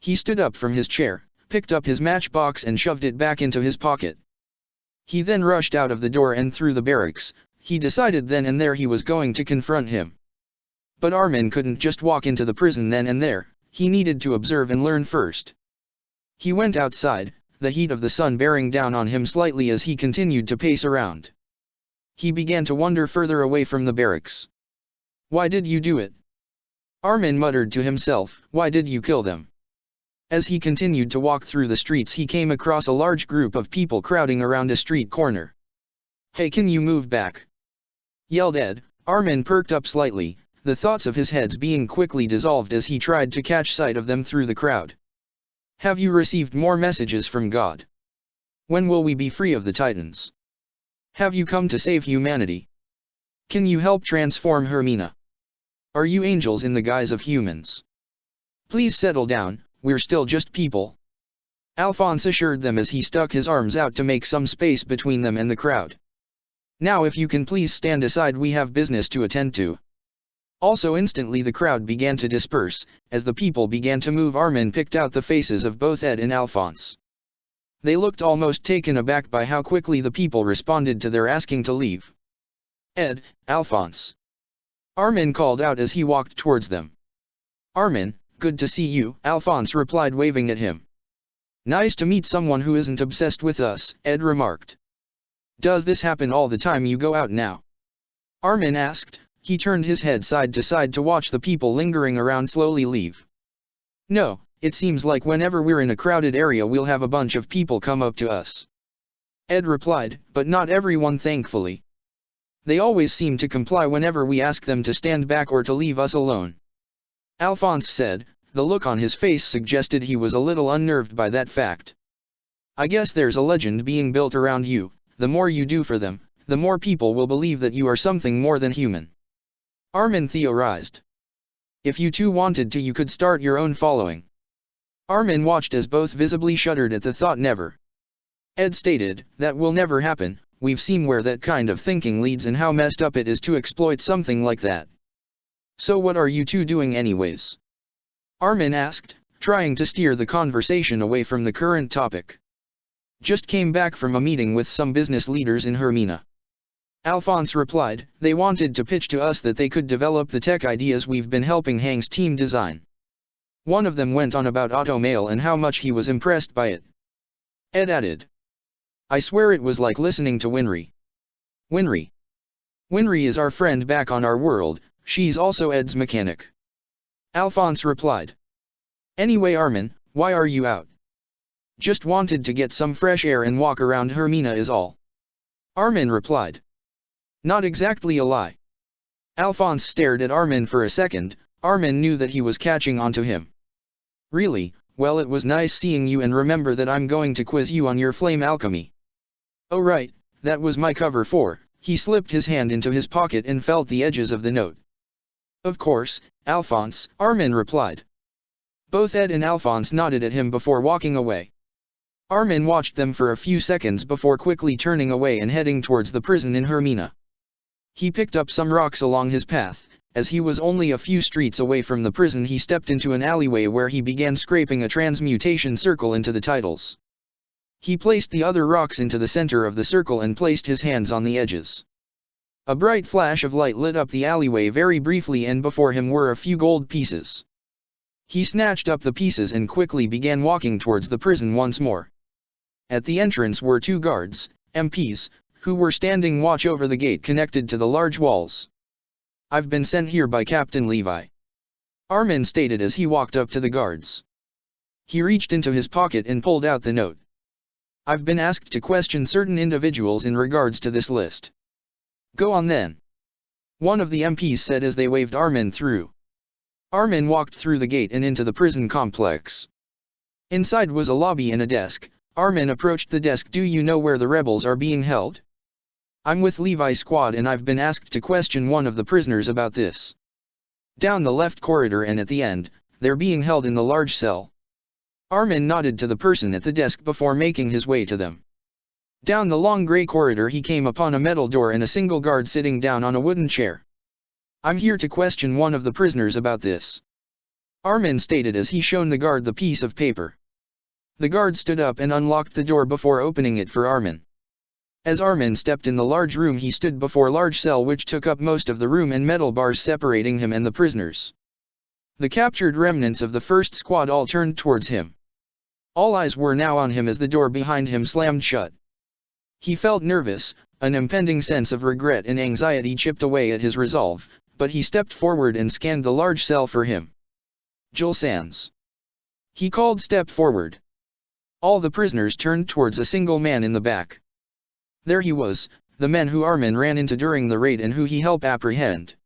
He stood up from his chair, picked up his matchbox and shoved it back into his pocket. He then rushed out of the door and through the barracks. He decided then and there he was going to confront him. But Armin couldn't just walk into the prison then and there, he needed to observe and learn first. He went outside, the heat of the sun bearing down on him slightly as he continued to pace around. He began to wander further away from the barracks. "Why did you do it?" Armin muttered to himself, "Why did you kill them?" As he continued to walk through the streets, he came across a large group of people crowding around a street corner. "Hey, can you move back?" yelled Ed. Armin perked up slightly, the thoughts of his heads being quickly dissolved as he tried to catch sight of them through the crowd. "Have you received more messages from God? When will we be free of the Titans? Have you come to save humanity? Can you help transform Hermina? Are you angels in the guise of humans? Please settle down, we're still just people." Alphonse assured them as he stuck his arms out to make some space between them and the crowd. "Now if you can please stand aside, we have business to attend to." Also instantly the crowd began to disperse. As the people began to move, Armin picked out the faces of both Ed and Alphonse. They looked almost taken aback by how quickly the people responded to their asking to leave. "Ed, Alphonse," Armin called out as he walked towards them. "Armin, good to see you," Alphonse replied, waving at him. "Nice to meet someone who isn't obsessed with us," Ed remarked. "Does this happen all the time you go out now?" Armin asked. He turned his head side to side to watch the people lingering around slowly leave. "No, it seems like whenever we're in a crowded area we'll have a bunch of people come up to us," Ed replied, "but not everyone, thankfully. They always seem to comply whenever we ask them to stand back or to leave us alone," Alphonse said. The look on his face suggested he was a little unnerved by that fact. "I guess there's a legend being built around you. The more you do for them, the more people will believe that you are something more than human," Armin theorized. "If you two wanted to, you could start your own following." Armin watched as both visibly shuddered at the thought. "Never," Ed stated, "that will never happen. We've seen where that kind of thinking leads and how messed up it is to exploit something like that." "So what are you two doing anyways?" Armin asked, trying to steer the conversation away from the current topic. "Just came back from a meeting with some business leaders in Hermina," Alphonse replied. "They wanted to pitch to us that they could develop the tech ideas we've been helping Hang's team design. One of them went on about automail and how much he was impressed by it." Ed added, "I swear it was like listening to Winry." "Winry? Winry is our friend back on our world, she's also Ed's mechanic," Alphonse replied. "Anyway Armin, why are you out?" "Just wanted to get some fresh air and walk around Hermina is all," Armin replied. "Not exactly a lie." Alphonse stared at Armin for a second. Armin knew that he was catching on to him. "Really? Well, it was nice seeing you, and remember that I'm going to quiz you on your flame alchemy." "Oh right, that was my cover 4. He slipped his hand into his pocket and felt the edges of the note. "Of course, Alphonse," Armin replied. Both Ed and Alphonse nodded at him before walking away. Armin watched them for a few seconds before quickly turning away and heading towards the prison in Hermina. He picked up some rocks along his path. As he was only a few streets away from the prison, he stepped into an alleyway where he began scraping a transmutation circle into the titles. He placed the other rocks into the center of the circle and placed his hands on the edges. A bright flash of light lit up the alleyway very briefly, and before him were a few gold pieces. He snatched up the pieces and quickly began walking towards the prison once more. At the entrance were 2 guards, MPs, who were standing watch over the gate connected to the large walls. "I've been sent here by Captain Levi," Armin stated as he walked up to the guards. He reached into his pocket and pulled out the note. "I've been asked to question certain individuals in regards to this list." "Go on then," one of the MPs said as they waved Armin through. Armin walked through the gate and into the prison complex. Inside was a lobby and a desk. Armin approached the desk. "Do you know where the rebels are being held?" "I'm with Levi's squad and I've been asked to question one of the prisoners about this." "Down the left corridor and at the end, they're being held in the large cell." Armin nodded to the person at the desk before making his way to them. Down the long gray corridor he came upon a metal door and a single guard sitting down on a wooden chair. "I'm here to question one of the prisoners about this," Armin stated as he shown the guard the piece of paper. The guard stood up and unlocked the door before opening it for Armin. As Armin stepped in the large room, he stood before a large cell which took up most of the room and metal bars separating him and the prisoners. The captured remnants of the first squad all turned towards him. All eyes were now on him as the door behind him slammed shut. He felt nervous, an impending sense of regret and anxiety chipped away at his resolve, but he stepped forward and scanned the large cell for him. Joel Sands. He called, "Step forward." All the prisoners turned towards a single man in the back. There he was, the man who Armin ran into during the raid and who he helped apprehend.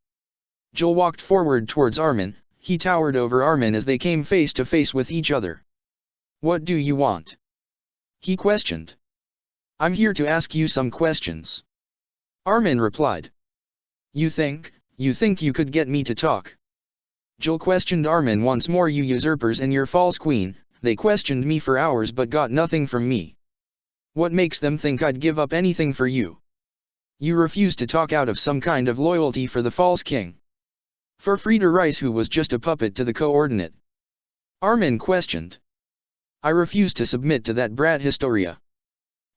Joel walked forward towards Armin. He towered over Armin as they came face to face with each other. "What do you want?" he questioned. "I'm here to ask you some questions," Armin replied. You think you could get me to talk?" Joel questioned Armin once more. "You usurpers and your false queen, they questioned me for hours but got nothing from me. What makes them think I'd give up anything for you? You refuse to talk out of some kind of loyalty for the false king. For Frieda Rice, who was just a puppet to the coordinate?" Armin questioned. "I refuse to submit to that brat Historia,"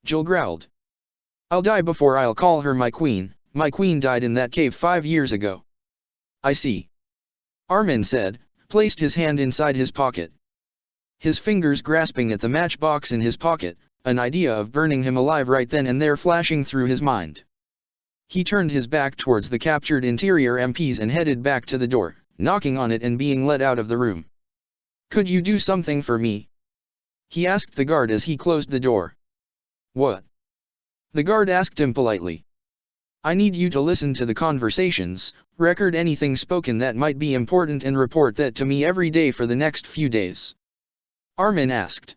Joel growled. "I'll die before I'll call her my queen. My queen died in that cave 5 years ago." "I see," Armin said, placed his hand inside his pocket. His fingers grasping at the matchbox in his pocket, an idea of burning him alive right then and there flashing through his mind. He turned his back towards the captured interior MPs and headed back to the door, knocking on it and being let out of the room. "Could you do something for me?" he asked the guard as he closed the door. "What?" the guard asked him politely. "I need you to listen to the conversations, record anything spoken that might be important and report that to me every day for the next few days," Armin asked.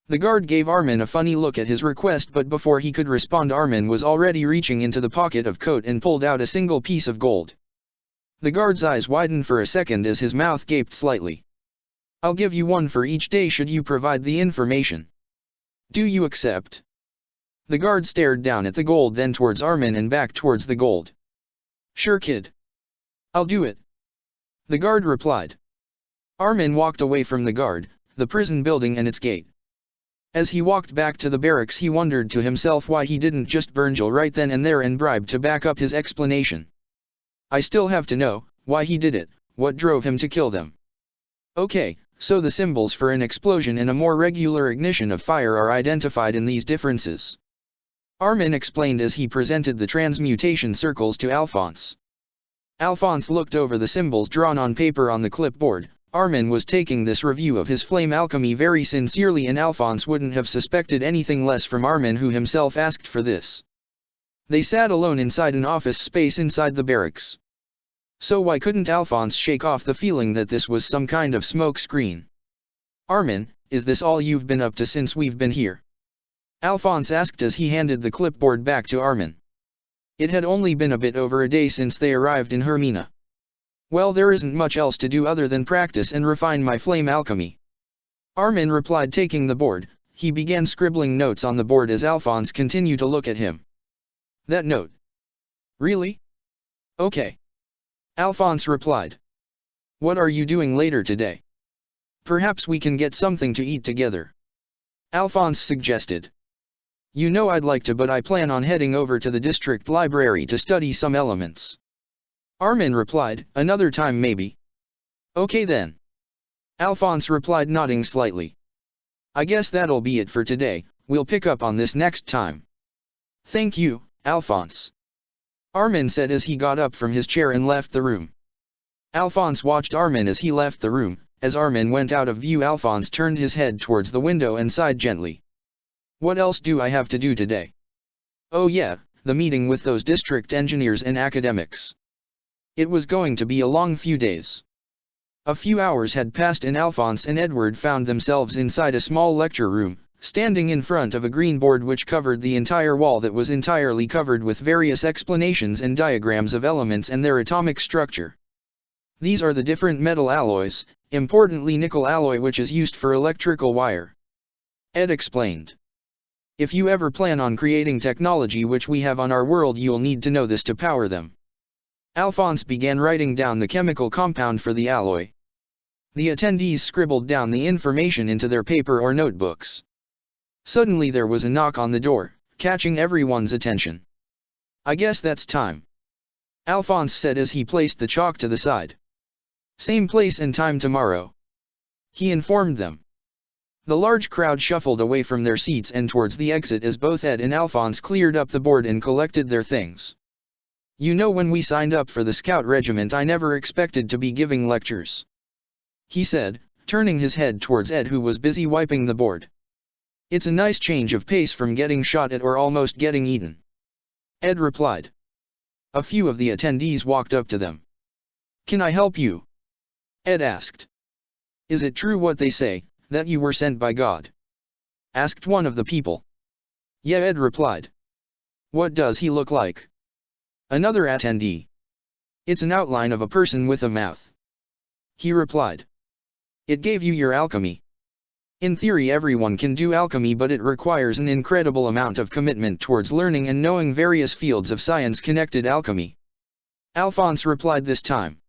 The guard gave Armin a funny look at his request, but before he could respond Armin was already reaching into the pocket of coat and pulled out a single piece of gold. The guard's eyes widened for a second as his mouth gaped slightly. "I'll give you one for each day should you provide the information. Do you accept?" The guard stared down at the gold, then towards Armin and back towards the gold. "Sure, kid. I'll do it," the guard replied. Armin walked away from the guard, the prison building and its gate. As he walked back to the barracks he wondered to himself why he didn't just burn Joel right then and there and bribe to back up his explanation. I still have to know why he did it, what drove him to kill them. Okay, so the symbols for an explosion and a more regular ignition of fire are identified in these differences, Armin explained as he presented the transmutation circles to Alphonse. Alphonse looked over the symbols drawn on paper on the clipboard. Armin was taking this review of his flame alchemy very sincerely, and Alphonse wouldn't have suspected anything less from Armin, who himself asked for this. They sat alone inside an office space inside the barracks. So why couldn't Alphonse shake off the feeling that this was some kind of smoke screen? "Armin, is this all you've been up to since we've been here?" Alphonse asked as he handed the clipboard back to Armin. It had only been a bit over a day since they arrived in Hermina. "Well, there isn't much else to do other than practice and refine my flame alchemy," Armin replied, taking the board. He began scribbling notes on the board as Alphonse continued to look at him. "That note? Really? Okay," Alphonse replied. "What are you doing later today? Perhaps we can get something to eat together," Alphonse suggested. "You know I'd like to, but I plan on heading over to the district library to study some elements," Armin replied. "Another time maybe." "Okay then," Alphonse replied, nodding slightly. "I guess that'll be it for today. We'll pick up on this next time." "Thank you, Alphonse," Armin said as he got up from his chair and left the room. Alphonse watched Armin as he left the room. As Armin went out of view, Alphonse turned his head towards the window and sighed gently. "What else do I have to do today? Oh yeah, the meeting with those district engineers and academics." It was going to be a long few days. A few hours had passed and Alphonse and Edward found themselves inside a small lecture room, standing in front of a green board which covered the entire wall that was entirely covered with various explanations and diagrams of elements and their atomic structure. "These are the different metal alloys, importantly nickel alloy, which is used for electrical wire," Ed explained. "If you ever plan on creating technology which we have on our world, you'll need to know this to power them." Alphonse began writing down the chemical compound for the alloy. The attendees scribbled down the information into their paper or notebooks. Suddenly there was a knock on the door, catching everyone's attention. "I guess that's time," Alphonse said as he placed the chalk to the side. "Same place and time tomorrow," he informed them. The large crowd shuffled away from their seats and towards the exit as both Ed and Alphonse cleared up the board and collected their things. You know, when we signed up for the scout regiment I never expected to be giving lectures, he said, turning his head towards Ed, who was busy wiping the board. It's a nice change of pace from getting shot at or almost getting eaten, Ed replied. A few of the attendees walked up to them. Can I help you? Ed asked. Is it true what they say, that you were sent by God? Asked one of the people. Yeah, Ed replied. What does he look like? Another attendee. It's an outline of a person with a mouth, he replied. It gave you your alchemy. In theory everyone can do alchemy, but it requires an incredible amount of commitment towards learning and knowing various fields of science-connected alchemy, Alphonse replied this time.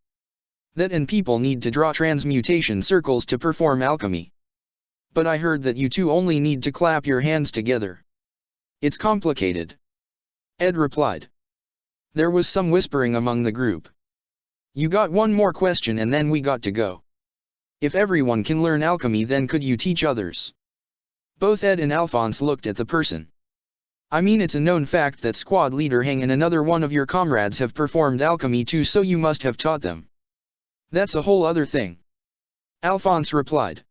That and people need to draw transmutation circles to perform alchemy. But I heard that you two only need to clap your hands together. It's complicated, Ed replied. There was some whispering among the group. You got one more question and then we got to go. If everyone can learn alchemy, then could you teach others? Both Ed and Alphonse looked at the person. I mean, it's a known fact that squad leader Hang and another one of your comrades have performed alchemy too, so you must have taught them. That's a whole other thing, Alphonse replied.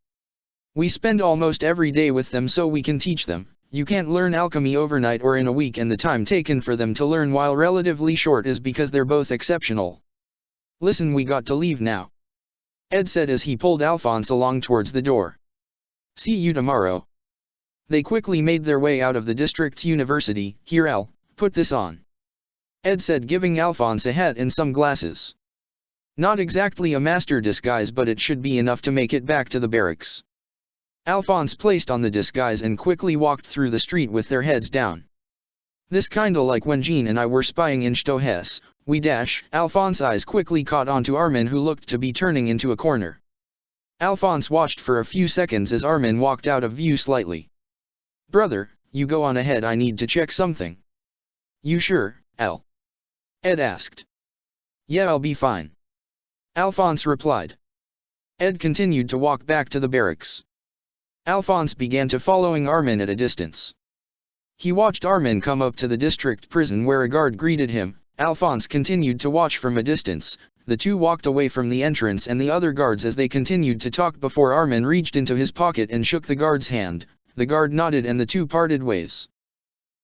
We spend almost every day with them, so we can teach them. You can't learn alchemy overnight or in a week, and the time taken for them to learn, while relatively short, is because they're both exceptional. Listen, we got to leave now, Ed said as he pulled Alphonse along towards the door. See you tomorrow. They quickly made their way out of the district's university. Here, Al, put this on, Ed said, giving Alphonse a hat and some glasses. Not exactly a master disguise, but it should be enough to make it back to the barracks. Alphonse placed on the disguise and quickly walked through the street with their heads down. This kinda like when Jean and I were spying in Stohes, we dash. Alphonse's eyes quickly caught onto Armin, who looked to be turning into a corner. Alphonse watched for a few seconds as Armin walked out of view slightly. Brother, you go on ahead, I need to check something. You sure, Al? Ed asked. Yeah, I'll be fine, Alphonse replied. Ed continued to walk back to the barracks. Alphonse began to following Armin at a distance. He watched Armin come up to the district prison where a guard greeted him. Alphonse continued to watch from a distance. The two walked away from the entrance and the other guards as they continued to talk before Armin reached into his pocket and shook the guard's hand. The guard nodded and the two parted ways.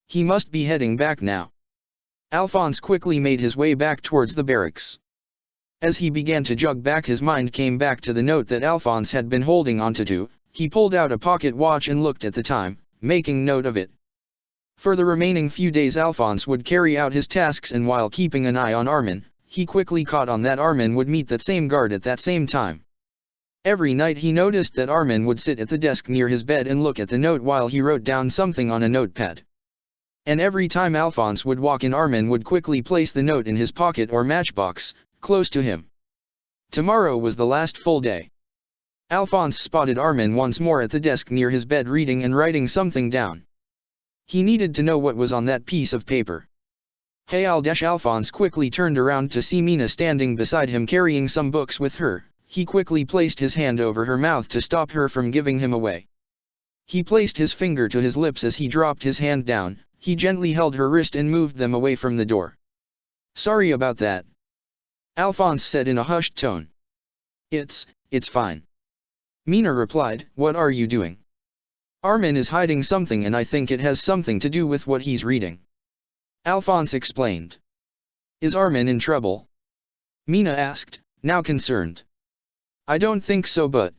He must be heading back now. Alphonse quickly made his way back towards the barracks. As he began to jog back, his mind came back to the note that Alphonse had been holding onto. He pulled out a pocket watch and looked at the time, making note of it. For the remaining few days Alphonse would carry out his tasks, and while keeping an eye on Armin, he quickly caught on that Armin would meet that same guard at that same time. Every night he noticed that Armin would sit at the desk near his bed and look at the note while he wrote down something on a notepad. And every time Alphonse would walk in, Armin would quickly place the note in his pocket or matchbox, close to him. Tomorrow was the last full day. Alphonse spotted Armin once more at the desk near his bed, reading and writing something down. He needed to know what was on that piece of paper. Hey Al! Alphonse quickly turned around to see Mina standing beside him carrying some books with her. He quickly placed his hand over her mouth to stop her from giving him away. He placed his finger to his lips as he dropped his hand down. He gently held her wrist and moved them away from the door. Sorry about that, Alphonse said in a hushed tone. It's fine, Mina replied. What are you doing? Armin is hiding something, and I think it has something to do with what he's reading, Alphonse explained. Is Armin in trouble? Mina asked, now concerned. I don't think so, but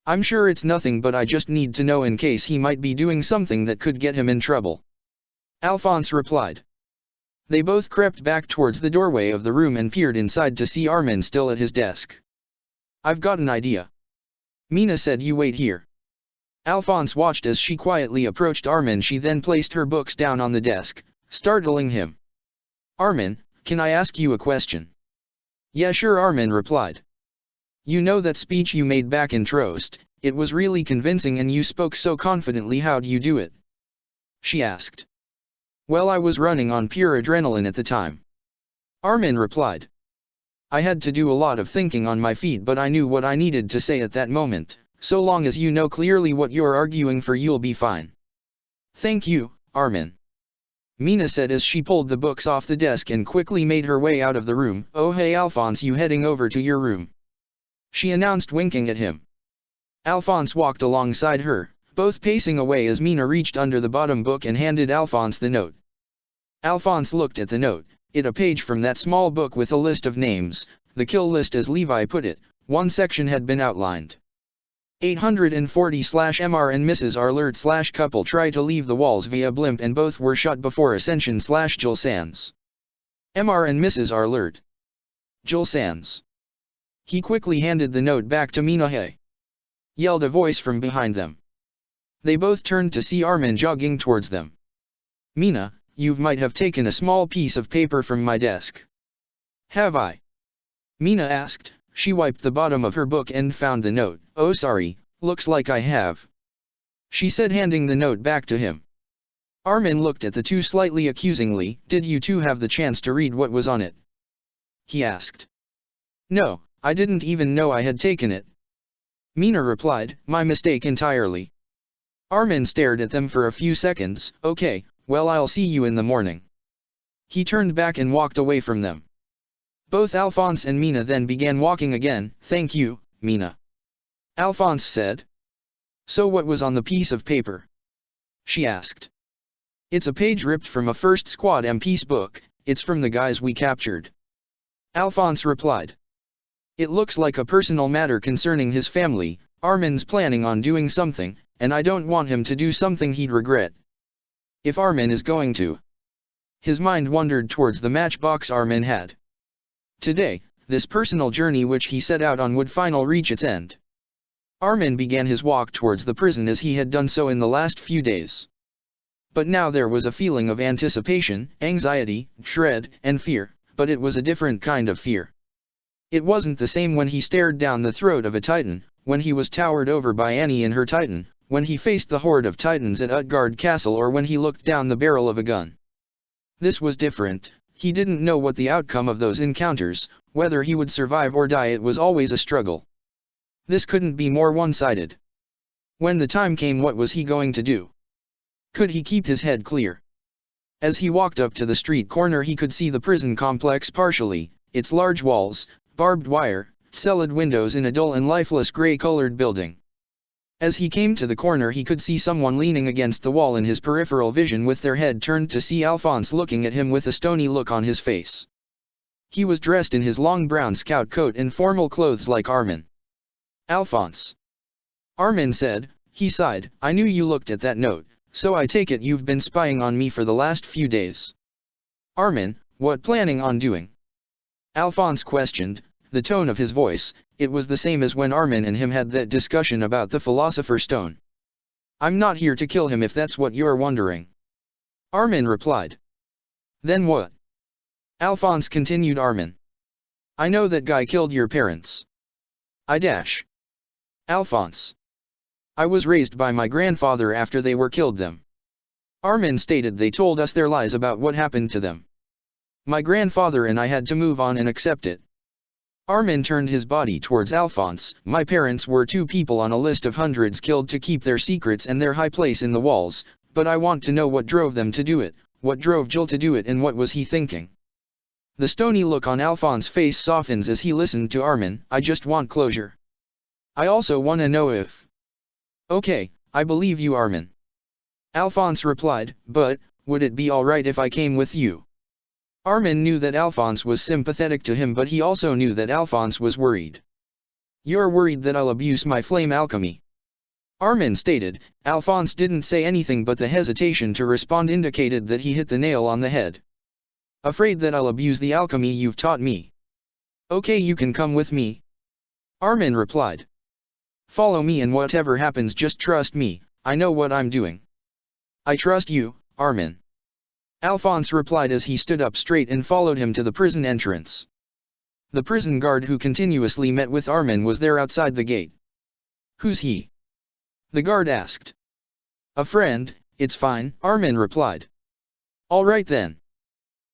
I'm sure it's nothing, but I just need to know in case he might be doing something that could get him in trouble, Alphonse replied. They both crept back towards the doorway of the room and peered inside to see Armin still at his desk. I've got an idea, Mina said. You wait here. Alphonse watched as she quietly approached Armin. She then placed her books down on the desk, startling him. Armin, can I ask you a question? Yeah, sure, Armin replied. You know that speech you made back in Trost, it was really convincing and you spoke so confidently. How'd you do it? She asked. Well, I was running on pure adrenaline at the time, Armin replied. I had to do a lot of thinking on my feet, but I knew what I needed to say at that moment, So long as you know clearly what you're arguing for, you'll be fine. Thank you, Armin. Mina said as she pulled the books off the desk and quickly made her way out of the room. Oh hey Alphonse, you heading over to your room? She announced, winking at him. Alphonse walked alongside her, both pacing away as Mina reached under the bottom book and handed Alphonse the note. Alphonse looked at the note, it a page from that small book with a list of names, the kill list as Levi put it. One section had been outlined. 840/Mr. and Mrs. Arlert/ couple try to leave the walls via blimp and both were shot before ascension/ Jules Sands. Mr. and Mrs. Arlert. Jules Sands. He quickly handed the note back to Mina. Hey! Yelled a voice from behind them. They both turned to see Armin jogging towards them. Mina, you might have taken a small piece of paper from my desk. Have I? Mina asked. She wiped the bottom of her book and found the note. Oh sorry, looks like I have. She said, handing the note back to him. Armin looked at the two slightly accusingly. Did you two have the chance to read what was on it? He asked. No, I didn't even know I had taken it. Mina replied, my mistake entirely. Armin stared at them for a few seconds. Okay, well I'll see you in the morning. He turned back and walked away from them. Both Alphonse and Mina then began walking again. Thank you, Mina. Alphonse said. So what was on the piece of paper? She asked. It's a page ripped from a First Squad MP's book, it's from the guys we captured. Alphonse replied. It looks like a personal matter concerning his family. Armin's planning on doing something, and I don't want him to do something he'd regret. If Armin is going to. His mind wandered towards the matchbox Armin had. Today, this personal journey which he set out on would finally reach its end. Armin began his walk towards the prison as he had done so in the last few days. But now there was a feeling of anticipation, anxiety, dread, and fear, but it was a different kind of fear. It wasn't the same when he stared down the throat of a Titan, when he was towered over by Annie and her Titan, when he faced the horde of Titans at Utgard Castle, or when he looked down the barrel of a gun. This was different. He didn't know what the outcome of those encounters, whether he would survive or die. It was always a struggle. This couldn't be more one-sided. When the time came, what was he going to do? Could he keep his head clear? As he walked up to the street corner, he could see the prison complex partially, its large walls, barbed wire, celled windows in a dull and lifeless gray-colored building. As he came to the corner, he could see someone leaning against the wall in his peripheral vision with their head turned to see Alphonse looking at him with a stony look on his face. He was dressed in his long brown scout coat and formal clothes like Armin. Alphonse. Armin said. He sighed. I knew you looked at that note, so I take it you've been spying on me for the last few days. Armin, what planning on doing? Alphonse questioned. The tone of his voice, it was the same as when Armin and him had that discussion about the Philosopher's Stone. I'm not here to kill him if that's what you're wondering. Armin replied. Then what? Alphonse continued. Armin. I know that guy killed your parents. I dash. Alphonse. I was raised by my grandfather after they were killed them. Armin stated. They told us their lies about what happened to them. My grandfather and I had to move on and accept it. Armin turned his body towards Alphonse. My parents were 2 people on a list of hundreds killed to keep their secrets and their high place in the walls, but I want to know what drove them to do it, what drove Jill to do it, and what was he thinking. The stony look on Alphonse's face softens as he listened to Armin. I just want closure. I also want to know if. Okay, I believe you, Armin. Alphonse replied, but, would it be alright if I came with you? Armin knew that Alphonse was sympathetic to him, but he also knew that Alphonse was worried. You're worried that I'll abuse my flame alchemy? Armin stated. Alphonse didn't say anything, but the hesitation to respond indicated that he hit the nail on the head. Afraid that I'll abuse the alchemy you've taught me? Okay, you can come with me. Armin replied. Follow me, and whatever happens, just trust me, I know what I'm doing. I trust you, Armin. Alphonse replied as he stood up straight and followed him to the prison entrance. The prison guard who continuously met with Armin was there outside the gate. Who's he? The guard asked. A friend, it's fine, Armin replied. All right then.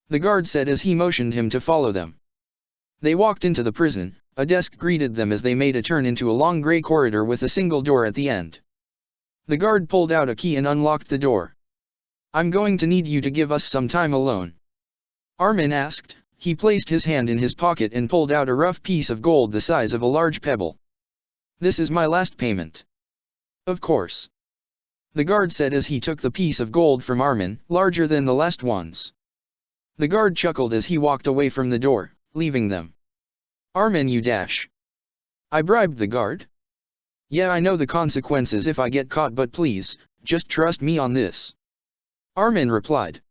The guard said as he motioned him to follow them. They walked into the prison. A desk greeted them as they made a turn into a long grey corridor with a single door at the end. The guard pulled out a key and unlocked the door. "I'm going to need you to give us some time alone," Armin asked. He placed his hand in his pocket and pulled out a rough piece of gold the size of a large pebble. "This is my last payment." "Of course," the guard said as he took the piece of gold from Armin, larger than the last ones. The guard chuckled as he walked away from the door, leaving them. "Armin, you dash. I bribed the guard. Yeah, I know the consequences if I get caught, but please, just trust me on this," Armin replied.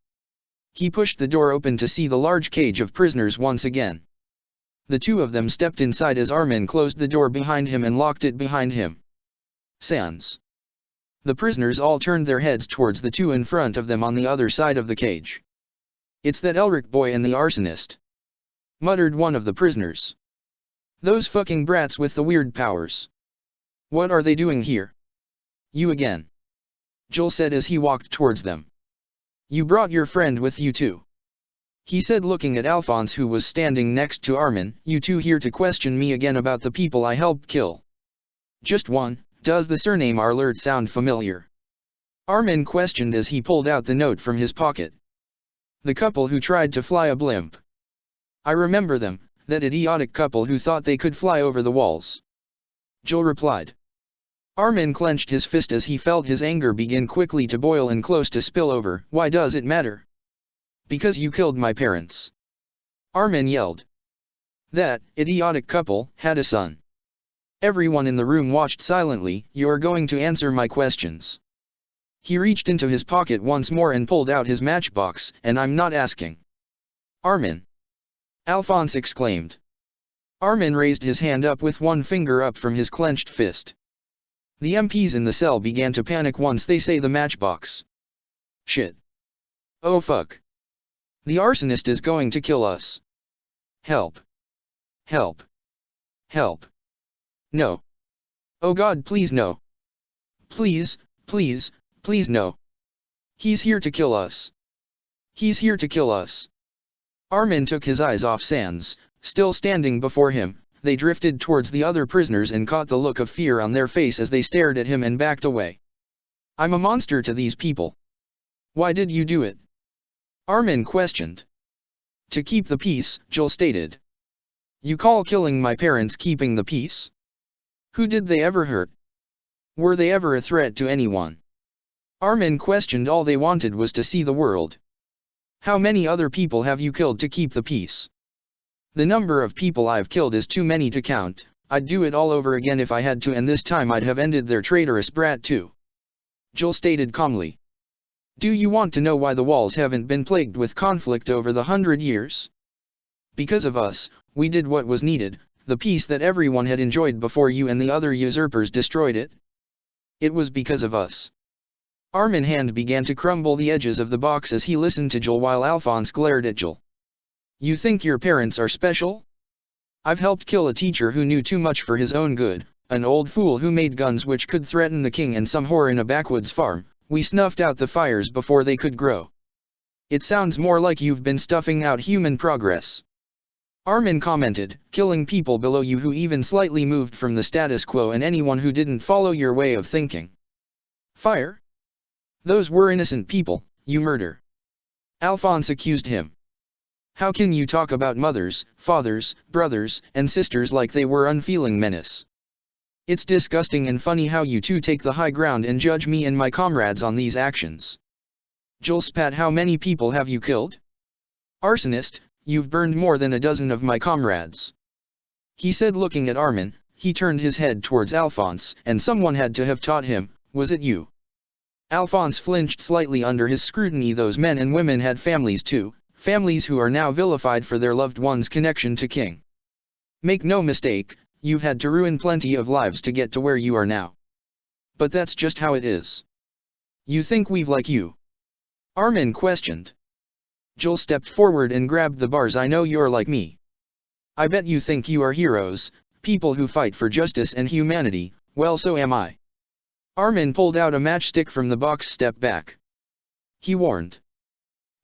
He pushed the door open to see the large cage of prisoners once again. The two of them stepped inside as Armin closed the door behind him and locked it behind him. Sans. The prisoners all turned their heads towards the two in front of them on the other side of the cage. "It's that Elric boy and the arsonist," muttered one of the prisoners. "Those fucking brats with the weird powers. What are they doing here?" "You again," Joel said as he walked towards them. "You brought your friend with you too," he said looking at Alphonse, who was standing next to Armin. "You two here to question me again about the people I helped kill?" "Just one. Does the surname Arlert sound familiar?" Armin questioned as he pulled out the note from his pocket. "The couple who tried to fly a blimp. I remember them, that idiotic couple who thought they could fly over the walls," Joel replied. Armin clenched his fist as he felt his anger begin quickly to boil and close to spill over. "Why does it matter?" "Because you killed my parents," Armin yelled. "That idiotic couple had a son." Everyone in the room watched silently. "You're going to answer my questions." He reached into his pocket once more and pulled out his matchbox. "And I'm not asking." "Armin!" Alphonse exclaimed. Armin raised his hand up with one finger up from his clenched fist. The MPs in the cell began to panic once they saw the matchbox. "Shit. Oh fuck. The arsonist is going to kill us. Help. Help. Help. No. Oh God, please no. Please, please, please no. He's here to kill us. He's here to kill us." Armin took his eyes off Sans, still standing before him. They drifted towards the other prisoners and caught the look of fear on their face as they stared at him and backed away. "I'm a monster to these people." "Why did you do it?" Armin questioned. "To keep the peace," Joel stated. "You call killing my parents keeping the peace? Who did they ever hurt? Were they ever a threat to anyone?" Armin questioned. "All they wanted was to see the world." "How many other people have you killed to keep the peace?" "The number of people I've killed is too many to count. I'd do it all over again if I had to, and this time I'd have ended their traitorous brat too," Joel stated calmly. "Do you want to know why the walls haven't been plagued with conflict over the 100 years? Because of us. We did what was needed, the peace that everyone had enjoyed before you and the other usurpers destroyed it. It was because of us." Armin's hand began to crumble the edges of the box as he listened to Joel while Alphonse glared at Joel. "You think your parents are special? I've helped kill a teacher who knew too much for his own good, an old fool who made guns which could threaten the king, and some whore in a backwoods farm. We snuffed out the fires before they could grow. It sounds more like you've been stuffing out human progress," Armin commented. "Killing people below you who even slightly moved from the status quo, and anyone who didn't follow your way of thinking. Fire? Those were innocent people, you murder," Alphonse accused him. "How can you talk about mothers, fathers, brothers, and sisters like they were unfeeling menace? It's disgusting and funny how you two take the high ground and judge me and my comrades on these actions." Joel spat. "How many people have you killed? Arsonist, you've burned more than a dozen of my comrades," he said looking at Armin. He turned his head towards Alphonse. "And someone had to have taught him. Was it you?" Alphonse flinched slightly under his scrutiny. "Those men and women had families too, families who are now vilified for their loved one's connection to King. Make no mistake, you've had to ruin plenty of lives to get to where you are now. But that's just how it is. You think we've like you?" Armin questioned. Joel stepped forward and grabbed the bars. "I know you're like me. I bet you think you are heroes, people who fight for justice and humanity. Well, so am I." Armin pulled out a matchstick from the box. "Step back," he warned.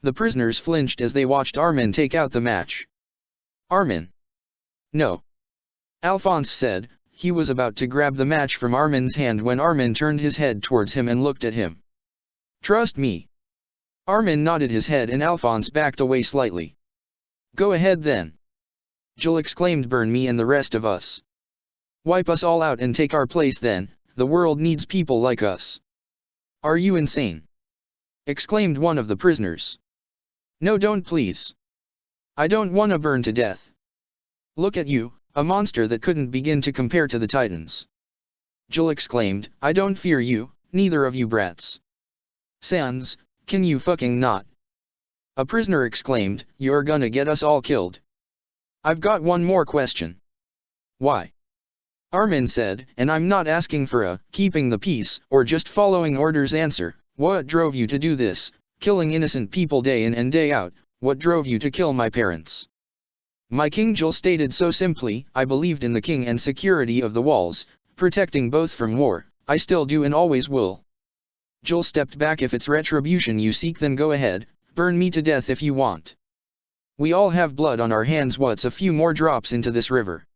The prisoners flinched as they watched Armin take out the match. "Armin. No. Alphonse said. He was about to grab the match from Armin's hand when Armin turned his head towards him and looked at him. Trust me. Armin nodded his head and Alphonse backed away slightly. Go ahead then. Jill exclaimed, burn me and the rest of us. Wipe us all out and take our place then, the world needs people like us. Are you insane? Exclaimed one of the prisoners. No, don't please. I don't wanna burn to death. Look at you, a monster that couldn't begin to compare to the Titans. Jill exclaimed, I don't fear you, neither of you brats. Sans, can you fucking not? A prisoner exclaimed, you're gonna get us all killed. I've got one more question. Why? Armin said, and I'm not asking for a, keeping the peace, or just following orders answer. What drove you to do this, killing innocent people day in and day out? What drove you to kill my parents? My king, Jill stated so simply. I believed in the king and security of the walls, protecting both from war. I still do and always will. Jill stepped back. If it's retribution you seek, then go ahead, burn me to death if you want. We all have blood on our hands. What's a few more drops into this river?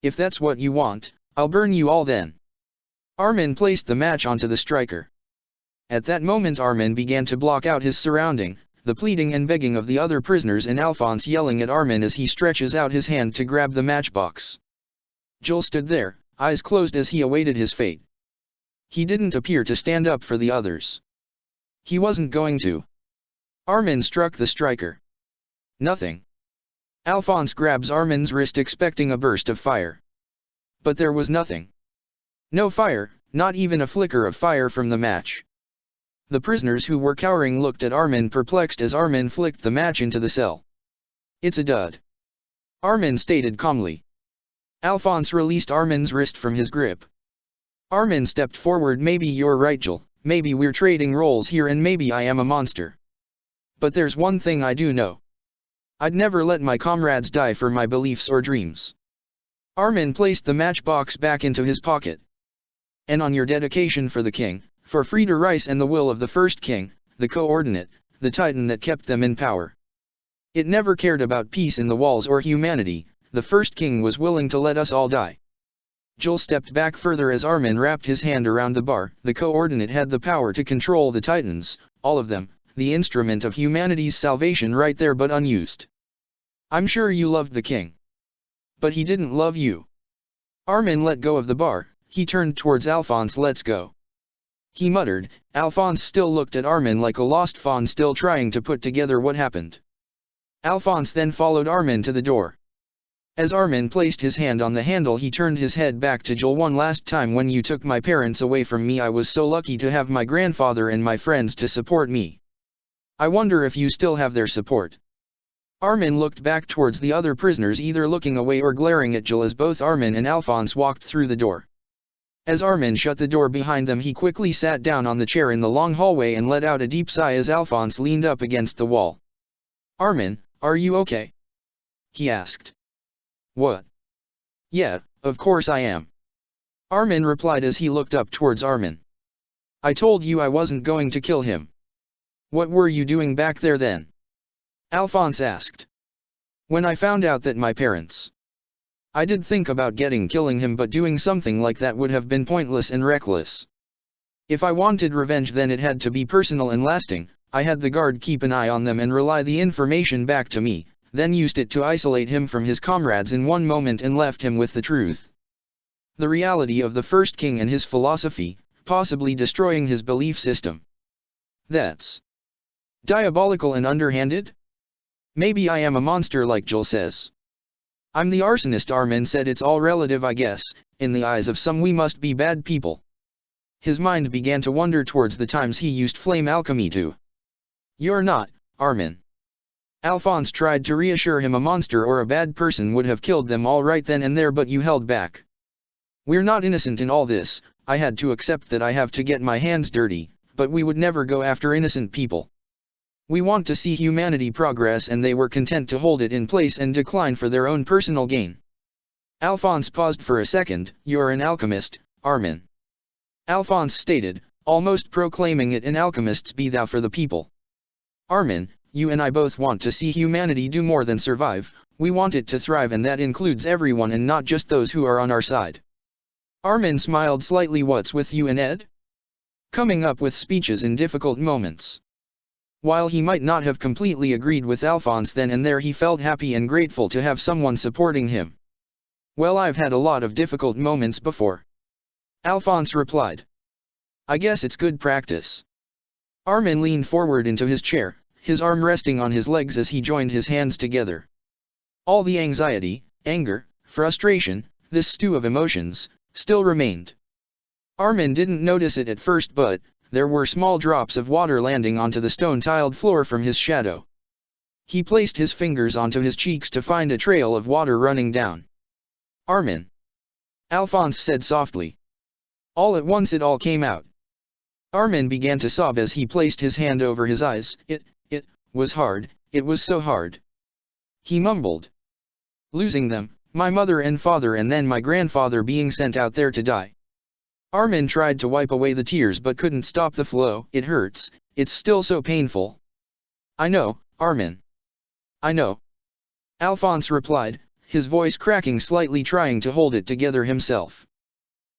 If that's what you want, I'll burn you all then. Armin placed the match onto the striker. At that moment Armin began to block out his surrounding, the pleading and begging of the other prisoners and Alphonse yelling at Armin as he stretches out his hand to grab the matchbox. Jill stood there, eyes closed as he awaited his fate. He didn't appear to stand up for the others. He wasn't going to. Armin struck the striker. Nothing. Alphonse grabs Armin's wrist expecting a burst of fire. But there was nothing. No fire, not even a flicker of fire from the match. The prisoners who were cowering looked at Armin perplexed as Armin flicked the match into the cell. It's a dud. Armin stated calmly. Alphonse released Armin's wrist from his grip. Armin stepped forward. Maybe you're right, Jill, maybe we're trading roles here and maybe I am a monster. But there's one thing I do know. I'd never let my comrades die for my beliefs or dreams. Armin placed the matchbox back into his pocket. And on your dedication for the king, for Frieder Reiss and the will of the first king, the coordinate, the titan that kept them in power. It never cared about peace in the walls or humanity, the first king was willing to let us all die. Jill stepped back further as Armin wrapped his hand around the bar. The coordinate had the power to control the titans, all of them, the instrument of humanity's salvation right there but unused. I'm sure you loved the king. But he didn't love you. Armin let go of the bar, he turned towards Alphonse. Let's go. He muttered. Alphonse still looked at Armin like a lost fawn still trying to put together what happened. Alphonse then followed Armin to the door. As Armin placed his hand on the handle he turned his head back to Jill. One last time, when you took my parents away from me I was so lucky to have my grandfather and my friends to support me. I wonder if you still have their support. Armin looked back towards the other prisoners, either looking away or glaring at Jill as both Armin and Alphonse walked through the door. As Armin shut the door behind them he quickly sat down on the chair in the long hallway and let out a deep sigh as Alphonse leaned up against the wall. Armin, are you okay? He asked. What? Yeah, of course I am. Armin replied as he looked up towards Armin. I told you I wasn't going to kill him. What were you doing back there then? Alphonse asked. When I found out that my parents... I did think about killing him, but doing something like that would have been pointless and reckless. If I wanted revenge then it had to be personal and lasting. I had the guard keep an eye on them and relay the information back to me, then used it to isolate him from his comrades in one moment and left him with the truth. The reality of the first king and his philosophy, possibly destroying his belief system. That's diabolical and underhanded? Maybe I am a monster like Jill says. I'm the arsonist, Armin said. It's all relative, I guess. In the eyes of some we must be bad people. His mind began to wander towards the times he used flame alchemy to. You're not, Armin. Alphonse tried to reassure him. A monster or a bad person would have killed them all right then and there, but you held back. We're not innocent in all this. I had to accept that I have to get my hands dirty, but we would never go after innocent people. We want to see humanity progress, and they were content to hold it in place and decline for their own personal gain. Alphonse paused for a second. You're an alchemist, Armin. Alphonse stated, almost proclaiming it. An alchemist's be thou for the people. Armin, you and I both want to see humanity do more than survive. We want it to thrive, and that includes everyone and not just those who are on our side. Armin smiled slightly. What's with you and Ed? Coming up with speeches in difficult moments. While he might not have completely agreed with Alphonse then and there, he felt happy and grateful to have someone supporting him. Well, I've had a lot of difficult moments before, Alphonse replied. I guess it's good practice. Armin leaned forward into his chair, his arm resting on his legs as he joined his hands together. All the anxiety, anger, frustration, this stew of emotions, still remained. Armin didn't notice it at first, but there were small drops of water landing onto the stone-tiled floor from his shadow. He placed his fingers onto his cheeks to find a trail of water running down. Armin, Alphonse said softly. All at once it all came out. Armin began to sob as he placed his hand over his eyes. It was hard, it was so hard. He mumbled. Losing them, my mother and father, and then my grandfather being sent out there to die. Armin tried to wipe away the tears but couldn't stop the flow. It hurts, it's still so painful. I know, Armin. I know. Alphonse replied, his voice cracking slightly, trying to hold it together himself.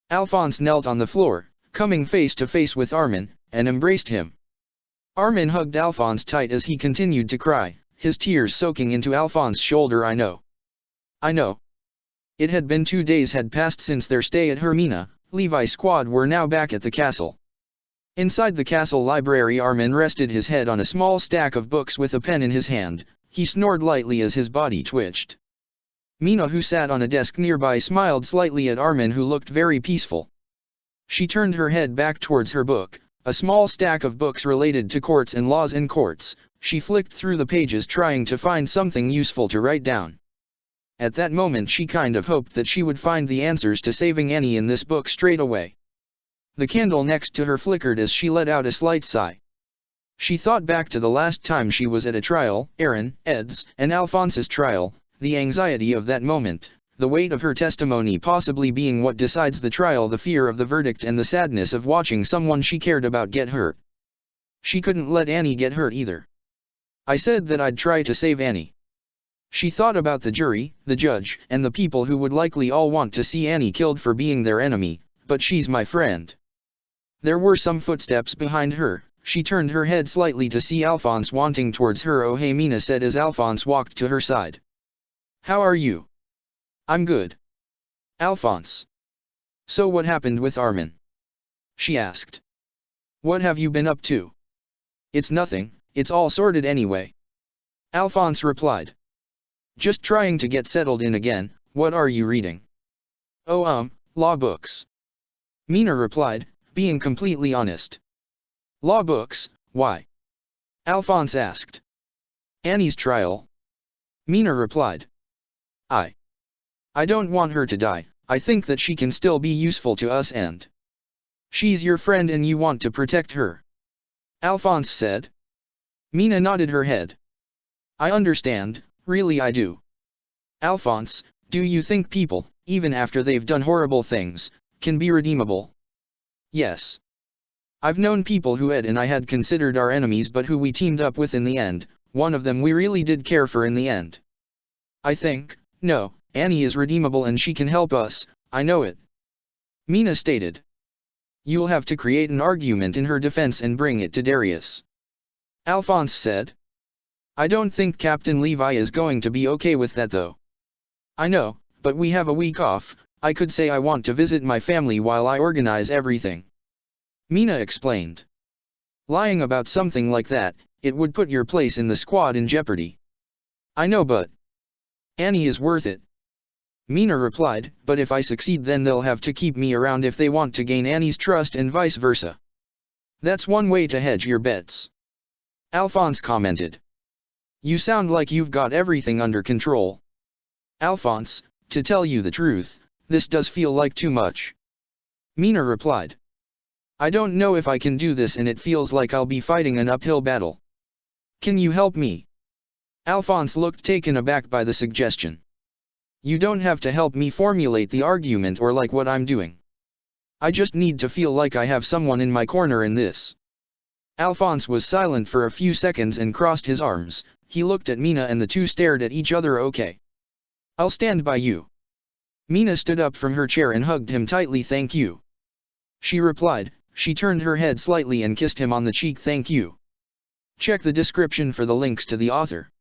Alphonse knelt on the floor, coming face to face with Armin, and embraced him. Armin hugged Alphonse tight as he continued to cry, his tears soaking into Alphonse's shoulder. I know. I know. It had been 2 days had passed since their stay at Hermina. Levi's squad were now back at the castle. Inside the castle library, Armin rested his head on a small stack of books with a pen in his hand. He snored lightly as his body twitched. Mina, who sat on a desk nearby, smiled slightly at Armin, who looked very peaceful. She turned her head back towards her book, a small stack of books related to courts and laws and courts. She flicked through the pages trying to find something useful to write down. At that moment she kind of hoped that she would find the answers to saving Annie in this book straight away. The candle next to her flickered as she let out a slight sigh. She thought back to the last time she was at a trial, Aaron, Ed's, and Alphonse's trial, the anxiety of that moment, the weight of her testimony possibly being what decides the trial, the fear of the verdict, and the sadness of watching someone she cared about get hurt. She couldn't let Annie get hurt either. I said that I'd try to save Annie. She thought about the jury, the judge, and the people who would likely all want to see Annie killed for being their enemy, but she's my friend. There were some footsteps behind her. She turned her head slightly to see Alphonse wanting towards her. Oh hey, Mina said as Alphonse walked to her side. How are you? I'm good. Alphonse. So what happened with Armin? She asked. What have you been up to? It's nothing, it's all sorted anyway. Alphonse replied. Just trying to get settled in again. What are you reading? Oh, law books. Mina replied, being completely honest. Law books, why? Alphonse asked. Annie's trial. Mina replied. I don't want her to die. I think that she can still be useful to us and she's your friend and you want to protect her. Alphonse said. Mina nodded her head. I understand, really I do. Alphonse, do you think people, even after they've done horrible things, can be redeemable? Yes. I've known people who Ed and I had considered our enemies but who we teamed up with in the end. One of them we really did care for in the end. I think, no, Annie is redeemable and she can help us, I know it. Mina stated. You'll have to create an argument in her defense and bring it to Darius. Alphonse said. I don't think Captain Levi is going to be okay with that though. I know, but we have a week off. I could say I want to visit my family while I organize everything. Mina explained. Lying about something like that, it would put your place in the squad in jeopardy. I know, but Annie is worth it. Mina replied, but if I succeed then they'll have to keep me around if they want to gain Annie's trust and vice versa. That's one way to hedge your bets. Alphonse commented. You sound like you've got everything under control. Alphonse, to tell you the truth, this does feel like too much. Mina replied. I don't know if I can do this and it feels like I'll be fighting an uphill battle. Can you help me? Alphonse looked taken aback by the suggestion. You don't have to help me formulate the argument or like what I'm doing. I just need to feel like I have someone in my corner in this. Alphonse was silent for a few seconds and crossed his arms. He looked at Mina and the two stared at each other. Okay. I'll stand by you. Mina stood up from her chair and hugged him tightly. Thank you. She replied. She turned her head slightly and kissed him on the cheek. Thank you. Check the description for the links to the author.